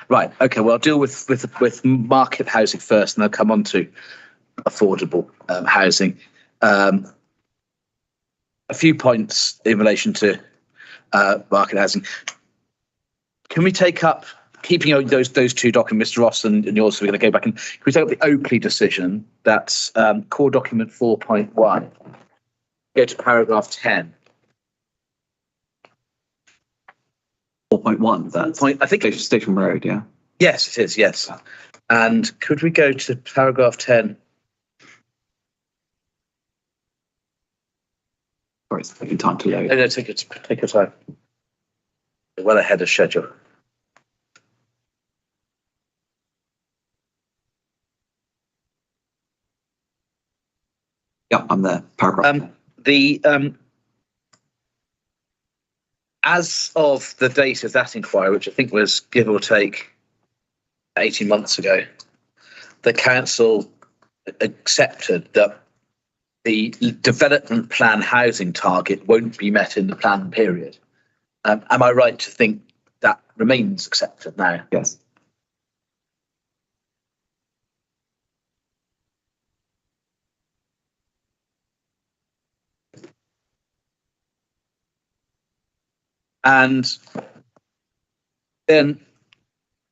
Right. Okay. Well, I'll deal with market housing first, and I'll come on to affordable housing. A few points in relation to market housing. Can we take up, keeping those two documents, Mr. Ross and yours, so we're going to go back and can we take up the Oakley decision? That's core document 4.1. Go to paragraph 10. 4.1. That's I think Station Road. Yeah. Yes, it is. Yes. And could we go to paragraph 10? Sorry, it's taking time to load. No, take your time. We're well ahead of schedule. Yeah, I'm there. Paragraph. As of the date of that inquiry, which I think was give or take 18 months ago, the council accepted that the development plan housing target won't be met in the plan period. Am I right to think that remains accepted now? Yes. And then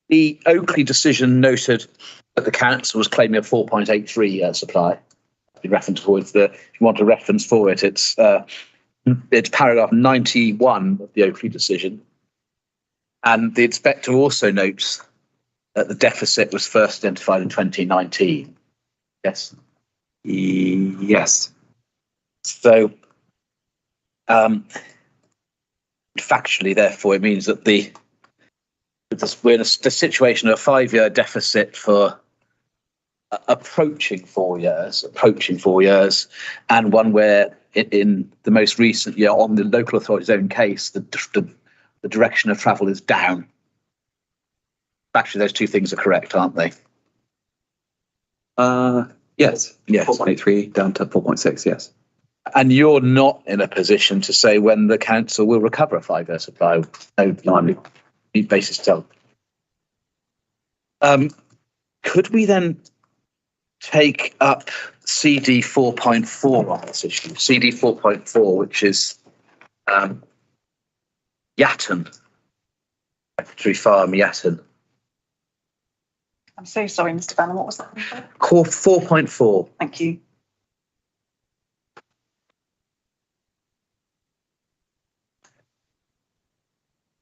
the Oakley decision noted that the council was claiming a 4.83 supply. Reference for it. If you want a reference for it, it's paragraph 91 of the Oakley decision. And the inspector also notes that the deficit was first identified in 2019. Yes. Yes. So, factually, therefore, it means that we're in a situation of a 5-year deficit for approaching 4 years, and one where in the most recent year, on the local authority's own case, the direction of travel is down. Actually, those two things are correct, aren't they? Yes. Yes. 4.83 down to 4.6. Yes. And you're not in a position to say when the council will recover a 5-year supply. No timely basis to tell. Could we then take up CD 4.4 on this issue? CD 4.4, which is Yatton, Factory Farm, Yatton. I'm so sorry, Mr. Bannon, what was that? Core 4.4. Thank you.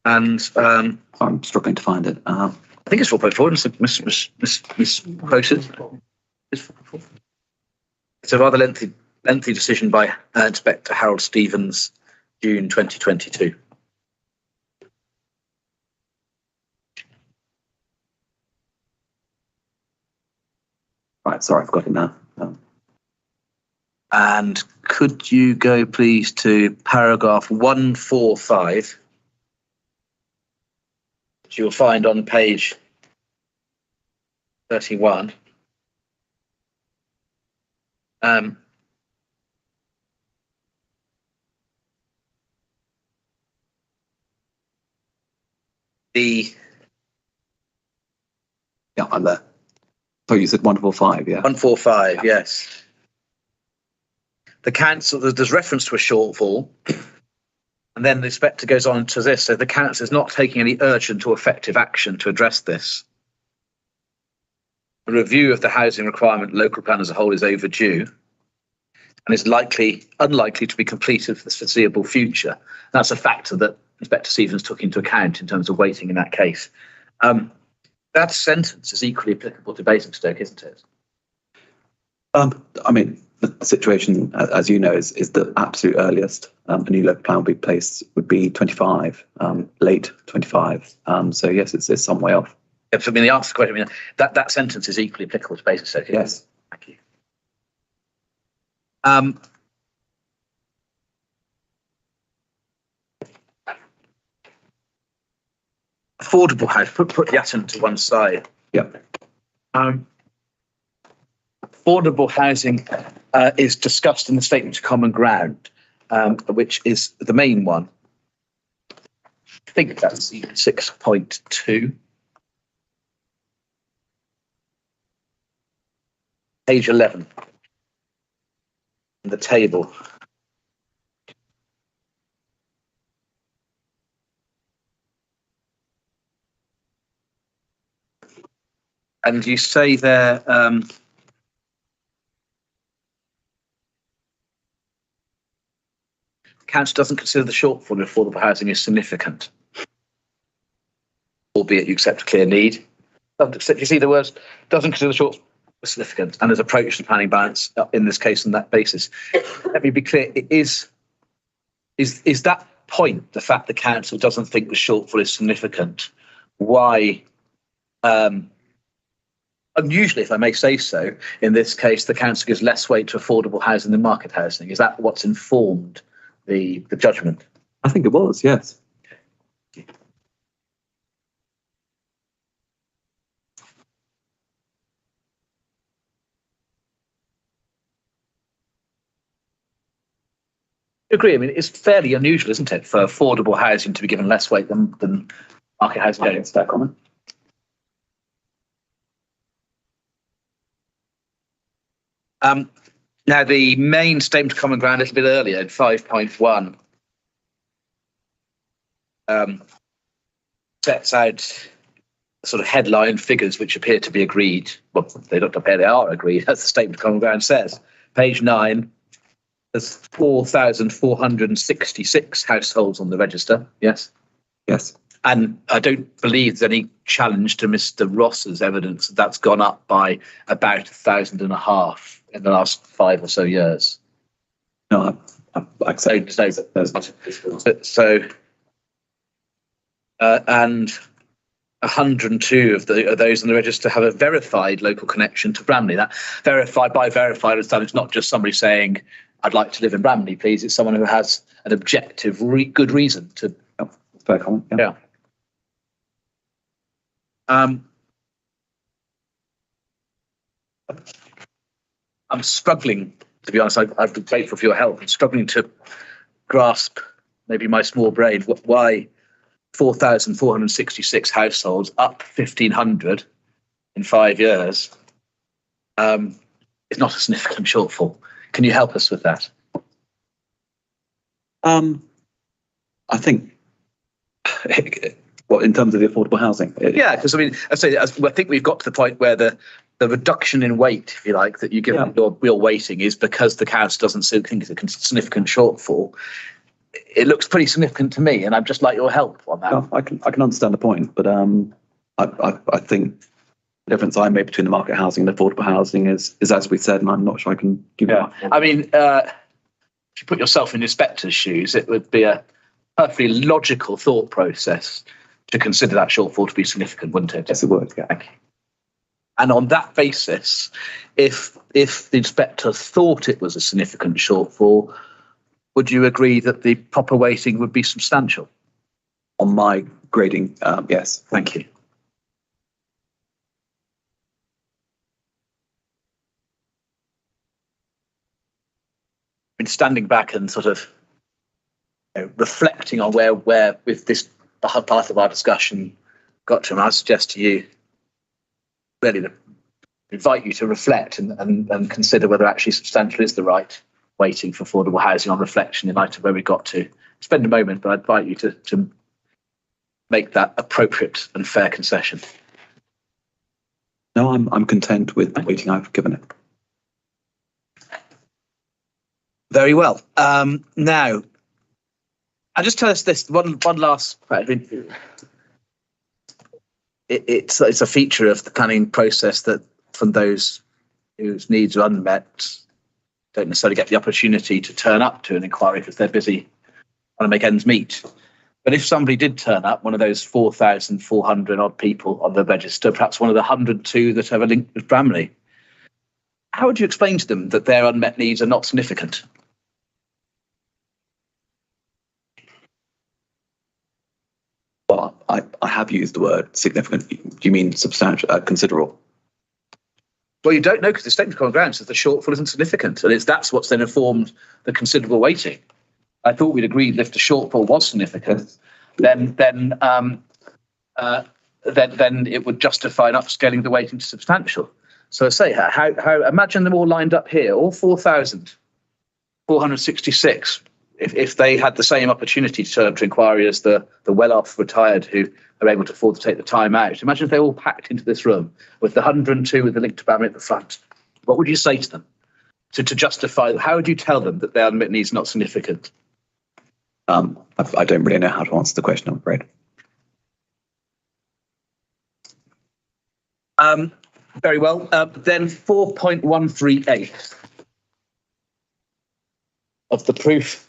And I'm struggling to find it. I think it's 4.4. Misquoted. It's a rather lengthy decision by Inspector Harold Stevens, June 2022. Right, sorry, I've got it now. And could you go, please, to paragraph 145, which you'll find on page 31. Yeah, I'm there. So you said 145, yeah? 145, yes. The council, there's reference to a shortfall, and then the inspector goes on to this. So the council is not taking any urgent or effective action to address this. A review of the housing requirement local plan as a whole is overdue and is unlikely to be completed for the foreseeable future. That's a factor that Inspector Stevens took into account in terms of weighting in that case. That sentence is equally applicable to Basingstoke, isn't it? I mean, the situation, as you know, is the absolute earliest a new local plan would be 25, late 25. So yes, it's some way off. Yeah, so, I mean, the answer to the question, I mean, that sentence is equally applicable to basic social. Yes. Thank you. Affordable house, put Yatton to one side. Yep. Affordable housing is discussed in the statement of common ground, which is the main one. I think that's 6.2. Page 11. In the table. And you say there, council doesn't consider the shortfall in affordable housing as significant, albeit you accept a clear need. You see the words, doesn't consider the shortfall as significant, and has approached the planning balance in this case on that basis. Let me be clear, is that point, the fact the council doesn't think the shortfall is significant, why, unusually, if I may say so, in this case, the council gives less weight to affordable housing than market housing? Is that what's informed the judgment? I think it was, yes. I agree. I mean, it's fairly unusual, isn't it, for affordable housing to be given less weight than market housing? Against that comment. Now, the main statement of common ground a little bit earlier in 5.1 sets out sort of headline figures which appear to be agreed. Well, they don't appear, they are agreed, as the statement of common ground says. Page 9, there's 4,466 households on the register. Yes? Yes. And I don't believe there's any challenge to Mr. Ross's evidence that that's gone up by about 1,500 in the last 5 or so years. No, I accept and 102 of those on the register have a verified local connection to Bramley. That verified, it's not just somebody saying, I'd like to live in Bramley, please. It's someone who has an objective, good reason to. Oh, fair comment. Yeah. I'm struggling, to be honest. I've been grateful for your help. I'm struggling to grasp, maybe my small brain, why 4,466 households, up 1,500 in 5 years, is not a significant shortfall. Can you help us with that? I think, in terms of the affordable housing? Yeah, because I mean, I think we've got to the point where the reduction in weight, if you like, that you give your real weighting is because the council doesn't think it's a significant shortfall. It looks pretty significant to me, and I'd just like your help on that. No, I can understand the point, but I think the difference I made between the market housing and affordable housing is as we said, and I'm not sure I can give you. I mean, if you put yourself in the inspector's shoes, it would be a perfectly logical thought process to consider that shortfall to be significant, wouldn't it? Yes, it would. Yeah. Okay. And on that basis, if the inspector thought it was a significant shortfall, would you agree that the proper weighting would be substantial? On my grading, yes. Thank you. Been standing back and sort of reflecting on where with this part of our discussion got to, and I suggest to you really to invite you to reflect and consider whether actually substantial is the right weighting for affordable housing on reflection in light of where we got to. Spend a moment, but I'd invite you to make that appropriate and fair concession. No, I'm content with the weighting I've given it. Very well. Now, I'll just tell us this one last. I mean, it's a feature of the planning process that from those whose needs are unmet, don't necessarily get the opportunity to turn up to an inquiry because they're busy trying to make ends meet. But if somebody did turn up, one of those 4,400 odd people on the register, perhaps one of the 102 that have a link with Bramley, how would you explain to them that their unmet needs are not significant? Well, I have used the word significant. Do you mean substantial, considerable? Well, you don't know because the statement of common ground says the shortfall isn't significant, and that's what's then informed the considerable weighting. I thought we'd agreed that if the shortfall was significant, then it would justify an upscaling the weighting to substantial. So I say, how imagine them all lined up here, all 4,466. If they had the same opportunity to turn up to inquiry as the well-off retired who are able to afford to take the time out, imagine if they all packed into this room with the 102 with the link to Bramley at the front. What would you say to them to justify? How would you tell them that their unmet needs are not significant? I don't really know how to answer the question, I'm afraid. Very well. Then 4.138 of the proof.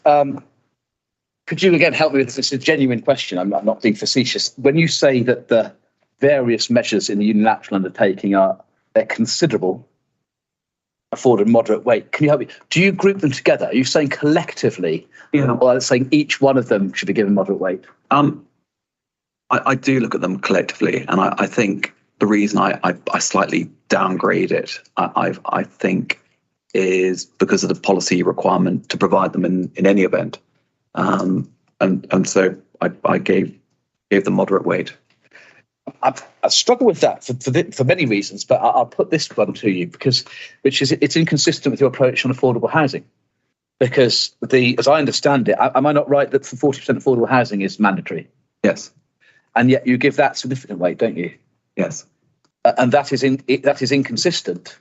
Could you again help me with this? It's a genuine question. I'm not being facetious. When you say that the various measures in the unilateral undertaking they're considerable, afford a moderate weight, can you help me? Do you group them together? Are you saying collectively, or are you saying each one of them should be given moderate weight? I do look at them collectively, and I think the reason I slightly downgrade it, I think, is because of the policy requirement to provide them in any event, and so I gave them moderate weight. I struggle with that for many reasons, but I'll put this one to you it's inconsistent with your approach on affordable housing. Because as I understand it, am I not right that for 40% affordable housing is mandatory? Yes. And yet you give that significant weight, don't you? Yes. And that is inconsistent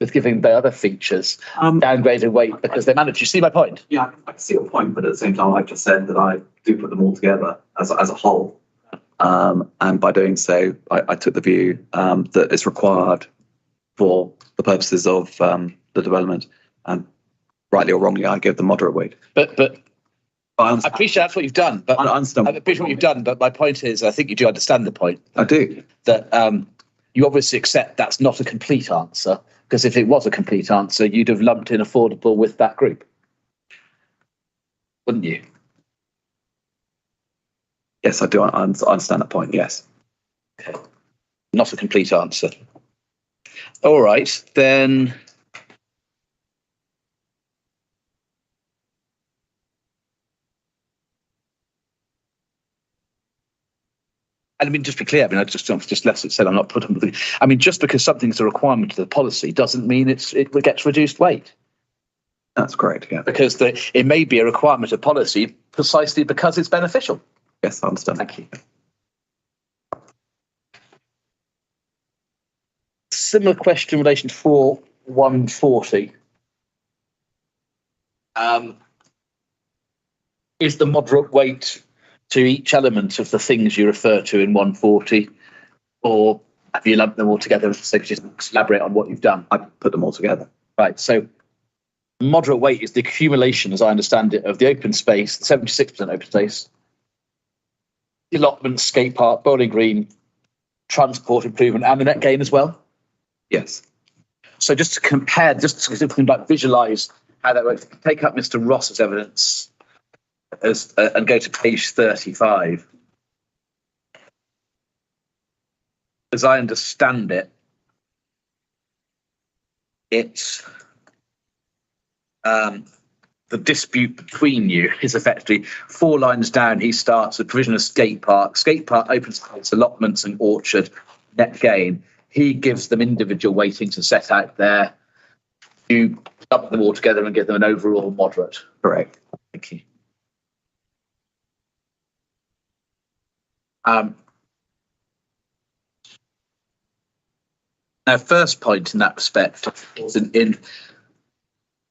with giving the other features downgraded weight because they're mandatory. You see my point? Yeah, I can see your point, but at the same time, I've just said that I do put them all together as a whole. And by doing so, I took the view that it's required for the purposes of the development, and rightly or wrongly, I give them moderate weight. But I appreciate that's what you've done. But I understand. I appreciate what you've done. But my point is, I think you do understand the point. I do. That you obviously accept that's not a complete answer, because if it was a complete answer, you'd have lumped in affordable with that group, wouldn't you? Yes, I do. I understand that point. Yes. Okay. Not a complete answer. All right, then. And I mean, just be clear. I mean, I just less it said I'm not putting. I mean, just because something's a requirement of the policy doesn't mean it gets reduced weight. That's correct. Yeah. Because it may be a requirement of policy precisely because it's beneficial. Yes, I understand. Thank you. Similar question in relation to 4.140. Is the moderate weight to each element of the things you refer to in 140, or have you lumped them all together? So just elaborate on what you've done. I put them all together. Right. So moderate weight is the accumulation, as I understand it, of the open space, 76% open space, allotment, skate park, bowling green, transport improvement, and the net gain as well. Yes. So just to compare, just so we can like visualise how that works, take up Mr. Ross's evidence and go to page 35. As I understand it, it's the dispute between you is effectively 4 lines down. He starts with provision of skate park, open space, allotments and orchard, net gain. He gives them individual weighting to set out there. You lump them all together and give them an overall moderate. Correct. Thank you. Now, first point in that respect is in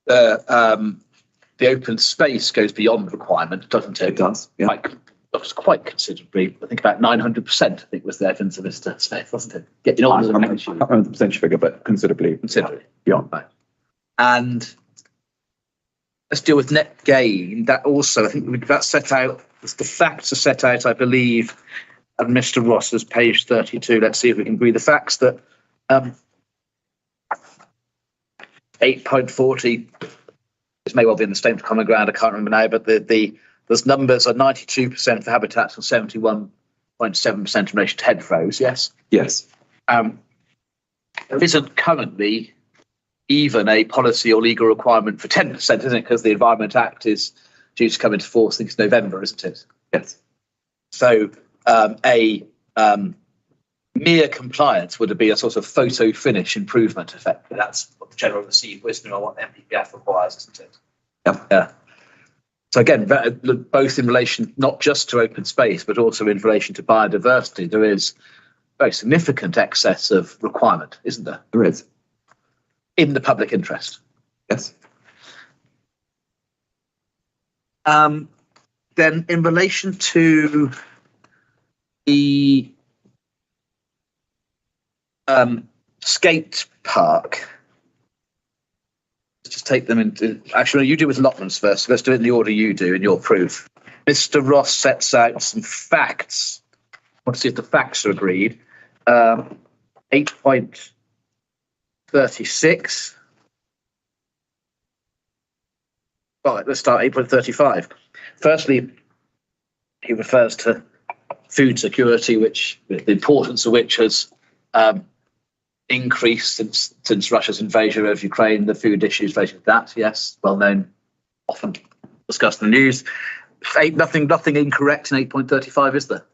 the open space goes beyond requirement, doesn't it? It does. Yeah. Quite considerably. I think about 900%. I think was the evidence of Mr. Smith, wasn't it? Getting on I can't remember the percentage figure, but considerably. Considerably beyond. Right. And let's deal with net gain. That also, I think that's set out, the facts are set out, I believe, at Mr. Ross's page 32. Let's see if we can agree the facts that 8.40, this may well be in the statement of common ground, I can't remember now, but those numbers are 92% for habitats and 71.7% in relation to hedgerows, yes? Yes. There isn't currently even a policy or legal requirement for 10%, isn't it? Because the Environment Act is due to come into force, I think it's November, isn't it? Yes. So mere compliance would be a sort of photo finish improvement effect. That's what the general received wisdom on what the MPPF requires, isn't it? Yeah. So again, both in relation not just to open space, but also in relation to biodiversity, there is very significant excess of requirement, isn't there? There is. In the public interest. Yes. Then in relation to the skate park, let's just take them into, actually, you do with allotments first. So let's do it in the order you do in your proof. Mr. Ross sets out some facts. I want to see if the facts are agreed. 8.36. Right, let's start 8.35. Firstly, he refers to food security, which the importance of which has increased since Russia's invasion of Ukraine. The food issues related to that, yes, well known, often discussed in the news. Nothing incorrect in 8.35, is there?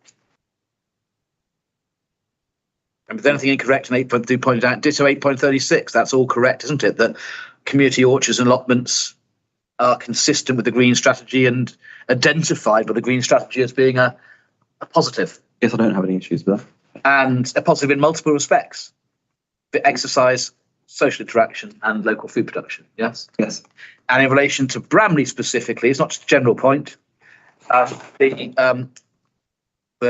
And with anything incorrect in 8.2 pointed out, ditto 8.36. That's all correct, isn't it? That community orchards and allotments are consistent with the green strategy and identified by the green strategy as being a positive. Yes, I don't have any issues with that. And a positive in multiple respects. The exercise, social interaction and local food production, yes? Yes. And in relation to Bramley specifically, it's not just a general point. The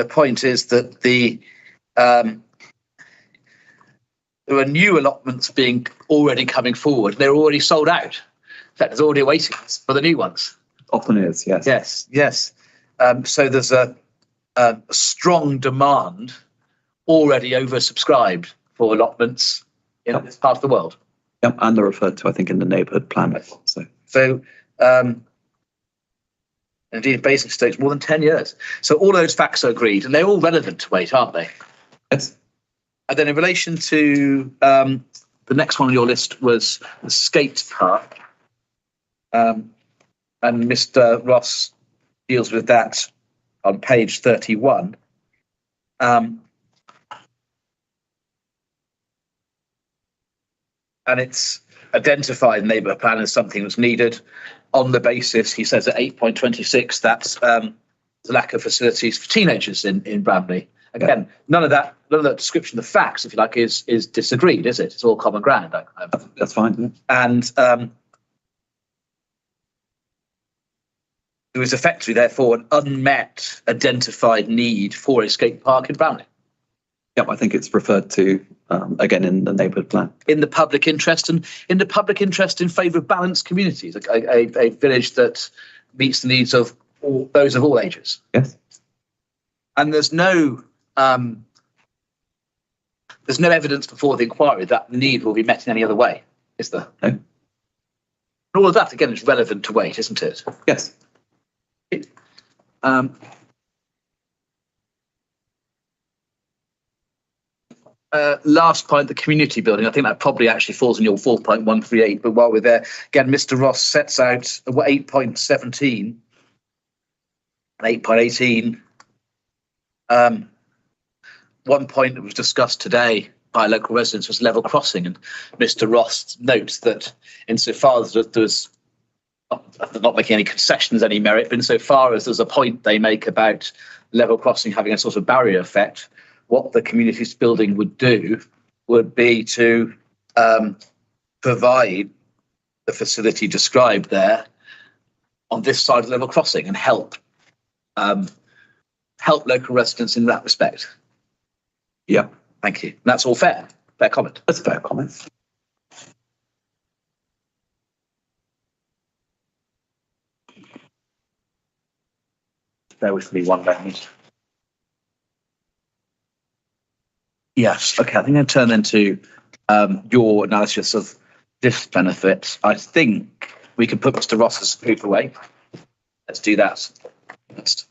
point is that there are new allotments being already coming forward. They're already sold out. In fact, there's already a waiting list for the new ones. Often is, yes. Yes. So there's a strong demand, already oversubscribed for allotments in this part of the world. Yep, and they're referred to, I think, in the neighbourhood plan. So indeed, Basin States more than 10 years. So all those facts are agreed, and they're all relevant to wait, aren't they? Yes. And then in relation to the next one on your list was the skate park. And Mr. Ross deals with that on page 31. And it's identified in the neighbourhood plan as something that's needed on the basis, he says at 8.26, that's the lack of facilities for teenagers in Bramley. Again, none of that description of the facts, if you like, is disagreed, is it? It's all common ground. That's fine. Yeah. And there is effectively, therefore, an unmet identified need for a skate park in Bramley. Yep, I think it's referred to, again, in the neighbourhood plan. In the public interest and in the public interest in favour of balanced communities, a village that meets the needs of those of all ages. Yes. And there's no evidence before the inquiry that the need will be met in any other way, is there? No. And all of that, again, is relevant to wait, isn't it? Yes. Last point, the community building. I think that probably actually falls in your 4.138. But while we're there, again, Mr. Ross sets out 8.17 and 8.18. One point that was discussed today by local residents was level crossing, and Mr. Ross notes that insofar as there's not making any concessions any merit, but insofar as there's a point they make about level crossing having a sort of barrier effect, what the community's building would do would be to provide the facility described there on this side of level crossing and help local residents in that respect. Yeah. Thank you. And that's all fair. Fair comment. That's a fair comment. bear with me one moment. Yes, okay, I think I'll turn then to your analysis of this benefit. I think we can put Mr. Ross's proof away. Let's do that next.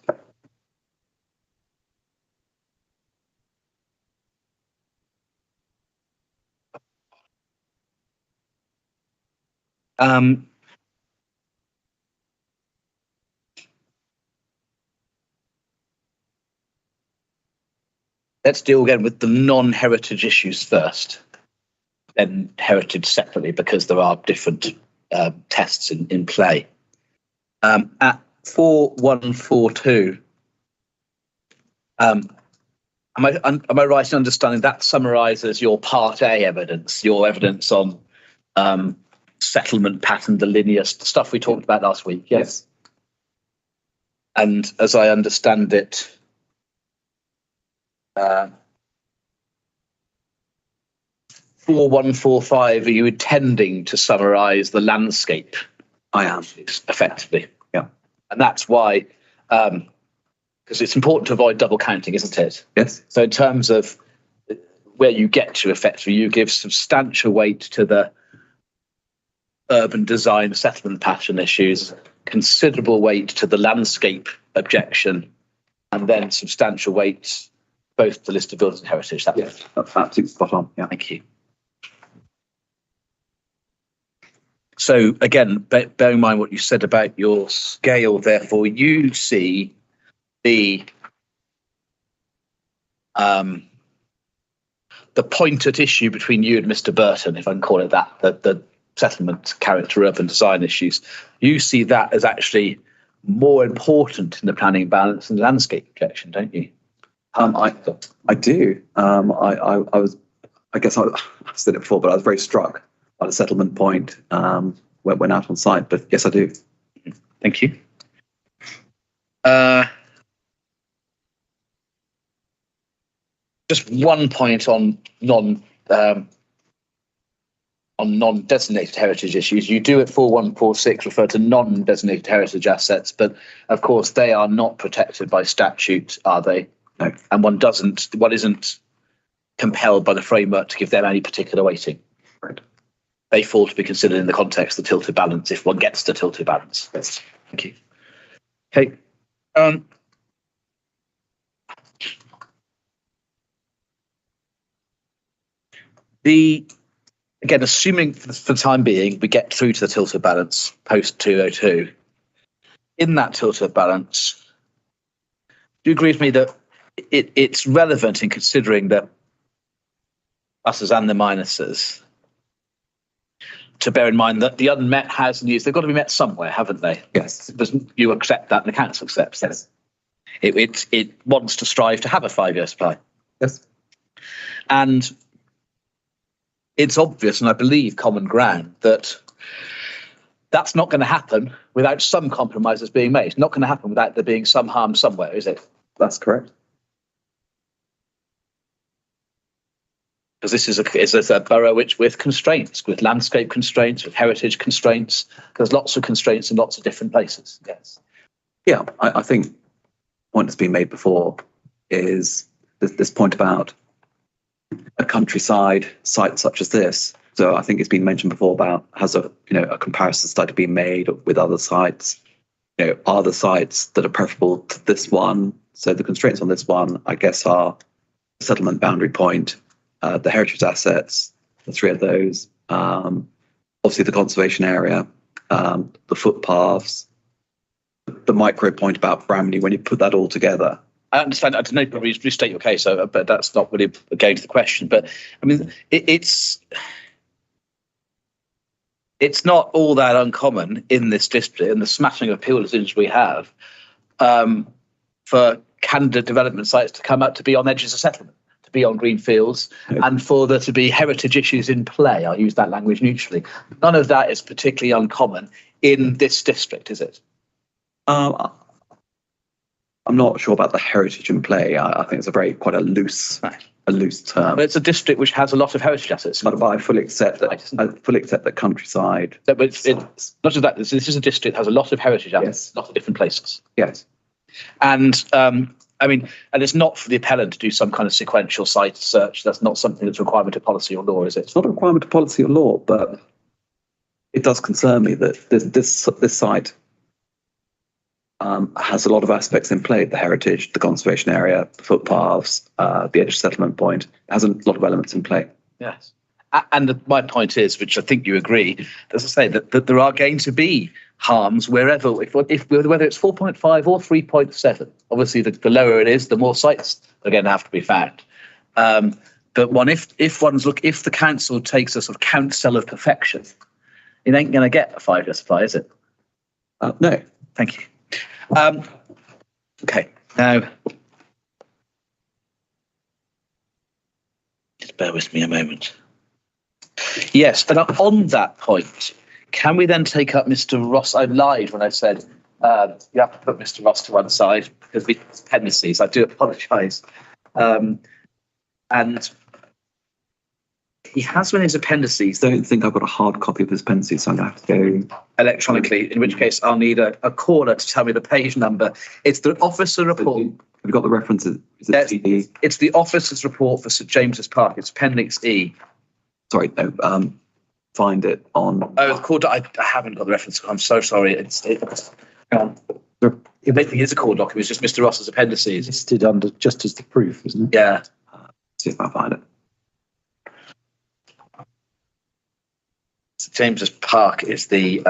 Let's deal again with the non-heritage issues first, then heritage separately, because there are different tests in play. At 4142, am I right in understanding that summarises your Part A evidence, your evidence on settlement pattern, the linear stuff we talked about last week? Yes. And as I understand it, 4145, are you intending to summarise the landscape? I am. Effectively. Yeah. And that's why, because it's important to avoid double counting, isn't it? Yes. So in terms of where you get to effectively, you give substantial weight to the urban design settlement pattern issues, considerable weight to the landscape objection, and then substantial weight both to the list of buildings and heritage. Yes, that's absolutely spot on. Yeah. Thank you. So again, bear in mind what you said about your scale, therefore you see the point at issue between you and Mr. Burton, if I can call it that, the settlement character urban design issues, you see that as actually more important in the planning balance than the landscape objection, don't you? I do. I guess I said it before, but I was very struck by the settlement point when out on site. But yes, I do. Thank you. Just one point on non-designated heritage issues. You do at 4146 refer to non-designated heritage assets, but of course they are not protected by statute, are they? No. And one isn't compelled by the framework to give them any particular weighting. Right. They fall to be considered in the context of the tilted balance if one gets to tilted balance. Yes. Thank you. Okay. Again, assuming for the time being we get through to the tilted balance post 202, in that tilted balance, do you agree with me that it's relevant in considering the pluses and the minuses to bear in mind that the unmet has and needs, they've got to be met somewhere, haven't they? Yes. You accept that and the council accepts that. Yes. It wants to strive to have a 5-year supply. Yes. And it's obvious, and I believe common ground, that that's not going to happen without some compromises being made. It's not going to happen without there being some harm somewhere, is it? That's correct. Because this is a borough with constraints, with landscape constraints, with heritage constraints. There's lots of constraints in lots of different places. Yes. Yeah, I think the point that's been made before is this point about a countryside site such as this. So I think it's been mentioned before about has a comparison study been made with other sites. Are the sites that are preferable to this one? So the constraints on this one, I guess, are the settlement boundary point, the heritage assets, the three of those, obviously the conservation area, the footpaths, the micro point about Bramley. When you put that all together, I understand. I don't know, probably restate your case, but that's not really going to the question. But I mean, it's not all that uncommon in this district, and the smattering of appeal decisions we have, for candidate development sites to come up to be on edges of settlement, to be on green fields, and for there to be heritage issues in play. I'll use that language neutrally. None of that is particularly uncommon in this district, is it? I'm not sure about the heritage in play. I think it's quite a loose term. But it's a district which has a lot of heritage assets. But I fully accept that countryside. But it's not just that. This is a district that has a lot of heritage assets, a lot of different places. Yes. And I mean, and it's not for the appellant to do some kind of sequential site search. That's not something that's a requirement of policy or law, is it? It's not a requirement of policy or law, but it does concern me that this site has a lot of aspects in play: the heritage, the conservation area, the footpaths, the edge settlement point. It has a lot of elements in play. Yes. And my point is, which I think you agree, as I say, that there are going to be harms wherever, if whether it's 4.5 or 3.7. Obviously, the lower it is, the more sites are going to have to be found. But if the council takes a sort of counsel of perfection, it ain't going to get a 5-year supply, is it? No. Thank you. Okay, now, just bear with me a moment. Yes, and on that point, can we then take up Mr. Ross? I lied when I said you have to put Mr. Ross to one side because we have appendices. I do apologise. And he has one in his appendices. Don't think I've got a hard copy of his appendices, so I'm going to have to go electronically, in which case I'll need a caller to tell me the page number. It's the officer report. Have you got the references? It's the officer's report for St James's Park. It's Appendix E. Sorry, no. Find it on. Oh, called. I haven't got the reference. I'm so sorry. It basically is a core document. It's just Mr. Ross's appendices. Listed under just as the proof, isn't it? Yeah. See if I find it. St James's Park is the.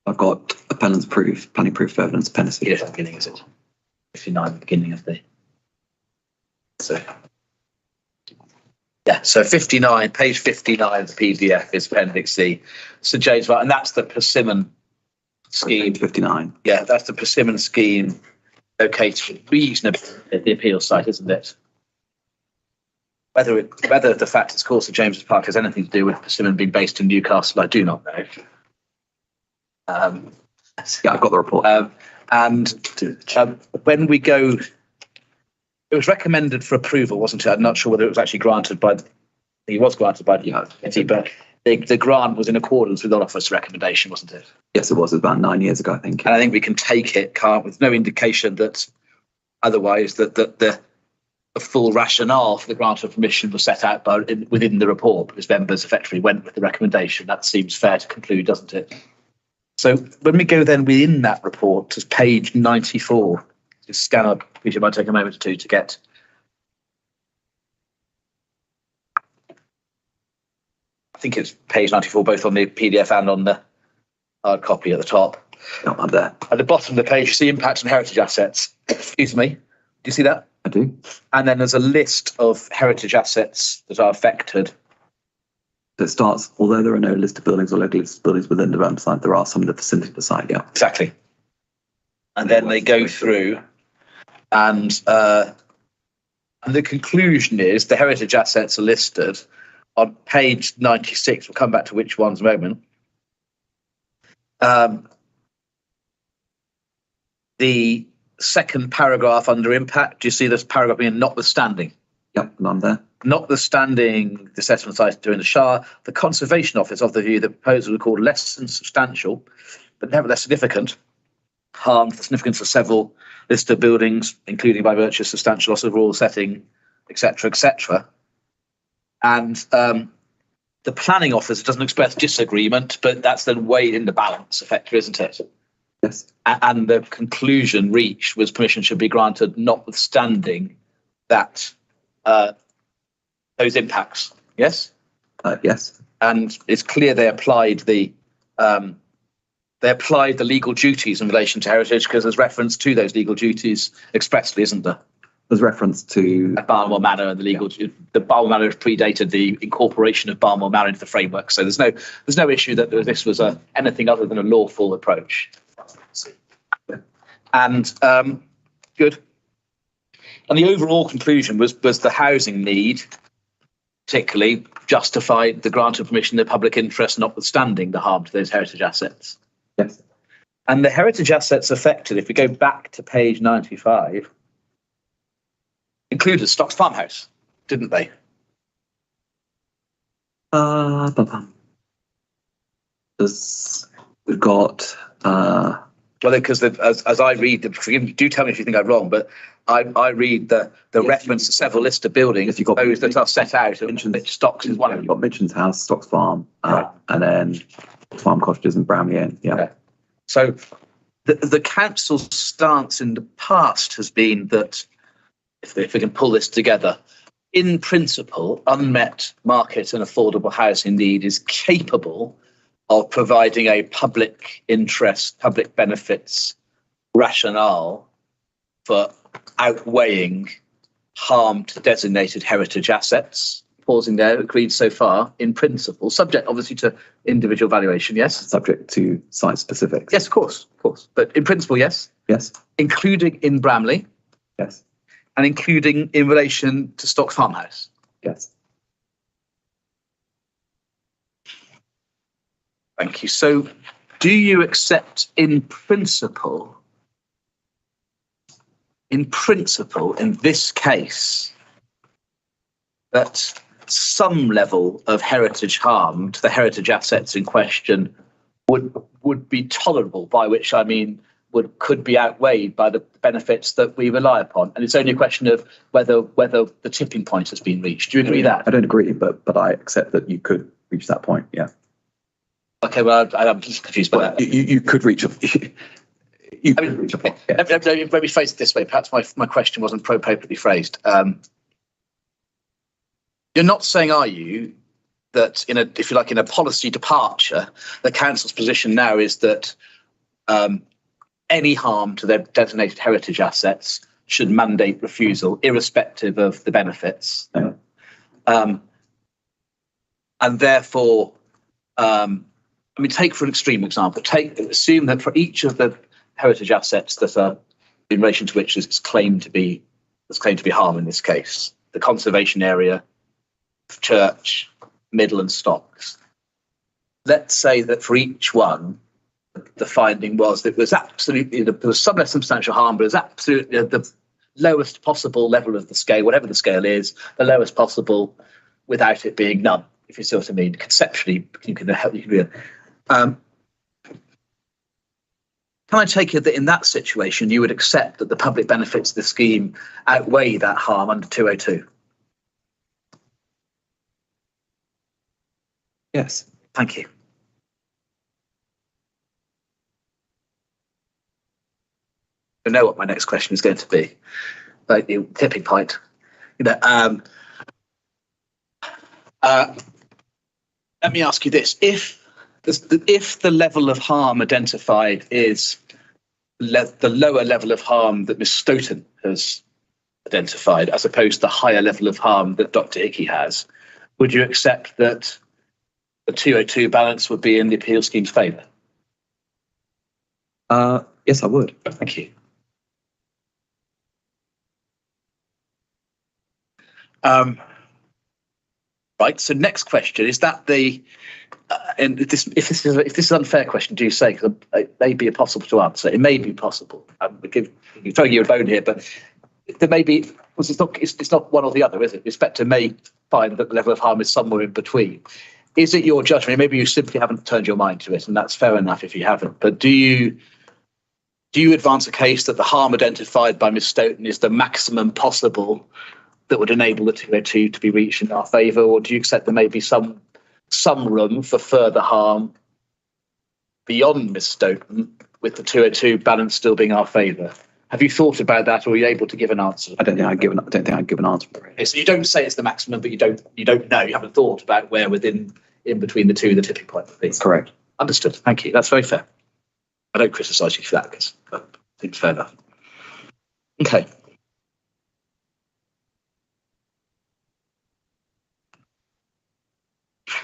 I've got appellant's proof, planning proof of evidence, appendices. Yes, at the beginning, is it? 59, beginning of the. So. Yeah, so 59, page 59 of the PDF is Appendix C. St James Park, and that's the Persimmon scheme. 59. Yeah, that's the Persimmon scheme located reasonably at the appeal site, isn't it? Whether the fact it's called St James's Park has anything to do with Persimmon being based in Newcastle, I do not know. Yeah, I've got the report. When we go, it was recommended for approval, wasn't it? I'm not sure whether it was actually granted by. It was granted by the committee, but the grant was in accordance with the office recommendation, wasn't it? Yes, it was about 9 years ago, I think. And I think we can take it, can't, with no indication that otherwise that the full rationale for the grant of permission was set out within the report, because members effectively went with the recommendation. That seems fair to conclude, doesn't it? So when we go then within that report to page 94, just scan up, which it might take a moment or two to get. I think it's page 94, both on the PDF and on the hard copy at the top. No, I'm there. At the bottom of the page, you see impacts on heritage assets. Excuse me. Do you see that? I do. And then there's a list of heritage assets that are affected. So it starts, although there are no listed buildings or locally listed buildings within the development site, there are some in the vicinity of the site, yeah. Exactly. And then they go through and the conclusion is the heritage assets are listed on page 96. We'll come back to which ones in a moment. The second paragraph under impact, do you see this paragraph being notwithstanding? Yep, I'm there. Notwithstanding the assessment site during the Shire, the Conservation Office of the view that proposals are called less than substantial, but nevertheless significant, harm to the significance of several listed buildings, including by virtue of substantial loss of rural setting, etc., etc. And the planning officer doesn't express disagreement, but that's then weighed in the balance effectively, isn't it? Yes. And the conclusion reached was permission should be granted notwithstanding that those impacts. Yes? Yes. And it's clear they applied the legal duties in relation to heritage, because there's reference to those legal duties expressly, isn't there? There's reference to Balmoral Manor and the legal. The Balmoral Manor predated the incorporation of Balmoral Manor into the framework, so there's no issue that this was anything other than a lawful approach. And good. And the overall conclusion was the housing need, particularly, justified the grant of permission in the public interest, notwithstanding the harm to those heritage assets. Yes. And the heritage assets affected, if we go back to page 95, included Stocks Farmhouse, didn't they? There's we've got, Well, because as I read, do tell me if you think I'm wrong, but I read the reference to several list of buildings If you've got- those that are set out, and Stocks is one of you've them. got Mitchell's House, Stocks Farm, and then Farm Cottages and Bramley Inn. Yeah. Okay. So the council's stance in the past has been that, if we can pull this together, in principle, unmet market and affordable housing need is capable of providing a public interest, public benefits rationale for outweighing harm to designated heritage assets. Pausing there, agreed so far, in principle, subject obviously to individual valuation, yes? Subject to site specifics. Yes, of course. But in principle, yes? Yes. Including in Bramley Yes. and including in relation to Stock Farmhouse. Yes. Thank you. So do you accept in principle, in this case, that some level of heritage harm to the heritage assets in question would be tolerable, by which I mean could be outweighed by the benefits that we rely upon, and it's only a question of whether the tipping point has been reached. Do you agree that? I don't agree, but I accept that you could reach that point. Yeah. Okay, well, I'm just confused by that. You could reach a. You could reach a point. Yeah. Let me phrase it this way. Perhaps my question wasn't appropriately phrased. You're not saying, are you, that in a policy departure, the council's position now is that any harm to their designated heritage assets should mandate refusal, irrespective of the benefits, and therefore, take for an extreme example. Assume that for each of the heritage assets that are in relation to which there's claimed to be harm in this case, the conservation area, church, middle and stocks. Let's say that for each one, the finding was that it was absolutely, there was some less substantial harm, but it was absolutely the lowest possible level of the scale, whatever the scale is, the lowest possible without it being none, if you see what I mean. Conceptually, you can help. Can I take it that in that situation, you would accept that the public benefits of the scheme outweigh that harm under 202? Yes. Thank you. I know what my next question is going to be. Like the tipping point. Let me ask you this: if the level of harm identified is the lower level of harm that Ms. Stoughton has identified, as opposed to the higher level of harm that Dr. Hickey has, would you accept that the 202 balance would be in the appeal scheme's favour? Yes, I would. Thank you. Right. So next question is that and if this is an unfair question, do say, because it may be impossible to answer. It may be possible. I'm throwing you a bone here, but there may be. It's not one or the other, is it? The inspector may find that the level of harm is somewhere in between. Is it your judgment? Maybe you simply haven't turned your mind to it, and that's fair enough if you haven't. But do you advance a case that the harm identified by Ms. Stoughton is the maximum possible that would enable the 202 to be reached in our favour, or do you accept there may be some room for further harm beyond Ms. Stoughton, with the 202 balance still being our favour? Have you thought about that, or are you able to give an answer? I don't think I'd give an answer. Okay, so you don't say it's the maximum, but you don't know. You haven't thought about where in between the two the tipping point would be. Correct. Understood. Thank you. That's very fair. I don't criticise you for that, because I think it's fair enough. Okay.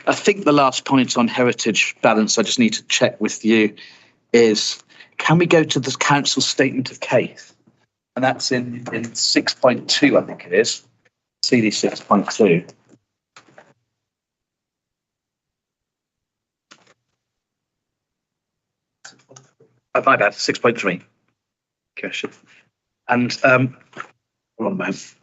I think the last point on heritage balance I just need to check with you is, can we go to the council statement of case? And that's in 6.2, I think it is. CD 6.2. My bad, 6.3. Okay, and hold on a moment.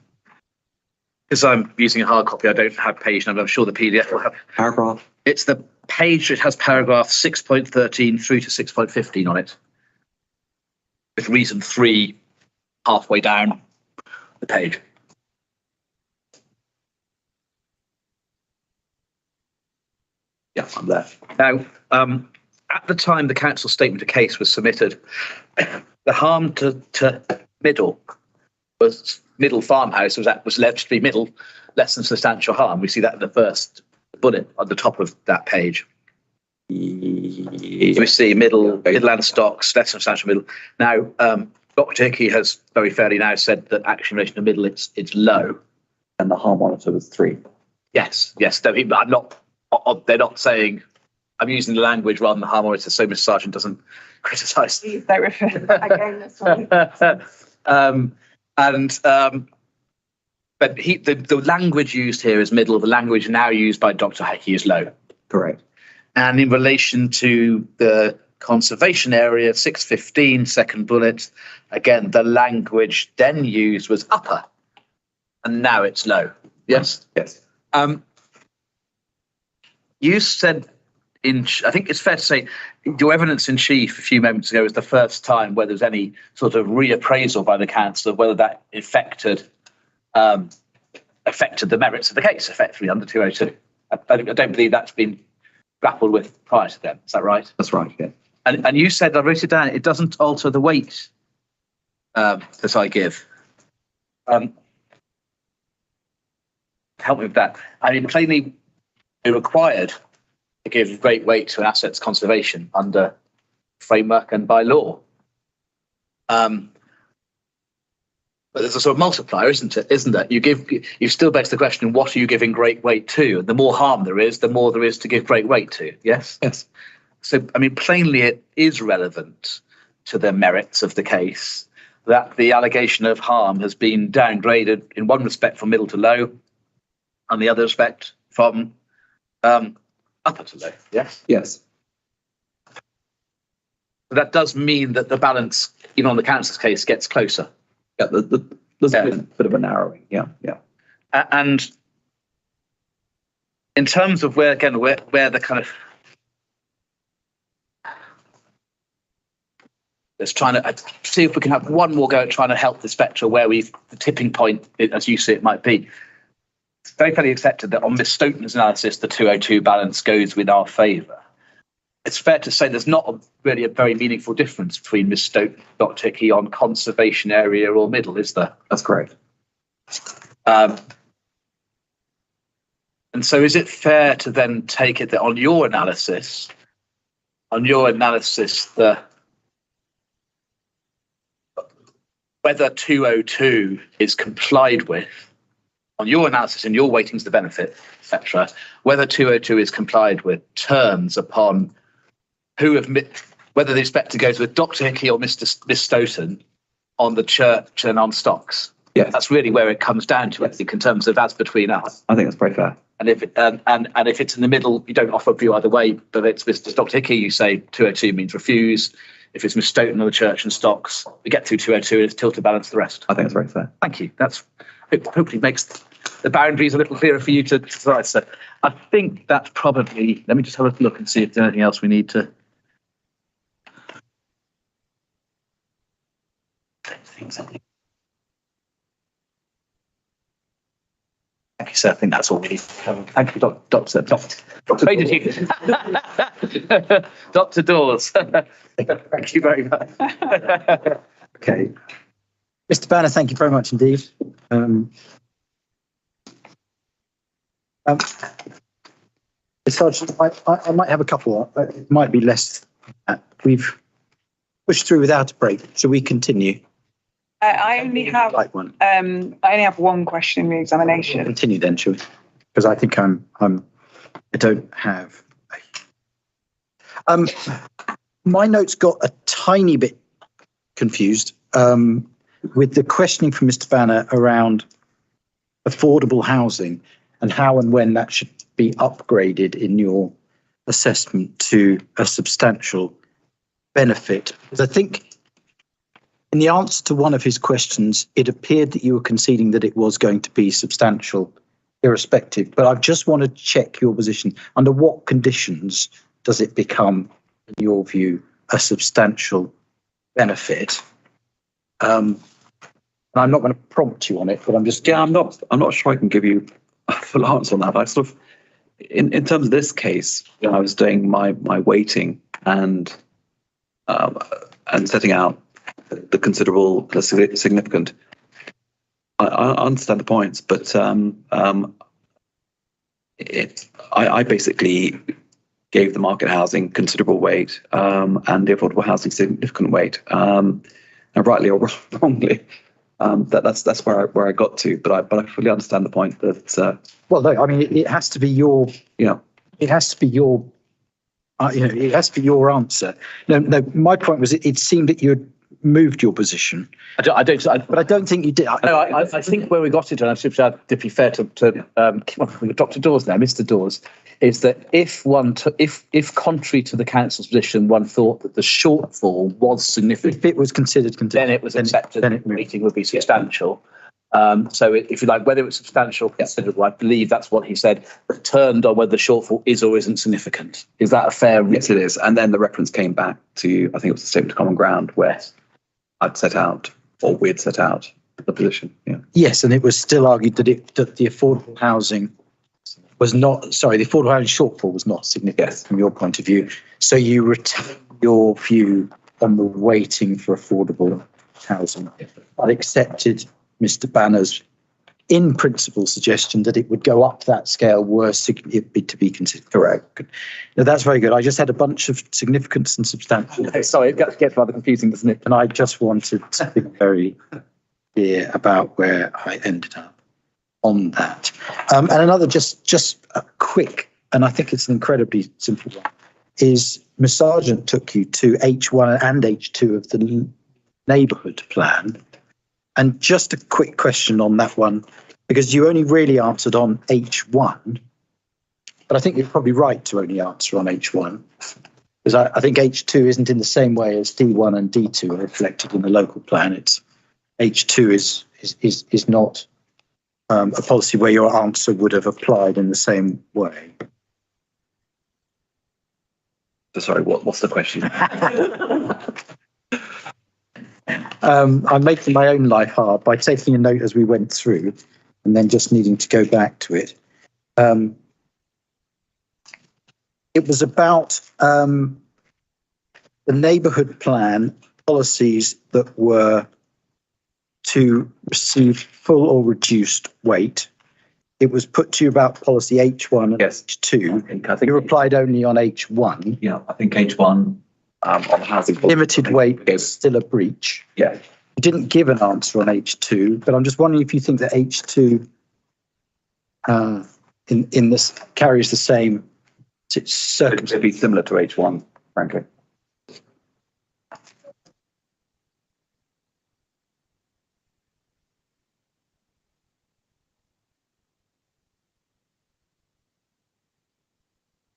Because I'm using a hard copy, I don't have page number. I'm sure the PDF will have. Paragraph. It's the page that has paragraph 6.13 through to 6.15 on it, with reason 3 halfway down the page. Yeah, I'm there. Now, at the time the council statement of case was submitted, the harm to Middle Farmhouse was alleged to be Middle less than substantial harm. We see that in the first bullet on the top of that page. We see Midland stocks, less than substantial Middle. Now, Dr. Hickey has very fairly now said that actually in relation to Middle, it's low. And the harm monitor was 3. Yes. I'm not. They're not saying. I'm using the language rather than the harm monitor, so Mr. Sargent doesn't criticise. They refer again. That's fine. But the language used here is Middle. The language now used by Dr. Hickey is low. Correct. And in relation to the conservation area, 615, second bullet, again, the language then used was upper, and now it's low. Yes? Yes. You said, I think it's fair to say, your evidence in chief a few moments ago was the first time where there's any sort of reappraisal by the council of whether that affected the merits of the case, effectively, under 202. I don't believe that's been grappled with prior to then. Is that right? That's right, yeah. And you said, I wrote it down, it doesn't alter the weight that I give. Help me with that. I mean, plainly, we're required to give great weight to an asset's conservation under framework and by law. But there's a sort of multiplier, isn't there? You still begs the question, what are you giving great weight to? And the more harm there is, the more there is to give great weight to. Yes? Yes. So, I mean, plainly it is relevant to the merits of the case that the allegation of harm has been downgraded in one respect from middle to low, and the other respect from upper to low. Yes? Yes. That does mean that the balance, even on the council's case, gets closer. Yeah, there's a bit of a narrowing. Yeah. And in terms of where the kind of let's try to see if we can have one more go at trying to help the spectre where the tipping point, as you see it, might be. It's very fairly accepted that on Miss Stoughton's analysis, the 202 balance goes with our favour. It's fair to say there's not really a very meaningful difference between Miss Stoughton and Dr. Hickey on conservation area or middle, is there? That's correct. And so is it fair to then take it that on your analysis, whether 202 is complied with, on your analysis and your weightings the benefit, etc., whether 202 is complied with turns upon whether the inspector goes with Dr. Hickey or Miss Stoughton on the church and on stocks. Yeah, that's really where it comes down to, I think, in terms of as between us. I think that's very fair. And if it's in the middle, you don't offer a view either way. But if it's Dr. Hickey, you say 202 means refuse. If it's Miss Stoughton on the church and stocks, we get through 202 and it's tilt to balance the rest. I think that's very fair. Thank you. That's hopefully makes the boundaries a little clearer for you to decide. So I think that's probably. Let me just have a look and see if there's anything else we need to. Thank you, sir. I think that's all we need. Thank you, Dr. Dr. Dawes. Thank you very much. Okay. Mr. Banner, thank you very much indeed. Sergeant, I might have a couple. It might be less. We've pushed through without a break. Shall we continue? I only have one. I only have one question in the examination. Continue then, shall we? Because I think I don't have. My notes got a tiny bit confused with the questioning from Mr. Banner around affordable housing and how and when that should be upgraded in your assessment to a substantial benefit. Because I think in the answer to one of his questions, it appeared that you were conceding that it was going to be substantial irrespective. But I just want to check your position. Under what conditions does it become, in your view, a substantial benefit? And I'm not going to prompt you on it, but I'm just I'm not sure I can give you a full answer on that. I sort of, in terms of this case, when I was doing my weighting and setting out the considerable, the significant, I understand the points, but I basically gave the market housing considerable weight and the affordable housing significant weight, and rightly or wrongly. That's where I got to, but I fully understand the point that. Well, no, I mean it has to be your, it has to be your, it has to be your answer. No, my point was it seemed that you had moved your position. But I don't think you did. I think where we got it, and I should to be fair to Dr. Dawes now, Mr. Dawes, is that if contrary to the council's position, one thought that the shortfall was significant, if it was considered, then it was accepted. Then the meeting would be substantial. So if you like, whether it's substantial, considerable, I believe that's what he said. Turned on whether the shortfall is or isn't significant. Is that a fair? Yes, it is. And then the reference came back to, I think it was the Statement of Common Ground, where I'd set out, or we'd set out the position. Yeah. Yes, and it was still argued that the affordable housing was not. Sorry, the affordable housing shortfall was not significant from your point of view. So you retain your view on the weighting for affordable housing, but accepted Mr. Banner's in principle suggestion that it would go up that scale were it to be considered. Correct. Now that's very good. I just had a bunch of significance and substantial. Sorry, it gets rather confusing, doesn't it? And I just wanted to be very clear about where I ended up on that. And another just a quick, and I think it's an incredibly simple one, is Ms. Sargent took you to H1 and H2 of the neighbourhood plan. And just a quick question on that one, because you only really answered on H1, but I think you're probably right to only answer on H1, because I think H2 isn't in the same way as D1 and D2 are reflected in the local plan. It's H2 is not a policy where your answer would have applied in the same way. Sorry, what's the question? I'm making my own life hard by taking a note as we went through and then just needing to go back to it. It was about the neighbourhood plan policies that were to receive full or reduced weight. It was put to you about policy H1 and H2. I think you replied only on H1. Yeah, I think H1 on the housing limited weight is still a breach. Yeah. You didn't give an answer on H2, but I'm just wondering if you think that H2 in this carries the same circumstances. It'd be similar to H1, frankly.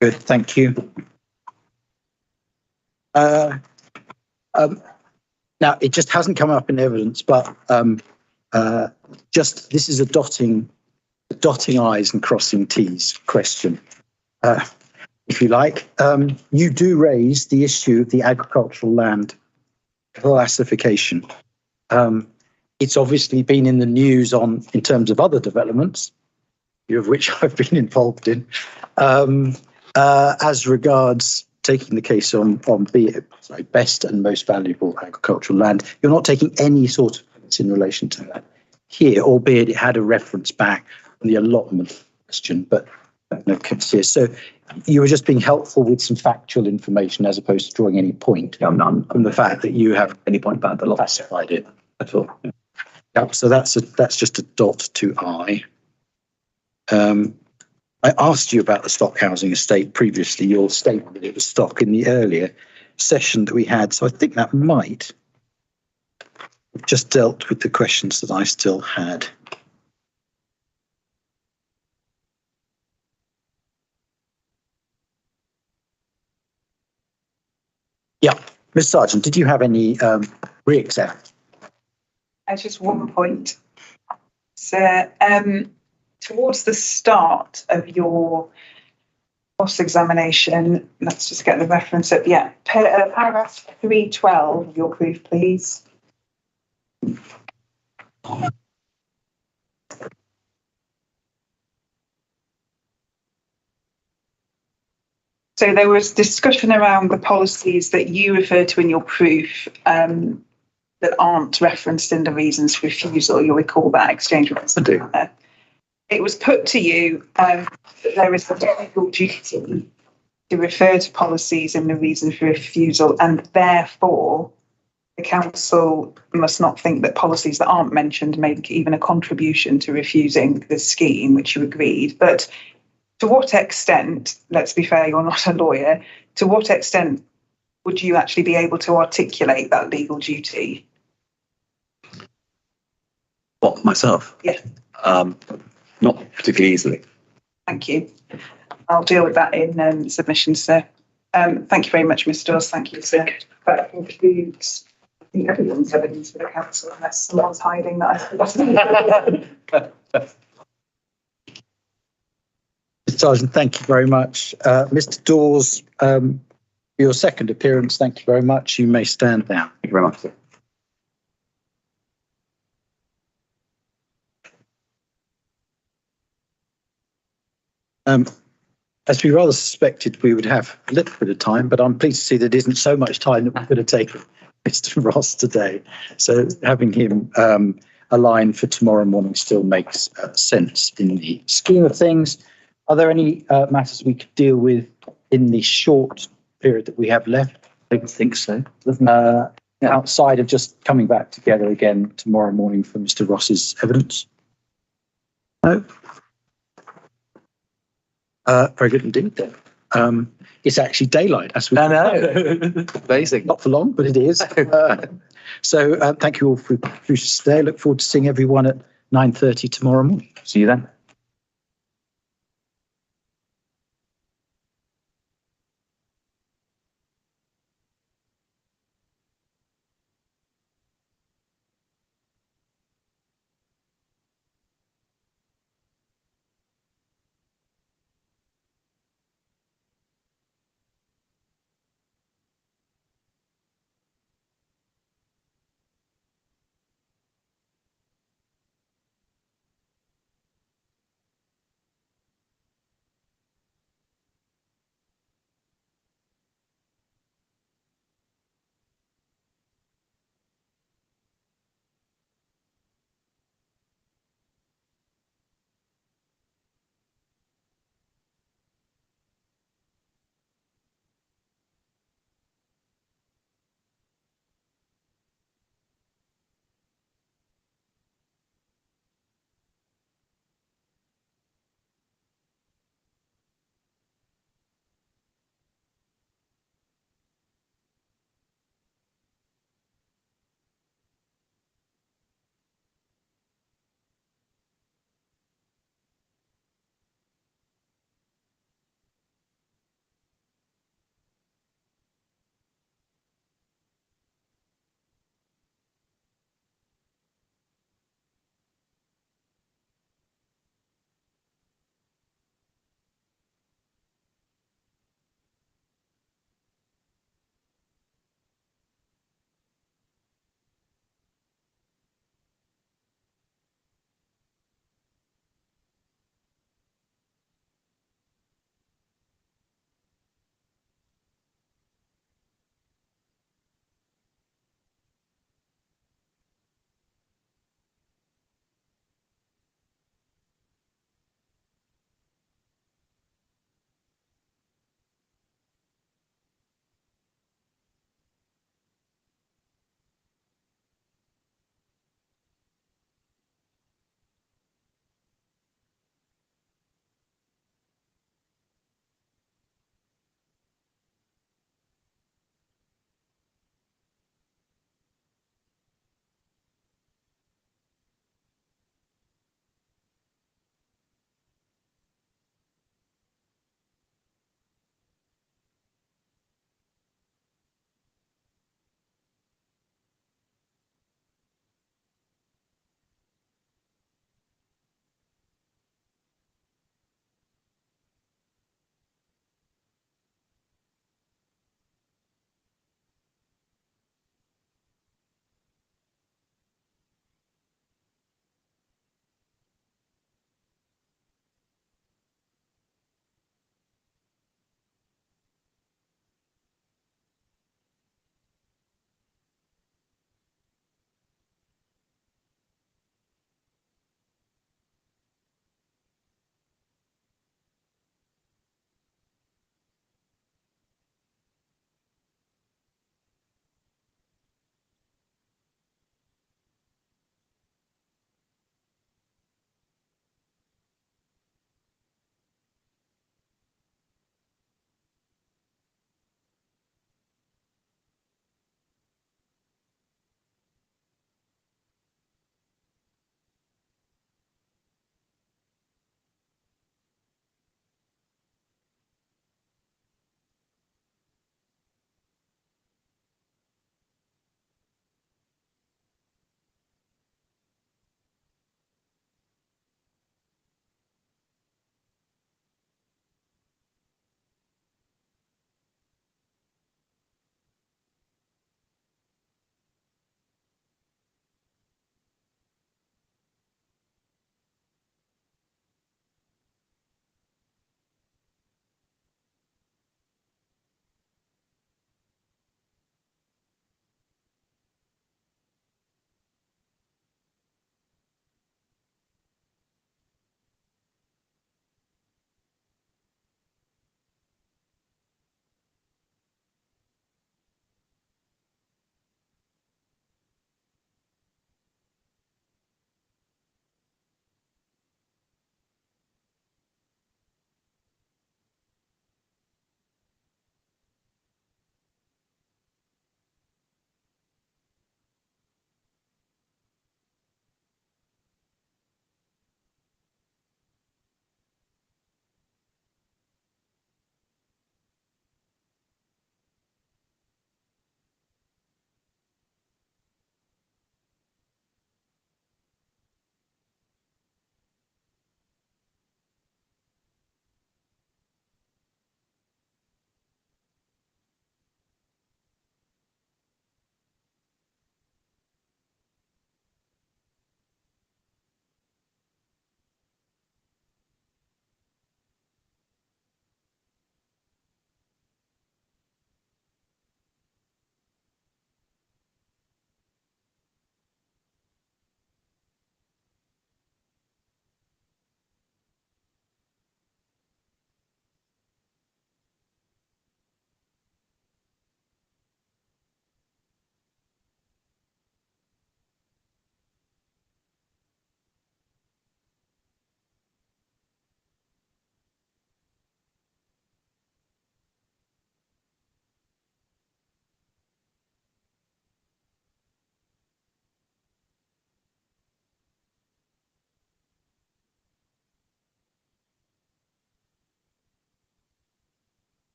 Good, thank you. Now, it just hasn't come up in evidence, but just this is a dotting I's and crossing T's question, if you like. You do raise the issue of the agricultural land classification. It's obviously been in the news in terms of other developments, of which I've been involved in, as regards taking the case on best and most valuable agricultural land. You're not taking any sort of evidence in relation to that here, albeit it had a reference back on the allotment question, but no case here. So you were just being helpful with some factual information as opposed to drawing any point from the fact that you have any point about the lot classified it at all. Yeah, so that's just a dot to I. I asked you about the stock housing estate previously, your statement that it was stock in the earlier session that we had. So I think that might have just dealt with the questions that I still had. Yeah, Ms. Sargent, did you have any re-exam? Just one point. So, towards the start of your cross-examination, let's just get the reference up. Yeah, paragraph 312 of your proof, please. So there was discussion around the policies that you refer to in your proof that aren't referenced in the reasons for refusal. You'll recall that exchange with Mr. Turner. It was put to you that there is a legal duty to refer to policies in the reason for refusal, and therefore the council must not think that policies that aren't mentioned make even a contribution to refusing the scheme, which you agreed. But to what extent, let's be fair, you're not a lawyer, to what extent would you actually be able to articulate that legal duty? What, myself? Yeah. Not particularly easily. Thank you. I'll deal with that in submission, sir. Thank you very much, Mr. Dawes. Thank you, sir. That concludes, I think, everyone's evidence for the council, unless someone's hiding that I've forgotten. Mr. Sergeant, thank you very much. Mr. Dawes, your second appearance, thank you very much. You may stand now. Thank you very much, sir. As we rather suspected, we would have a little bit of time, but I'm pleased to see there isn't so much time that we could have taken Mr. Ross today. So having him aligned for tomorrow morning still makes sense in the scheme of things. Are there any matters we could deal with in the short period that we have left? I don't think so. Outside of just coming back together again tomorrow morning for Mr. Ross's evidence? No? Very good indeed then. It's actually daylight as we know. Amazing. Not for long, but it is. So thank you all for your today. Look forward to seeing everyone at 9:30 tomorrow morning. See you then.